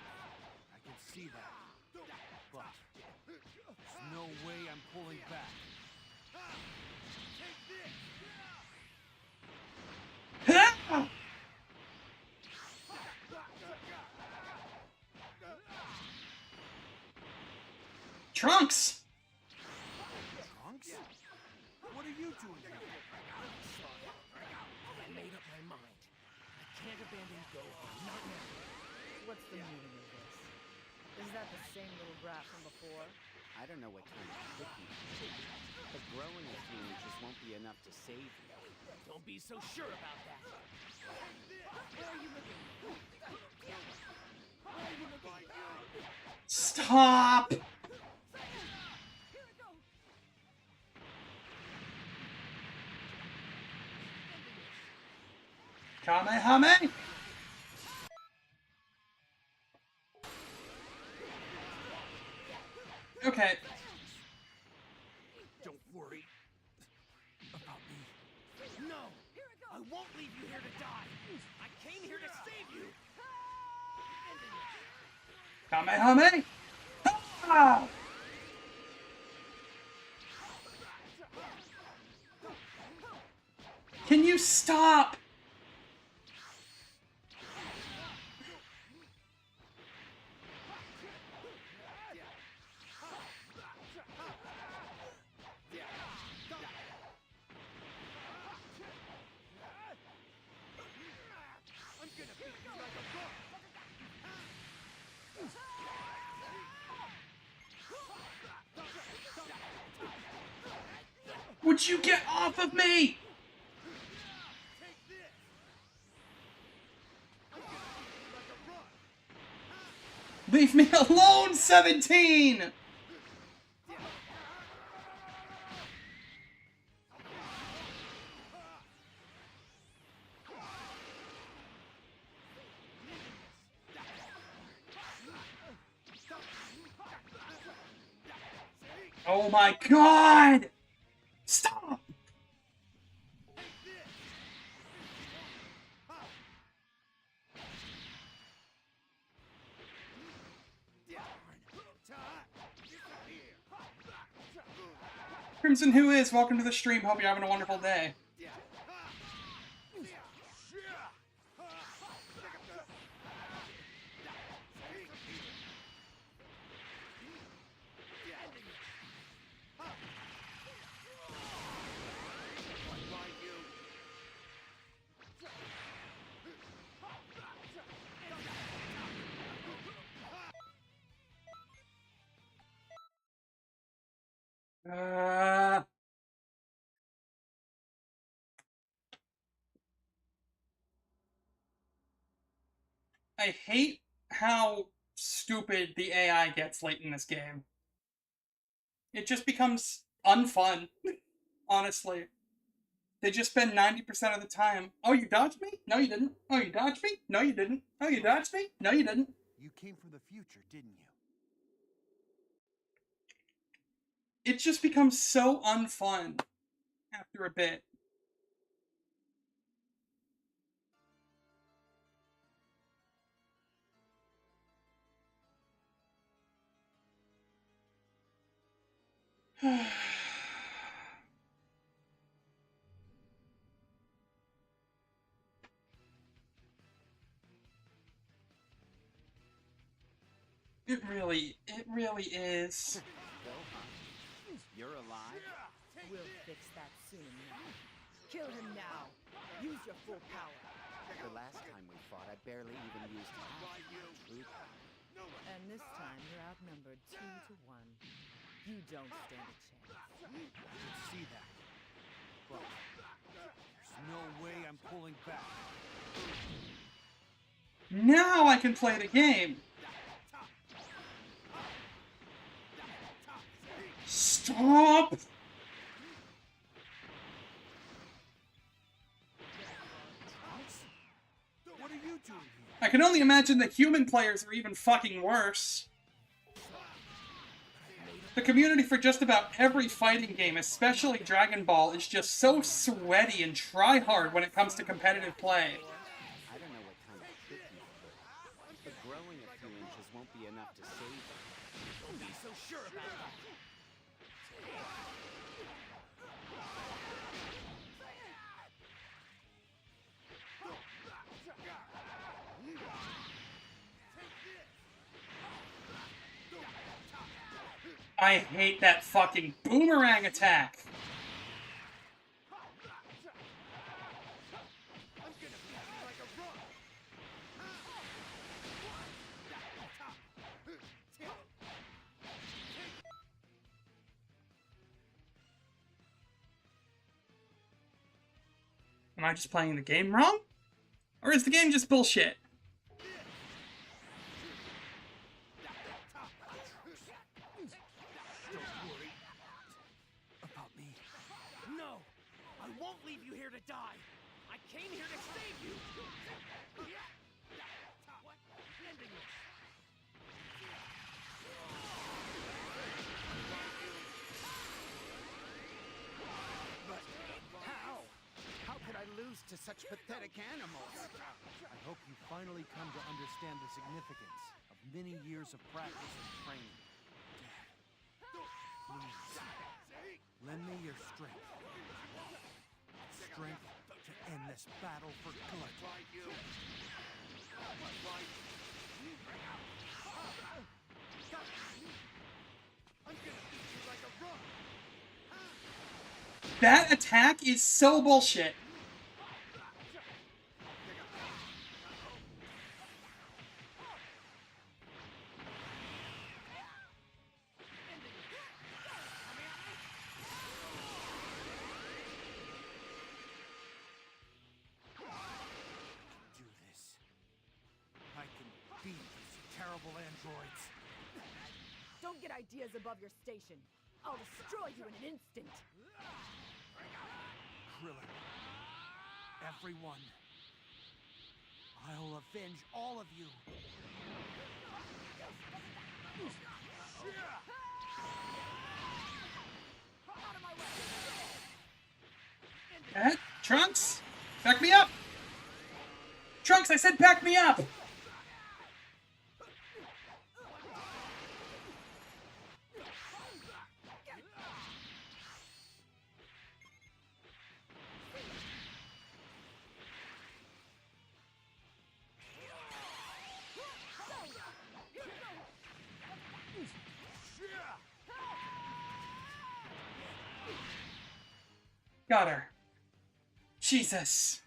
Speaker 8: I can see that. But there's no way I'm pulling back.
Speaker 2: Trunks!
Speaker 8: Trunks? What are you doing here?
Speaker 10: I made up my mind. I can't abandon Gohan, not now. What's the meaning of this? Is that the same little brat from before?
Speaker 13: I don't know what kind of trick you did, but growing a few inches won't be enough to save you.
Speaker 10: Don't be so sure about that. Where are you looking? Where are you looking?
Speaker 2: Stop! Kamehame! Okay.
Speaker 8: Don't worry.
Speaker 2: Kamehame! Ah! Can you stop? Would you get off of me? Leave me alone, 17! Oh my god! Stop! Crimson, who is? Welcome to the stream. Hope you're having a wonderful day. I hate how stupid the AI gets late in this game. It just becomes unfun, honestly. They just spend 90% of the time. Oh, you dodged me? No, you didn't. Oh, you dodged me? No, you didn't. Oh, you dodged me? No, you didn't.
Speaker 8: You came from the future, didn't you?
Speaker 2: It just becomes so unfun after a bit. It really is.
Speaker 14: You're alive?
Speaker 10: We'll fix that soon enough. Kill him now. Use your full power.
Speaker 14: The last time we fought, I barely even used half my true power.
Speaker 10: And this time you're outnumbered 2 to 1. You don't stand a chance.
Speaker 8: I can see that. But there's no way I'm pulling back.
Speaker 2: Now I can play the game. Stop!
Speaker 8: What are you doing here?
Speaker 2: I can only imagine the human players are even fucking worse. The community for just about every fighting game, especially Dragon Ball, is just so sweaty and try-hard when it comes to competitive play.
Speaker 14: I don't know what kind of trick you pulled, but growing a few inches won't be enough to save you.
Speaker 10: Don't be so sure about that.
Speaker 2: I hate that fucking boomerang attack. Am I just playing the game wrong? Or is the game just bullshit?
Speaker 6: No! I won't leave you here to die! I came here to save you! What? Ending this!
Speaker 11: But how? How could I lose to such pathetic animals?
Speaker 8: I hope you finally come to understand the significance of many years of practice and training. Dad, please, lend me your strength. Strength to end this battle for good.
Speaker 2: That attack is so bullshit.
Speaker 8: Do this. I can beat these terrible androids.
Speaker 15: Don't get ideas above your station. I'll destroy you in an instant.
Speaker 8: Krillin. Everyone. I'll avenge all of you.
Speaker 2: Trunks, back me up. Trunks, I said back me up. Got her. Jesus.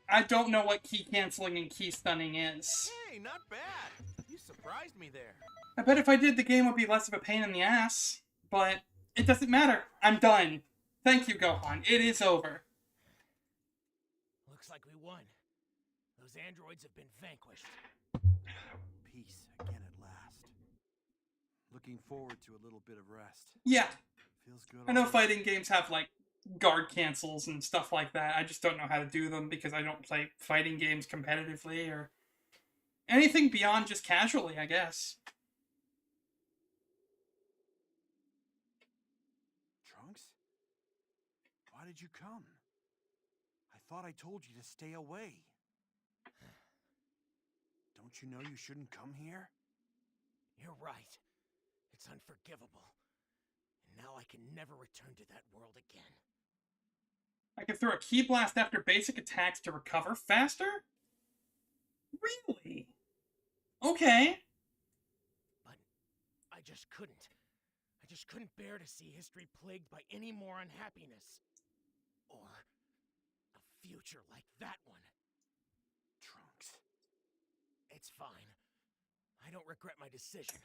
Speaker 2: I don't know what key canceling and key stunning is.
Speaker 6: Hey, not bad. You surprised me there.
Speaker 2: I bet if I did, the game would be less of a pain in the ass. But it doesn't matter. I'm done. Thank you, Gohan. It is over.
Speaker 6: Looks like we won. Those androids have been vanquished.
Speaker 8: Peace again at last. Looking forward to a little bit of rest.
Speaker 2: Yeah.
Speaker 8: Feels good.
Speaker 2: I know
Speaker 8: already.
Speaker 2: fighting games have, like, guard cancels and stuff like that. I just don't know how to do them because I don't play fighting games competitively or anything beyond just casually, I guess.
Speaker 8: Trunks? Why did you come? I thought I told you to stay away. Don't you know you shouldn't come here?
Speaker 6: You're right. It's unforgivable. And now I can never return to that world again.
Speaker 2: I can throw a key blast after basic attacks to recover faster? Really? Okay.
Speaker 6: But I just couldn't. I just couldn't bear to see history plagued by any more unhappiness. Or a future like that one.
Speaker 8: Trunks.
Speaker 6: It's fine. I don't regret my decision.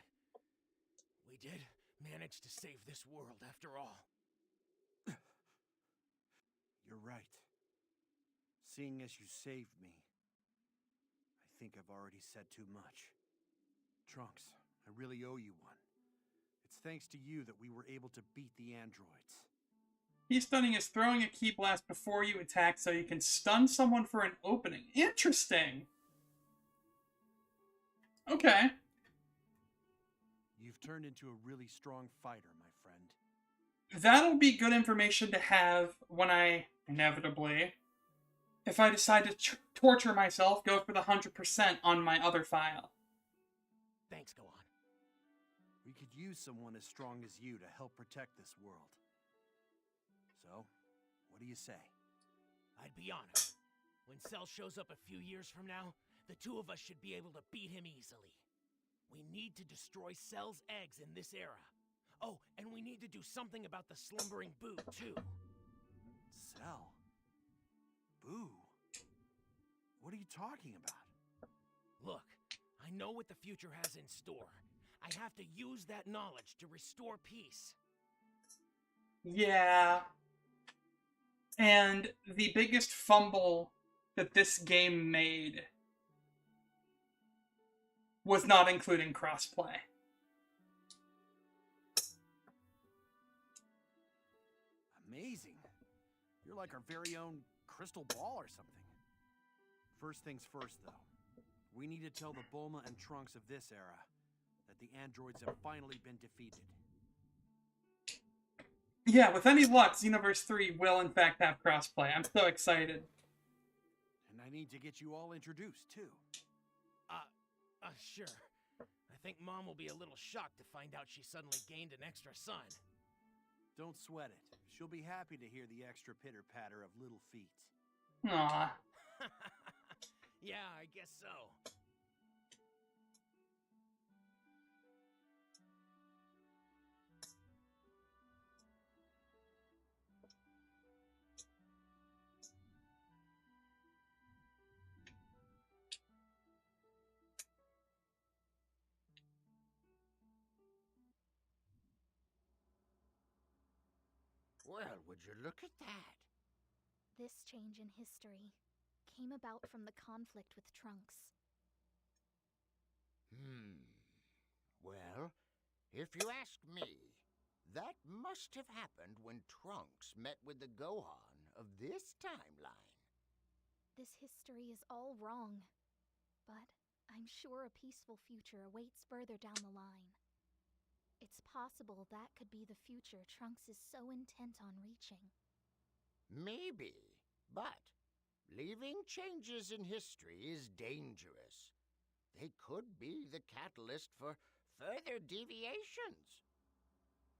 Speaker 6: We did manage to save this world after all.
Speaker 8: You're right. Seeing as you saved me, I think I've already said too much. Trunks, I really owe you one. It's thanks to you that we were able to beat the androids.
Speaker 2: Key stunning is throwing a key blast before you attack so you can stun someone for an opening. Interesting. Okay.
Speaker 8: You've turned into a really strong fighter, my friend.
Speaker 2: That'll be good information to have when I, inevitably, if I decide to torture myself, go for the 100% on my other file.
Speaker 6: Thanks, Gohan.
Speaker 8: We could use someone as strong as you to help protect this world. So, what do you say?
Speaker 6: I'd be honored. When Cell shows up a few years from now, the two of us should be able to beat him easily. We need to destroy Cell's eggs in this era. Oh, and we need to do something about the slumbering Boo, too.
Speaker 8: Cell? Boo? What are you talking about?
Speaker 6: Look, I know what the future has in store. I have to use that knowledge to restore peace.
Speaker 2: Yeah. And the biggest fumble that this game made was not including crossplay.
Speaker 8: Amazing. You're like our very own crystal ball or something. First things first, though. We need to tell the Bulma and Trunks of this era that the androids have finally been defeated.
Speaker 2: Yeah, with any luck, Xenoverse 3 will in fact have crossplay. I'm so excited.
Speaker 8: And I need to get you all introduced, too.
Speaker 6: Sure. I think Mom will be a little shocked to find out she suddenly gained an extra son.
Speaker 8: Don't sweat it. She'll be happy to hear the extra pitter-patter of little feet.
Speaker 2: Aw.
Speaker 6: Yeah, I guess so.
Speaker 11: Well, would you look at that?
Speaker 4: This change in history came about from the conflict with Trunks.
Speaker 11: Well, if you ask me, that must have happened when Trunks met with the Gohan of this timeline.
Speaker 4: This history is all wrong, but I'm sure a peaceful future awaits further down the line. It's possible that could be the future Trunks is so intent on reaching.
Speaker 11: Maybe, but leaving changes in history is dangerous. They could be the catalyst for further deviations.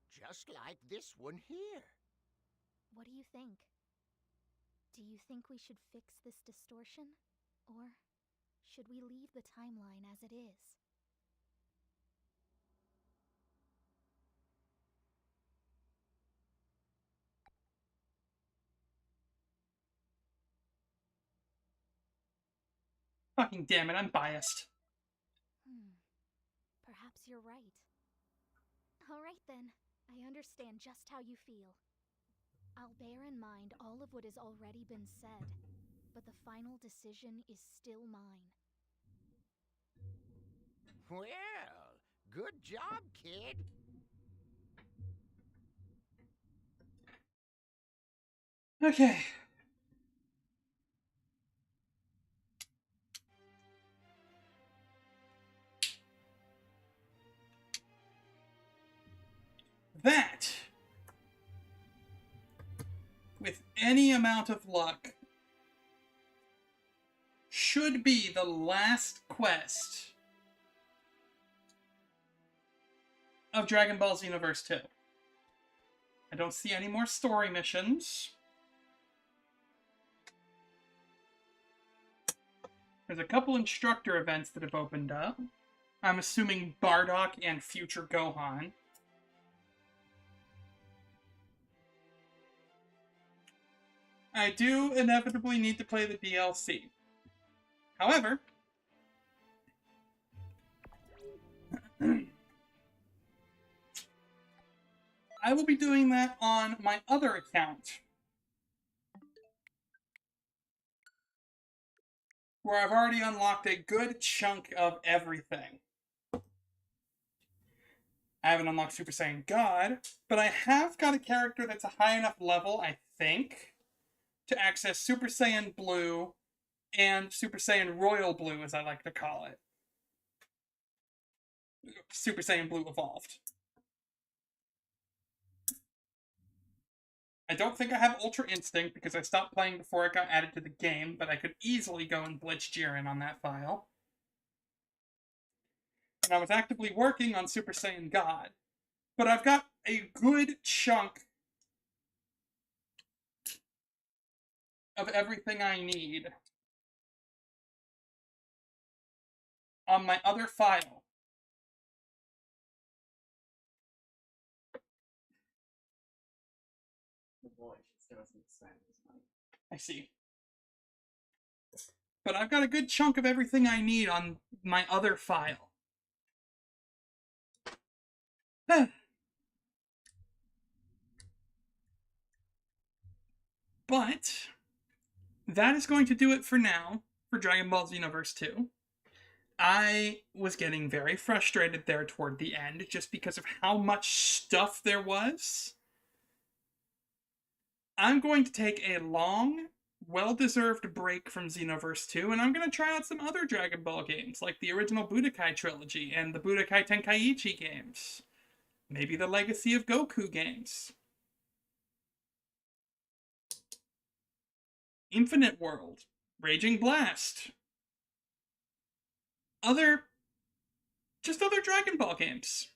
Speaker 11: Just like this one here.
Speaker 4: What do you think? Do you think we should fix this distortion? Or should we leave the timeline as it is?
Speaker 2: Fucking damn it, I'm biased.
Speaker 4: Perhaps you're right. Alright then, I understand just how you feel. I'll bear in mind all of what has already been said, but the final decision is still mine.
Speaker 11: Well, good job, kid.
Speaker 2: Okay. That, with any amount of luck, should be the last quest of Dragon Ball Xenoverse 2. I don't see any more story missions. There's a couple instructor events that have opened up. I'm assuming Bardock and future Gohan. I do inevitably need to play the DLC. However, I will be doing that on my other account, where I've already unlocked a good chunk of everything. I haven't unlocked Super Saiyan God, but I have got a character that's a high enough level, I think, to access Super Saiyan Blue and Super Saiyan Royal Blue, as I like to call it. Super Saiyan Blue Evolved. I don't think I have Ultra Instinct because I stopped playing before it got added to the game, but I could easily go and Blitz Jiren on that file. And I was actively working on Super Saiyan God. But I've got a good chunk of everything I need on my other file.
Speaker 3: The boy still doesn't spend his money.
Speaker 2: I see. But I've got a good chunk of everything I need on my other file. But that is going to do it for now for Dragon Ball Xenoverse 2. I was getting very frustrated there toward the end just because of how much stuff there was. I'm going to take a long, well-deserved break from Xenoverse 2, and I'm going to try out some other Dragon Ball games, like the original Budokai trilogy and the Budokai Tenkaichi games. Maybe the Legacy of Goku games. Infinite World, Raging Blast. Other just other Dragon Ball games.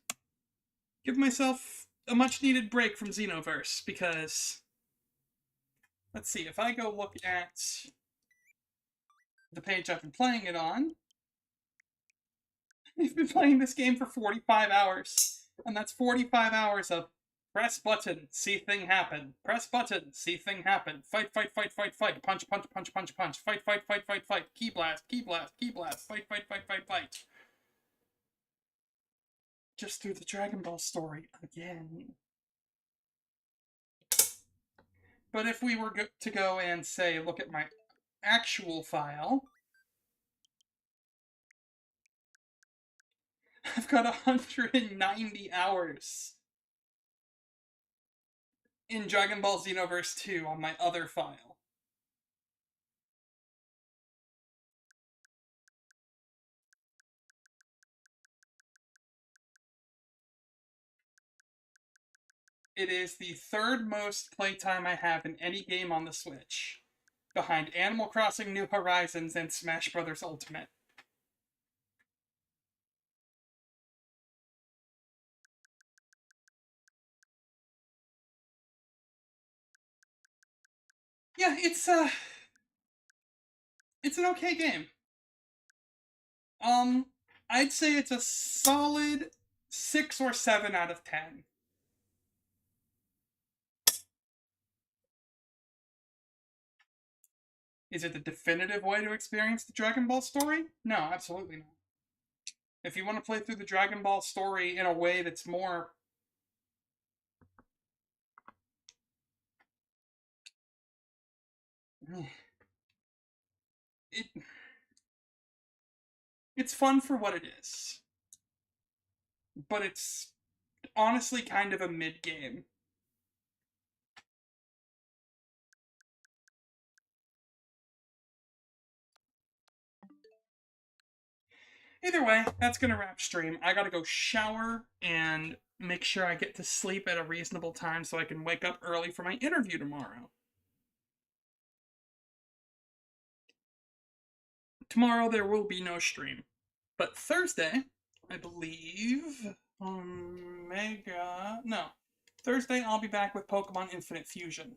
Speaker 2: Give myself a much-needed break from Xenoverse, because... Let's see, if I go look at the page I've been playing it on, I've been playing this game for 45 hours, and that's 45 hours of press button, see thing happen, press button, see thing happen, fight, fight, fight, fight, fight, punch, punch, punch, punch, punch, fight, fight, fight, fight, fight, key blast, key blast, key blast, fight, fight, fight, fight, fight. Just through the Dragon Ball story again. But if we were to go and, say, look at my actual file, I've got 190 hours in Dragon Ball Xenoverse 2 on my other file. It is the third most playtime I have in any game on the Switch, behind Animal Crossing New Horizons and Smash Bros. Ultimate. Yeah, it's an okay game. I'd say it's a solid 6 or 7 out of 10. Is it the definitive way to experience the Dragon Ball story? No, absolutely not. If you want to play through the Dragon Ball story in a way that's more... It's fun for what it is. But it's honestly kind of a mid-game. Either way, that's going to wrap stream. I gotta go shower and make sure I get to sleep at a reasonable time so I can wake up early for my interview tomorrow. Tomorrow there will be no stream. But Thursday, I believe... Thursday I'll be back with Pokemon Infinite Fusion.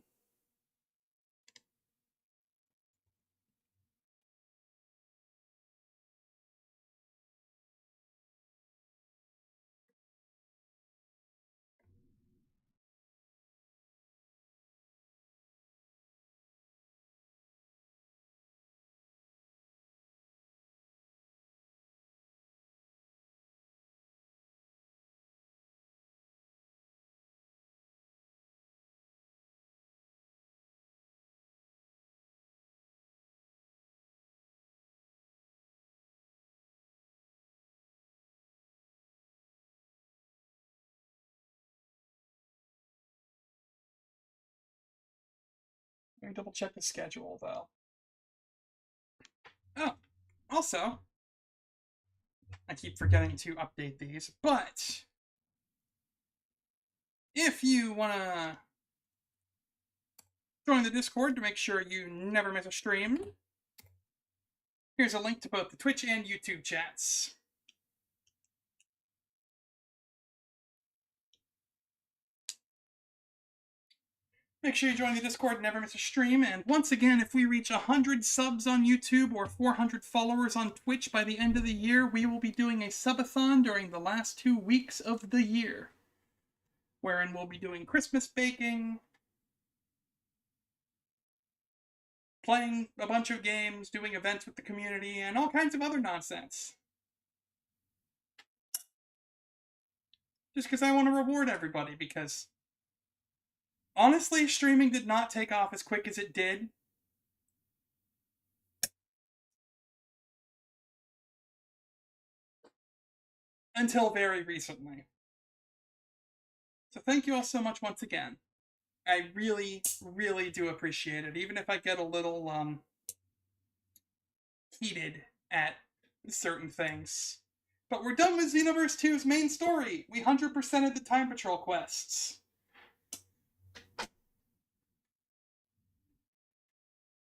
Speaker 2: Let me double check the schedule, though. Oh, also, I keep forgetting to update these, but if you want to join the Discord to make sure you never miss a stream, here's a link to both the Twitch and YouTube chats. Make sure you join the Discord and never miss a stream. And once again, if we reach 100 subs on YouTube or 400 followers on Twitch by the end of the year, we will be doing a subathon during the last 2 weeks of the year, wherein we'll be doing Christmas baking, playing a bunch of games, doing events with the community, and all kinds of other nonsense. Just because I want to reward everybody, because honestly, streaming did not take off as quick as it did. Until very recently. So thank you all so much once again. I really, really do appreciate it, even if I get a little, heated at certain things. But we're done with Xenoverse 2's main story. We 100%ed the Time Patrol quests.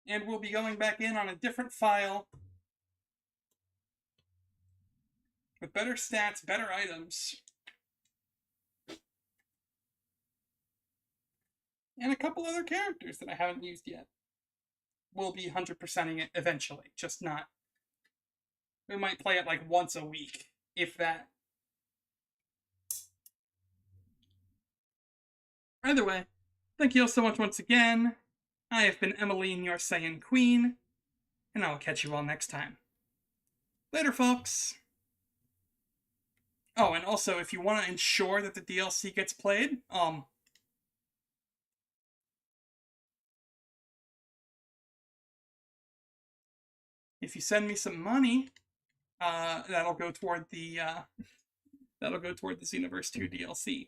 Speaker 2: And we'll be going back in on a different file with better stats, better items, and a couple other characters that I haven't used yet. We'll be 100%ing it eventually, just not. We might play it like once a week, if that. Either way, thank you all so much once again. I have been Emmaline, your Saiyan Queen, and I will catch you all next time. Later, folks! Oh, and also, if you want to ensure that the DLC gets played, if you send me some money, that'll go toward the Xenoverse 2 DLC.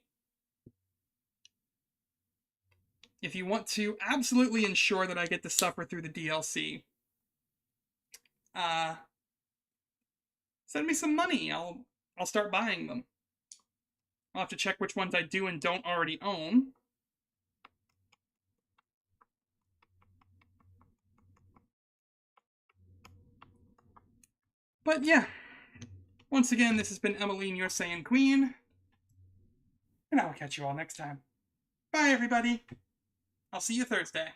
Speaker 2: If you want to absolutely ensure that I get to suffer through the DLC, send me some money. I'll start buying them. I'll have to check which ones I do and don't already own. But yeah, once again, this has been Emmaline, your Saiyan Queen, and I will catch you all next time. Bye, everybody. I'll see you Thursday.